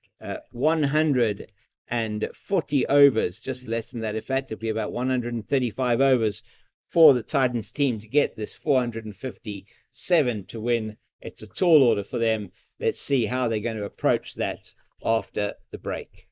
B: 140 overs, just less than that. In fact, it'll be about 135 overs for the Titans team to get this 457 to win. It's a tall order for them. Let's see how they're going to approach that after the break.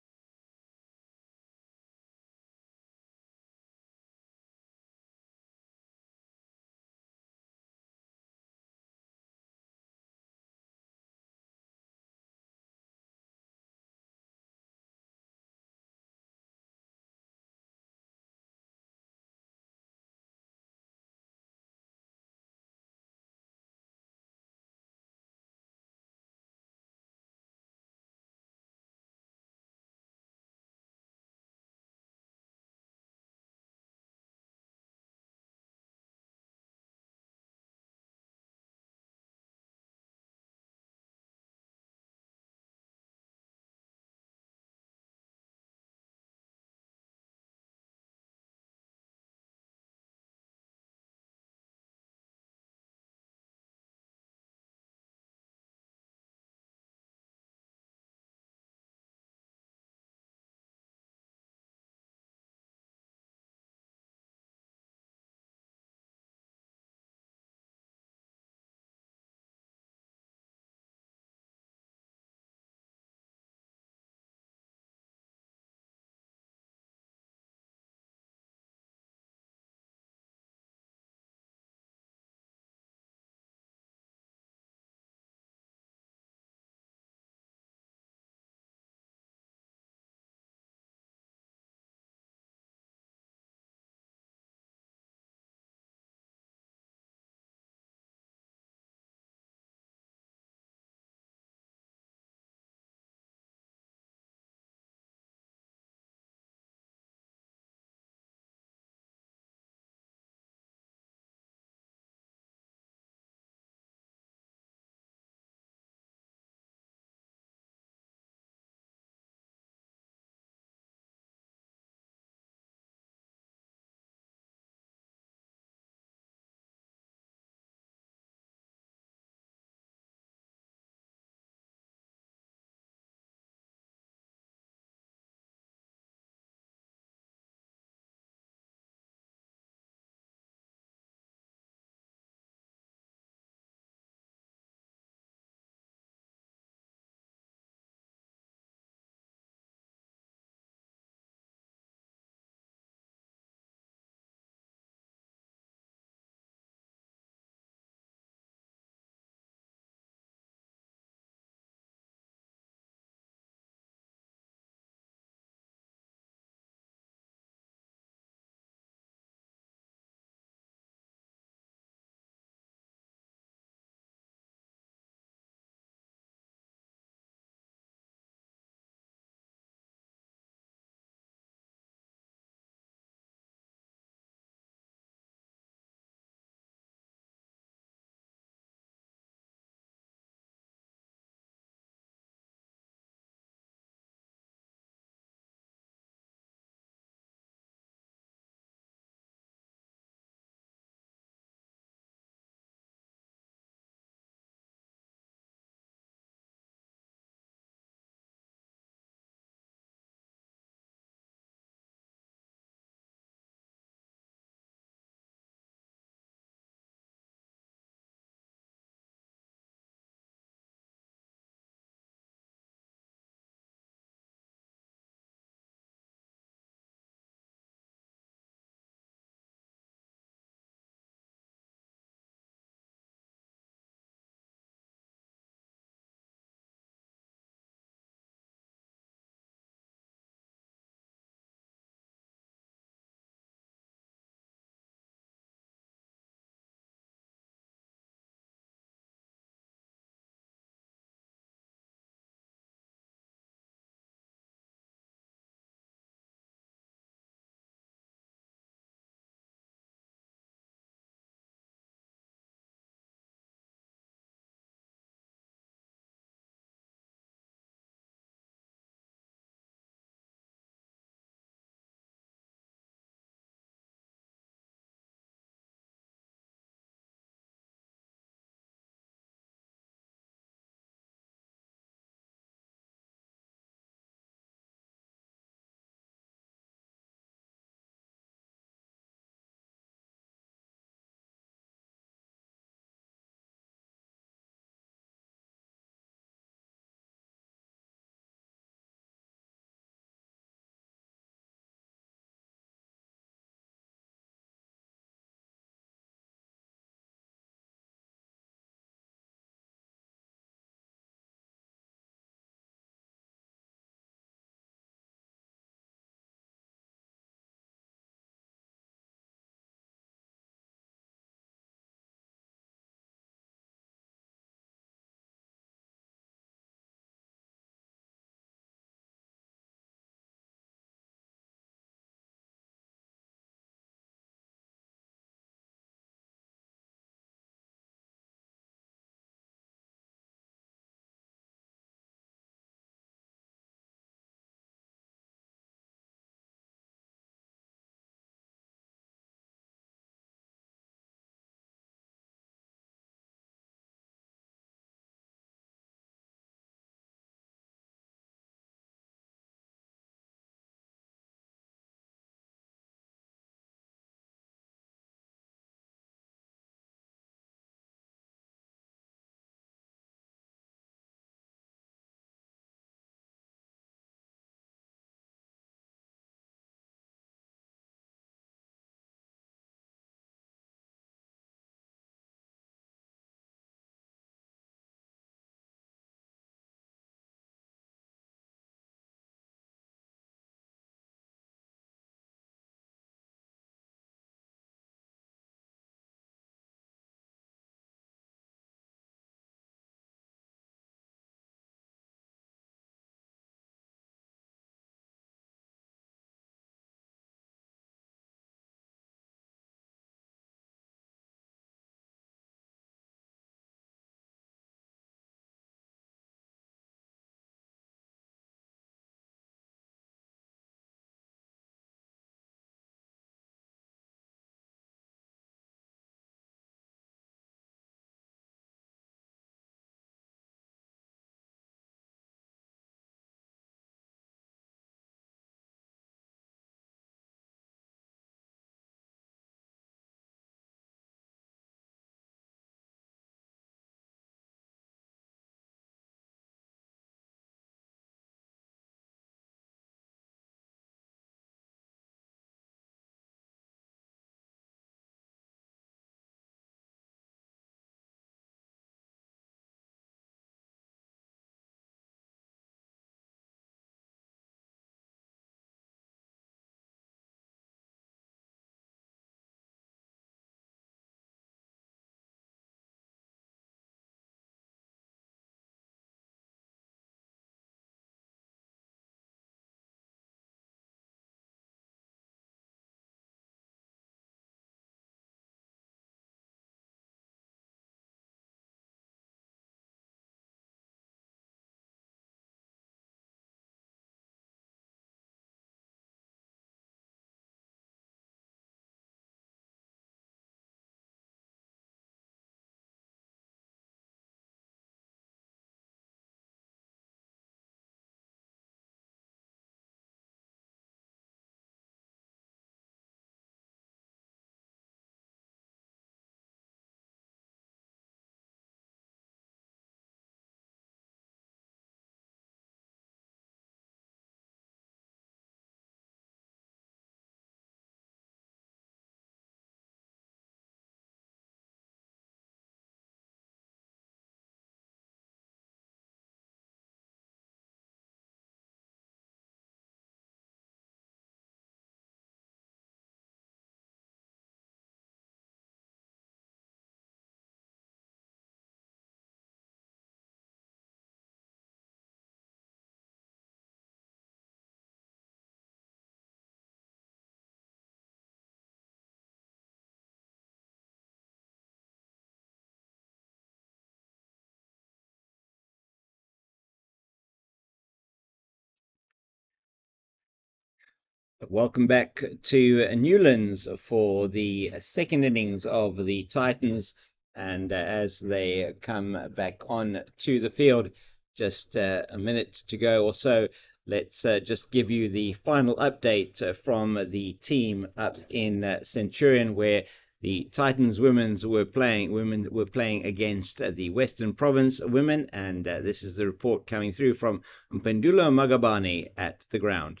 B: Welcome back to Newlands for the second innings of the Titans. And as they come back on to the field, just a minute to go or so, let's just give you the final update from the team up in Centurion, where the Titans women were playing against the Western Province women. And this is the report coming through from Mpendula Magabane at the ground.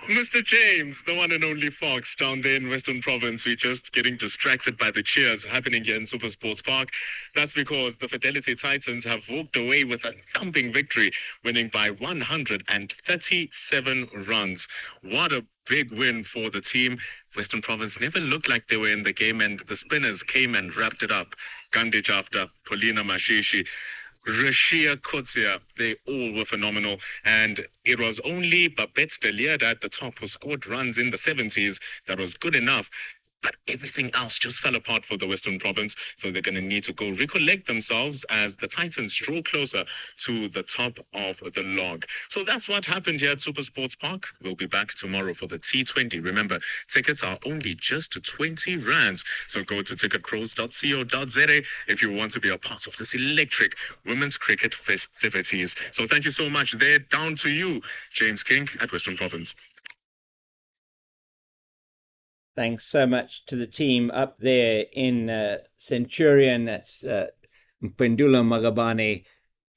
C: Mr. James, the one and only Fox down there in Western Province, we're just getting distracted by the cheers happening here in Super Sports Park. That's because the Fidelity Titans have walked away with a thumping victory, winning by 137 runs. What a big win for the team. Western Province never looked like they were in the game, and the spinners came and wrapped it up. Gandhi Jafta, Paulina Mashishi, Rashia Kutsia, they all were phenomenal. And it was only Babette Deliad at the top who scored runs in the 70s. That was good enough. But everything else just fell apart for the Western Province. So they're going to need to go recollect themselves as the Titans draw closer to the top of the log. So that's what happened here at Super Sports Park. We'll be back tomorrow for the T20. Remember, tickets are only just 20 rands. So go to ticketpros.co.za if you want to be a part of this electric women's cricket festivities. So thank you so much there. Down to you, James King at Western Province.
B: Thanks so much to the team up there in Centurion. That's Mpendula Magabane,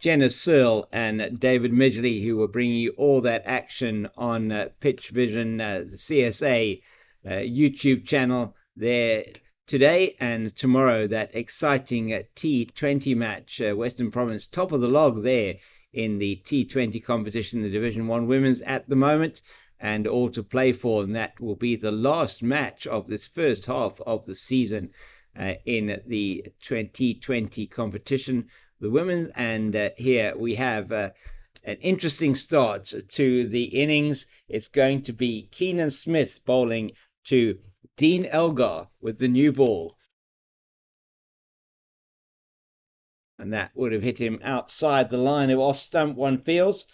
B: Jenna Searle, and David Midgley, who will bring you all that action on Pitch Vision, the CSA YouTube channel there today and tomorrow. That exciting T20 match, Western Province top of the log there in the T20 competition, the Division 1 women's at the moment, and all to play for, and that will be the last match of this first half of the season in the 2020 competition, the women's. And here we have an interesting start to the innings. It's going to be Keenan Smith bowling to Dean Elgar with the new ball, and that would have hit him outside the line of off stump, one feels,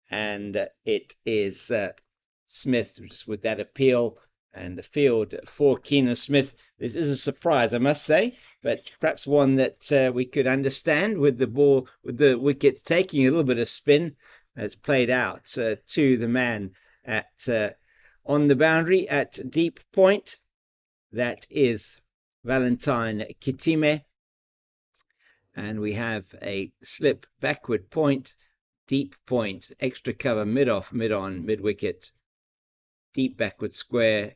B: and it is Smith with that appeal, and the field for Keenan Smith. This is a surprise, I must say, but perhaps one that we could understand with the ball, with the wicket taking a little bit of spin. It's played out to the man at on the boundary at deep point. That is Valentine Kitime, and we have a slip backward point, deep point, extra cover, mid off, mid on, mid wicket, deep backward square,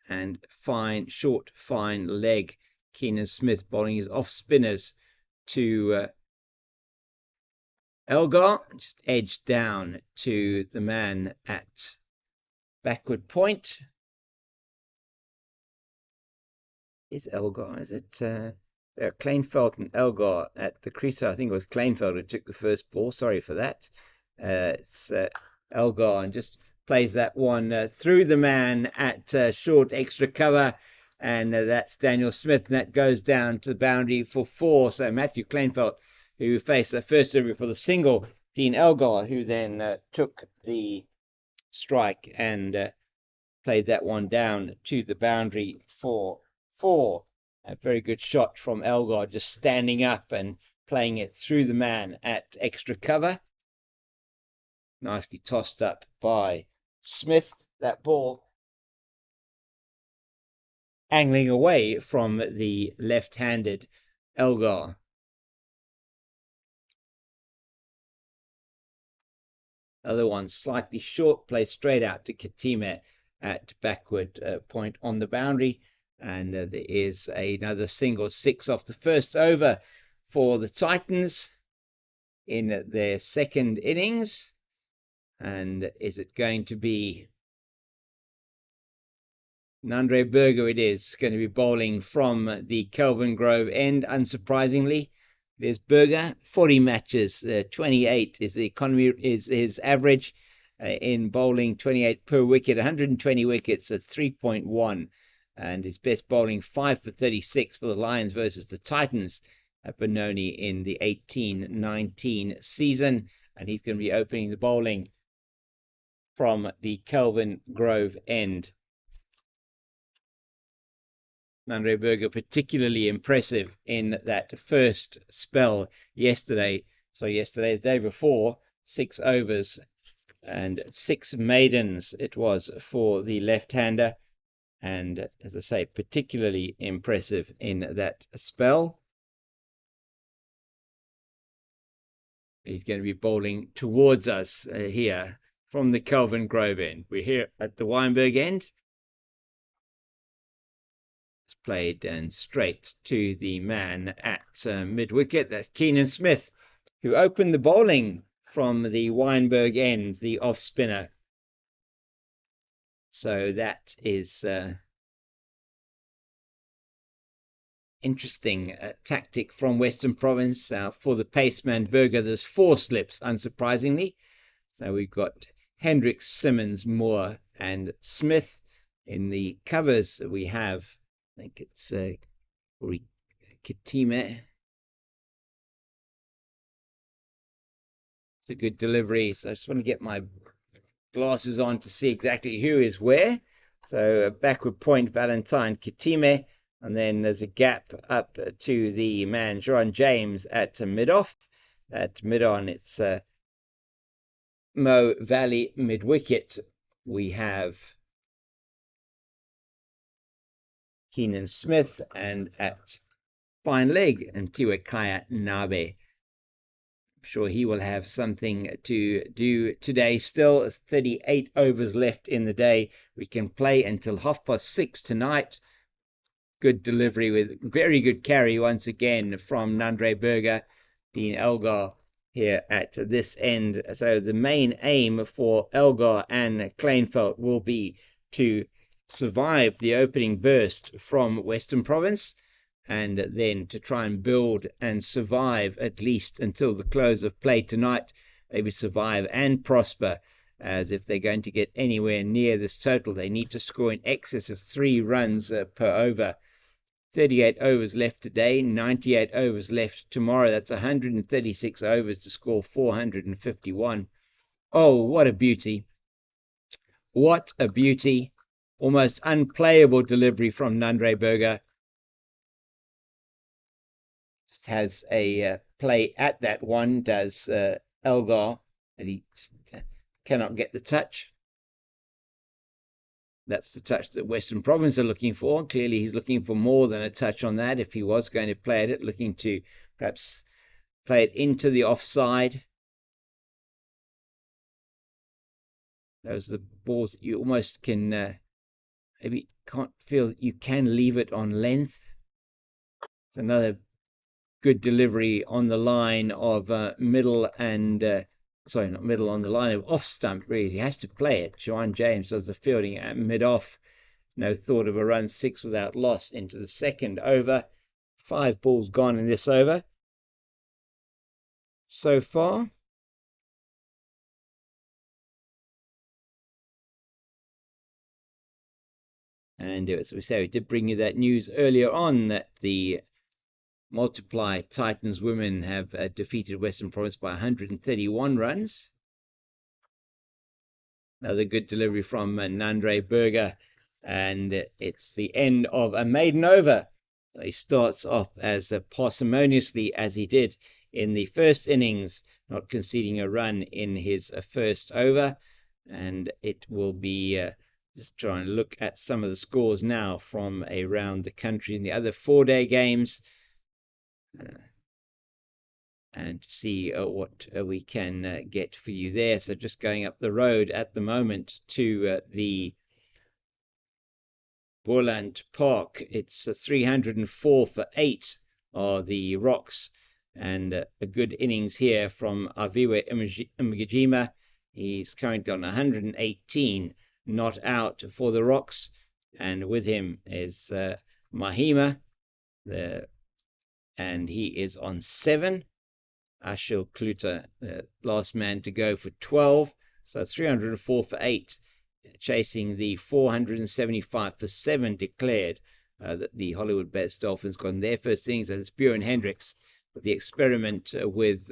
B: and fine, short, fine leg. Keenan Smith bowling his off spinners to Elgar, just edged down to the man at backward point. Is Elgar, is it Kleinfeld and Elgar at the crease? I think it was Kleinfeld who took the first ball. Sorry for that. It's Elgar, and just plays that one through the man at short extra cover, and that's Daniel Smith, and that goes down to the boundary for 4. So Matthew Kleinfeld, who faced the first delivery for the single, Dean Elgar, who then took the strike and played that one down to the boundary for 4. A very good shot from Elgar, just standing up and playing it through the man at extra cover. Nicely tossed up by Smith. That ball angling away from the left-handed Elgar. Other one slightly short, played straight out to Kitime at backward point on the boundary. And there is another single 6 off the first over for the Titans in their second innings. And is it going to be Nandre Berger? It is going to be bowling from the Kelvin Grove end, unsurprisingly. There's Berger, 40 matches, 28 is the economy, is his average in bowling, 28 per wicket, 120 wickets at 3.1. And his best bowling, 5 for 36 for the Lions versus the Titans at Benoni in the 18-19 season. And he's going to be opening the bowling from the Kelvin Grove end. Nandre Burger particularly impressive in that first spell yesterday. So yesterday, the day before, 6 overs and 6 maidens it was for the left-hander. And as I say, particularly impressive in that spell. He's going to be bowling towards us here from the Kelvin Grove end. We're here at the Wynberg end. It's played and straight to the man at mid-wicket. That's Keenan Smith, who opened the bowling from the Wynberg end, the off-spinner. So that is interesting tactic from Western Province for the paceman Burger. There's 4 slips, unsurprisingly. So we've got Hendricks, Simmons, Moore, and Smith. In the covers we have, I think it's Kitime. It's a good delivery. So I just want to get my glasses on to see exactly who is where. So backward point, Valentine, Kitime. And then there's a gap up to the man, John James, at mid-off. At mid-on, it's Mo Valley mid-wicket. We have Keenan Smith, and at fine leg, and Tiwekaya Nabe. I'm sure he will have something to do today. Still 38 overs left in the day. We can play until 6:30 tonight. Good delivery with very good carry once again from Nandre Burger, Dean Elgar here at this end. So the main aim for Elgar and Kleinfeld will be to survive the opening burst from Western Province, and then to try and build and survive at least until the close of play tonight. Maybe survive and prosper, as if they're going to get anywhere near this total, they need to score in excess of 3 runs per over. 38 overs left today, 98 overs left tomorrow. That's 136 overs to score 451. Oh, what a beauty. What a beauty. Almost unplayable delivery from Nandre Burger. Just has a play at that one, does Elgar, and he just, cannot get the touch. That's the touch that Western Province are looking for. Clearly, he's looking for more than a touch on that if he was going to play at it, looking to perhaps play it into the offside. Those are the balls that you almost can, maybe can't feel that you can leave it on length. It's another good delivery on the line of middle and, sorry, not middle, on the line of off stump, really. He has to play it. Joanne James does the fielding at mid-off. No thought of a run 6 without loss into the second over. 5 balls gone in this over so far. And as we say, we did bring you that news earlier on that the Multiply Titans women have defeated Western Province by 131 runs. Another good delivery from Nandre Burger, and it's the end of a maiden over. So he starts off as parsimoniously as he did in the first innings, not conceding a run in his first over. And it will be just trying to look at some of the scores now from around the country in the other 4-day games, and see what we can get for you there. So just going up the road at the moment to the Borland Park, it's 304 for 8 are the rocks, and a good innings here from Aviwe Imagijima. He's currently on 118 not out for the rocks, and with him is Mahima, and he is on 7. Ashil Kluter, the last man to go, for 12. So 304 for 8, chasing the 475 for 7 declared that the Hollywood Bets Dolphins got in their first innings. And it's Buren Hendricks with the experiment with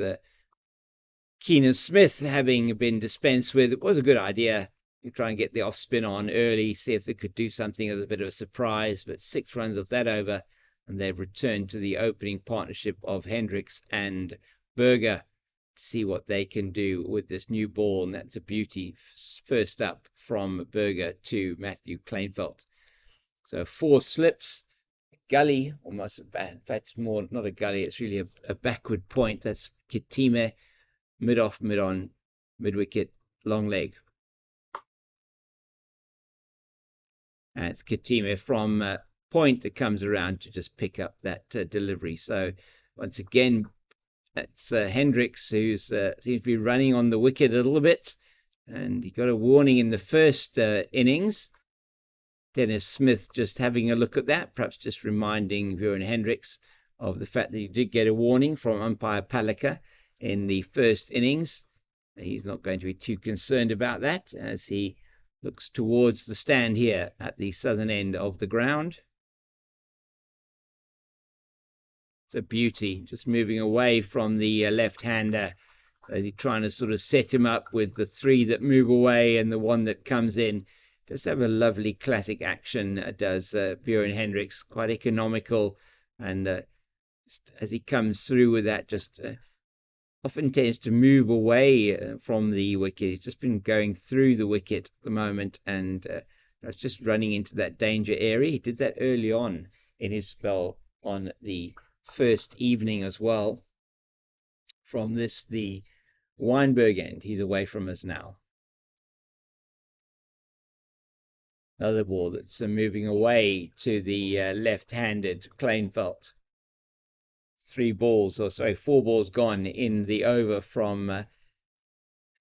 B: Keenan Smith having been dispensed with. It was a good idea. You try and get the off spin on early, see if they could do something as a bit of a surprise, but 6 runs off that over, and they've returned to the opening partnership of Hendricks and Berger to see what they can do with this new ball, and that's a beauty. First up from Berger to Matthew Kleinfeldt. So 4 slips, gully, almost that's more not a gully, it's really a backward point. That's Kitime, mid off, mid on, mid wicket, long leg. And it's Kitime from point that comes around to just pick up that delivery. So once again, that's Hendricks, who's seems to be running on the wicket a little bit, and he got a warning in the first innings. Dennis Smith just having a look at that, perhaps just reminding Bjorn Hendricks of the fact that he did get a warning from umpire Palika in the first innings. He's not going to be too concerned about that as he looks towards the stand here at the southern end of the ground. It's a beauty, just moving away from the left-hander. So he's trying to sort of set him up with the 3 that move away and the 1 that comes in. Just have a lovely classic action, does Bjorn Hendricks, quite economical, and just as he comes through with that, just often tends to move away from the wicket. He's just been going through the wicket at the moment, and it's just running into that danger area. He did that early on in his spell on the first evening as well. From this, the Weinberg end, he's away from us now. Another ball that's moving away to the left-handed Kleinfeldt. 4 balls gone in the over from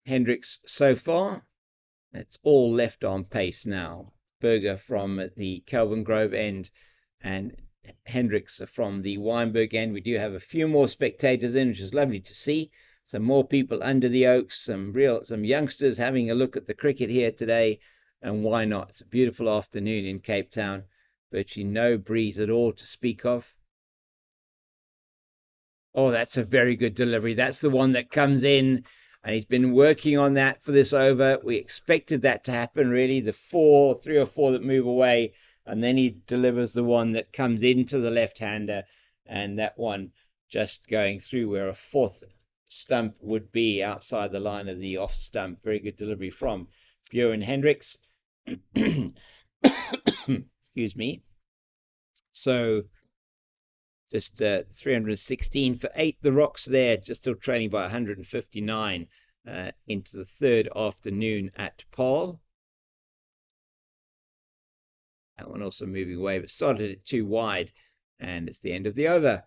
B: Hendricks so far. It's all left on pace now. Berger from the Kelvin Grove end and Hendricks from the Weinberg end. We do have a few more spectators in, which is lovely to see. Some more people under the oaks, some youngsters having a look at the cricket here today. And why not? It's a beautiful afternoon in Cape Town. Virtually no breeze at all to speak of. Oh, that's a very good delivery. That's the one that comes in, and he's been working on that for this over. We expected that to happen, really. The 3 or 4 that move away, and then he delivers the one that comes into the left-hander, and that one just going through where a 4th stump would be outside the line of the off stump. Very good delivery from Bjorn Hendricks. Excuse me. So just 316 for 8. The Rocks there, just still trailing by 159 into the 3rd afternoon at Paul. That one also moving away, but started it too wide, and it's the end of the over.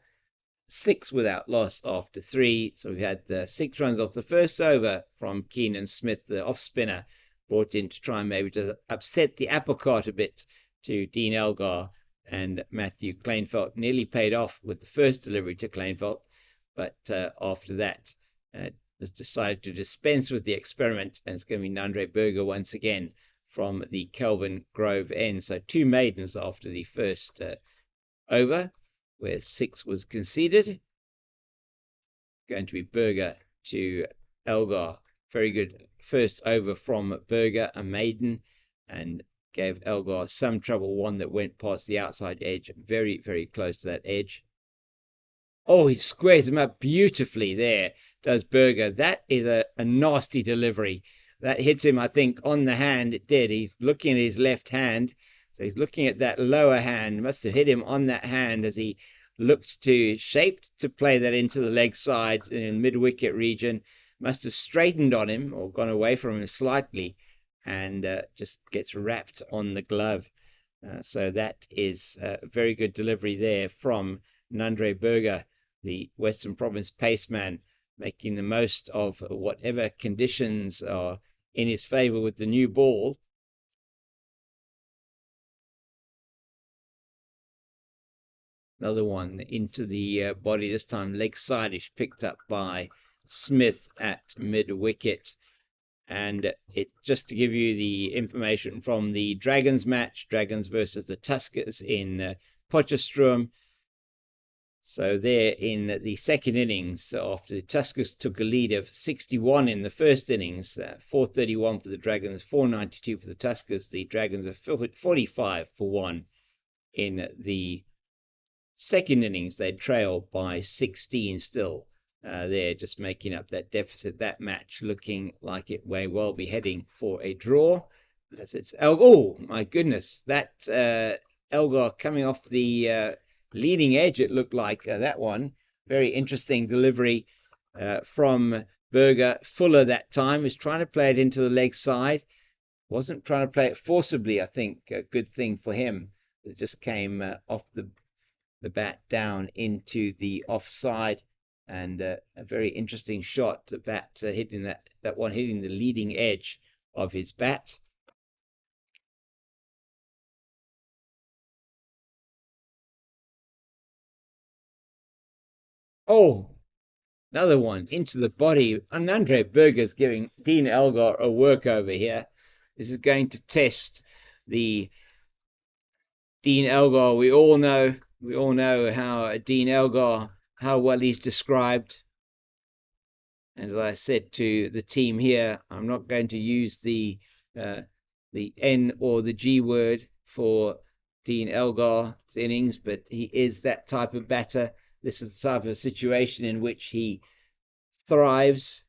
B: 6 without loss after 3. So we had 6 runs off the first over from Keenan Smith, the off spinner, brought in to try and maybe to upset the apple cart a bit to Dean Elgar. And Matthew Kleinfeldt nearly paid off with the first delivery to Kleinfeldt, but after that has decided to dispense with the experiment, and it's going to be Nandre Berger once again from the Kelvin Grove end. So 2 maidens after the first over, where 6 was conceded. Going to be Berger to Elgar. Very good first over from Berger, a maiden, and gave Elgar some trouble. One that went past the outside edge, very, very close to that edge. Oh, he squares him up beautifully there, does Berger. That is a nasty delivery. That hits him, I think, on the hand. It did. He's looking at his left hand. So he's looking at that lower hand. Must have hit him on that hand as he looked shaped to play that into the leg side in mid-wicket region. Must have straightened on him or gone away from him slightly, and just gets wrapped on the glove. So that is a very good delivery there from Nandre Berger, the Western Province paceman, making the most of whatever conditions are in his favour with the new ball. Another one into the body, this time leg side-ish, picked up by Smith at mid-wicket. And it just to give you the information from the Dragons match, Dragons versus the Tuskers in Potchefstroom. So there in the second innings, after the Tuskers took a lead of 61 in the first innings, 431 for the Dragons, 492 for the Tuskers. The Dragons are 45 for 1 in the second innings. They trail by 16 still. They're just making up that deficit. That match looking like it may well be heading for a draw. As it's oh my goodness, that Elgar coming off the leading edge. It looked like that one. Very interesting delivery from Berger. Fuller that time was trying to play it into the leg side. Wasn't trying to play it forcibly. I think a good thing for him. It just came off the bat down into the offside, and a very interesting shot. The bat hitting that one hitting the leading edge of his bat. Oh, another one into the body. And Andre Berger's giving Dean Elgar a work over here. This is going to test the Dean Elgar. We all know how Dean Elgar, how well he's described. And as I said to the team here, I'm not going to use the N or the G word for Dean Elgar's innings, but he is that type of batter. This is the type of situation in which he thrives,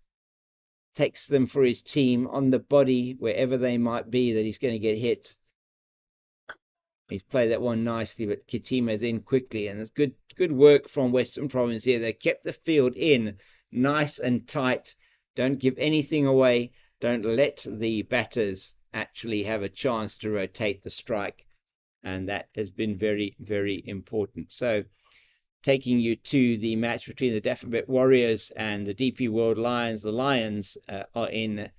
B: takes them for his team on the body, wherever they might be that he's going to get hit. He's played that one nicely, but Kitima's in quickly, and it's good work from Western Province here. They kept the field in nice and tight. Don't give anything away. Don't let the batters actually have a chance to rotate the strike, and that has been very, very important. So taking you to the match between the Dafabet Warriors and the DP World Lions. The Lions are in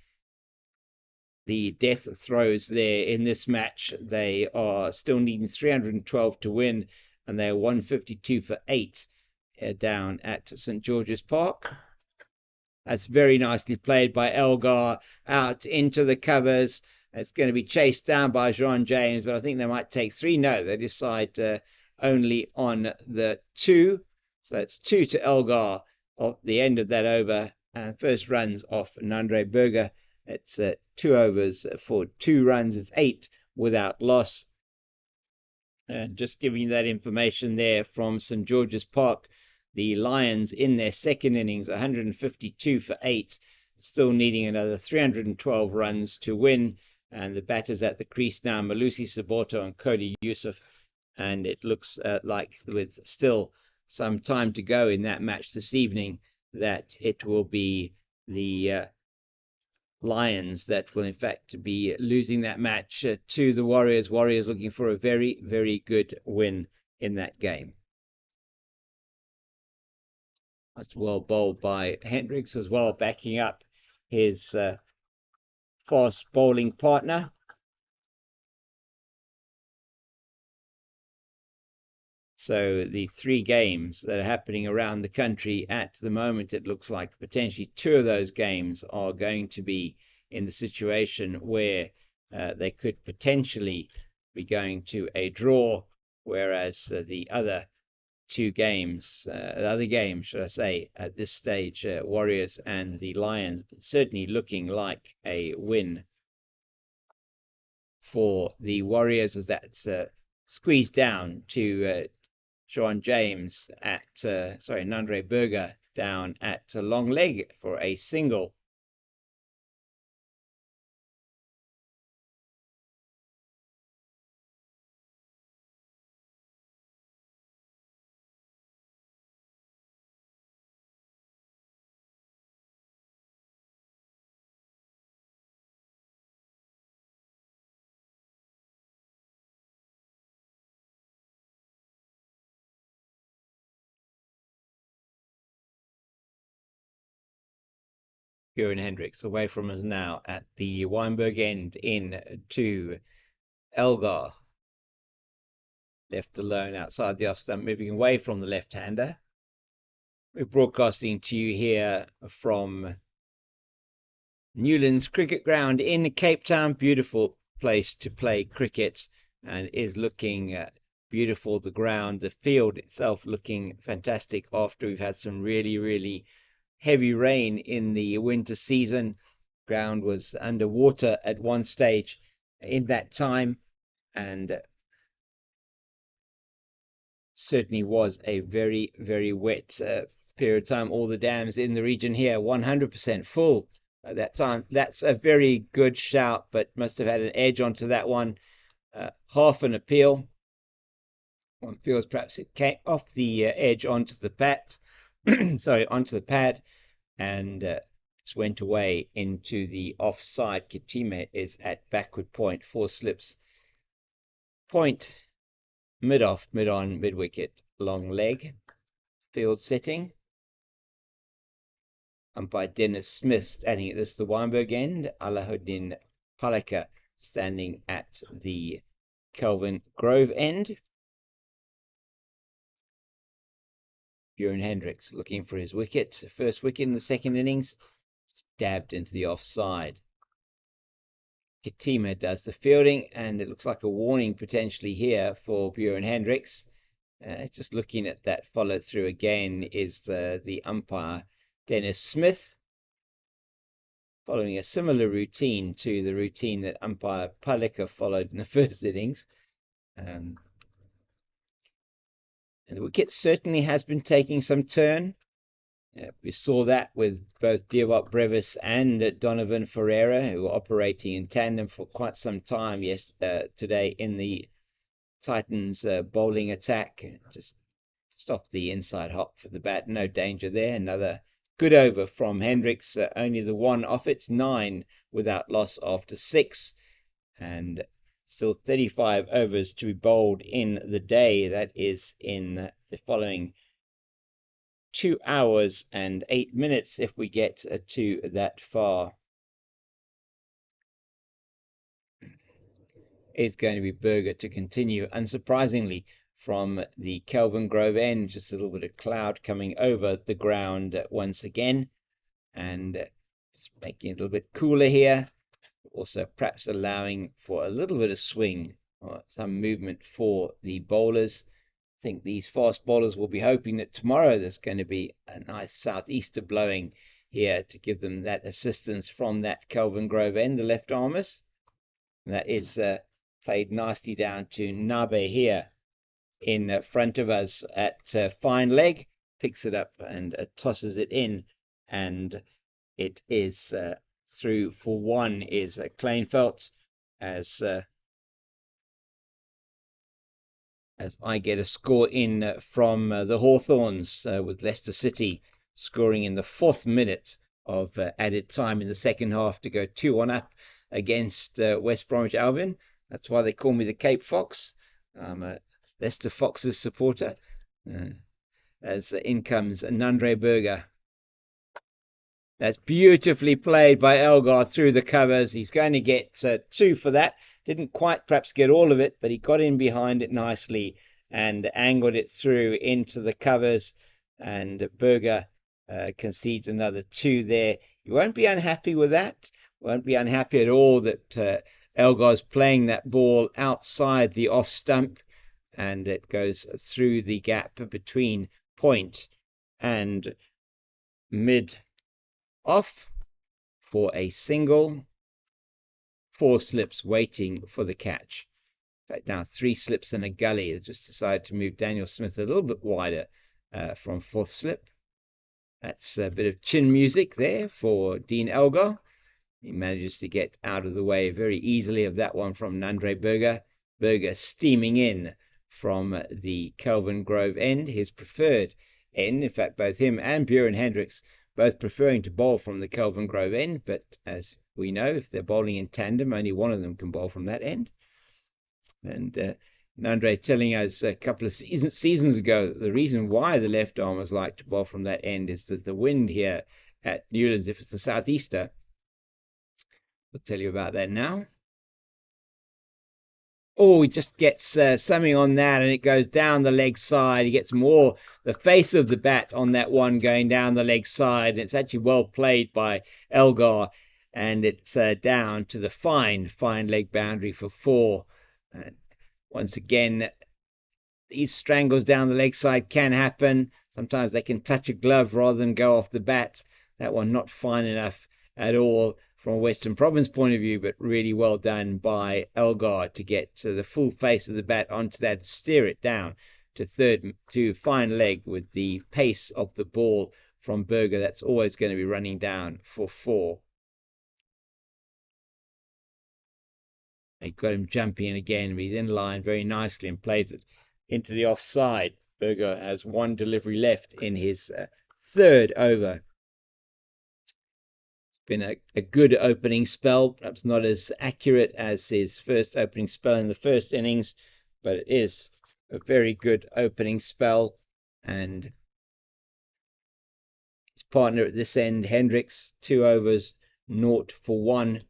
B: the death throes there in this match. They are still needing 312 to win, and they're 152 for 8 down at St. George's Park. That's very nicely played by Elgar out into the covers. It's going to be chased down by Jean James, but I think they might take 3. No, they decide only on the 2. So that's 2 to Elgar off the end of that over. And first runs off Andre Berger. It's 2 overs for 2 runs. It's 8 without loss. And just giving you that information there from St. George's Park. The Lions in their second innings, 152 for 8, still needing another 312 runs to win. And the batters at the crease now, Malusi Saboto and Cody Yusuf. And it looks like with still some time to go in that match this evening, that it will be the Lions that will in fact be losing that match to the Warriors. Warriors looking for a very, very good win in that game. That's well bowled by Hendricks as well, backing up his fast bowling partner. So the 3 games that are happening around the country at the moment, it looks like potentially 2 of those games are going to be in the situation where they could potentially be going to a draw, whereas the other 2 games, other games, should I say, at this stage, Warriors and the Lions, certainly looking like a win for the Warriors, as that's squeezed down to Sean James at, Andre Berger down at long leg for a single. Kieran Hendricks away from us now at the Weinberg end in to Elgar. Left alone outside the off stump, moving away from the left-hander. We're broadcasting to you here from Newlands Cricket Ground in Cape Town. Beautiful place to play cricket, and is looking beautiful, the ground, the field itself looking fantastic after we've had some really, really heavy rain in the winter season. Ground was underwater at one stage in that time, and certainly was a very, very wet period of time. All the dams in the region here 100% full at that time. That's a very good shout, but must have had an edge onto that one. Half an appeal. One feels perhaps it came off the edge onto the pad, sorry, onto the pad, and just went away into the offside. Kitime is at backward point, 4 slips. Point, mid-off, mid-on, mid-wicket, long leg. Field setting. Umpire Dennis Smith standing at the Weinberg end. Alahuddin Palika standing at the Kelvin Grove end. Bjorn Hendricks looking for his wicket. First wicket in the second innings. Dabbed into the offside. Kitime does the fielding, and it looks like a warning potentially here for Bjorn Hendricks. Just looking at that follow through again is the umpire Dennis Smith, following a similar routine to the routine that umpire Palika followed in the first innings. And the wicket certainly has been taking some turn. We saw that with both Divock Brevis and Donovan Ferreira, who were operating in tandem for quite some time today in the Titans bowling attack. Just off the inside hop for the bat. No danger there. Another good over from Hendricks. Only the one off. It's 9 without loss after 6. And still 35 overs to be bowled in the day. That is in the following 2 hours and 8 minutes if we get to that far. It's going to be Berger to continue, unsurprisingly, from the Kelvin Grove end. Just a little bit of cloud coming over the ground once again, and just making it a little bit cooler here. Also perhaps allowing for a little bit of swing or some movement for the bowlers. I think these fast bowlers will be hoping that tomorrow there's going to be a nice southeaster blowing here to give them that assistance from that Kelvin Grove end, the left armers. That is played nicely down to Nabe here in front of us at fine leg, picks it up and tosses it in, and it is through for 1 is Kleinfeldt, as I get a score in from the Hawthorns with Leicester City scoring in the 4th minute of added time in the second half to go 2-1 up against West Bromwich Albion. That's why they call me the Cape Fox. I'm a Leicester Foxes supporter. As in comes Nandre Berger. That's beautifully played by Elgar through the covers. He's going to get 2 for that. Didn't quite perhaps get all of it, but he got in behind it nicely and angled it through into the covers. And Berger concedes another 2 there. You won't be unhappy with that. Won't be unhappy at all that Elgar's playing that ball outside the off stump, and it goes through the gap between point and mid off for a single. 4 slips waiting for the catch. In fact, now 3 slips and a gully. Has just decided to move Daniel Smith a little bit wider from 4th slip. That's a bit of chin music there for Dean Elgar. He manages to get out of the way very easily of that one from Nandre Berger. Berger steaming in from the Kelvin Grove end, his preferred end. In fact, both him and Bjorn Hendricks both preferring to bowl from the Kelvin Grove end, but as we know, if they're bowling in tandem, only one of them can bowl from that end. And Nandre telling us a couple of seasons ago that the reason why the left armers like to bowl from that end is that the wind here at Newlands, if it's a southeaster, we'll tell you about that now. Oh, he just gets something on that, and it goes down the leg side. He gets more the face of the bat on that one going down the leg side. And it's actually well played by Elgar, and it's down to the fine leg boundary for 4. And once again, these strangles down the leg side can happen. Sometimes they can touch a glove rather than go off the bat. That one not fine enough at all from a Western Province point of view, but really well done by Elgar to get the full face of the bat onto that, steer it down to fine leg with the pace of the ball from Berger. That's always going to be running down for 4. They got him jumping again, but he's in line very nicely and plays it into the offside. Berger has 1 delivery left in his 3rd over. It's been a good opening spell, perhaps not as accurate as his first opening spell in the first innings, but it is a very good opening spell. And his partner at this end, Hendricks, 2 overs, 0 for 1.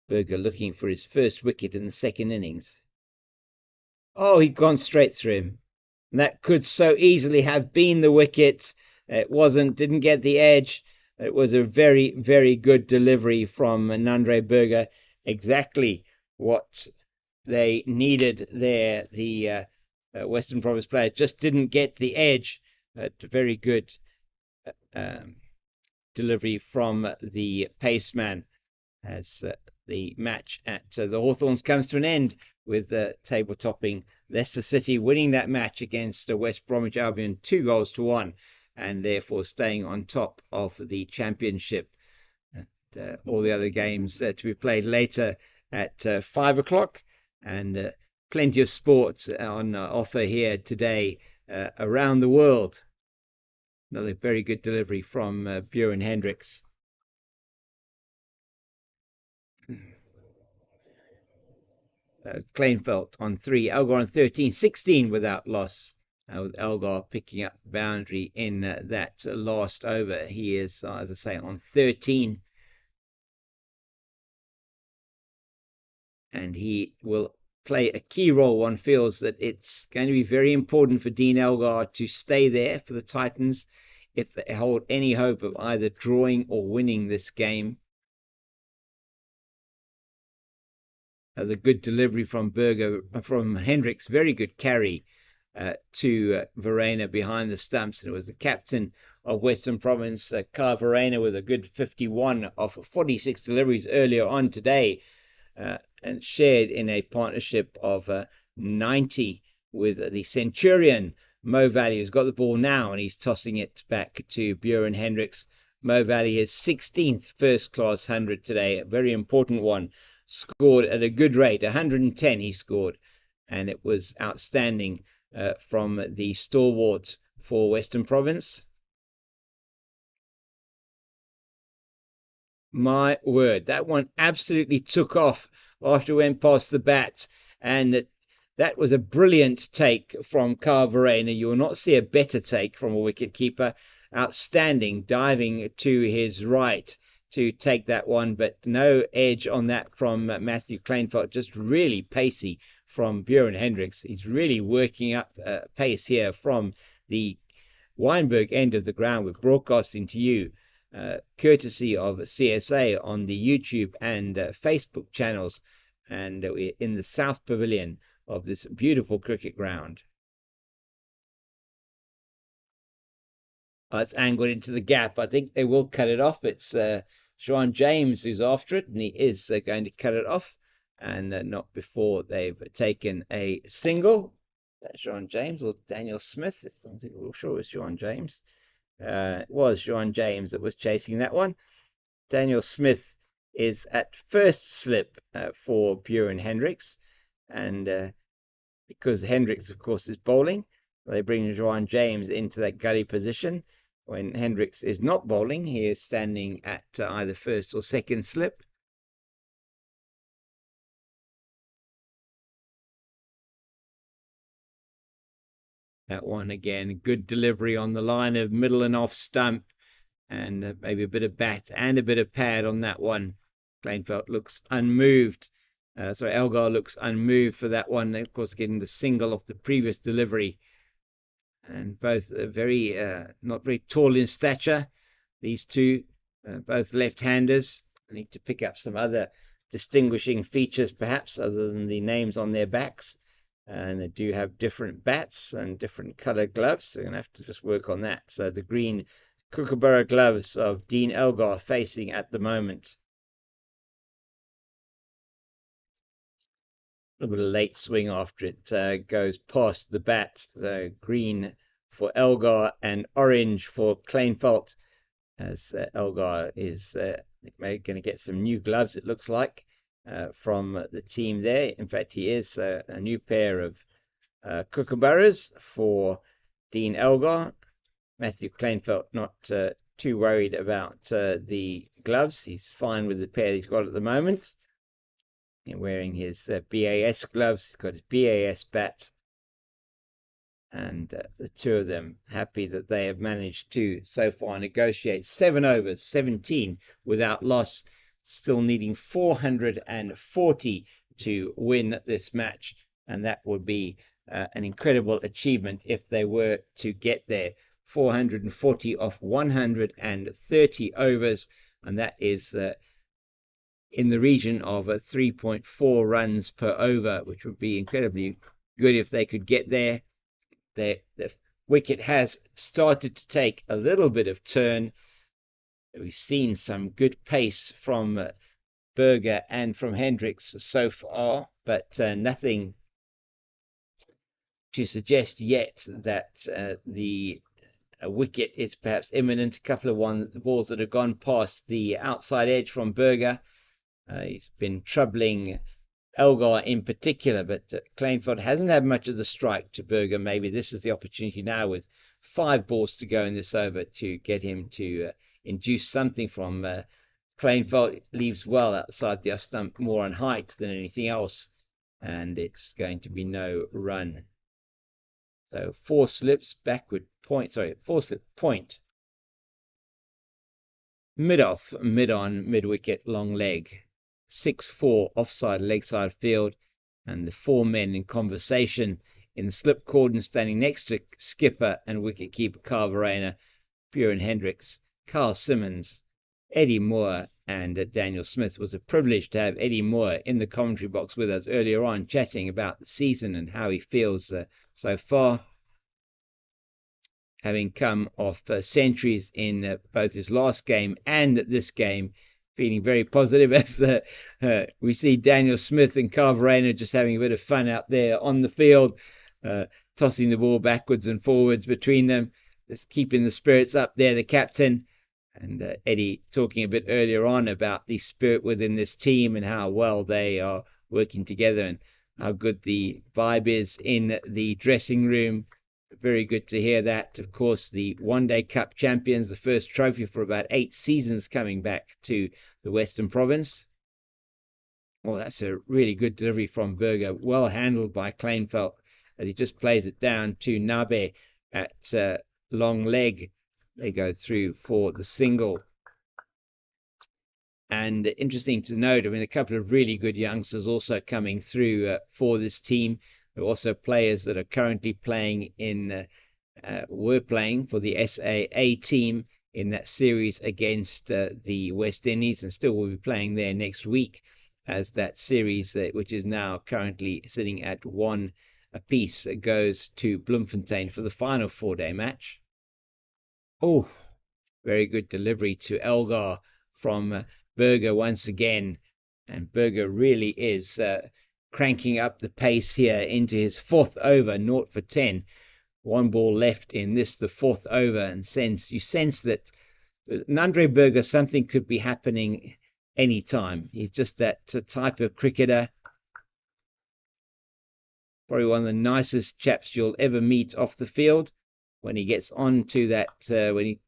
B: Berger looking for his first wicket in the 2nd innings. Oh, he'd gone straight through him. And that could so easily have been the wicket. It wasn't, didn't get the edge. It was a very, very good delivery from Nandre Berger. Exactly what they needed there. The Western Province player just didn't get the edge. Very good delivery from the paceman as the match at the Hawthorns comes to an end with table-topping Leicester City winning that match against West Bromwich Albion 2 goals to 1, and therefore staying on top of the championship. And, all the other games to be played later at 5 o'clock, and plenty of sport on offer here today around the world. Another very good delivery from Buren Hendricks. Kleinfeldt on 3, Elgar on 13, 16 without loss. With Elgar picking up the boundary in that last over. He is, as I say, on 13. And he will play a key role. One feels that it's going to be very important for Dean Elgar to stay there for the Titans if they hold any hope of either drawing or winning this game. The good delivery from Hendricks, very good carry to Verena behind the stumps. And it was the captain of Western Province, Kyle Verena, with a good 51 of 46 deliveries earlier on today, and shared in a partnership of 90 with the Centurion. Mo Valley has got the ball now and he's tossing it back to Buren Hendricks. Mo Valley, his 16th first-class 100 today, a very important one. Scored at a good rate, 110 he scored, and it was outstanding from the stalwart for Western Province. My word, that one absolutely took off after it went past the bat, and that was a brilliant take from Kyle Verena. You will not see a better take from a wicketkeeper. Outstanding, diving to his right to take that one, but no edge on that from Matthew Kleinfeldt. Just really pacey from Buren Hendricks. He's really working up pace here from the Weinberg end of the ground. We're broadcasting to you courtesy of CSA on the YouTube and Facebook channels, and we're in the South Pavilion of this beautiful cricket ground. It's angled into the gap. I think they will cut it off. It's Sean James who's after it, and he is going to cut it off, and not before they've taken a single. Sean James or Daniel Smith? I'm sure it was Sean James. It was Sean James that was chasing that one. Daniel Smith is at first slip for Buren Hendricks, and because Hendricks, of course, is bowling, they bring Sean James into that gully position. When Hendricks is not bowling, he is standing at either first or second slip. That one again, good delivery on the line of middle and off stump, and maybe a bit of bat and a bit of pad on that one. Kleinfeldt looks unmoved. Elgar looks unmoved for that one. Of course, getting the single off the previous delivery. And both very not very tall in stature. These two, both left-handers. I need to pick up some other distinguishing features, perhaps, other than the names on their backs. And they do have different bats and different coloured gloves, so you're going to have to just work on that. So the green Kookaburra gloves of Dean Elgar facing at the moment. A little bit of late swing after it goes past the bat. So green for Elgar and orange for Kleinfeldt, as Elgar is going to get some new gloves, it looks like, from the team there. In fact, he is a new pair of Kookaburras for Dean Elgar. Matthew Kleinfeldt not too worried about the gloves. He's fine with the pair he's got at the moment. And wearing his BAS gloves, he's got his BAS bat, and the two of them happy that they have managed to so far negotiate 7 overs, 17 without loss, still needing 440 to win this match, and that would be an incredible achievement if they were to get there. 440 off 130 overs, and that is in the region of 3.4 runs per over, which would be incredibly good if they could get there. The wicket has started to take a little bit of turn. We've seen some good pace from Berger and from Hendricks so far, but nothing to suggest yet that the wicket is perhaps imminent. A couple of balls that have gone past the outside edge from Berger. He's been troubling Elgar in particular, but Kleinfeldt hasn't had much of the strike to Berger. Maybe this is the opportunity now, with 5 balls to go in this over, to get him to induce something from Kleinfeldt. Leaves well outside the off stump, more on height than anything else, and it's going to be no run. So 4 slips, backward point, 4 slip point. Mid-off, mid-on, mid-wicket, long leg. 6-4 offside leg side field, and the 4 men in conversation in the slip cordon, standing next to skipper and wicketkeeper Carl Verreynne, Bjorn Hendricks, Carl Simmons, Eddie Moore, and Daniel Smith. It was a privilege to have Eddie Moore in the commentary box with us earlier on, chatting about the season and how he feels so far, having come off centuries in both his last game and this game. Feeling very positive as we see Daniel Smith and Carl Verreynne just having a bit of fun out there on the field, tossing the ball backwards and forwards between them, just keeping the spirits up there, the captain. And Eddie talking a bit earlier on about the spirit within this team and how well they are working together and how good the vibe is in the dressing room. Very good to hear that. Of course, the One Day Cup champions, the first trophy for about 8 seasons coming back to the Western Province. Well, that's a really good delivery from Berger. Well handled by Kleinfeldt as he just plays it down to Nabe at long leg. They go through for the single. And interesting to note, I mean, a couple of really good youngsters also coming through for this team. There are also players that are currently playing were playing for the SAA team in that series against the West Indies, and still will be playing there next week, as that series, which is now currently sitting at 1 apiece, goes to Bloemfontein for the final 4-day match. Oh, very good delivery to Elgar from Berger once again, and Berger really is cranking up the pace here into his 4th over, 0 for 10. 1 ball left in this, the 4th over, and you sense that with Andre Berger something could be happening anytime. He's just that type of cricketer. Probably one of the nicest chaps you'll ever meet off the field. When he gets onto that, when he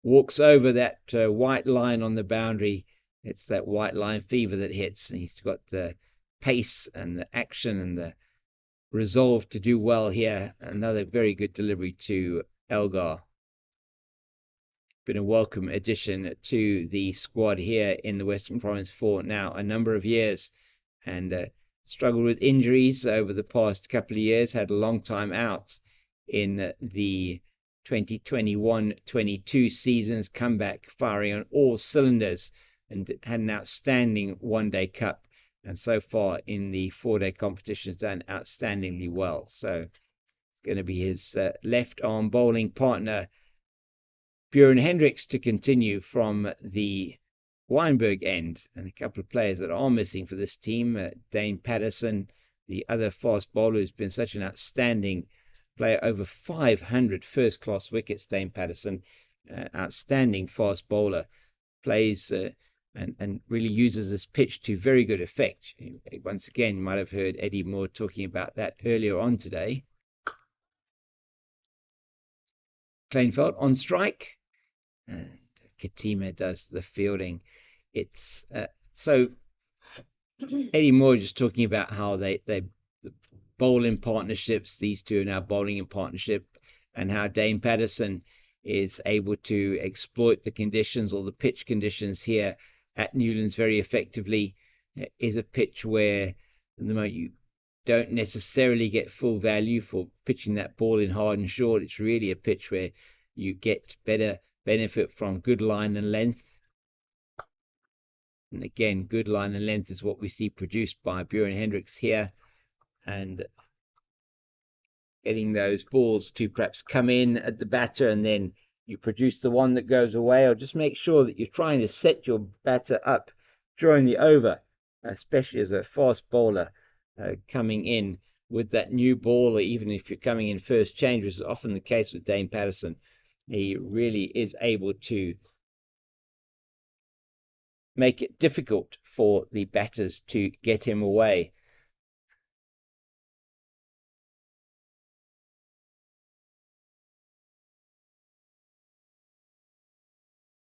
B: walks over that white line on the boundary, it's that white line fever that hits, and he's got the pace and the action and the resolve to do well here. Another very good delivery to Elgar. Been a welcome addition to the squad here in the Western Province for now a number of years, and struggled with injuries over the past couple of years. Had a long time out in the 2021-22 seasons. Come back firing on all cylinders and had an outstanding One Day Cup and so far in the 4-day competition has done outstandingly well. So it's going to be his left arm bowling partner, Bjorn Hendricks, to continue from the Weinberg end, and a couple of players that are missing for this team. Dane Patterson, the other fast bowler, who's been such an outstanding player, over 500 first-class wickets. Dane Patterson, outstanding fast bowler, plays and really uses this pitch to very good effect. Once again, you might have heard Eddie Moore talking about that earlier on today. Kleinveld on strike, and Katima does the fielding. It's so Eddie Moore just talking about how they bowl in partnerships. These two are now bowling in partnership, and how Dane Patterson is able to exploit the conditions, or the pitch conditions here at Newlands very effectively. Is a pitch where the moment you don't necessarily get full value for pitching that ball in hard and short. It's really a pitch where you get better benefit from good line and length. And again, good line and length is what we see produced by Bjorn Hendricks here, and getting those balls to perhaps come in at the batter, and then you produce the one that goes away, or just make sure that you're trying to set your batter up during the over, especially as a fast bowler coming in with that new ball, or even if you're coming in first change, which is often the case with Dane Patterson. He really is able to make it difficult for the batters to get him away.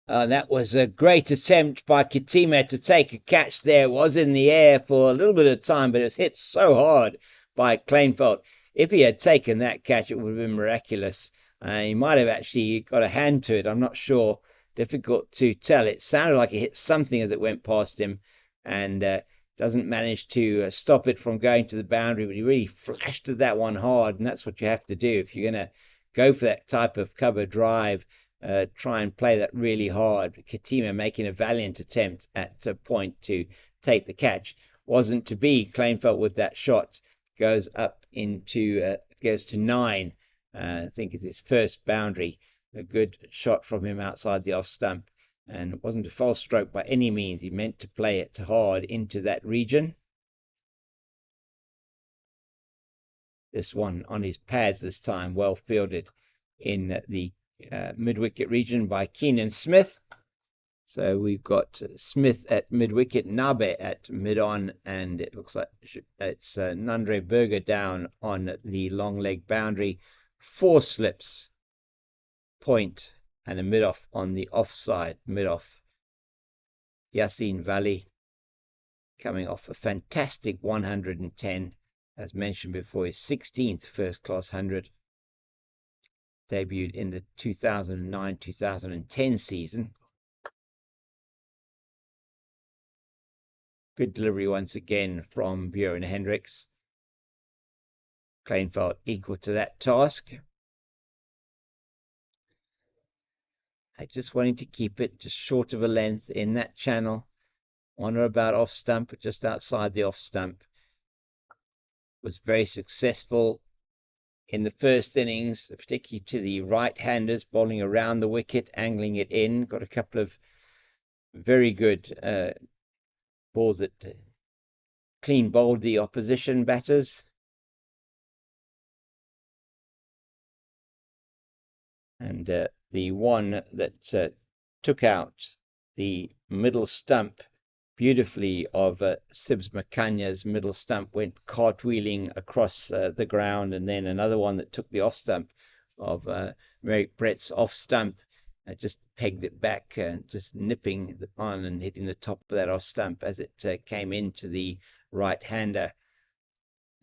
B: That was a great attempt by Katima to take a catch there. It was in the air for a little bit of time, but it was hit so hard by Kleinveld. If he had taken that catch, it would have been miraculous. He might have actually got a hand to it. I'm not sure. Difficult to tell. It sounded like it hit something as it went past him, and doesn't manage to stop it from going to the boundary, but he really flashed at that one hard, and that's what you have to do if you're going to go for that type of cover drive. Try and play that really hard. Katima making a valiant attempt at a point to take the catch. Wasn't to be. Kleinveld with that shot goes up into, goes to 9. I think it's his first boundary. A good shot from him outside the off stump. And it wasn't a false stroke by any means. He meant to play it hard into that region. This one on his pads this time, well fielded in the mid-wicket region by Keenan Smith. So we've got Smith at mid-wicket, Nabe at mid-on, and it looks like it's Nandre Berger down on the long leg boundary. 4 slips, point, and a mid-off on the offside. Mid-off, Yassine Valley coming off a fantastic 110, as mentioned before, his 16th first-class 100. Debuted in the 2009-2010 season. Good delivery once again from Bjorn Hendricks. Kleinveld equal to that task. Just wanting to keep it just short of a length in that channel. On or about off stump, but just outside the off stump. Was very successful in the first innings, particularly to the right-handers, bowling around the wicket, angling it in. Got a couple of very good balls that clean bowled the opposition batters. And the one that took out the middle stump beautifully of Sibs Makanya's middle stump, went cartwheeling across the ground, and then another one that took the off stump of Merrick Brett's off stump, just pegged it back, just nipping the on and hitting the top of that off stump as it came into the right-hander.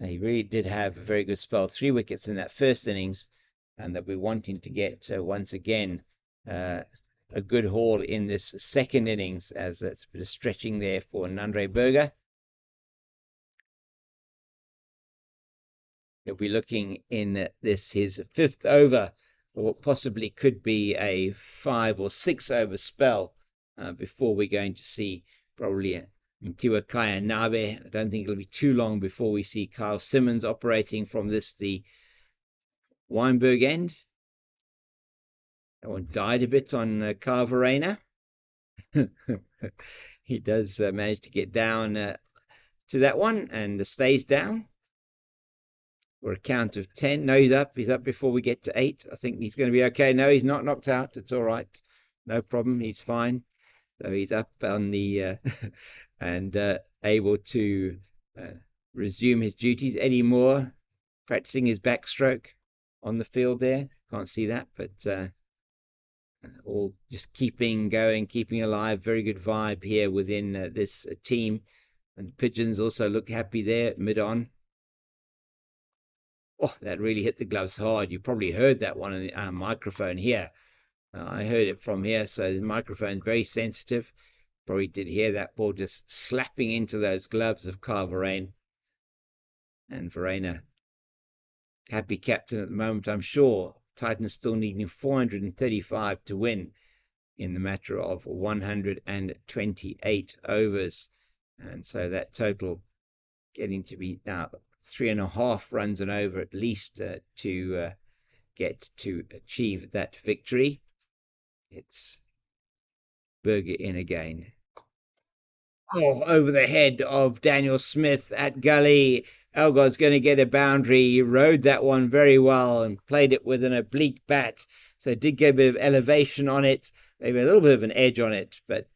B: He really did have a very good spell, 3 wickets in that first innings, and that we're wanting to get once again a good haul in this second innings, as it's a bit of stretching there for Nandre Berger. He'll be looking in this his 5th over, or what possibly could be a 5 or 6 over spell before we're going to see probably Tiwakaya Nabe. I don't think it'll be too long before we see Kyle Simmons operating from the Weinberg end. That one died a bit on Kyle Verreynne. He does manage to get down to that one and stays down for a count of 10. No, he's up. He's up before we get to 8. I think he's going to be okay. No, he's not knocked out. It's all right. No problem. He's fine. So he's up on the and able to resume his duties. Eddie Moore practicing his backstroke on the field there. Can't see that, but all just keeping going, keeping alive. Very good vibe here within this team. And the Pigeons also look happy there mid-on. Oh, that really hit the gloves hard. You probably heard that one on the microphone here. I heard it from here, so the microphone's very sensitive. Probably did hear that ball just slapping into those gloves of Kyle Verreynne. And Verreynne, happy captain at the moment, I'm sure. Titans still needing 435 to win in the matter of 128 overs. And so that total getting to be now 3.5 runs and over at least to get to achieve that victory. It's Berger in again. Oh, over the head of Daniel Smith at gully. Elgar's going to get a boundary. He rode that one very well and played it with an oblique bat. So did get a bit of elevation on it, maybe a little bit of an edge on it, but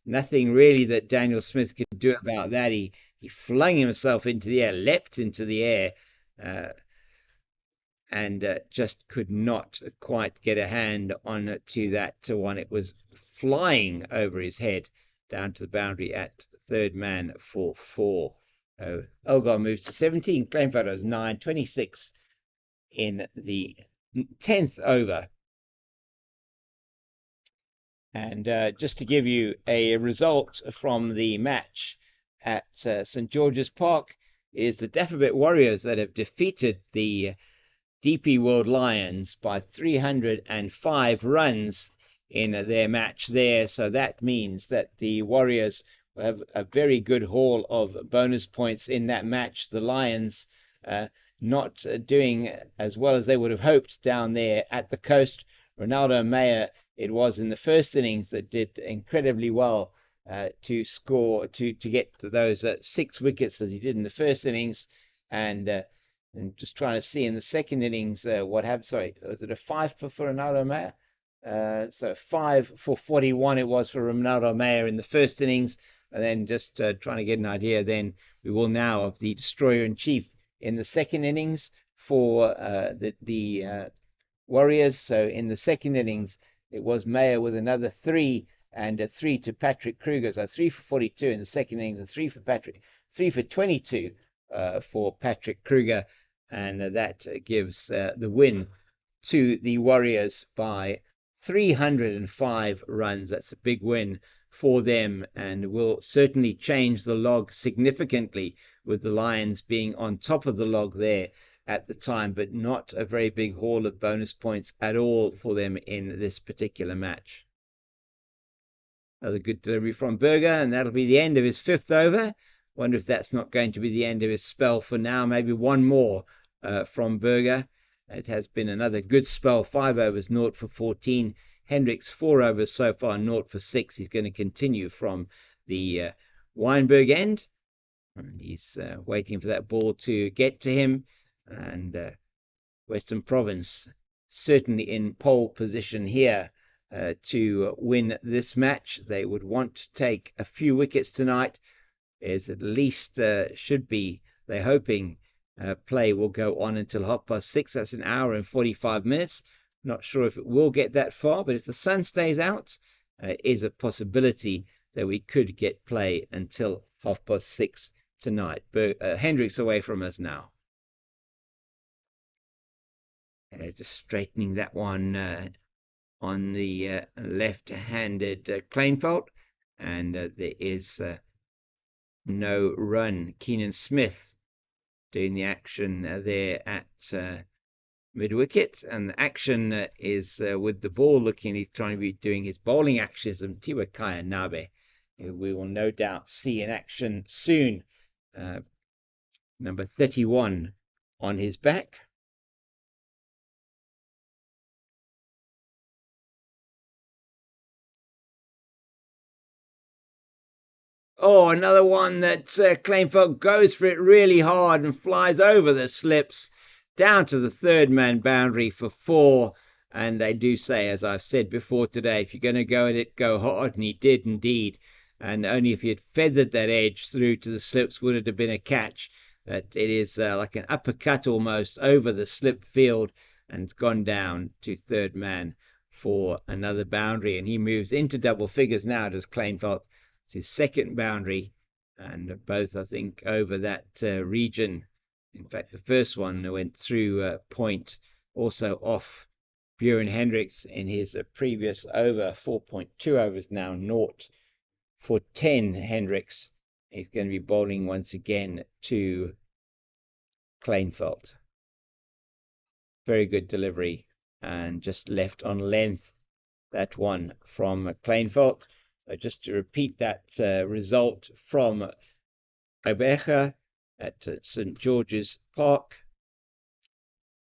B: nothing really that Daniel Smith could do about that. He flung himself into the air, leapt into the air, and just could not quite get a hand on to that one. It was flying over his head down to the boundary at third man for 4. Elgar moves to 17, claim photos 9, 26 in the 10th over. And just to give you a result from the match at St. George's Park is the Dapperbit Warriors that have defeated the DP World Lions by 305 runs in their match there. So that means that the Warriors will have a very good haul of bonus points in that match. The Lions not doing as well as they would have hoped down there at the coast. Ronaldo Mayer, it was in the first innings that did incredibly well to score, to get to those 6 wickets as he did in the first innings. And just trying to see in the second innings what happened. Sorry, was it a 5 for Ronaldo Mayer? So 5 for 41 it was for Ronaldo Mayer in the first innings. And then just trying to get an idea, then we will now of the destroyer in chief in the second innings for the Warriors. So in the second innings, it was Mayer with another 3 and a 3 to Patrick Kruger. So 3 for 42 in the second innings and 3 for 22 for Patrick Kruger. And that gives the win to the Warriors by 305 runs. That's a big win for them and will certainly change the log significantly, with the Lions being on top of the log there at the time, but not a very big haul of bonus points at all for them in this particular match. Another good delivery from Berger, and that'll be the end of his 5th over. Wonder if that's not going to be the end of his spell for now. Maybe one more from Berger. It has been another good spell. 5 overs, 0 for 14. Hendricks 4 overs so far, 0 for 6. He's going to continue from the Weinberg end. And he's waiting for that ball to get to him. And Western Province certainly in pole position here to win this match. They would want to take a few wickets tonight. Is at least should be, they're hoping play will go on until 6:30. That's an hour and 45 minutes. Not sure if it will get that far, but if the sun stays out, it is a possibility that we could get play until 6:30 tonight. But Hendricks away from us now. Just straightening that one on the left-handed Kleinveld, and there is no run. Keenan Smith doing the action there at mid-wicket, and the action is with the ball looking, he's trying to be doing his bowling actions, and Tiwakaya Nabe who we will no doubt see in action soon. Number 31 on his back. Oh, another one that Kleinfeld goes for it really hard and flies over the slips down to the third man boundary for 4. And they do say, as I've said before today, if you're going to go at it, go hard. And he did indeed. And only if he had feathered that edge through to the slips would it have been a catch. That it is like an uppercut almost over the slip field and gone down to third man for another boundary. And he moves into double figures now, does Kleinfeld. It's his second boundary, and both, I think, over that region. In fact, the first one went through point, also off Björn Hendricks in his previous over, 4.2 overs now, 0 for 10 Hendricks. He's going to be bowling once again to Kleinfeld. Very good delivery, and just left on length, that one from Kleinfeld. Just to repeat that result from Obeja at St. George's Park.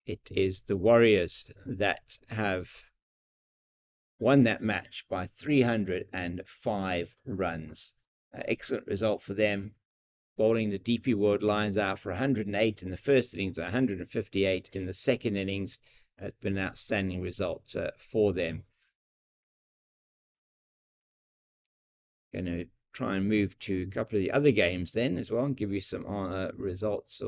B: It is the Warriors that have won that match by 305 runs. Excellent result for them. Bowling the DP World lines out for 108 in the first innings, 158 in the second innings. It's been an outstanding result for them. Going to try and move to a couple of the other games then as well and give you some results.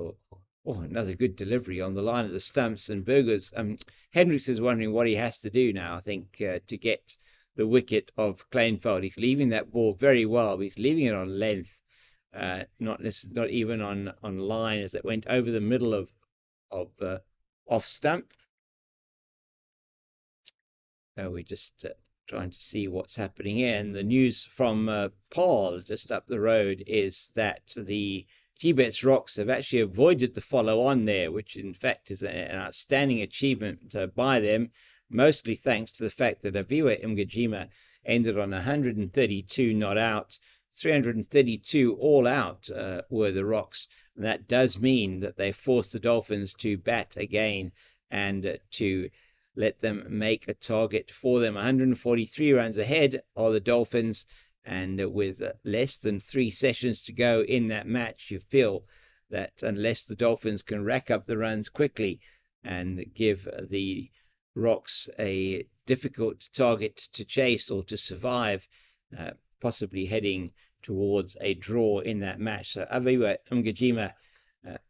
B: Another good delivery on the line of the stumps, and Hendricks is wondering what he has to do now, I think, to get the wicket of Kleinfeld. He's leaving that ball very well, but he's leaving it on length, not even on line, as it went over the middle of off stump. We're just trying to see what's happening here. And the news from Paul just up the road is that the G-Bets Rocks have actually avoided the follow-on there, which in fact is an outstanding achievement by them, mostly thanks to the fact that Aviwa Mgajima ended on 132 not out. 332 all out were the Rocks. And that does mean that they forced the Dolphins to bat again and to let them make a target for them. 143 runs ahead are the Dolphins, and with less than 3 sessions to go in that match, you feel that unless the Dolphins can rack up the runs quickly and give the Rocks a difficult target to chase or to survive, possibly heading towards a draw in that match. So Aviwa Mgajima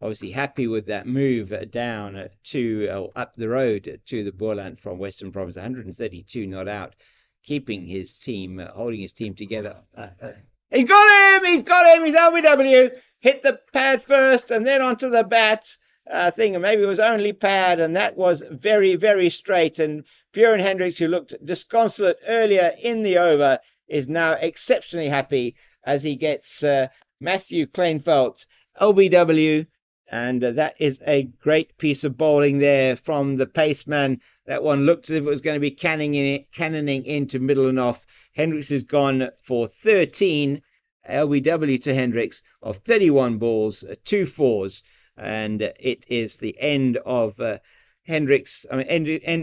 B: obviously happy with that move down to up the road to the Boerland from Western Province. 132 not out, keeping his team, holding his team together. He's got him! He's LBW. Hit the pad first and then onto the bat. I think maybe it was only pad, and that was very, very straight. And Björn Hendricks, who looked disconsolate earlier in the over, is now exceptionally happy as he gets Matthew Kleinfeld LBW, and that is a great piece of bowling there from the paceman. That one looked as if it was going to be cannoning into middle and off. Hendricks has gone for 13 LBW to Hendricks of 31 balls, 2 fours, and it is the end of end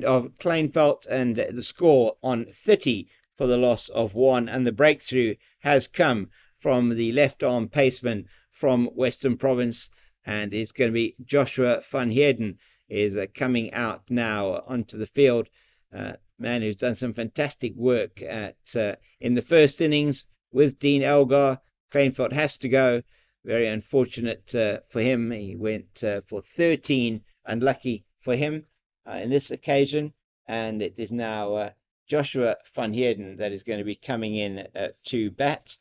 B: of Kleinfeld, and the score on 30 for the loss of 1, and the breakthrough has come from the left arm paceman from Western Province, and it's going to be Joshua van Heerden is coming out now onto the field. Man who's done some fantastic work in the first innings with Dean Elgar. Kleinfeld has to go. Very unfortunate for him. He went for 13. Unlucky for him in this occasion, and it is now Joshua van Heerden that is going to be coming in to bat.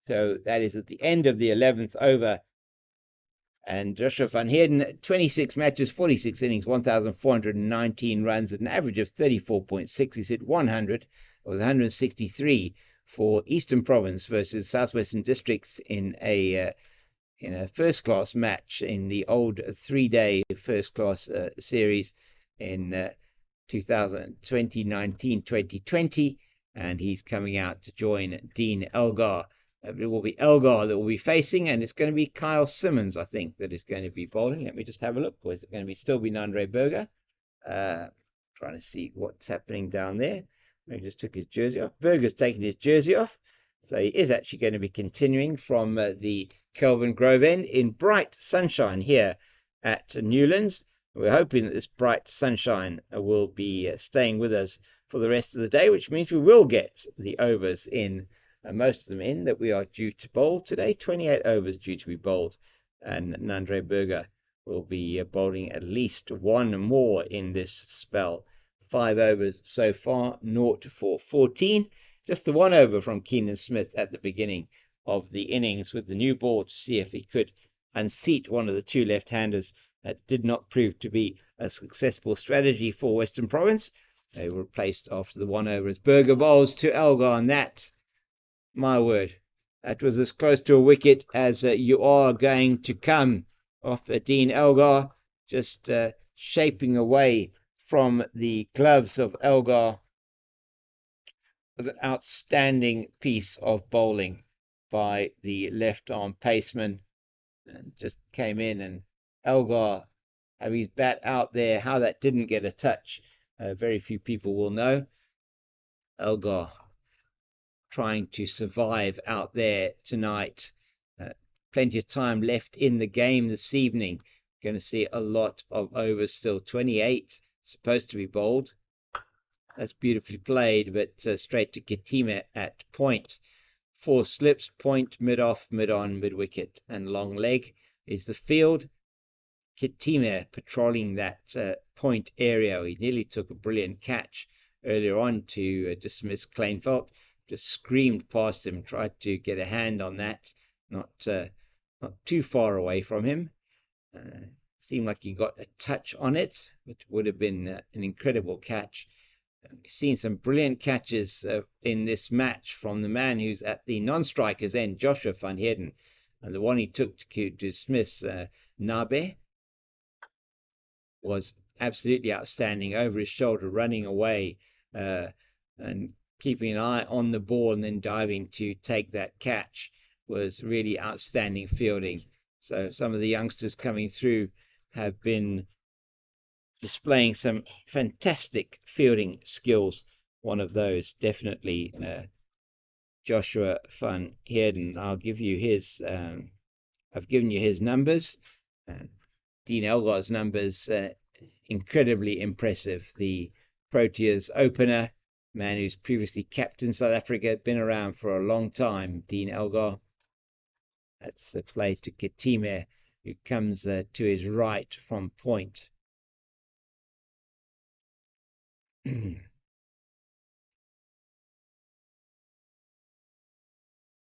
B: So that is at the end of the 11th over. And Joshua van Heerden, 26 matches, 46 innings, 1,419 runs at an average of 34.6. He's hit 100. It was 163 for Eastern Province versus Southwestern Districts in a first-class match in the old 3-day first-class series in 2019-2020. And he's coming out to join Dean Elgar It will be Elgar that will be facing, and it's going to be Kyle Simmons, I think, that is going to be bowling. Let me just have a look. Or is it going to still be Nandre Berger? Trying to see what's happening down there. He just took his jersey off. Berger's taken his jersey off. So he is actually going to be continuing from the Kelvin Grove end in bright sunshine here at Newlands. We're hoping that this bright sunshine will be staying with us for the rest of the day, which means we will get the overs in, most of them in, that we are due to bowl today. 28 overs due to be bowled, and Nandre Berger will be bowling at least one more in this spell. 5 overs so far, 0 for 14. Just the 1 over from Keenan Smith at the beginning of the innings with the new ball to see if he could unseat one of the 2 left-handers. That did not prove to be a successful strategy for Western Province. They were replaced after the 1 over as Berger bowls to Elgar, and that, my word, that was as close to a wicket as you are going to come off Dean Elgar, just shaping away from the gloves of Elgar. Was an outstanding piece of bowling by the left arm paceman, and just came in, and Elgar have his bat out there. How that didn't get a touch, very few people will know. Elgar trying to survive out there tonight. Plenty of time left in the game this evening. Going to see a lot of overs still. 28 supposed to be bowled. That's beautifully played, but straight to Kitime at point. 4 slips, point, mid-off, mid-on, mid-wicket, and long leg is the field. Kitime patrolling that point area. He nearly took a brilliant catch earlier on to dismiss Kleinveld. Just screamed past him, tried to get a hand on that. Not too far away from him. Seemed like he got a touch on it, which would have been an incredible catch. We've seen some brilliant catches in this match from the man who's at the non-strikers end, Joshua van Heerden. And the one he took to dismiss Nabe was absolutely outstanding, over his shoulder, running away and keeping an eye on the ball and then diving to take that catch. Was really outstanding fielding. So some of the youngsters coming through have been displaying some fantastic fielding skills. One of those definitely Joshua van Heerden. I'll give you his. I've given you his numbers. Dean Elgar's numbers, incredibly impressive. The Proteas opener, man who's previously captained South Africa, been around for a long time. Dean Elgar. That's a play to Kitime, who comes to his right from point.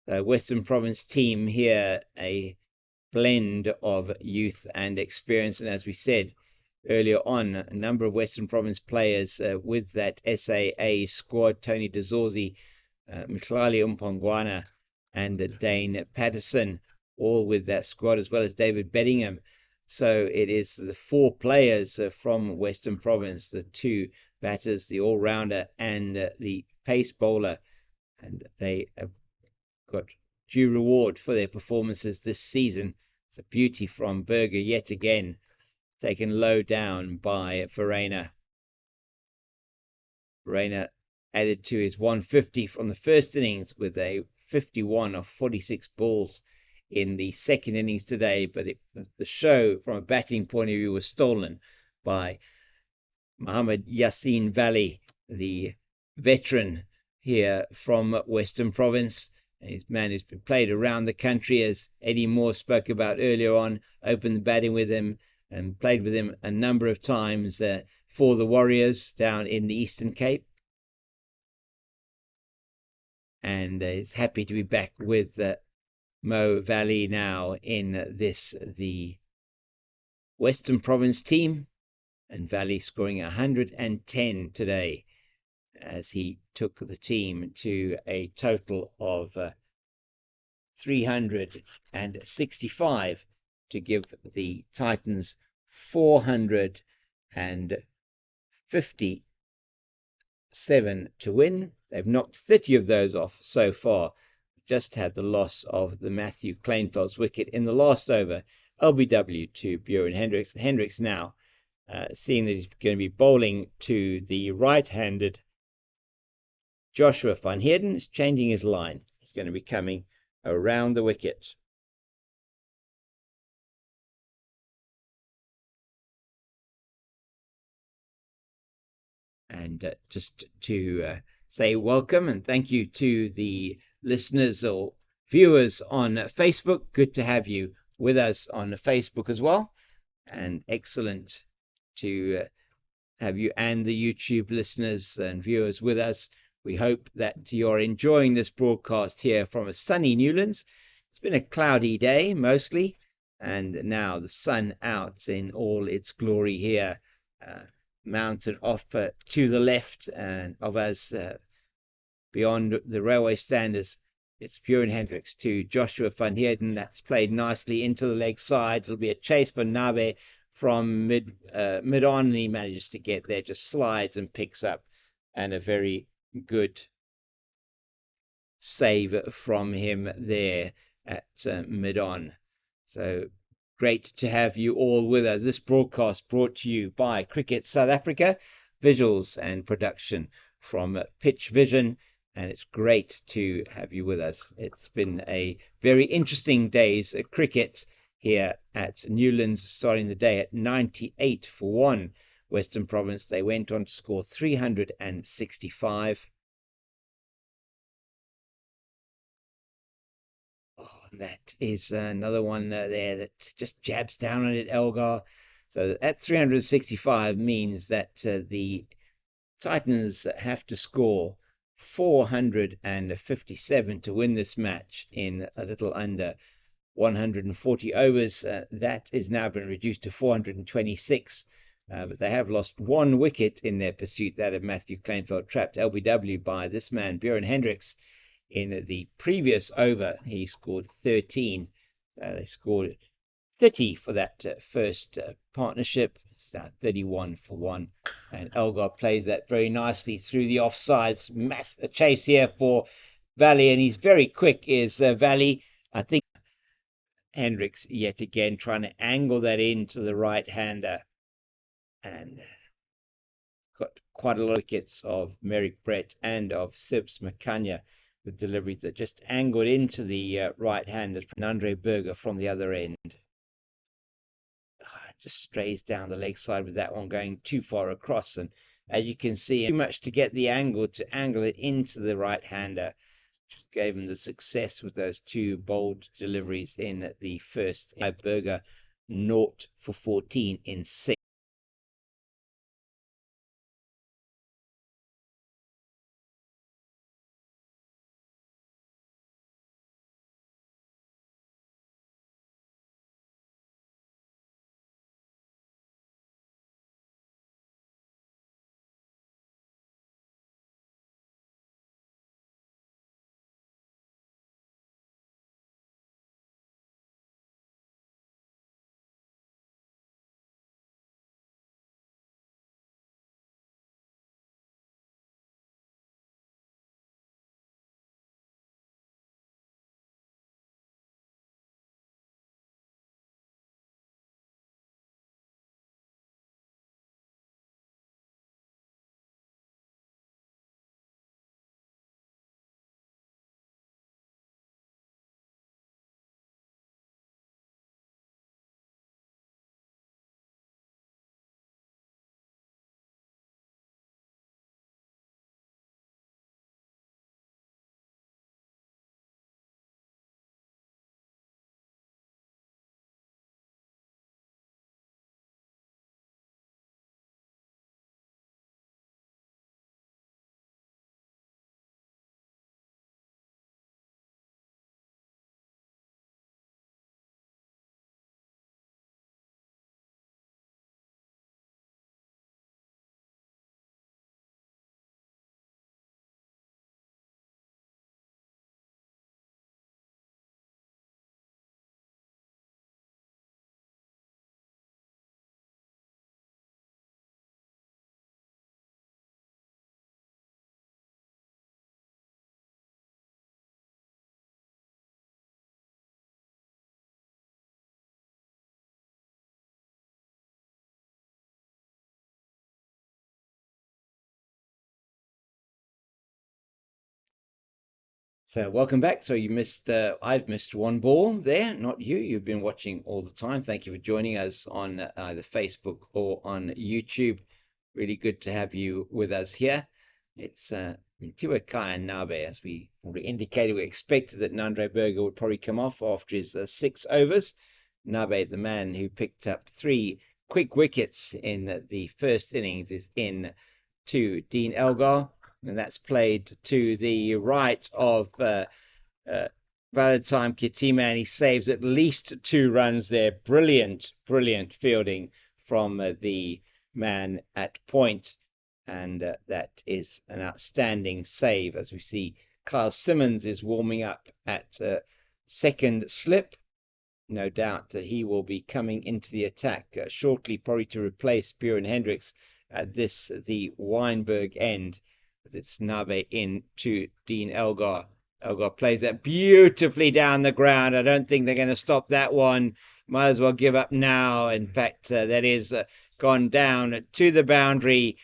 B: The Western Province team here, a blend of youth and experience. And as we said earlier on, a number of Western Province players with that SAA squad. Tony DeZorzi, Mhlali Umpongwana, and Dane Patterson, all with that squad, as well as David Beddingham. So it is the 4 players from Western Province, the 2 batters, the all-rounder, and the pace bowler. And they have got due reward for their performances this season. It's a beauty from Berger yet again, taken low down by Verena. Verena added to his 150 from the first innings with a 51 of 46 balls in the second innings today, but the show from a batting point of view was stolen by Mohammed Yassin Valley, the veteran here from Western Province. His man who's been played around the country, as Eddie Moore spoke about earlier on, opened the batting with him and played with him a number of times for the Warriors down in the Eastern Cape. And is happy to be back with Mo Valley now in the Western Province team. And Valley scoring 110 today as he took the team to a total of 365 to give the Titans 457 to win. They've knocked 30 of those off so far, just had the loss of the Matthew Kleinveld's wicket in the last over. LBW to Bjorn Hendricks. Hendricks now, seeing that he's going to be bowling to the right-handed Joshua van Heerden, is changing his line. He's going to be coming around the wicket. And just to say welcome and thank you to the listeners or viewers on Facebook. Good to have you with us on Facebook as well. And excellent to have you and the YouTube listeners and viewers with us. We hope that you're enjoying this broadcast here from a sunny Newlands. It's been a cloudy day mostly, and now the sun out in all its glory here. Mountain off to the left and of us beyond the railway standards. It's Bjorn Hendricks to Joshua van Heerden. That's played nicely into the leg side. It'll be a chase for Nabe from mid on, and he manages to get there, just slides and picks up, and a very good save from him there at mid on. So great to have you all with us. This broadcast brought to you by Cricket South Africa, visuals and production from Pitch Vision, and it's great to have you with us. It's been a very interesting day's cricket here at Newlands, starting the day at 98 for 1. Western Province, they went on to score 365. That is another one there that just jabs down on it, Elgar. So at 365 means that the Titans have to score 457 to win this match in a little under 140 overs. That is now been reduced to 426. But they have lost one wicket in their pursuit, that of Matthew Kleinveld, trapped LBW by this man, Bjorn Hendricks. In the previous over, he scored 13. They scored 30 for that first partnership. It's now 31 for 1. And Elgar plays that very nicely through the offsides. A chase here for Valley, and he's very quick, is Valley. I think Hendricks yet again trying to angle that into the right-hander. And got quite a lot of wickets of Merrick Brett and of Sibs Makanya, with deliveries that just angled into the right-handed Andre Berger from the other end. Just strays down the leg side with that one going too far across, and as you can see, too much to get the angle to angle it into the right-hander. Just gave him the success with those two bold deliveries in the first. Berger 0 for 14 in 6. So welcome back. So you missed, I've missed one ball there, not you. You've been watching all the time. Thank you for joining us on either Facebook or on YouTube. Really good to have you with us here. It's Tiwakai and Nabe, as we already indicated. We expected that Nandre Berger would probably come off after his 6 overs. Nabe, the man who picked up 3 quick wickets in the first innings, is in to Dean Elgar, and that's played to the right of Valentine Kitima, and he saves at least 2 runs there. Brilliant, brilliant fielding from the man at point, and that is an outstanding save. As we see, Kyle Simmons is warming up at second slip. No doubt that he will be coming into the attack shortly, probably to replace Bjorn Hendricks at the Weinberg end. It's Nabe in to Dean Elgar. Elgar plays that beautifully down the ground. I don't think they're going to stop that one. Might as well give up now. In fact, that is gone down to the boundary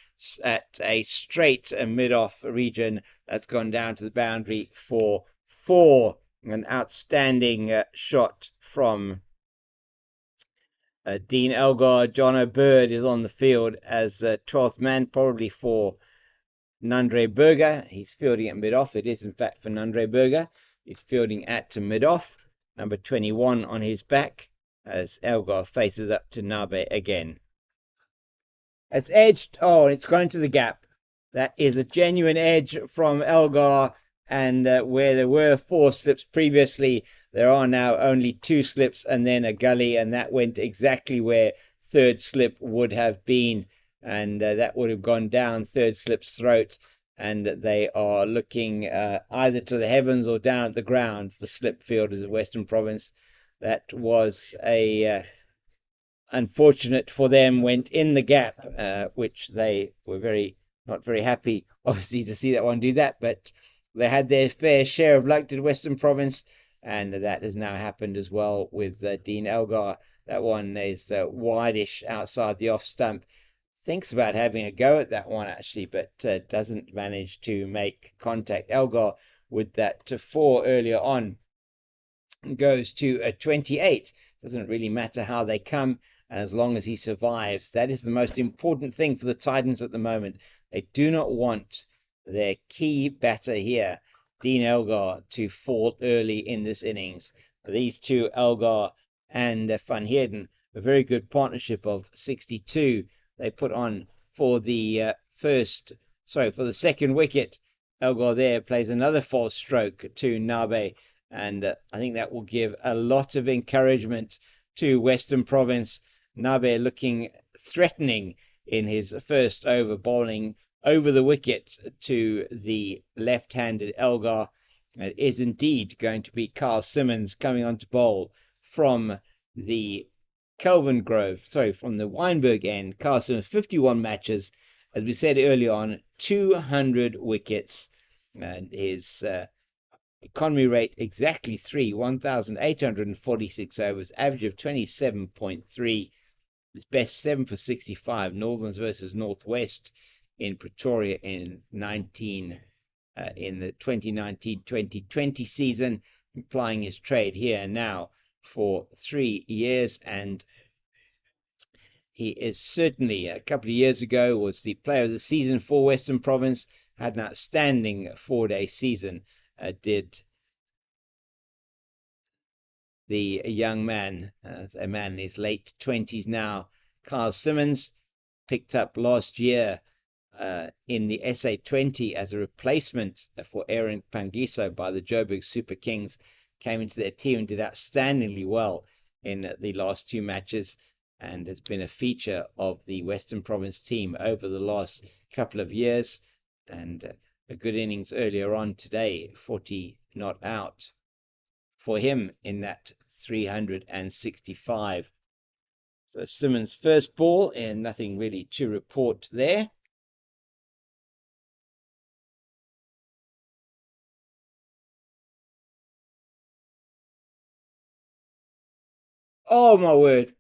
B: at a straight mid-off region. That's gone down to the boundary for 4. An outstanding shot from Dean Elgar. John O'Bird is on the field as 12th man, probably for Nandre Berger. He's fielding at mid-off. It is, in fact, for Nandre Berger. He's fielding at mid-off. Number 21 on his back as Elgar faces up to Nabe again. It's edged. Oh, it's gone into the gap. That is a genuine edge from Elgar. And where there were 4 slips previously, there are now only 2 slips and then a gully, and that went exactly where third slip would have been, and that would have gone down third slip's throat, and they are looking either to the heavens or down at the ground, the slip fielders of Western Province. That was a unfortunate for them, went in the gap, which they were not very happy, obviously, to see that one do that, but they had their fair share of luck, did Western Province, and that has now happened as well with Dean Elgar. That one is wideish outside the off stump. Thinks about having a go at that one, actually, but doesn't manage to make contact. Elgar with that 4 earlier on goes to a 28. Doesn't really matter how they come, and as long as he survives, that is the most important thing for the Titans at the moment. They do not want their key batter here, Dean Elgar, to fall early in this innings. These two, Elgar and Van Heerden, a very good partnership of 62 they put on for the second wicket. Elgar there plays another false stroke to Nabe, and I think that will give a lot of encouragement to Western Province. Nabe looking threatening in his first over, bowling over the wicket to the left-handed Elgar. It is indeed going to be Carl Simmons coming on to bowl from the from the Weinberg end. Carl Simmons, 51 matches, as we said earlier on, 200 wickets, and his economy rate exactly 1,846 overs, average of 27.3. His best 7 for 65, Northerns versus Northwest in Pretoria in the 2019-2020 season, applying his trade here now for 3 years, and he is certainly, a couple of years ago, was the player of the season for Western Province, had an outstanding 4-day season, did the young man, a man in his late 20s now, Kyle Simmons, picked up last year in the SA20 as a replacement for Aaron Pangiso by the Joburg Super Kings, came into their team and did outstandingly well in the last 2 matches, and has been a feature of the Western Province team over the last couple of years, and a good innings earlier on today, 40 not out for him in that 365. So Simmons' first ball, and nothing really to report there. Oh my word,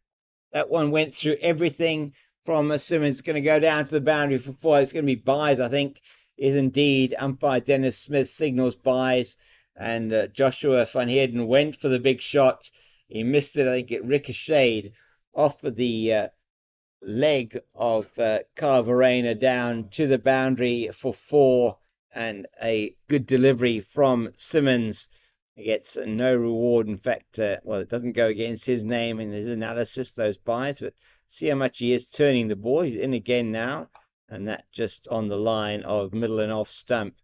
B: that one went through everything from Simmons. Going to go down to the boundary for 4. It's going to be byes, I think. Is indeed umpire Dennis Smith signals byes. and Joshua van Heerden went for the big shot. He missed it. I think it ricocheted off of the leg of Kyle Verreynne down to the boundary for 4, and a good delivery from Simmons. He gets no reward. In fact, well, it doesn't go against his name in his analysis, those buys, but see how much he is turning the ball. He's in again now, and that just on the line of middle and off stump.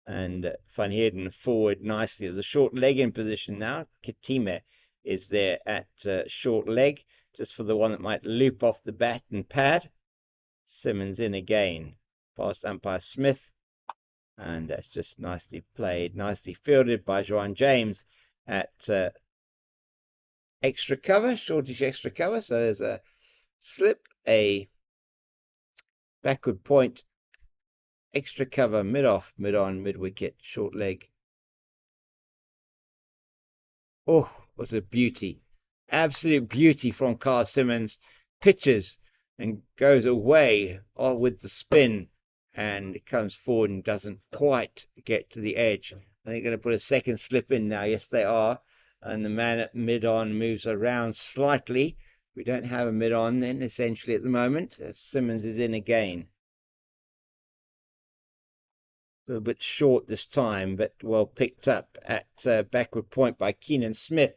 B: And Van Heerden forward nicely. There's a short leg in position now. Kitime is there at short leg, just for the one that might loop off the bat and pad. Simmons in again, past umpire Smith, and that's just nicely played, nicely fielded by Joan James at extra cover, shortish extra cover. So there's a slip, a backward point, extra cover, mid off, mid on, mid wicket, short leg. Oh, what a beauty. Absolute beauty from Carl Simmons. Pitches and goes away with the spin, and it comes forward and doesn't quite get to the edge. They're going to put a second slip in now. Yes, they are. And the man at mid-on moves around slightly. We don't have a mid-on then, essentially, at the moment. Simmons is in again. A little bit short this time, but well picked up at backward point by Keenan Smith,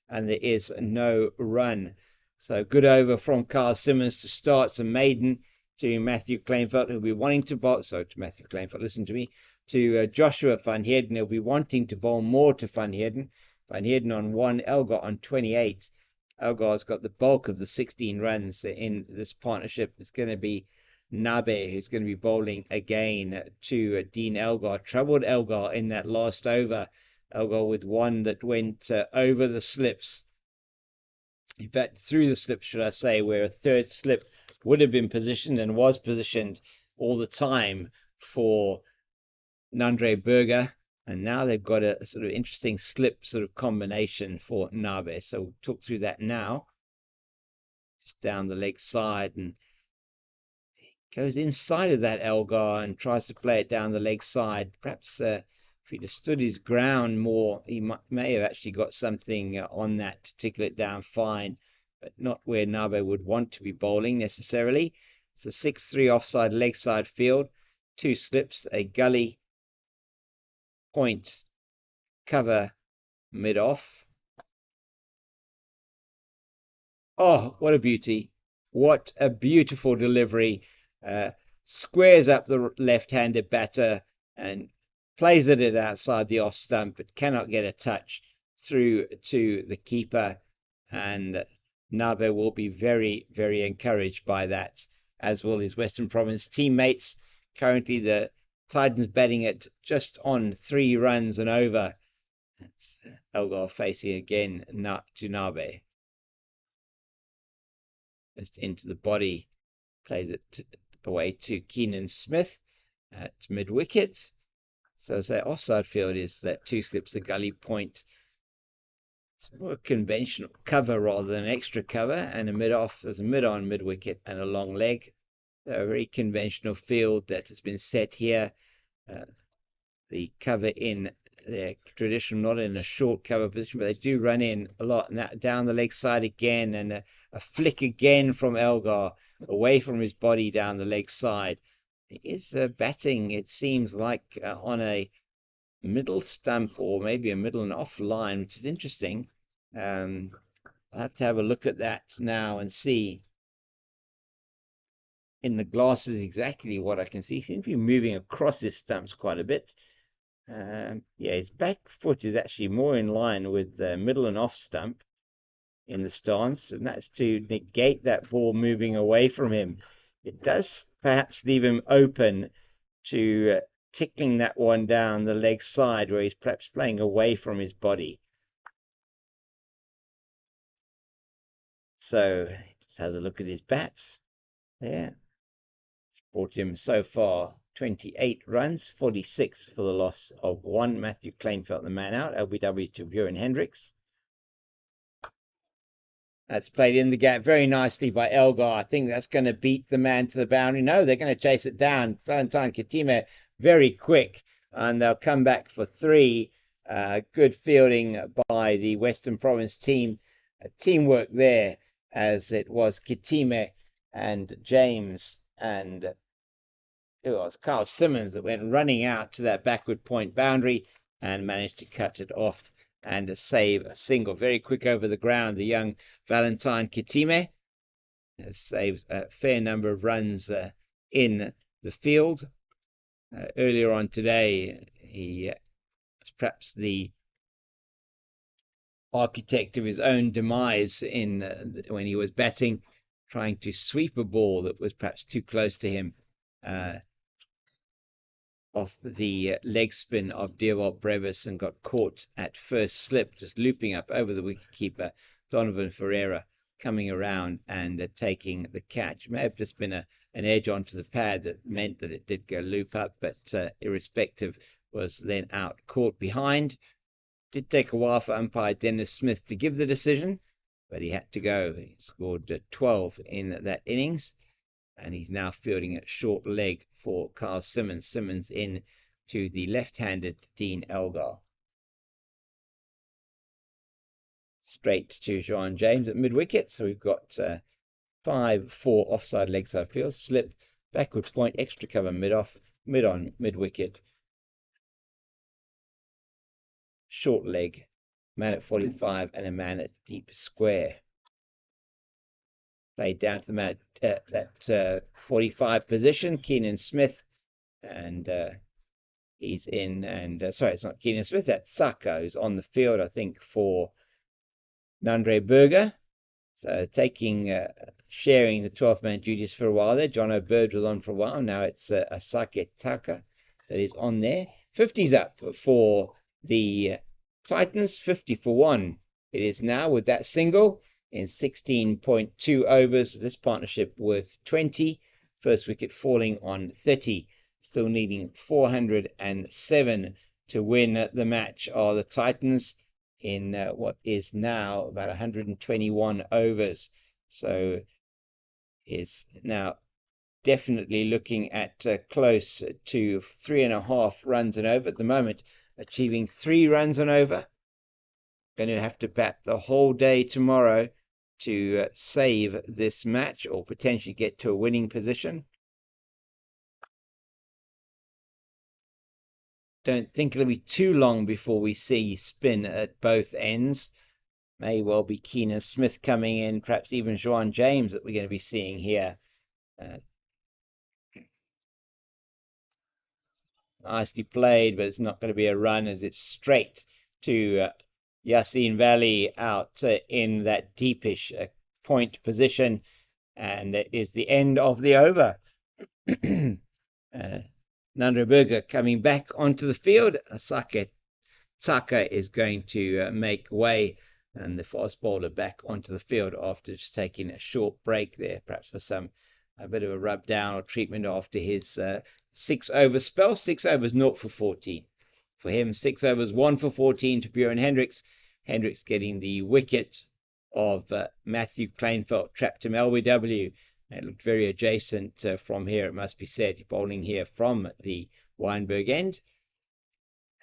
B: and there is no run. So good over from Carl Simmons to start. Some maiden to Matthew Kleinveld, who'll be wanting to bowl. Sorry, to Matthew Kleinveld, listen to me. To Joshua van Heerden, he'll be wanting to bowl more to Van Heerden. Van Heerden on 1, Elgar on 28. Elgar's got the bulk of the 16 runs in this partnership. It's going to be Nabe, who's going to be bowling again to Dean Elgar. Troubled Elgar in that last over. Elgar with one that went over the slips. In fact, through the slips, should I say, where a third slip would have been positioned and was positioned all the time for Nandre Berger. And now they've got a sort of interesting slip sort of combination for Nabe. So we'll talk through that now. Just down the leg side, and goes inside of that Elgar and tries to play it down the leg side. Perhaps if he'd have stood his ground more, he may have actually got something on that to tickle it down fine, but not where Nabe would want to be bowling necessarily. It's a 6-3 offside leg side field. 2 slips, a gully, point, cover, mid off. Oh, what a beauty. What a beautiful delivery. Squares up the left-handed batter and plays it outside the off stump, but cannot get a touch through to the keeper. And Nabe will be very, very encouraged by that, as will his Western Province teammates. Currently, the Titans batting at just on 3 runs and over. It's Elgar facing again to Nabe. Just into the body, plays it away to Keenan Smith at mid-wicket. So as that offside field is that 2 slips, a gully point. It's more a conventional cover rather than extra cover, and a mid-off, there's a mid-on, mid-wicket, and a long leg. So a very conventional field that has been set here. The cover in their traditional, not in a short cover position, but they do run in a lot. And that down the leg side again, and a flick again from Elgar away from his body down the leg side. He is batting, it seems like, on a middle stump or maybe a middle and off line, which is interesting. I'll have to have a look at that now and see in the glasses exactly what I can see. He seems to be moving across his stumps quite a bit. Yeah, his back foot is actually more in line with the middle and off stump in the stance, and that's to negate that ball moving away from him. It does perhaps leave him open to tickling that one down the leg side, where he's perhaps playing away from his body. So just has a look at his bat there. Brought him so far 28 runs, 46 for the loss of 1. Matthew Kleinveld, the man out. LBW to Buren Hendricks. That's played in the gap very nicely by Elgar. I think that's going to beat the man to the boundary. No, they're going to chase it down. Valentine Kitime very quick, and they'll come back for 3. Good fielding by the Western Province team. Teamwork there, as it was Kitime and James and it was Carl Simmons that went running out to that backward point boundary and managed to cut it off and save a single. Very quick over the ground, the young Valentine Kitime saves a fair number of runs in the field. Earlier on today, he was perhaps the architect of his own demise in when he was batting, trying to sweep a ball that was perhaps too close to him off the leg spin of Dewald Brevis and got caught at first slip, just looping up over the wicketkeeper, Donovan Ferreira, coming around and taking the catch. May have just been an edge onto the pad that meant that it did go loop up, but irrespective, was then out. Caught behind. Did take a while for umpire Dennis Smith to give the decision, but he had to go. He scored 12 in that innings, and he's now fielding at short leg for Carl Simmons. Simmons in to the left-handed Dean Elgar. Straight to Jean James at mid-wicket, so we've got 5-4 offside leg side field, slip, backward point, extra cover mid-off, mid-on, mid-wicket, short leg, man at 45 and a man at deep square. Played down to the man at that 45 position, Keenan Smith, and he's in, and sorry, it's not Keenan Smith, that's Saka, who's on the field, I think, for Nandre Berger. So sharing the 12th man duties for a while there. John O'Bird was on for a while. Now it's Asake Taka that is on there. 50's up for the Titans, 50 for 1. It is now with that single in 16.2 overs. This partnership worth 20. First wicket falling on 30. Still needing 407 to win the match are the Titans in what is now about 121 overs. So is now definitely looking at close to 3.5 runs and over at the moment, achieving 3 runs and over. Going to have to bat the whole day tomorrow to save this match or potentially get to a winning position. Don't think it'll be too long before we see spin at both ends. May well be Keenan Smith coming in, perhaps even Juan James that we're going to be seeing here. Nicely played, but it's not going to be a run as it's straight to Yassine Valley out in that deepish point position, and it is the end of the over. Nandre Berger coming back onto the field. Asake Taka is going to make way, and the fast bowler back onto the field after just taking a short break there, perhaps for a bit of a rub down or treatment after his 6-over spell. 6 overs, 0 for 14. For him, 6 overs, 1 for 14 to Bjorn Hendricks. Hendricks getting the wicket of Matthew Kleinfeld, trapped him LBW. It looked very adjacent from here, it must be said, bowling here from the Weinberg end.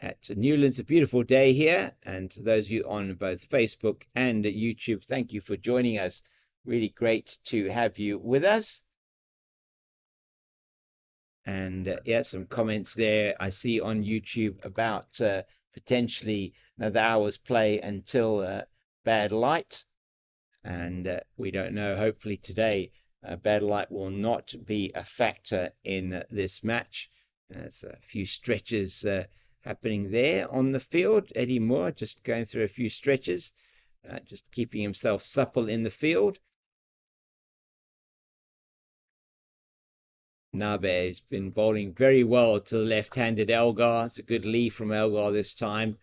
B: At Newlands, a beautiful day here, and to those of you on both Facebook and YouTube, thank you for joining us. Really great to have you with us. And yeah, some comments there I see on YouTube about potentially another hour's play until bad light, and we don't know. Hopefully today bad light will not be a factor in this match. There's a few stretches happening there on the field. Eddie Moore just going through a few stretches, just keeping himself supple in the field. Nabe has been bowling very well to the left-handed Elgar. It's a good lead from Elgar this time.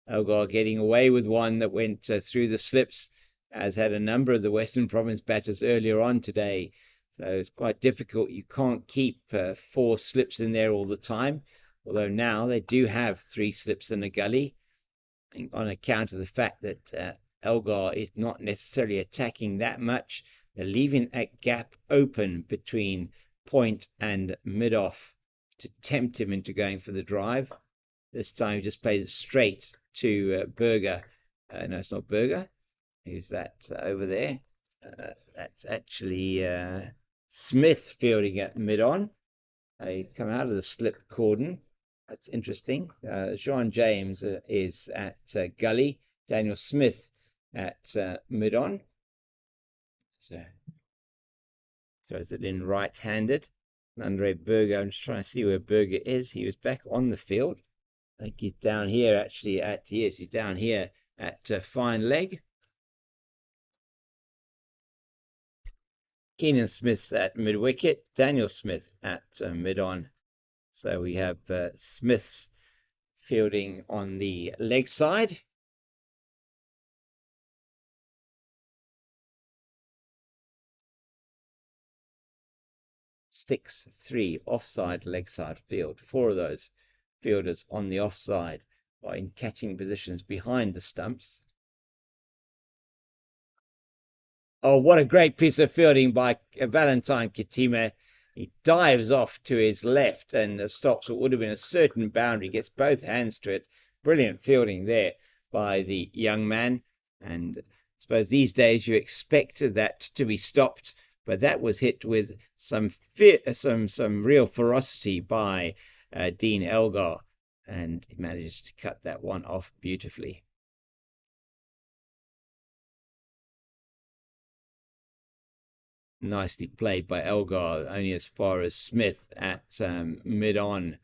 B: Elgar getting away with one that went through the slips, as had a number of the Western Province batters earlier on today. So it's quite difficult. You can't keep 4 slips in there all the time. Although now they do have 3 slips in the gully, on account of the fact that Elgar is not necessarily attacking that much. They're leaving that gap open between point and mid-off to tempt him into going for the drive. This time he just plays it straight to Berger. No, it's not Berger. Who's that over there? That's actually Smith fielding at mid-on. He's come out of the slip cordon. That's interesting. Sean James is at gully. Daniel Smith at mid-on. So throws it in right-handed. Andre Berger, I'm just trying to see where Berger is. He was back on the field. I think he's down here actually yes, he's down here at fine leg. Keenan Smith at mid-wicket. Daniel Smith at mid-on. So we have Smith's fielding on the leg side. Six, 3 offside leg side field. 4 of those fielders on the offside are in catching positions behind the stumps. Oh, what a great piece of fielding by Valentine Kitime. He dives off to his left and stops what would have been a certain boundary, gets both hands to it. Brilliant fielding there by the young man. And I suppose these days you expect that to be stopped, but that was hit with some real ferocity by Dean Elgar, and he manages to cut that one off beautifully. Nicely played by Elgar, only as far as Smith at mid-on,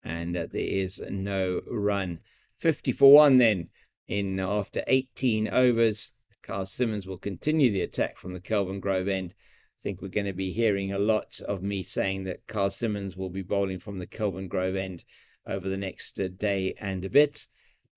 B: and there is no run. 50 for 1 then in after 18 overs. Carl Simmons will continue the attack from the Kelvin Grove end. I think we're going to be hearing a lot of me saying that Carl Simmons will be bowling from the Kelvin Grove end over the next day and a bit.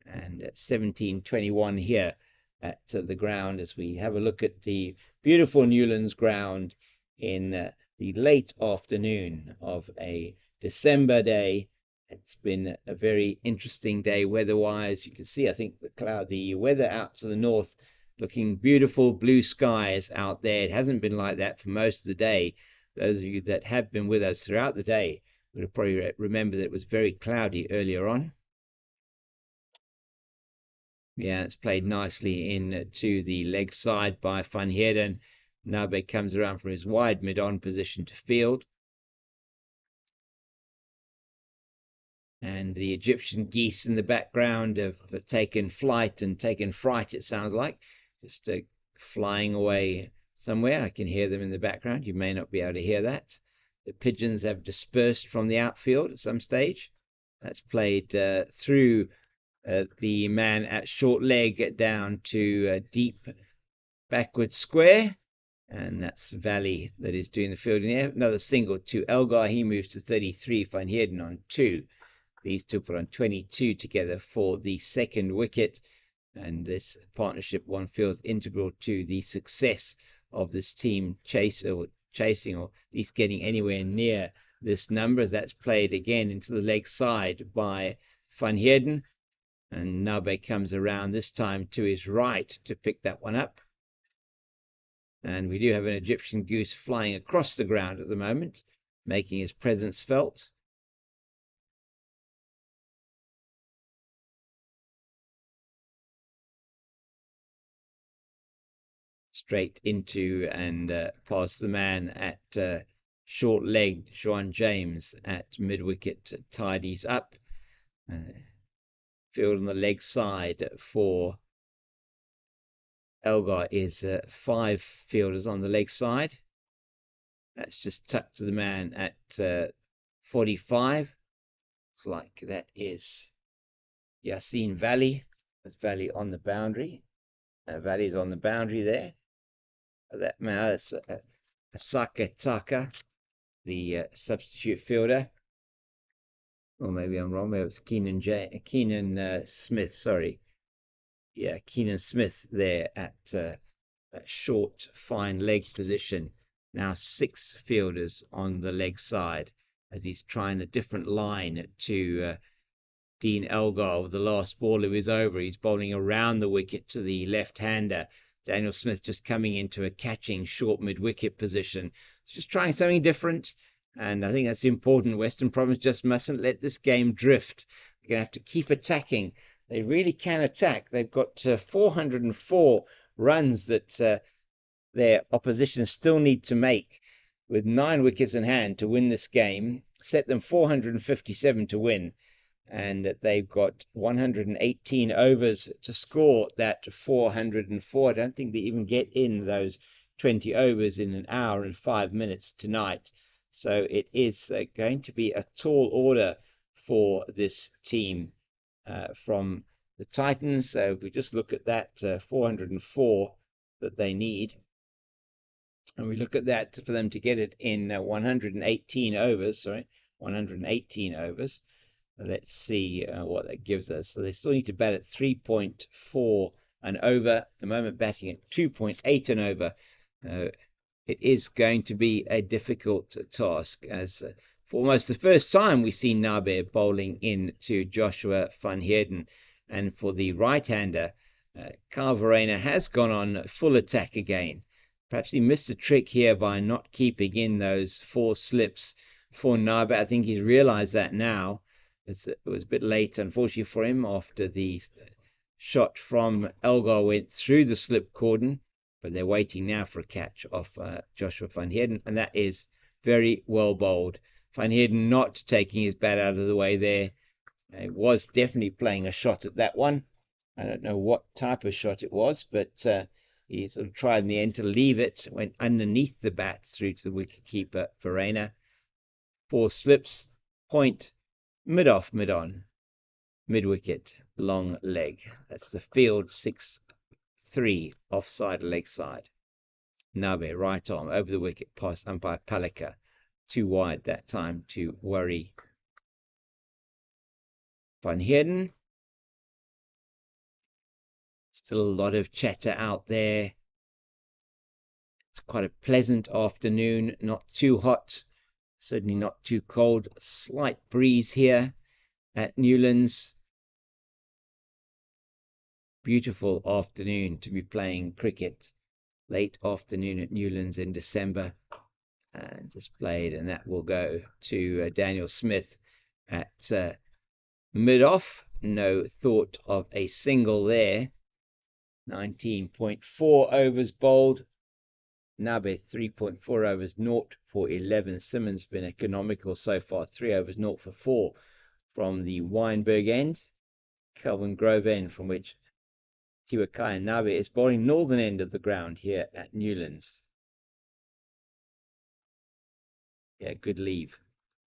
B: And at 17:21 here at the ground as we have a look at the beautiful Newlands ground in the late afternoon of a December day. It's been a very interesting day weather-wise. You can see, I think, the weather out to the north looking beautiful, blue skies out there. It hasn't been like that for most of the day. Those of you that have been with us throughout the day would have probably remembered that it was very cloudy earlier on. Yeah, it's played nicely in to the leg side by Van Heerden. Nabe comes around from his wide mid-on position to field. And the Egyptian geese in the background have taken flight and taken fright, it sounds like. Just flying away somewhere. I can hear them in the background. You may not be able to hear that. The pigeons have dispersed from the outfield at some stage. That's played through the man at short leg down to deep backward square, and that's Valley that is doing the fielding there. Another single to Elgar. He moves to 33. Van Heerden on 2. These two put on 22 together for the second wicket, and this partnership, one feels, integral to the success of this team chasing, or at least getting anywhere near this number, as that's played again into the leg side by Van Heerden. And Nabe comes around this time to his right to pick that one up. And we do have an Egyptian goose flying across the ground at the moment, making his presence felt. Straight into and past the man at short leg, Sean James at mid-wicket tidies up. Field on the leg side for Elgar is 5 fielders on the leg side. That's just tucked to the man at 45. Looks like that is Yassine Valley. That's Valley on the boundary. Valley's on the boundary there. That man is Asaka Taka, the substitute fielder. Or maybe I'm wrong. Maybe it was Keenan Smith. Sorry. Yeah, Keenan Smith there at that short, fine leg position. Now 6 fielders on the leg side as he's trying a different line to Dean Elgar with the last ball of his over. He's bowling around the wicket to the left-hander. Daniel Smith just coming into a catching short mid-wicket position. Just trying something different. And I think that's important. Western Province just mustn't let this game drift. They're going to have to keep attacking they really can attack. They've got 404 runs that their opposition still need to make with 9 wickets in hand to win this game, set them 457 to win, and they've got 118 overs to score that 404. I don't think they even get in those 20 overs in an hour and 5 minutes tonight. So it is going to be a tall order for this team from the Titans. So if we just look at that 404 that they need, and we look at that for them to get it in 118 overs, 118 overs. Let's see what that gives us. So they still need to bat at 3.4 and over. At the moment, batting at 2.8 and over. It is going to be a difficult task, as for almost the first time we see Nabe bowling in to Joshua van Heerden. And for the right-hander, Kyle Verreynne has gone on full attack again. Perhaps he missed a trick here by not keeping in those 4 slips for Nabe. I think he's realised that now. It was a bit late, unfortunately, for him after the shot from Elgar went through the slip cordon. But they're waiting now for a catch off Joshua van Heerden, and that is very well bowled. Van Heerden not taking his bat out of the way there. He was definitely playing a shot at that one. I don't know what type of shot it was, but he sort of tried in the end to leave it, went underneath the bat through to the wicketkeeper Verreynne. 4 slips, point, mid-off, mid-on, mid-wicket, long leg. That's the field 6-3, offside, leg side. Nabe, right arm, over the wicket, past umpire Palika. Too wide that time to worry Van Heerden. Still a lot of chatter out there. It's quite a pleasant afternoon, not too hot, certainly not too cold. Slight breeze here at Newlands. Beautiful afternoon to be playing cricket. Late afternoon at Newlands in December. And just played, and that will go to Daniel Smith at mid-off. No thought of a single there. 19.4 overs bowled. Nabe 3.4 overs, 0 for 11. Simmons been economical so far, 3 overs, 0 for 4 from the Weinberg end. Kelvin Grove end, from which Tiwakai Nabe is bowling northern end of the ground here at Newlands. Yeah, good leave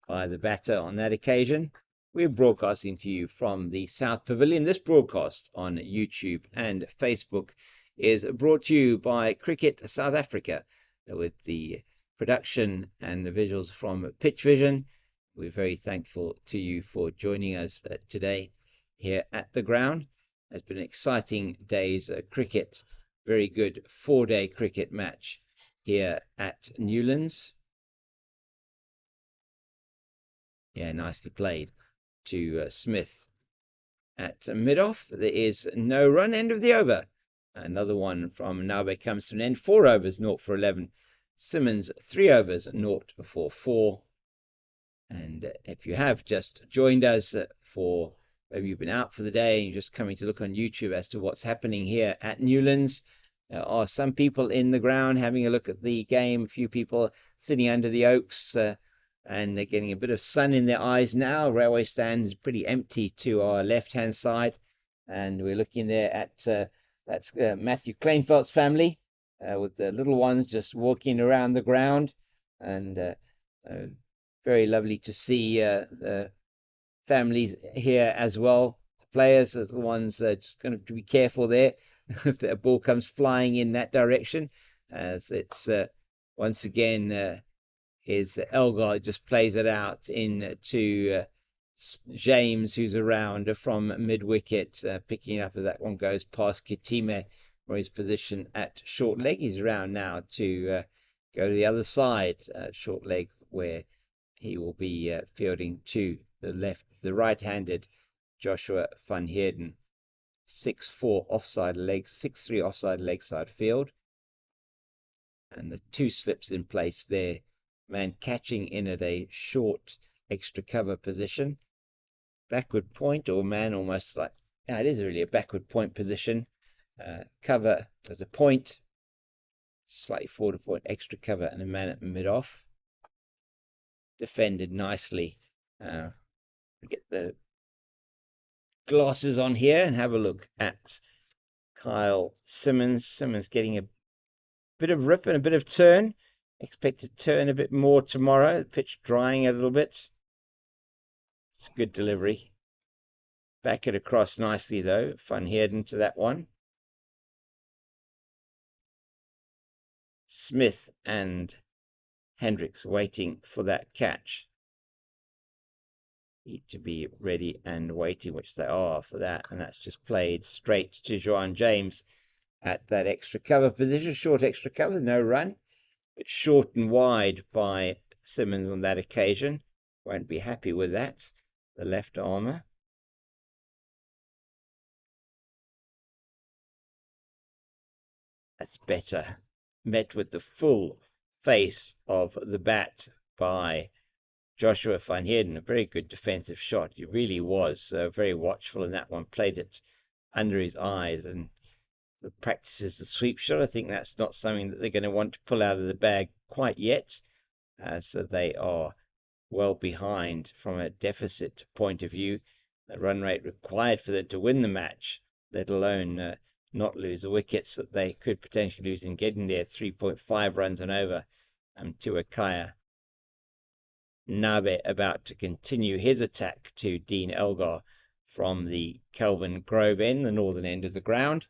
B: by the batter on that occasion. We're broadcasting to you from the South Pavilion. This broadcast on YouTube and Facebook is brought to you by Cricket South Africa, with the production and the visuals from Pitch Vision. We're very thankful to you for joining us today here at the ground. It's been an exciting day's cricket, very good 4-day cricket match here at Newlands. Yeah, nicely played to Smith at mid-off. There is no run, end of the over. Another one from Nabe comes to an end. 4 overs, 0 for 11. Simmons, 3 overs, 0 for 4. And if you have just joined us for, maybe you've been out for the day and you're just coming to look on YouTube as to what's happening here at Newlands, there are some people in the ground having a look at the game, a few people sitting under the oaks, and they're getting a bit of sun in their eyes now. Railway stand is pretty empty to our left-hand side, and we're looking there at that's Matthew Kleinfeld's family, with the little ones just walking around the ground, and very lovely to see the families here as well. The players, the little ones, just going to be careful there if the ball comes flying in that direction, as it's once again is Elgar just plays it out in to James, who's around from mid-wicket, picking up as that one goes past Kitime for his position at short leg. He's around now to go to the other side, short leg, where he will be fielding to the right-handed Joshua van Heerden. 6-4 offside legs, 6-3 offside leg side field, and the 2 slips in place there. Man catching in at a short extra cover position. Backward point, or man almost like Yeah, it is really a backward point position. Cover as a point, slightly forward a point, extra cover, and a man at mid-off. Defended nicely. Get the glasses on here and have a look at Kyle Simmons. Simmons getting a bit of rip and a bit of turn. Expect to turn a bit more tomorrow. The pitch drying a little bit. It's a good delivery. Back it across nicely though. Van Heerden to that one. Smith and Hendricks waiting for that catch. Need to be ready and waiting, which they are for that. And that's just played straight to Joan James at that extra cover position. Short extra cover, no run. But short and wide by Simmons on that occasion. Won't be happy with that. The left armour. That's better. Met with the full face of the bat by Joshua Van Heerden. A very good defensive shot. He really was very watchful in that one. Played it under his eyes and practices the sweep shot. I think that's not something that they're going to want to pull out of the bag quite yet. So they are well behind from a deficit point of view. The run rate required for them to win the match, let alone not lose the wickets that they could potentially lose in getting there. 3.5 runs and over to Akaya. Nabe about to continue his attack to Dean Elgar from the Kelvin Grove end, the northern end of the ground.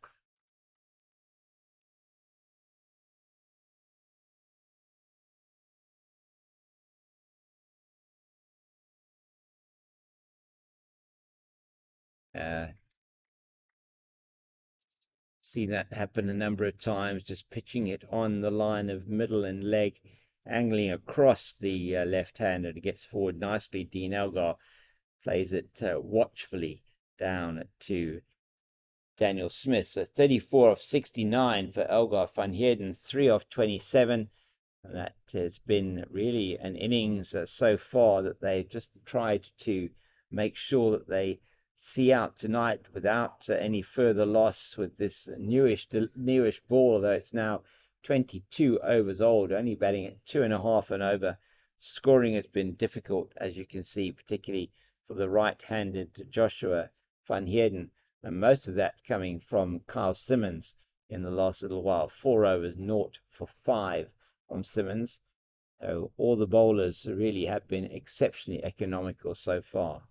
B: Seen that happen a number of times, just pitching it on the line of middle and leg, angling across the left-hander. It gets forward nicely. Dean Elgar plays it watchfully down to Daniel Smith. So 34 of 69 for Elgar. Van Heerden 3 of 27. And that has been really an innings so far that they've just tried to make sure that they see out tonight without any further loss with this newish ball, although it's now 22 overs old, only batting at 2.5 and over. Scoring has been difficult, as you can see, particularly for the right-handed Joshua Van Heerden, and most of that coming from Kyle Simmons in the last little while. 4 overs, 0 for 5 from Simmons. So all the bowlers really have been exceptionally economical so far.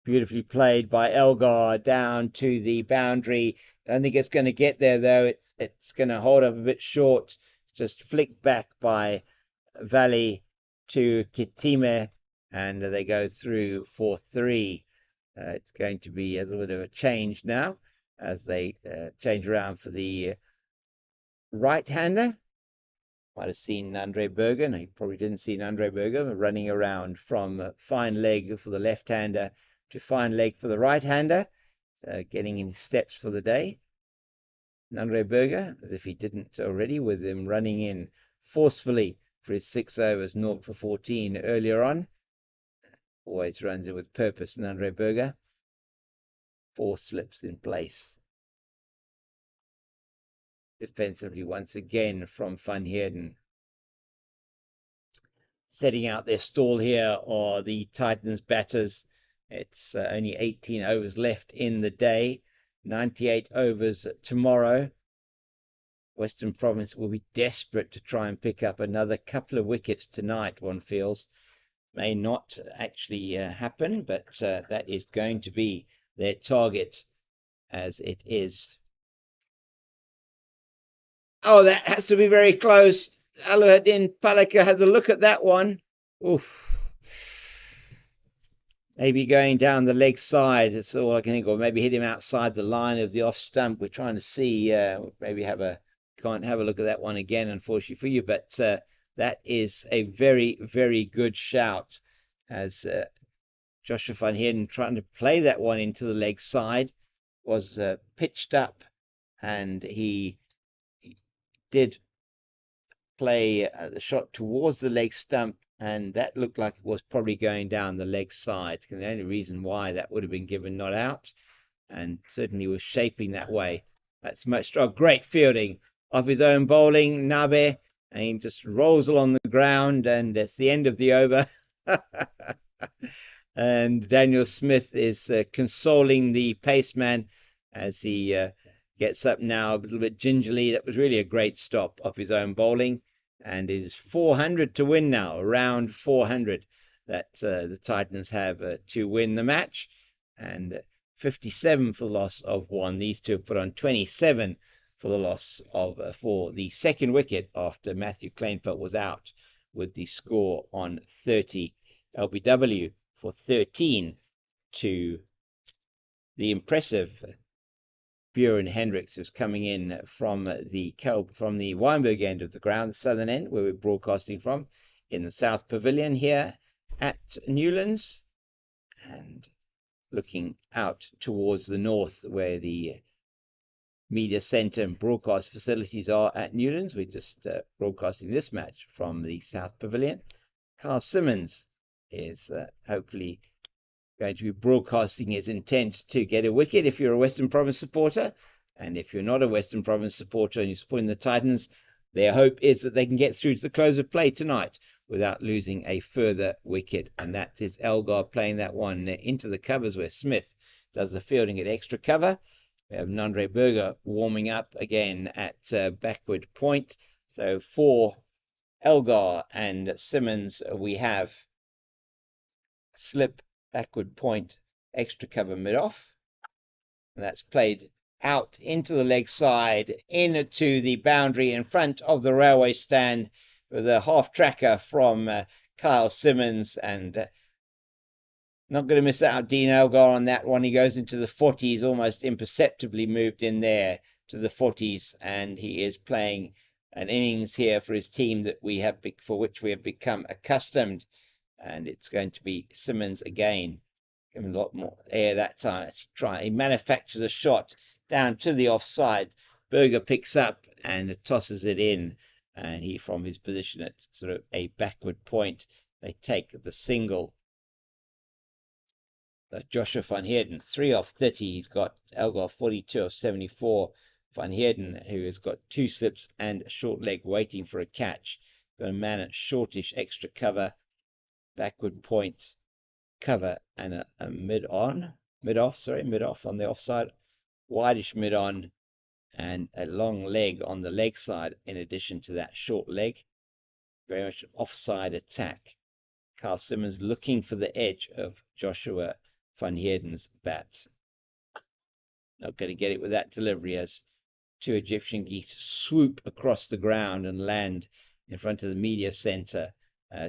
B: Beautifully played by Elgar down to the boundary. I don't think it's going to get there though. It's going to hold up a bit short. Just flicked back by Valley to Kitime, and they go through for 3. It's going to be a little bit of a change now as they change around for the right-hander. Might have seen Andre Berger. No, he probably didn't see Andre Berger running around from fine leg for the left-hander to fine leg for the right-hander, getting in steps for the day. Andre Berger, as if he didn't already, with him running in forcefully for his 6 overs, 0 for 14 earlier on. Always runs in with purpose, Andre Berger. 4 slips in place. Defensively once again from Van Heerden. Setting out their stall here are the Titans batters. It's only 18 overs left in the day. 98 overs tomorrow. Western Province will be desperate to try and pick up another couple of wickets tonight, one feels. May not actually happen, but that is going to be their target, as it is. Oh, that has to be very close. Aluhaddin Palika has a look at that one. Oof. Maybe going down the leg side. That's all I can think of. Maybe hit him outside the line of the off stump. We're trying to see. Maybe can't have a look at that one again, unfortunately for you. But that is a very, very good shout. As Joshua Van Heerden trying to play that one into the leg side, was pitched up, and he did play the shot towards the leg stump and that looked like it was probably going down the leg side. And the only reason why that would have been given not out, and certainly was shaping that way. That's much great fielding of his own bowling, Nabe, and he just rolls along the ground, and it's the end of the over. And Daniel Smith is consoling the paceman as he gets up now a little bit gingerly. That was really a great stop of his own bowling, and it is 400 to win now, around 400 that the Titans have to win the match, and 57 for the loss of 1. These two have put on 27 for the loss of for the second wicket after Matthew Kleinfeld was out, with the score on 30. LBW for 13 to the impressive Buren Hendricks, who's coming in from the Weinberg end of the ground, the southern end, where we're broadcasting from, in the South Pavilion here at Newlands, and looking out towards the north where the media centre and broadcast facilities are at Newlands. We're just broadcasting this match from the South Pavilion. Carl Simmons is hopefully going to be broadcasting his intent to get a wicket if you're a Western Province supporter. And if you're not a Western Province supporter and you're supporting the Titans, their hope is that they can get through to the close of play tonight without losing a further wicket. And that is Elgar playing that one into the covers, where Smith does the fielding at extra cover. We have Nandre Berger warming up again at backward point. So for Elgar and Simmons, we have slip, backward point, extra cover mid-off. And that's played out into the leg side, into the boundary in front of the railway stand. With a half tracker from Kyle Simmons, and not going to miss out Dean Elgar on that one. He goes into the 40s, almost imperceptibly moved in there to the 40s, and he is playing an innings here for his team that for which we have become accustomed. And it's going to be Simmons again, giving a lot more air that time. He manufactures a shot down to the offside. Berger picks up and tosses it in, and he, from his position at sort of a backward point, they take the single. Joshua van Heerden, 3 off 30. He's got Elgar 42 off 74. Van Heerden, who has got 2 slips and a short leg waiting for a catch. Got a man at shortish extra cover, backward point, cover, and a mid-off on the offside, wideish mid-on, and a long leg on the leg side in addition to that short leg. Very much an offside attack. Carl Simmons looking for the edge of Joshua van Heerden's bat. Not going to get it with that delivery as 2 Egyptian geese swoop across the ground and land in front of the media centre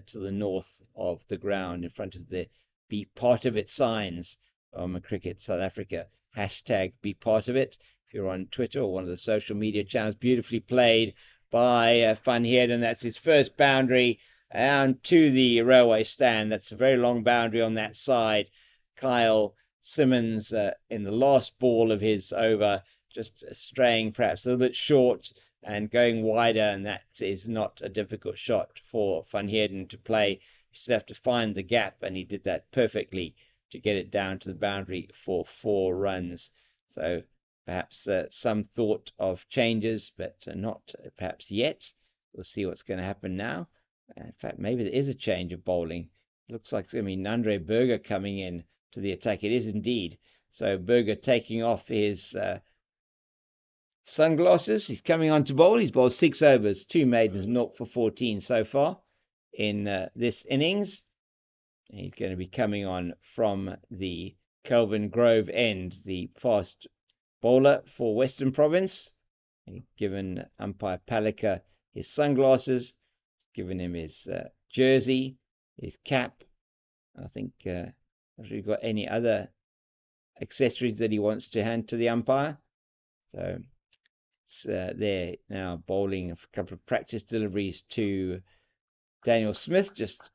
B: to the north of the ground, in front of the Be Part of It signs from Cricket South Africa. Hashtag Be Part of It. If you're on Twitter or one of the social media channels, beautifully played by Van Heerden. That's his first boundary down to the railway stand. That's a very long boundary on that side. Kyle Simmons in the last ball of his over, just straying perhaps a little bit short and going wider, and that is not a difficult shot for Van Heerden to play. You just have to find the gap, and he did that perfectly to get it down to the boundary for 4 runs. So perhaps some thought of changes, but not perhaps yet. We'll see what's going to happen now. In fact, maybe there is a change of bowling. It looks like it's going to be Nandre Berger coming in to the attack. It is indeed. So Berger taking off his sunglasses. He's coming on to bowl. He's bowled 6 overs, 2 maidens, 0 for 14 so far in this innings. He's going to be coming on from the Kelvin Grove end, the fast bowler for Western Province. He's given umpire Palika his sunglasses, given him his jersey, his cap. I think has he got any other accessories that he wants to hand to the umpire. So it's there now, bowling a couple of practice deliveries to Daniel Smith, just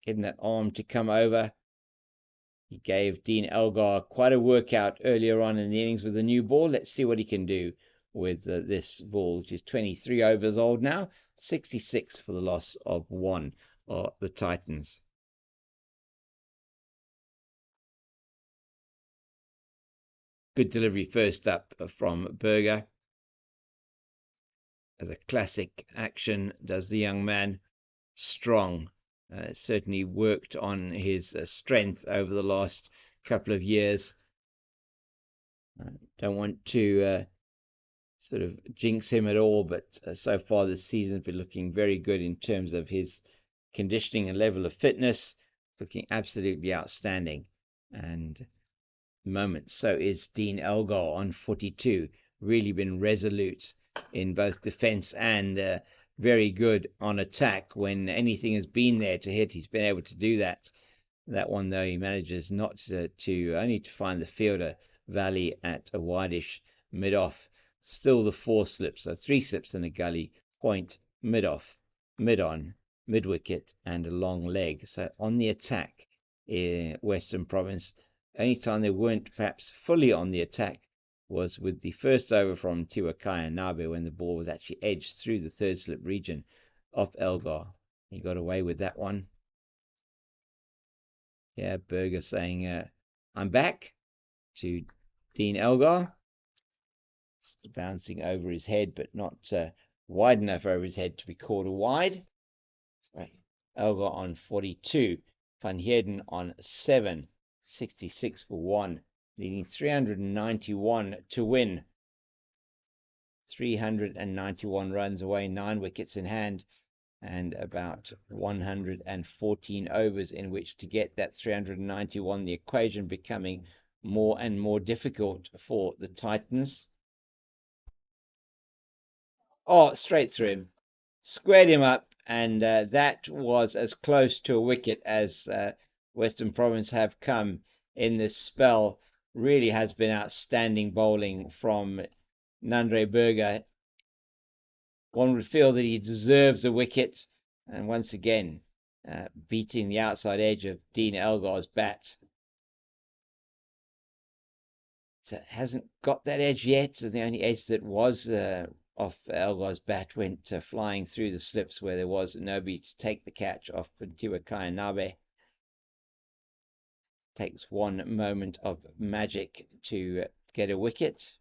B: getting that arm to come over. He gave Dean Elgar quite a workout earlier on in the innings with a new ball. Let's see what he can do with this ball, which is 23 overs old now. 66 for the loss of 1. are the Titans. Good delivery first up from Berger. As a classic action, does the young man. Strong. Certainly worked on his strength over the last couple of years. Don't want to sort of jinx him at all, but so far this season's been looking very good in terms of his conditioning and level of fitness. Looking absolutely outstanding. And at the moment, so is Dean Elgar on 42. Really been resolute in both defense and very good on attack. When anything has been there to hit, he's been able to do that. That one, though, he manages not to only to find the fielder Valley at a wideish mid-off. Still the 4 slips, so 3 slips in a gully, point, mid-off, mid-on, mid-wicket, and a long leg. So on the attack in Western Province, only time they weren't perhaps fully on the attack was with the first over from Tiwakai and Nabe, when the ball was actually edged through the 3rd slip region of Elgar. He got away with that one. Yeah, Berger saying, I'm back to Dean Elgar. Just bouncing over his head, but not wide enough over his head to be called a wide. Sorry. Elgar on 42. Van Heerden on 7. 66 for 1. Leading 391 to win. 391 runs away, 9 wickets in hand, and about 114 overs in which to get that 391. The equation becoming more and more difficult for the Titans. Oh, straight through him. Squared him up, and that was as close to a wicket as Western Province have come in this spell. Really has been outstanding bowling from Nandre Berger. One would feel that he deserves a wicket, and once again beating the outside edge of Dean Elgar's bat. So hasn't got that edge yet. So the only edge that was off Elgar's bat went flying through the slips where there was nobody to take the catch off Tiwakai Nabe. Takes one moment of magic to get a wicket.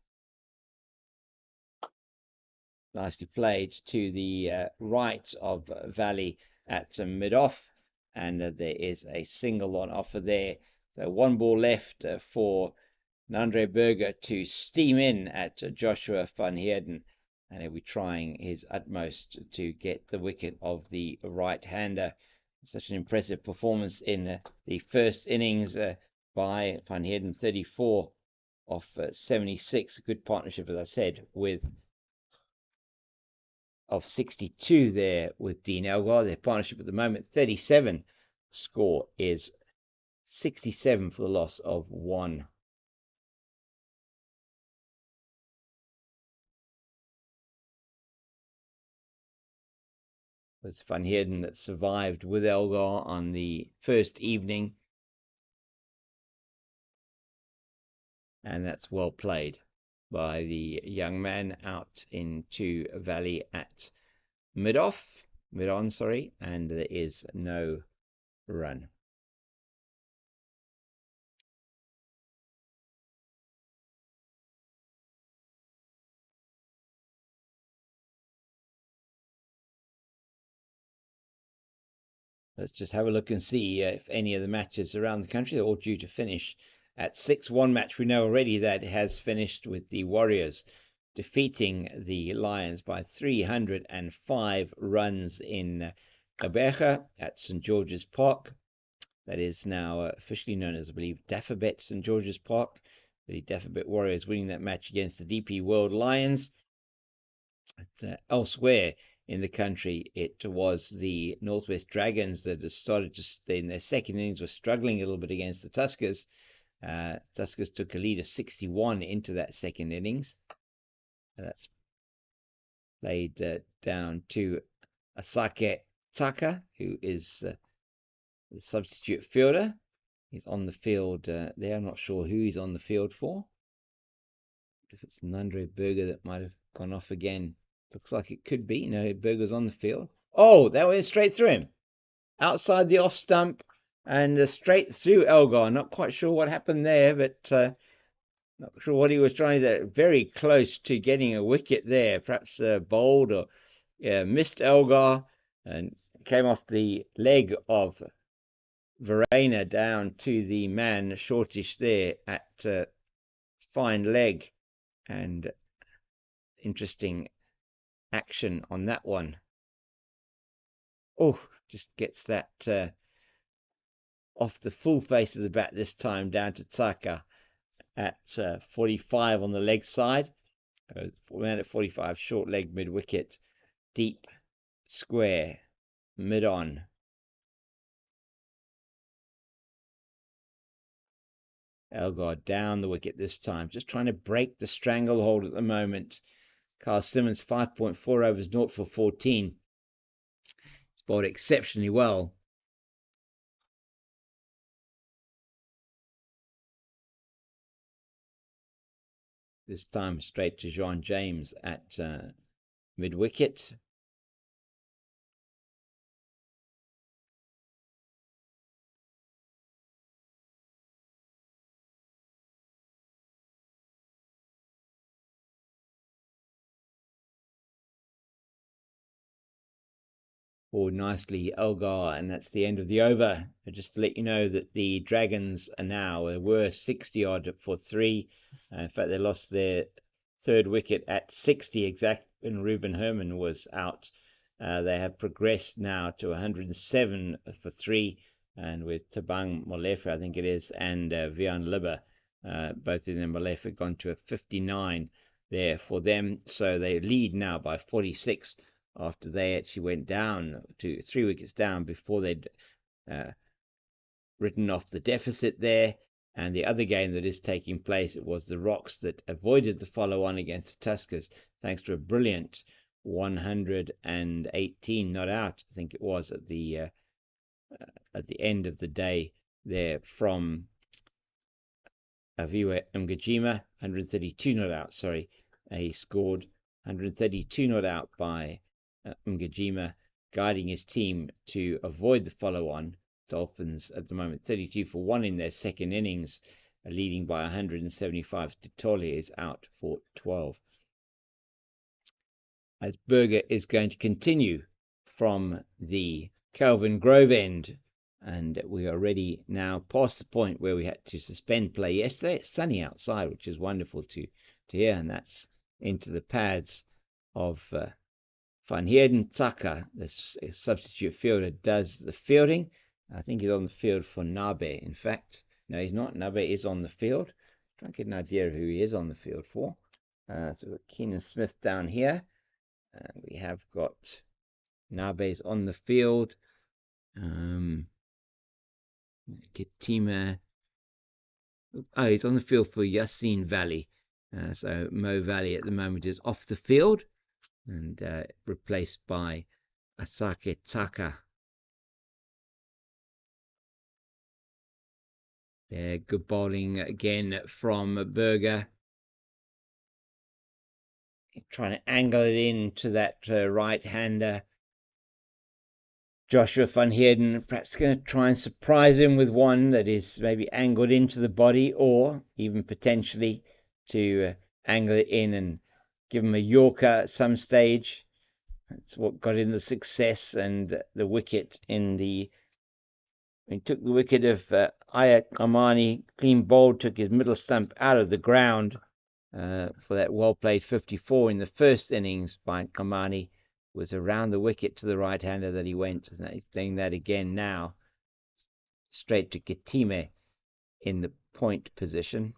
B: Nicely played to the right of Valley at mid-off, and there is a single on offer there. So 1 ball left for Nandre Berger to steam in at Joshua van Heerden, and he'll be trying his utmost to get the wicket of the right-hander. Such an impressive performance in the first innings by Van Heerden, 34 off 76. A good partnership, as I said, with of 62 there with Dean Elgar. Their partnership at the moment, 37. Score is 67 for the loss of 1. It was Van Heerden that survived with Elgar on the first evening. And that's well played by the young man out into Valley at mid-on, sorry, and there is no run. Let's just have a look and see if any of the matches around the country are all due to finish at 6. One match we know already that has finished with the Warriors defeating the Lions by 305 runs in Gqeberha at St George's Park. That is now officially known as, I believe, Dafabet St George's Park. The Dafabet Warriors winning that match against the DP World Lions. Elsewhere in the country, it was the Northwest Dragons that had started to, in their second innings, were struggling a little bit against the Tuskers. Tuskers took a lead of 61 into that second innings. That's played down to Asake Taka, who is the substitute fielder. He's on the field there. I'm not sure who he's on the field for. If it's Nandre Berger that might have gone off again. Looks like it could be. No, Berger's on the field. Oh, that went straight through him. outside the off stump and straight through Elgar. Not quite sure what happened there, but not sure what he was trying to do. Very close to getting a wicket there. Perhaps bowled or missed Elgar and came off the leg of Verena down to the man shortish there at fine leg, and interesting action on that one. Oh, just gets that off the full face of the bat this time, down to Taka at 45 on the leg side. Man at 45, short leg mid wicket, deep square mid on. Elgar down the wicket this time, just trying to break the stranglehold at the moment. Carl Simmons 5.4 overs, 0 for 14. He's bowled exceptionally well. This time straight to John James at mid wicket. Forward nicely, Elgar, and that's the end of the over. Just to let you know that the Dragons are now, they were 60 odd for 3. In fact, they lost their third wicket at 60 exact when Ruben Herman was out. They have progressed now to 107 for 3, and with Tabang Molefe, I think it is, and Vian Libba, both of them, Molefe gone to a 59 there for them. So they lead now by 46. After they actually went down to 3 wickets down before they'd written off the deficit there. And the other game that is taking place, it was the Rocks that avoided the follow-on against the Tuskers thanks to a brilliant 118 not out, I think it was, at the end of the day there from Aviwa Mgajima. 132 not out, sorry. He scored 132 not out by Mgajima, guiding his team to avoid the follow-on. Dolphins at the moment 32 for 1 in their second innings, leading by 175. Titoli is out for 12. As Berger is going to continue from the Kelvin Grove end, and we are ready now past the point where we had to suspend play yesterday. It's sunny outside, which is wonderful to hear, and that's into the pads of Van Heerden. Taka, the substitute fielder, does the fielding. I think he's on the field for Nabe, in fact. No, he's not. Nabe is on the field. Try and get an idea of who he is on the field for. So we've got Keenan Smith down here. We have got Nabe's on the field. Kitima. Oh, he's on the field for Yassine Valley. So Mo Valley at the moment is off the field and replaced by Asake Taka. Yeah, good bowling again from Berger. Trying to angle it into that right-hander. Joshua Van Heerden perhaps going to try and surprise him with one that is maybe angled into the body, or even potentially to angle it in and give him a Yorker at some stage. That's what got him the success and the wicket in the... He took the wicket of Ayak Amani, clean bowled, took his middle stump out of the ground for that well-played 54 in the first innings by Amani. Was around the wicket to the right-hander that he went. And he's doing that again now. Straight to Kitime in the point position.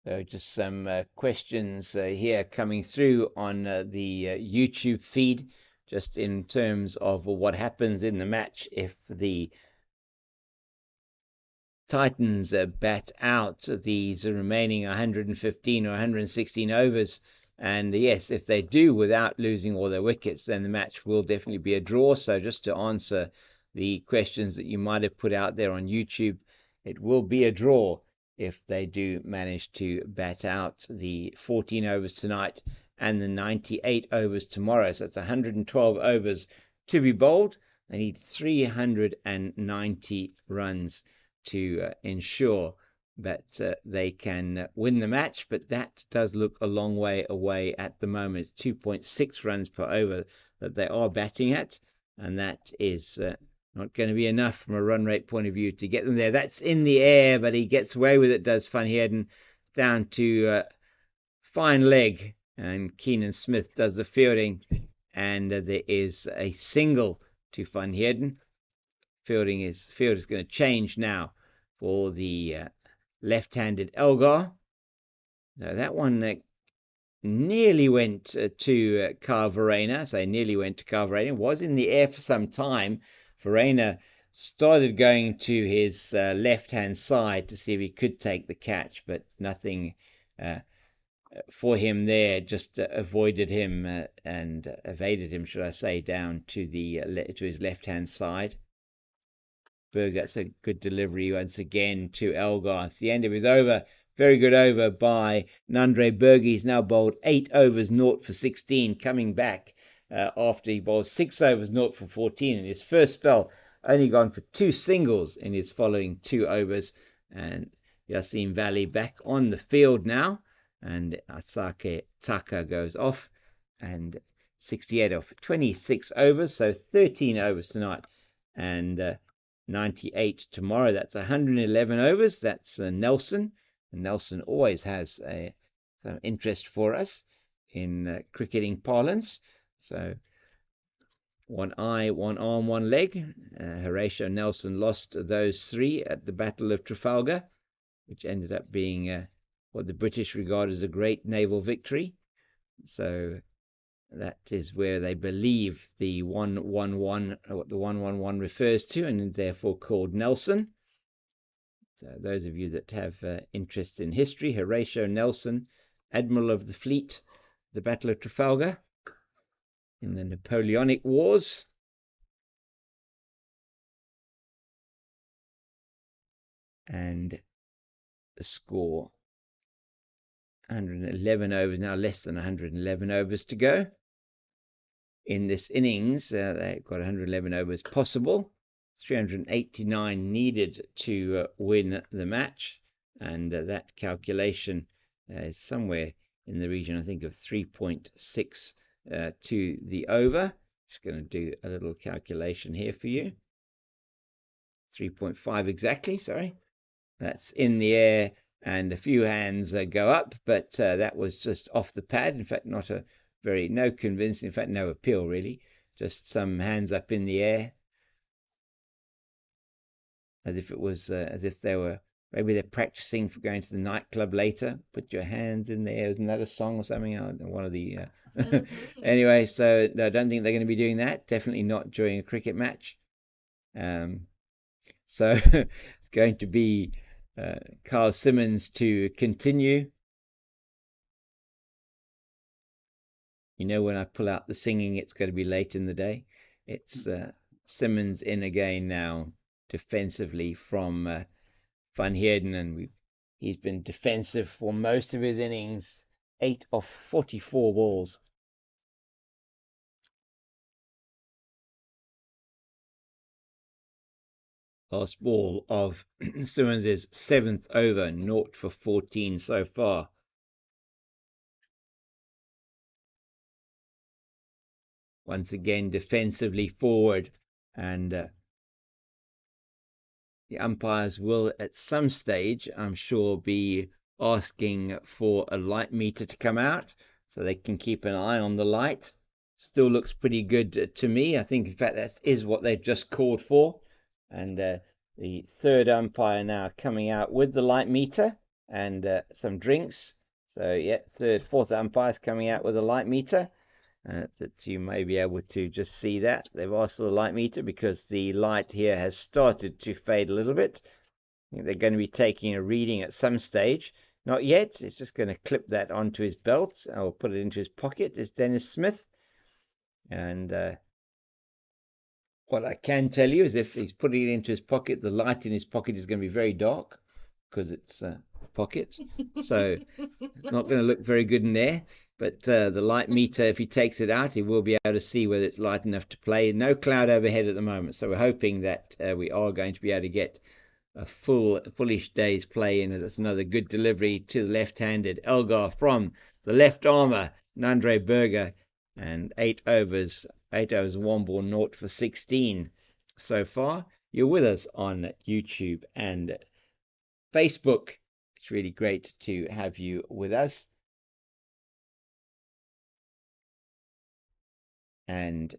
B: So just some questions here coming through on the YouTube feed, just in terms of what happens in the match if the Titans bat out these remaining 115 or 116 overs And yes, if they do without losing all their wickets, then the match will definitely be a draw. So just to answer the questions that you might have put out there on YouTube, it will be a draw if they do manage to bat out the 14 overs tonight and the 98 overs tomorrow. So it's 112 overs to be bowled. They need 390 runs to ensure that they can win the match, but that does look a long way away at the moment. 2.6 runs per over that they are batting at, and that is not going to be enough from a run rate point of view to get them there. That's in the air, but he gets away with it, does Van Heerden, down to fine leg, and Keenan Smith does the fielding, and there is a single to Van Heerden. Field is going to change now for the left-handed Elgar. So that one nearly went to Kyle Verreynne. So nearly went to Kyle Verreynne. Was in the air for some time. Verreynne started going to his left-hand side to see if he could take the catch, but nothing for him there. Just avoided him and evaded him, should I say, down to the to his left-hand side. That's a good delivery once again to Elgar. It's the end of his over. Very good over by Nandre Berge. He's now bowled 8 overs, 0 for 16, coming back after he bowled 6 overs, 0 for 14 in his first spell. Only gone for 2 singles in his following 2 overs. And Yasin Valley back on the field now. And Asake Taka goes off. And 68 off 26 overs, so 13 overs tonight. And 98 tomorrow. That's 111 overs. That's Nelson. And Nelson always has some interest for us in cricketing parlance. So one eye, one arm, one leg. Horatio Nelson lost those 3 at the Battle of Trafalgar, which ended up being what the British regard as a great naval victory. So that is where they believe the 111, what the 111 refers to, and therefore called Nelson. So those of you that have interest in history, Horatio Nelson, Admiral of the Fleet, the Battle of Trafalgar, in the Napoleonic Wars. And the score, 111 overs, now less than 111 overs to go. In this innings, they've got 111 overs possible, 389 needed to win the match, and that calculation is somewhere in the region, I think, of 3.6 to the over. Just going to do a little calculation here for you. 3.5 exactly, sorry. That's in the air, and a few hands go up, but that was just off the pad. In fact, no convincing, in fact, no appeal really, just some hands up in the air, as if it was, as if they were, maybe they're practicing for going to the nightclub later. Put your hands in the air. Isn't that a song or something? One of the, anyway, so I don't think they're going to be doing that. Definitely not during a cricket match. So it's going to be Carl Simmons to continue. You know, when I pull out the singing, it's going to be late in the day. It's Simmons in again now, defensively from Van Heerden, and he's been defensive for most of his innings, 8 of 44 balls. Last ball of Simmons' 7th over, 0 for 14 so far. Once again, defensively forward, and the umpires will at some stage, I'm sure, be asking for a light meter to come out so they can keep an eye on the light. Still looks pretty good to me. I think, in fact, that is what they've just called for. And the 3rd umpire now coming out with the light meter and some drinks. So, yeah, 4th umpire's coming out with a light meter. That you may be able to just see that. They've asked for the light meter because the light here has started to fade a little bit. I think they're going to be taking a reading at some stage. Not yet. It's just going to clip that onto his belt. I'll put it into his pocket. Is Dennis Smith. And what I can tell you is if he's putting it into his pocket, the light in his pocket is going to be very dark because it's a pocket. So not going to look very good in there. But the light meter, if he takes it out, he will be able to see whether it's light enough to play. No cloud overhead at the moment. So we're hoping that we are going to be able to get a fullish day's play in. That's another good delivery to the left-handed Elgar from the left armour, Nandre Berger, and 8 overs, 1 ball, 0 for 16 so far. You're with us on YouTube and Facebook. It's really great to have you with us. And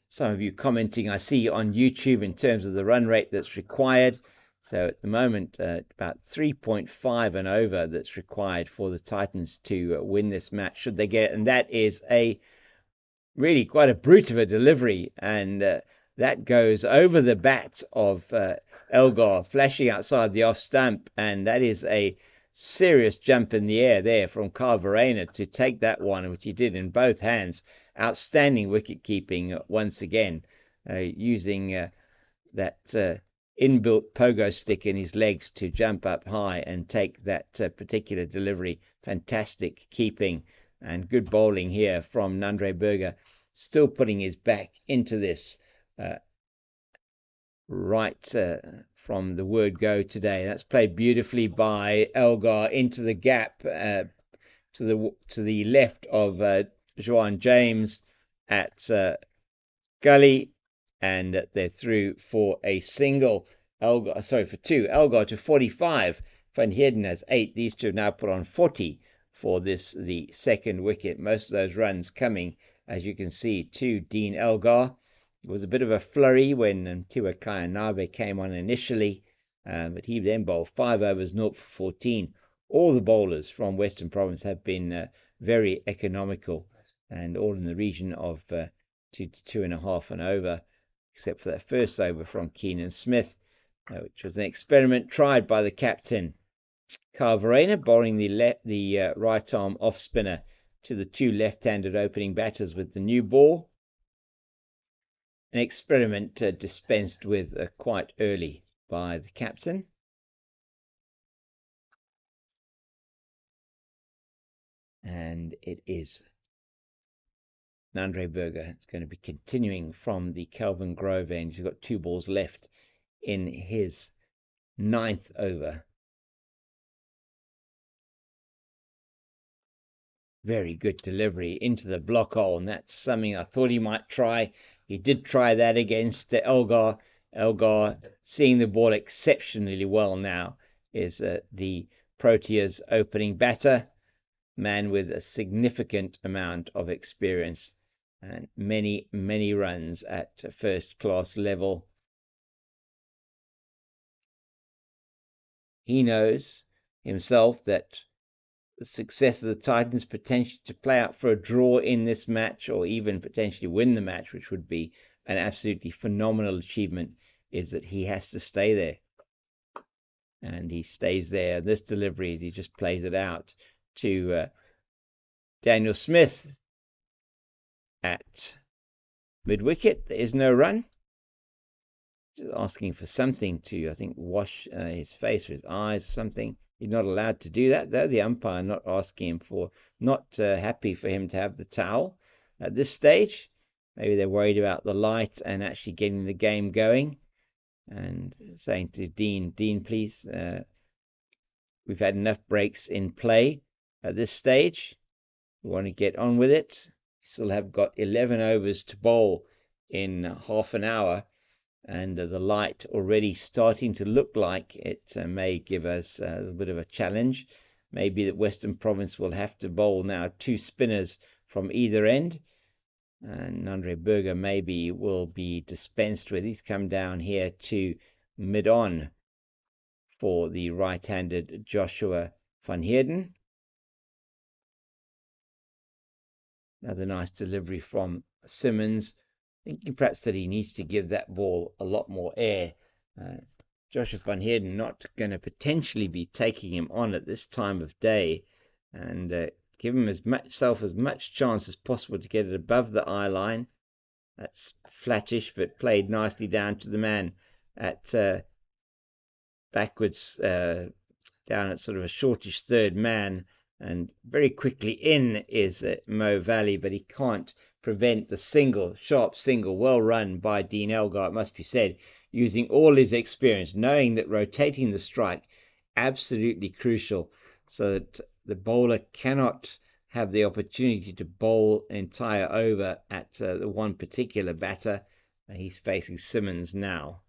B: some of you commenting, I see on YouTube, in terms of the run rate that's required. So at the moment, about 3.5 and over that's required for the Titans to win this match, should they get it. And that is really quite a brute of a delivery. And that goes over the bat of Elgar, flashing outside the off stump. And that is a serious jump in the air there from Carl Verena to take that one, which he did in both hands. Outstanding wicket keeping once again, using that inbuilt pogo stick in his legs to jump up high and take that particular delivery. Fantastic keeping and good bowling here from Nandre Berger, still putting his back into this right from the word go today. That's played beautifully by Elgar into the gap to the left of Joan James at Gully, and they're through for a single. For 2. Elgar to 45. Van Heerden has 8. These two have now put on 40 for the second wicket. Most of those runs coming, as you can see, to Dean Elgar. It was a bit of a flurry when Tiwa Kayanabe came on initially, but he then bowled 5 overs, 0 for 14. All the bowlers from Western Province have been very economical, and all in the region of 2 to 2.5 and over, except for that first over from Keenan Smith, which was an experiment tried by the captain. Carl Verena bowling the right arm off spinner to the 2 left-handed opening batters with the new ball. An experiment dispensed with quite early by the captain. And it is Nandre Berger. It's going to be continuing from the Kelvin Grove end. He's got 2 balls left in his 9th over. Very good delivery into the block hole, and that's something I thought he might try. He did try that against Elgar. Elgar, seeing the ball exceptionally well now, is the Proteas opening batter, man with a significant amount of experience and many, many runs at first class level. He knows himself that the success of the Titans potentially to play out for a draw in this match, or even potentially win the match, which would be an absolutely phenomenal achievement, is that he has to stay there. And he stays there. This delivery, he just plays it out to Daniel Smith at mid-wicket. There is no run. Just asking for something to, I think, wash his face or his eyes or something. He's not allowed to do that, though. The umpire not asking him for, not happy for him to have the towel at this stage. Maybe they're worried about the light and actually getting the game going. And saying to Dean, please, we've had enough breaks in play at this stage. We want to get on with it. We still have got 11 overs to bowl in half an hour. And the light already starting to look like it may give us a little bit of a challenge. Maybe that Western Province will have to bowl now 2 spinners from either end. And Nandre Berger maybe will be dispensed with. He's come down here to mid-on for the right-handed Joshua Van Heerden. Another nice delivery from Simmons, thinking perhaps that he needs to give that ball a lot more air. Joshua van Heerden not going to potentially be taking him on at this time of day, and give himself as much chance as possible to get it above the eye line. That's flattish, but played nicely down to the man at backwards, down at sort of a shortish third man, and very quickly in is Mo Valley, but he can't prevent the sharp single, well run by Dean Elgar, it must be said, using all his experience, knowing that rotating the strike absolutely crucial, so that the bowler cannot have the opportunity to bowl an entire over at the one particular batter. He's facing Simmons now.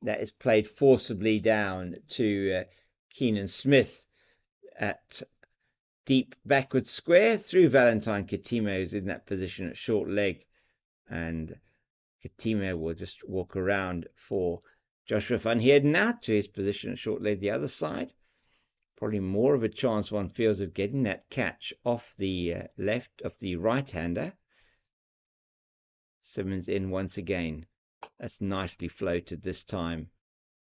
B: That is played forcibly down to Keenan Smith at deep backward square through Valentine Katimo, who's in that position at short leg, and Katimo will just walk around for Joshua van Heerden now to his position at short leg the other side. Probably more of a chance, one feels, of getting that catch off the left of the right-hander. Simmons in once again. That's nicely floated this time,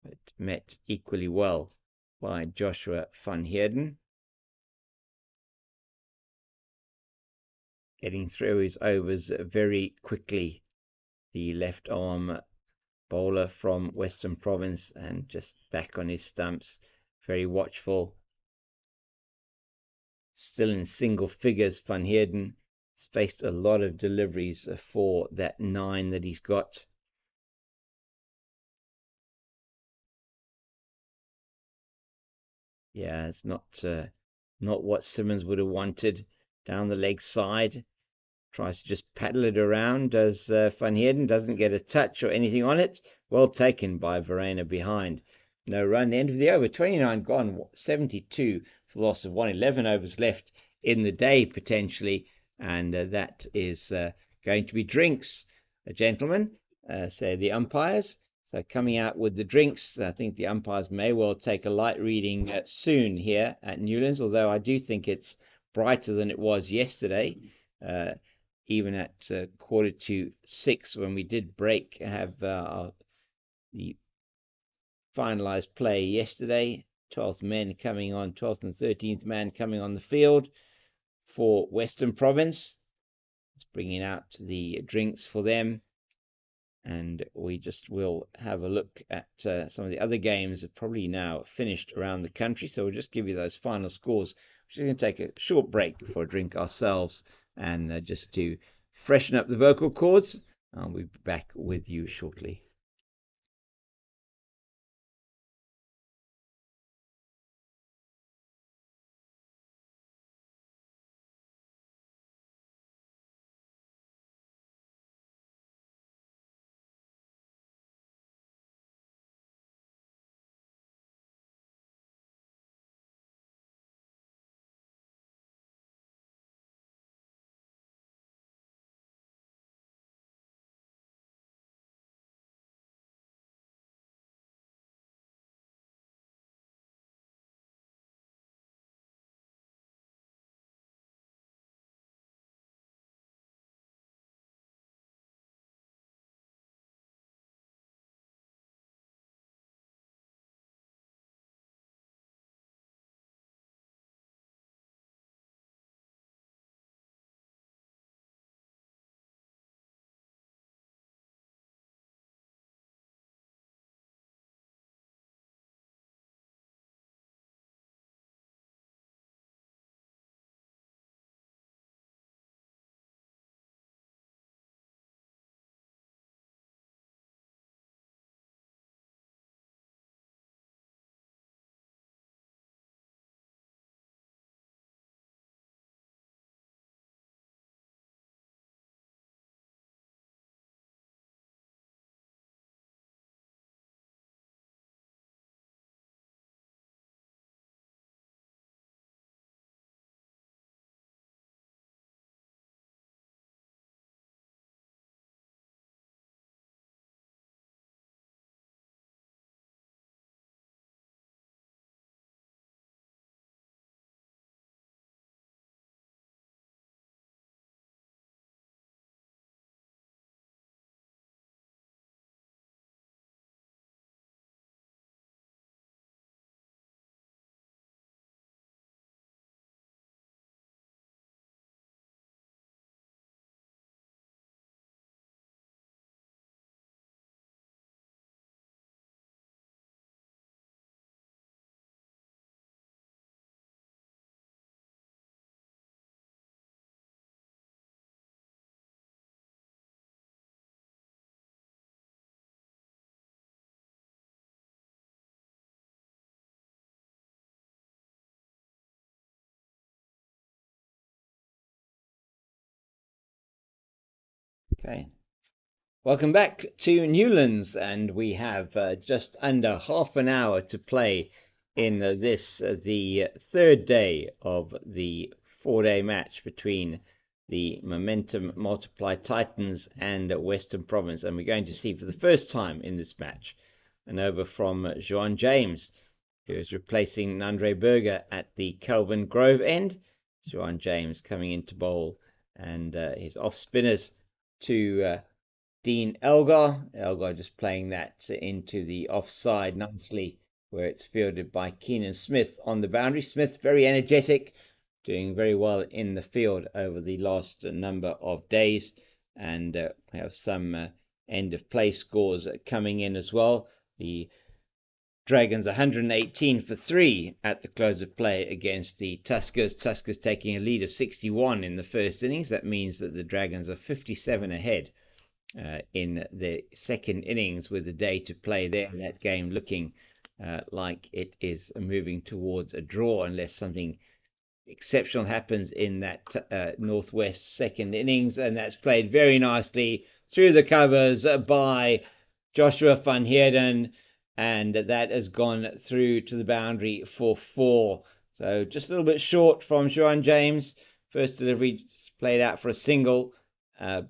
B: but met equally well by Joshua van Heerden. Getting through his overs very quickly. The left arm bowler from Western Province, and just back on his stumps. Very watchful. Still in single figures, Van Heerden has faced a lot of deliveries for that 9 that he's got. Yeah, it's not what Simmons would have wanted. Down the leg side, tries to just paddle it around. Does Van Heerden, doesn't get a touch or anything on it. Well taken by Verena behind. No run. The end of the over. 29 gone. 72 for the loss of 111 overs left in the day potentially, and that is going to be drinks, gentlemen. Say the umpires. So coming out with the drinks, I think the umpires may well take a light reading soon here at Newlands, although I do think it's brighter than it was yesterday. Even at 5:45 when we did break, have the finalised play yesterday. 12th and 13th man coming on the field for Western Province. It's bringing out the drinks for them. And we just will have a look at some of the other games that are probably now finished around the country. So we'll just give you those final scores. We're just going to take a short break for a drink ourselves and just to freshen up the vocal cords. We'll be back with you shortly. Okay. Welcome back to Newlands, and we have just under half an hour to play in the third day of the 4-day match between the Momentum Multiply Titans and Western Province. And we're going to see for the first time in this match an over from Juan James, who is replacing Nandre Berger at the Kelvin Grove end. Juan James coming in to bowl, and his off spinners to Dean Elgar. Elgar just playing that into the offside nicely, where it's fielded by Keenan Smith on the boundary. Smith very energetic, doing very well in the field over the last number of days, and we have some end of play scores coming in as well. The Dragons 118 for 3 at the close of play against the Tuskers. Tuskers taking a lead of 61 in the first innings. That means that the Dragons are 57 ahead in the second innings with a day to play there. That game looking like it is moving towards a draw unless something exceptional happens in that Northwest second innings, and that's played very nicely through the covers by Joshua van Heerden, and that has gone through to the boundary for 4. So just a little bit short from Juan James. First delivery played out for a single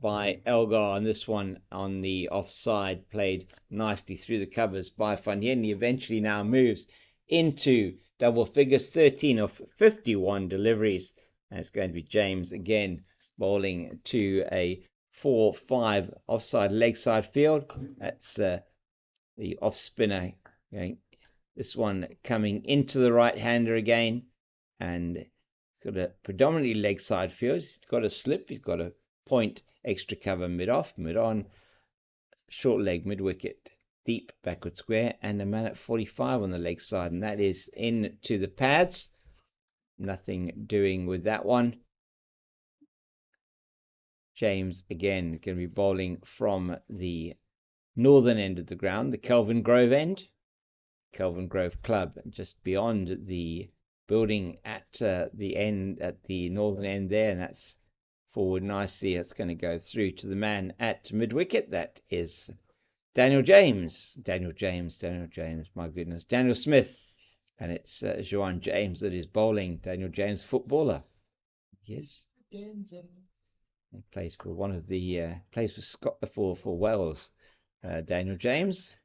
B: by Elgar, and this one on the offside played nicely through the covers by Van Heerden. He eventually now moves into double figures, 13 of 51 deliveries, and it's going to be James again bowling to a 4-5 offside leg side field. That's the off spinner going, this one coming into the right hander again, and it's got a predominantly leg side field. He's got a slip, he's got a point extra cover mid off, mid on, short leg, mid wicket, deep backward square, and a man at 45 on the leg side, and that is into the pads. Nothing doing with that one. James again going to be bowling from the northern end of the ground, the Kelvin Grove end. Kelvin Grove Club just beyond the building at the end, at the northern end there, and that's forward nicely. It's going to go through to the man at mid-wicket. That is Daniel James, my goodness, Daniel Smith, and it's Juan James that is bowling. Daniel James, footballer. Yes. He plays for one of the for Wales. Daniel James,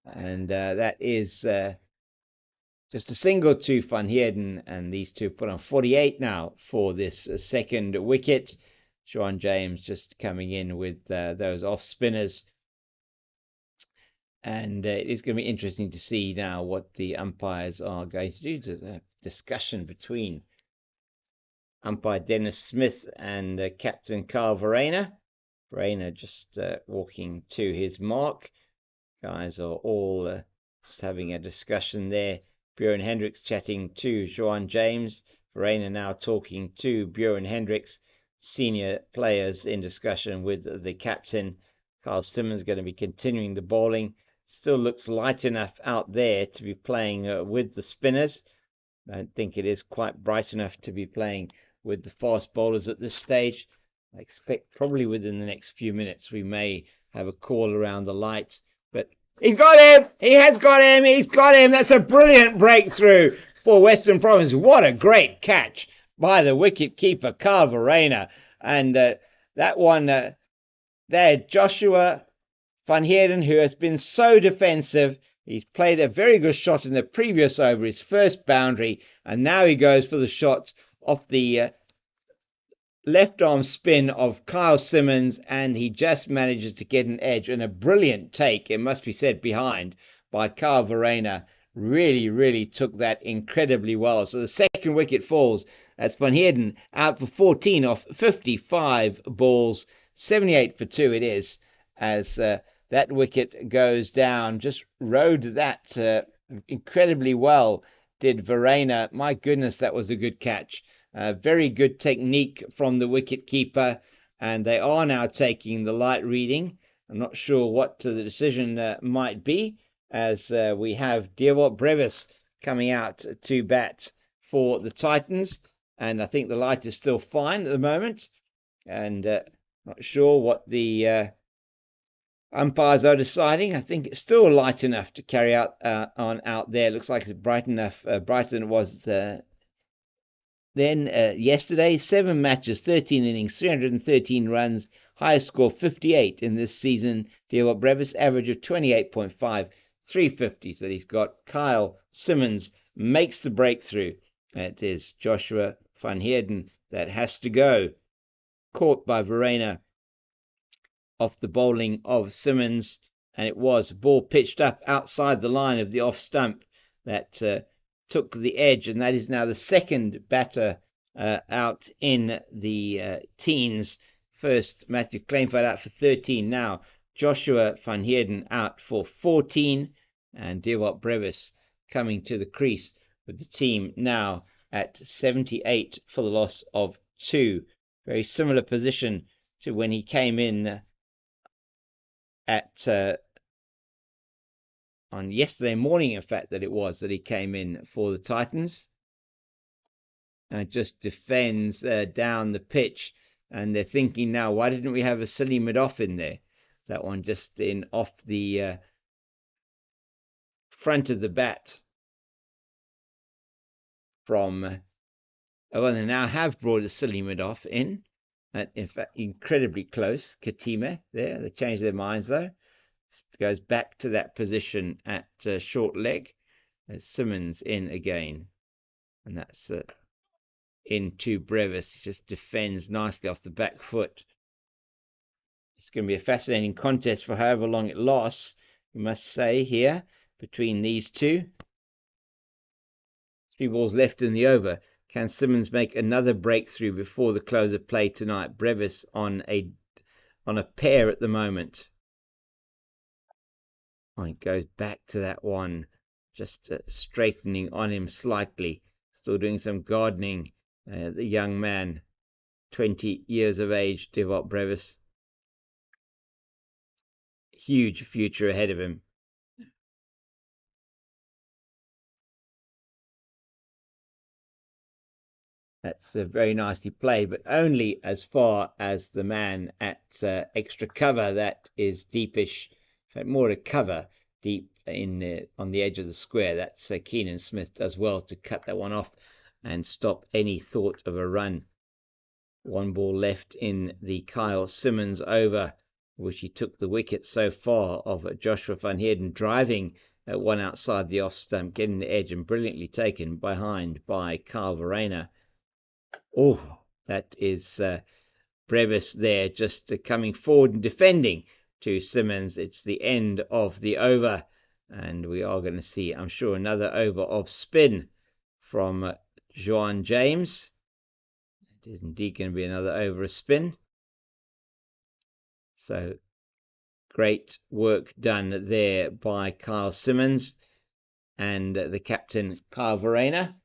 B: and that is just a single to Van Heerden, and these two put on 48 now for this second wicket. Juan James just coming in with those off spinners, and it is going to be interesting to see now what the umpires are going to do. There's a discussion between umpire Dennis Smith and Captain Carl Verena. Verena just walking to his mark. Guys are all just having a discussion there. Bjorn Hendricks chatting to Juan James. Verena now talking to Bjorn Hendricks. Senior players in discussion with the captain. Carl Simmons going to be continuing the bowling. Still looks light enough out there to be playing with the spinners. I don't think it is quite bright enough to be playing with the fast bowlers at this stage. I expect probably within the next few minutes we may have a call around the light. But he's got him! He has got him! He's got him! That's a brilliant breakthrough for Western Province. What a great catch by the wicket keeper, Carl Verena. And that one there, Joshua van Heerden, who has been so defensive. He's played a very good shot in the previous over, his first boundary, and now he goes for the shot off the left arm spin of Kyle Simmons, and he just manages to get an edge, and a brilliant take, it must be said, behind by Carl Verena. Really took that incredibly well. So the second wicket falls. That's Van Heerden out for 14 off 55 balls. 78 for 2 it is, as that wicket goes down. Just rode that incredibly well, did Verena. My goodness, that was a good catch. Very good technique from the wicket keeper, and they are now taking the light reading. I'm not sure what the decision might be, as we have Dewald Brevis coming out to bat for the Titans, and I think the light is still fine at the moment. And Not sure what the umpires are deciding. I think it's still light enough to carry out on out there. Looks like it's bright enough, brighter than it was then yesterday. 7 matches, 13 innings, 313 runs, highest score 58 in this season. Dewald Brevis, average of 28.5, 350s that he's got. Kyle Simmons makes the breakthrough. It is Joshua van Heerden that has to go. Caught by Verena off the bowling of Simmons, and it was a ball pitched up outside the line of the off stump that took the edge, and that is now the second batter out in the teens. First, Matthew Kleinfeld out for 13. Now, Joshua van Heerden out for 14, and Dewald Brevis coming to the crease with the team now at 78 for the loss of 2. Very similar position to when he came in at on yesterday morning, in fact, that it was that he came in for the Titans, and just defends down the pitch. And they're thinking now, why didn't we have a silly mid-off in there? That one just in off the front of the bat from well, they now have brought a silly mid-off in, and in fact incredibly close. Katime there, they changed their minds though. Goes back to that position at short leg. Simmons in again, and that's into Brevis. He just defends nicely off the back foot. It's going to be a fascinating contest for however long it lasts, we must say, here between these two. 3 balls left in the over. Can Simmons make another breakthrough before the close of play tonight? Brevis on a pair at the moment. Oh, he goes back to that one, just straightening on him slightly. Still doing some gardening. The young man, 20 years of age, Dewald Brevis. Huge future ahead of him. That's very nicely played, but only as far as the man at extra cover. That is deepish, in fact, more a cover deep in on the edge of the square. That's Keenan Smith does well to cut that one off and stop any thought of a run. 1 ball left in the Kyle Simmons over, which he took the wicket so far of Joshua van Heerden, driving one outside the off stump, getting the edge, and brilliantly taken behind by Kyle Verena. Oh, that is Brevis there, just coming forward and defending to Simmons. It's the end of the over, and we are going to see, I'm sure, another over of spin from Joan James. It is indeed going to be another over of spin. So great work done there by Kyle Simmons and the captain, Kyle Verena.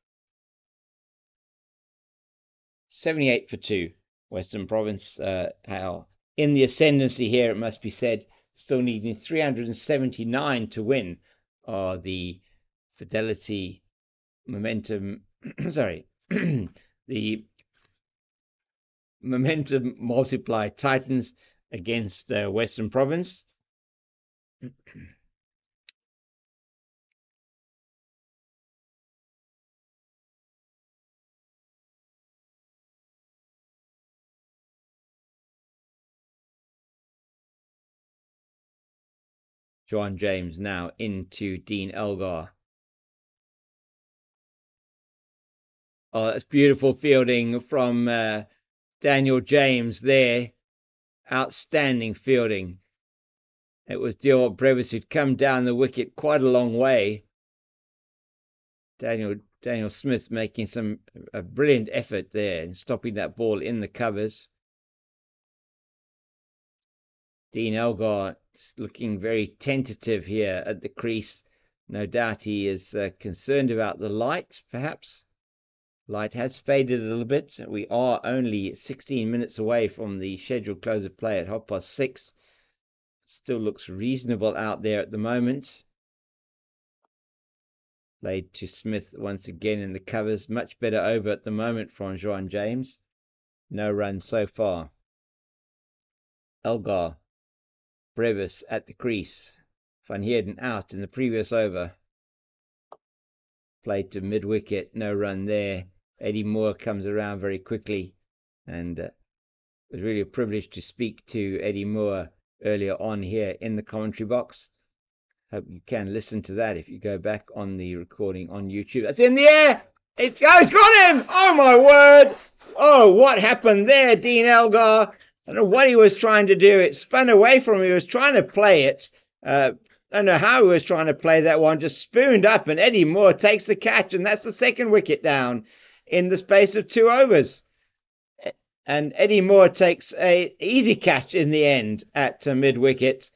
B: 78 for 2. Western Province in the ascendancy here, it must be said. Still needing 379 to win are the Fidelity Momentum sorry the Momentum Multiply Titans against Western Province. Joan James now into Dean Elgar. Oh, that's beautiful fielding from Daniel James there. Outstanding fielding. It was Dewald Brevis who'd come down the wicket quite a long way. Daniel Smith making a brilliant effort there and stopping that ball in the covers. Dean Elgar looking very tentative here at the crease. No doubt he is concerned about the light, perhaps. Light has faded a little bit. We are only 16 minutes away from the scheduled close of play at 6:30. Still looks reasonable out there at the moment. Played to Smith once again in the covers. Much better over at the moment from Joan James. No runs so far. Elgar, Brevis at the crease. Van Heerden out in the previous over. Played to mid-wicket, no run there. Eddie Moore comes around very quickly, and it was really a privilege to speak to Eddie Moore earlier on here in the commentary box. Hope you can listen to that if you go back on the recording on YouTube. That's in the air! It's got him! Oh my word! Oh, what happened there, Dean Elgar? I don't know what he was trying to do. It spun away from him. He was trying to play it. I don't know how he was trying to play that one. Just spooned up, and Eddie Moore takes the catch, and that's the second wicket down in the space of 2 overs. And Eddie Moore takes a easy catch in the end at mid-wicket.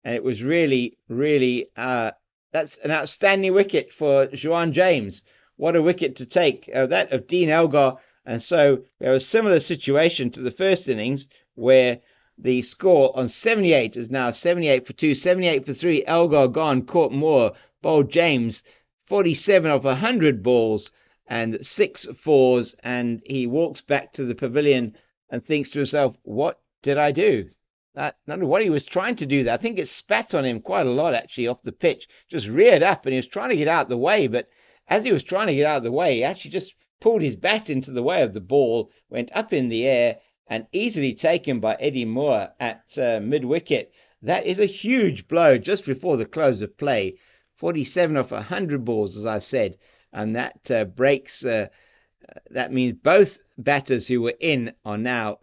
B: And it was really, really, that's an outstanding wicket for Juan James. What a wicket to take, that of Dean Elgar. And so we have a similar situation to the first innings, where the score on 78 is now 78 for 2, 78 for 3. Elgar gone, caught Moore, bowled James, 47 of 100 balls and 6 fours. And he walks back to the pavilion and thinks to himself, what did I do? I don't know what he was trying to do there. I think it spat on him quite a lot, actually, off the pitch. Just reared up, and he was trying to get out of the way. But as he was trying to get out of the way, he actually just pulled his bat into the way of the ball, went up in the air, and easily taken by Eddie Moore at mid-wicket. That is a huge blow just before the close of play. 47 off 100 balls, as I said. And that breaks... that means both batters who were in are now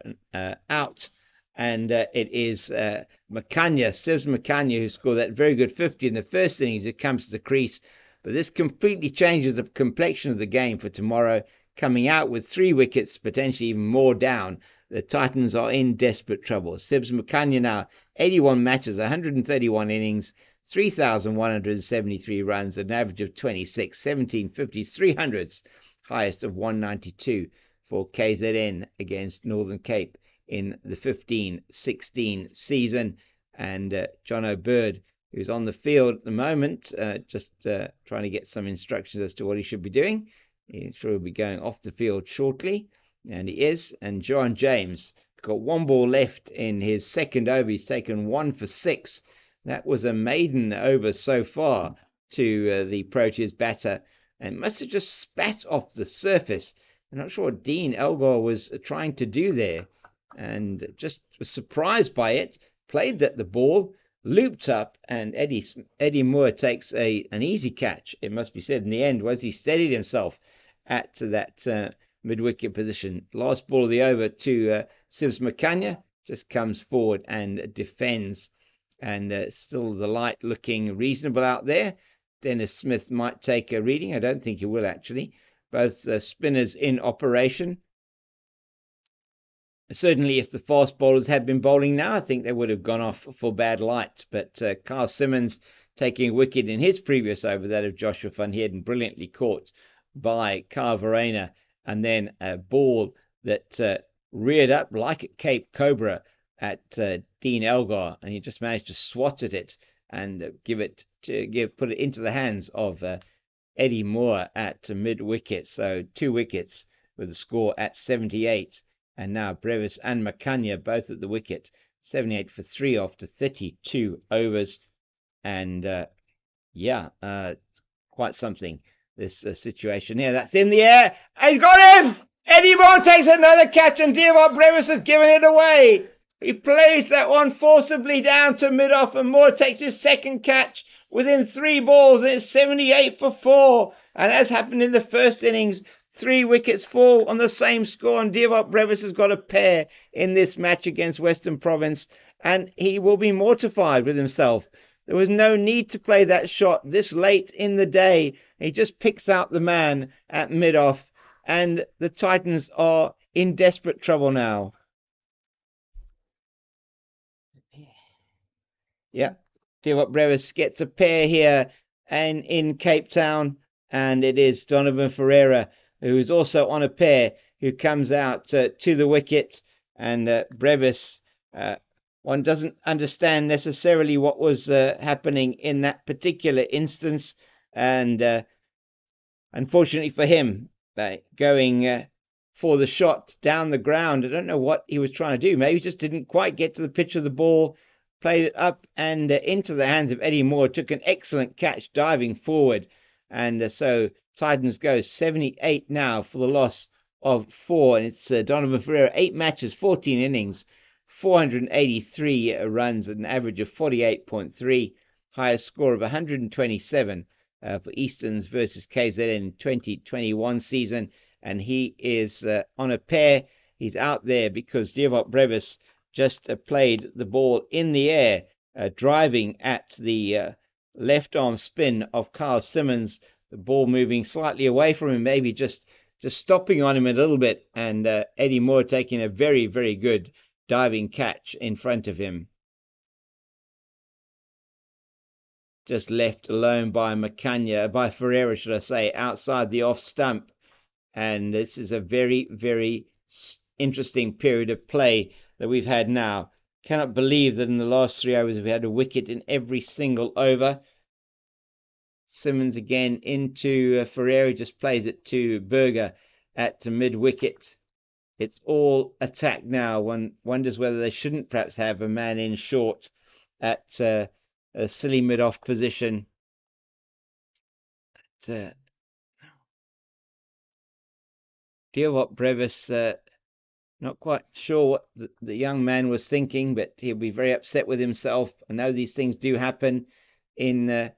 B: out. And it is Makanya, Sibs Makanya, who scored that very good 50 in the first innings. It comes to the crease. But this completely changes the complexion of the game for tomorrow. Coming out with 3 wickets, potentially even more down. The Titans are in desperate trouble. Sibs Makanya now, 81 matches, 131 innings, 3,173 runs, an average of 26, 17 50s, 300s, highest of 192 for KZN against Northern Cape in the 15-16 season. And Jono Bird, who's on the field at the moment, just trying to get some instructions as to what he should be doing. He's sure he'll be going off the field shortly, and he is. And John James got 1 ball left in his second over. He's taken 1 for 6. That was a maiden over so far to the Proteas batter, and must have just spat off the surface. I'm not sure what Dean Elgar was trying to do there, and just was surprised by it. Played at the ball, looped up, and Eddie Moore takes an easy catch, it must be said, in the end, as he steadied himself at that mid-wicket position. Last ball of the over to Sibs Makanya, just comes forward and defends. And still the light looking reasonable out there. Dennis Smith might take a reading. I don't think he will, actually. Both spinners in operation. Certainly, if the fast bowlers had been bowling now, I think they would have gone off for bad light. But Carl Simmons taking a wicket in his previous over, that of Joshua Van Heerden, brilliantly caught by Carl Verena. And then a ball that reared up like a Cape Cobra at Dean Elgar, and he just managed to swat at it and put it into the hands of Eddie Moore at mid-wicket. So 2 wickets with the score at 78. And now Brevis and Makanya both at the wicket. 78 for 3 after 32 overs. And quite something, this situation here. That's in the air. He's got him! Eddie Moore takes another catch, and Divock Brevis has given it away. He plays that one forcibly down to mid-off, and Moore takes his second catch within 3 balls, and it's 78 for 4. And as happened in the first innings, 3 wickets fall on the same score, and Divock Brevis has got a pair in this match against Western Province, and he will be mortified with himself. There was no need to play that shot this late in the day. He just picks out the man at mid-off, and the Titans are in desperate trouble now. Yeah, Divock Brevis gets a pair here and in Cape Town, and it is Donovan Ferreira, who is also on a pair, who comes out to the wicket. And Brevis, one doesn't understand necessarily what was happening in that particular instance, and unfortunately for him, going for the shot down the ground. I don't know what he was trying to do. Maybe he just didn't quite get to the pitch of the ball, played it up and into the hands of Eddie Moore, took an excellent catch diving forward. And so Titans go 78 now for the loss of 4. And it's Donovan Ferreira, 8 matches, 14 innings, 483 runs at an average of 48.3, highest score of 127 for Easterns versus KZN 2021 season. And he is on a pair. He's out there because Divock Brevis just played the ball in the air, driving at the left arm spin of Carl Simmons, the ball moving slightly away from him, maybe just stopping on him a little bit, and Eddie Moore taking a very, very good diving catch in front of him. Just left alone by by Ferreira, should I say, outside the off stump. And this is a very, very interesting period of play that we've had now. Cannot believe that in the last 3 overs we've had a wicket in every single over. Simmons again into Ferreira, just plays it to Berger at mid-wicket. It's all attack now. One wonders whether they shouldn't perhaps have a man in short at a silly mid-off position. Divock Brevis, not quite sure what the young man was thinking, but he'll be very upset with himself. I know these things do happen in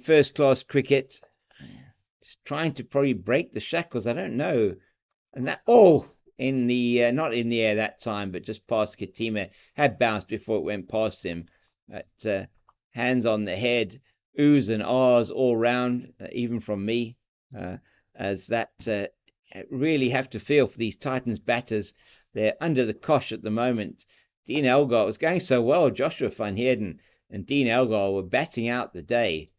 B: first-class cricket. Just trying to probably break the shackles. I don't know. And that, in the not in the air that time, but just past Katima. Had bounced before it went past him. But hands on the head, oohs and ahs all round, even from me, as that really have to feel for these Titans batters. They're under the cosh at the moment. Dean Elgar was going so well. Joshua Van Heerden and Dean Elgar were batting out the day.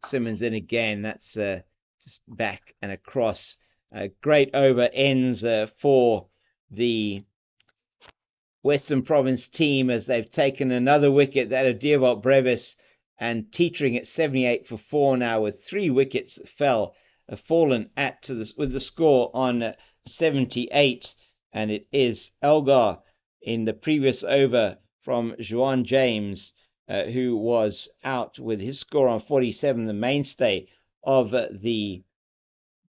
B: Simmons in again. That's just back and across. Great over ends for the Western Province team as they've taken another wicket, that of Divock Brevis, and teetering at 78 for 4 now with 3 wickets fell. Fallen with the score on 78, and it is Elgar in the previous over from Juan James, who was out with his score on 47, the mainstay of the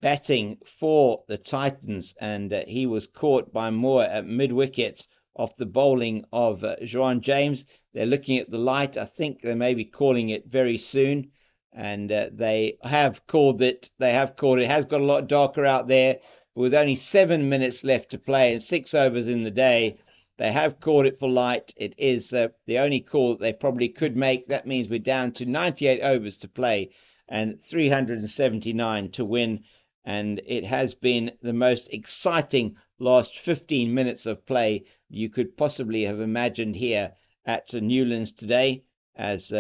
B: batting for the Titans, and he was caught by Moore at mid-wicket off the bowling of Juan James. They're looking at the light. I think they may be calling it very soon. And they have called it. It has got a lot darker out there. But with only 7 minutes left to play and 6 overs in the day, they have called it for light. It is the only call that they probably could make. That means we're down to 98 overs to play and 379 to win. And it has been the most exciting last 15 minutes of play you could possibly have imagined here at Newlands today, as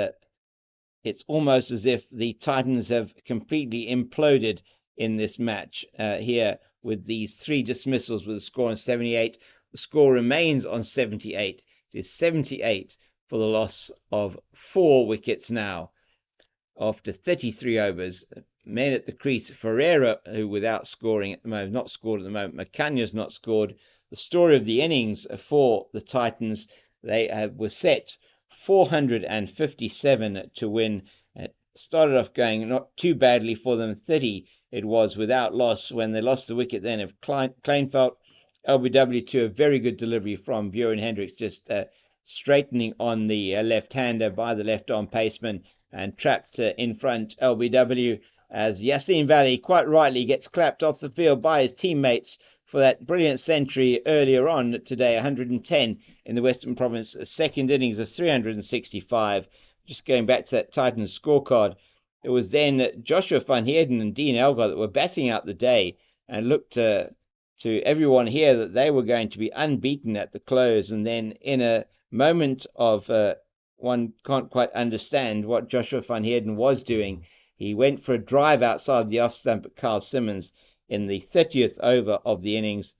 B: it's almost as if the Titans have completely imploded in this match here with these 3 dismissals with a score on 78. The score remains on 78. It is 78 for the loss of 4 wickets now after 33 overs. Men at the crease, Ferreira, who without scoring at the moment, not scored at the moment. Macanya's not scored. The story of the innings for the Titans, they were set 457 to win. It started off going not too badly for them. 30 it was without loss when they lost the wicket then of Kleinfeldt. LBW to a very good delivery from Buren Hendricks, just straightening on the left-hander by the left-arm paceman and trapped in front LBW as Yassine Valley quite rightly gets clapped off the field by his teammates for that brilliant century earlier on today, 110 in the Western Province, second innings of 365. Just going back to that Titans scorecard, it was then Joshua Van Heerden and Dean Elgar that were batting out the day, and looked to everyone here that they were going to be unbeaten at the close. And then in a moment of one can't quite understand what Joshua Van Heerden was doing, he went for a drive outside the off stump at Carl Simmons in the 30th over of the innings,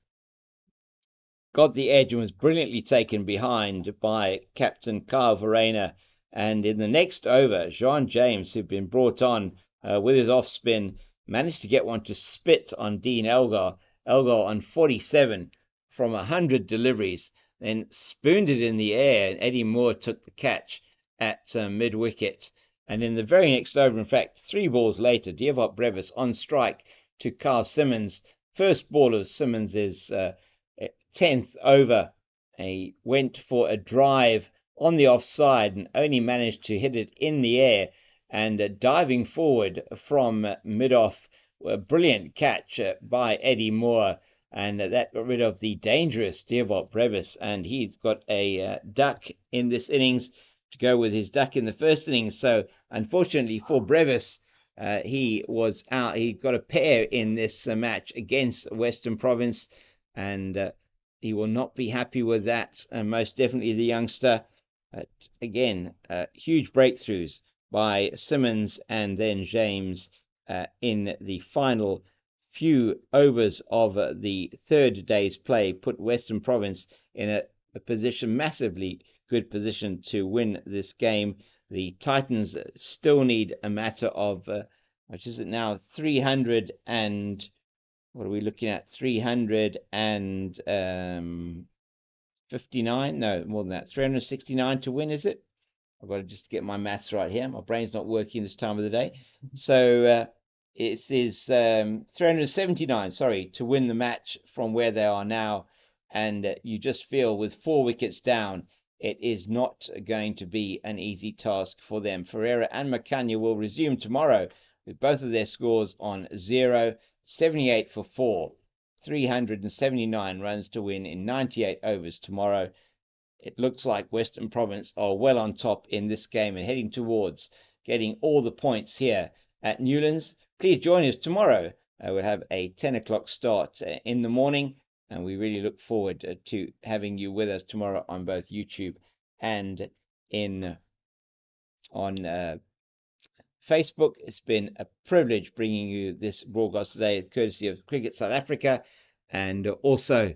B: got the edge and was brilliantly taken behind by captain Kyle Verena. And in the next over, Juan James, who'd been brought on with his off spin, managed to get one to spit on Dean Elgar. Elgar on 47 from 100 deliveries, then spooned it in the air, and Eddie Moore took the catch at mid-wicket. And in the very next over, in fact, 3 balls later, Devote Brevis on strike to Carl Simmons. First ball of Simmons is 10th over. He went for a drive on the offside and only managed to hit it in the air, and diving forward from mid-off, a brilliant catch by Eddie Moore, and that got rid of the dangerous Devote Brevis, and he's got a duck in this innings to go with his duck in the first innings. So unfortunately for Brevis, he was out. He got a pair in this match against Western Province, and he will not be happy with that, and most definitely the youngster. Again, huge breakthroughs by Simmons and then James in the final few overs of the third day's play put Western Province in a position, massively good position, to win this game. The Titans still need a matter of, which is it now, 300 and, what are we looking at, 359, no, more than that, 369 to win, is it? I've got to just get my maths right here. My brain's not working this time of the day. So it is 379, sorry, to win the match from where they are now. And you just feel with 4 wickets down, it is not going to be an easy task for them. Ferreira and Makanya will resume tomorrow with both of their scores on 0, 78 for 4, 379 runs to win in 98 overs tomorrow. It looks like Western Province are well on top in this game and heading towards getting all the points here at Newlands. Please join us tomorrow. We'll have a 10 o'clock start in the morning, and we really look forward to having you with us tomorrow on both YouTube and on Facebook. It's been a privilege bringing you this broadcast today, courtesy of Cricket South Africa, and also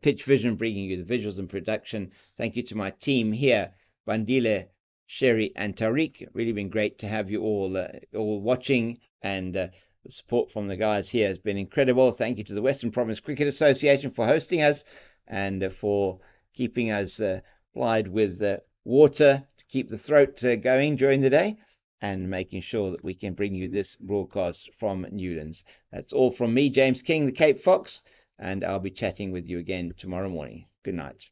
B: Pitch Vision bringing you the visuals and production. Thank you to my team here, Bandile, Sherry, and Tariq. Really been great to have you all watching, and the support from the guys here has been incredible. Thank you to the Western Province Cricket Association for hosting us and for keeping us supplied with water to keep the throat going during the day, and making sure that we can bring you this broadcast from Newlands. That's all from me, James King, the Cape Fox, and I'll be chatting with you again tomorrow morning. Good night.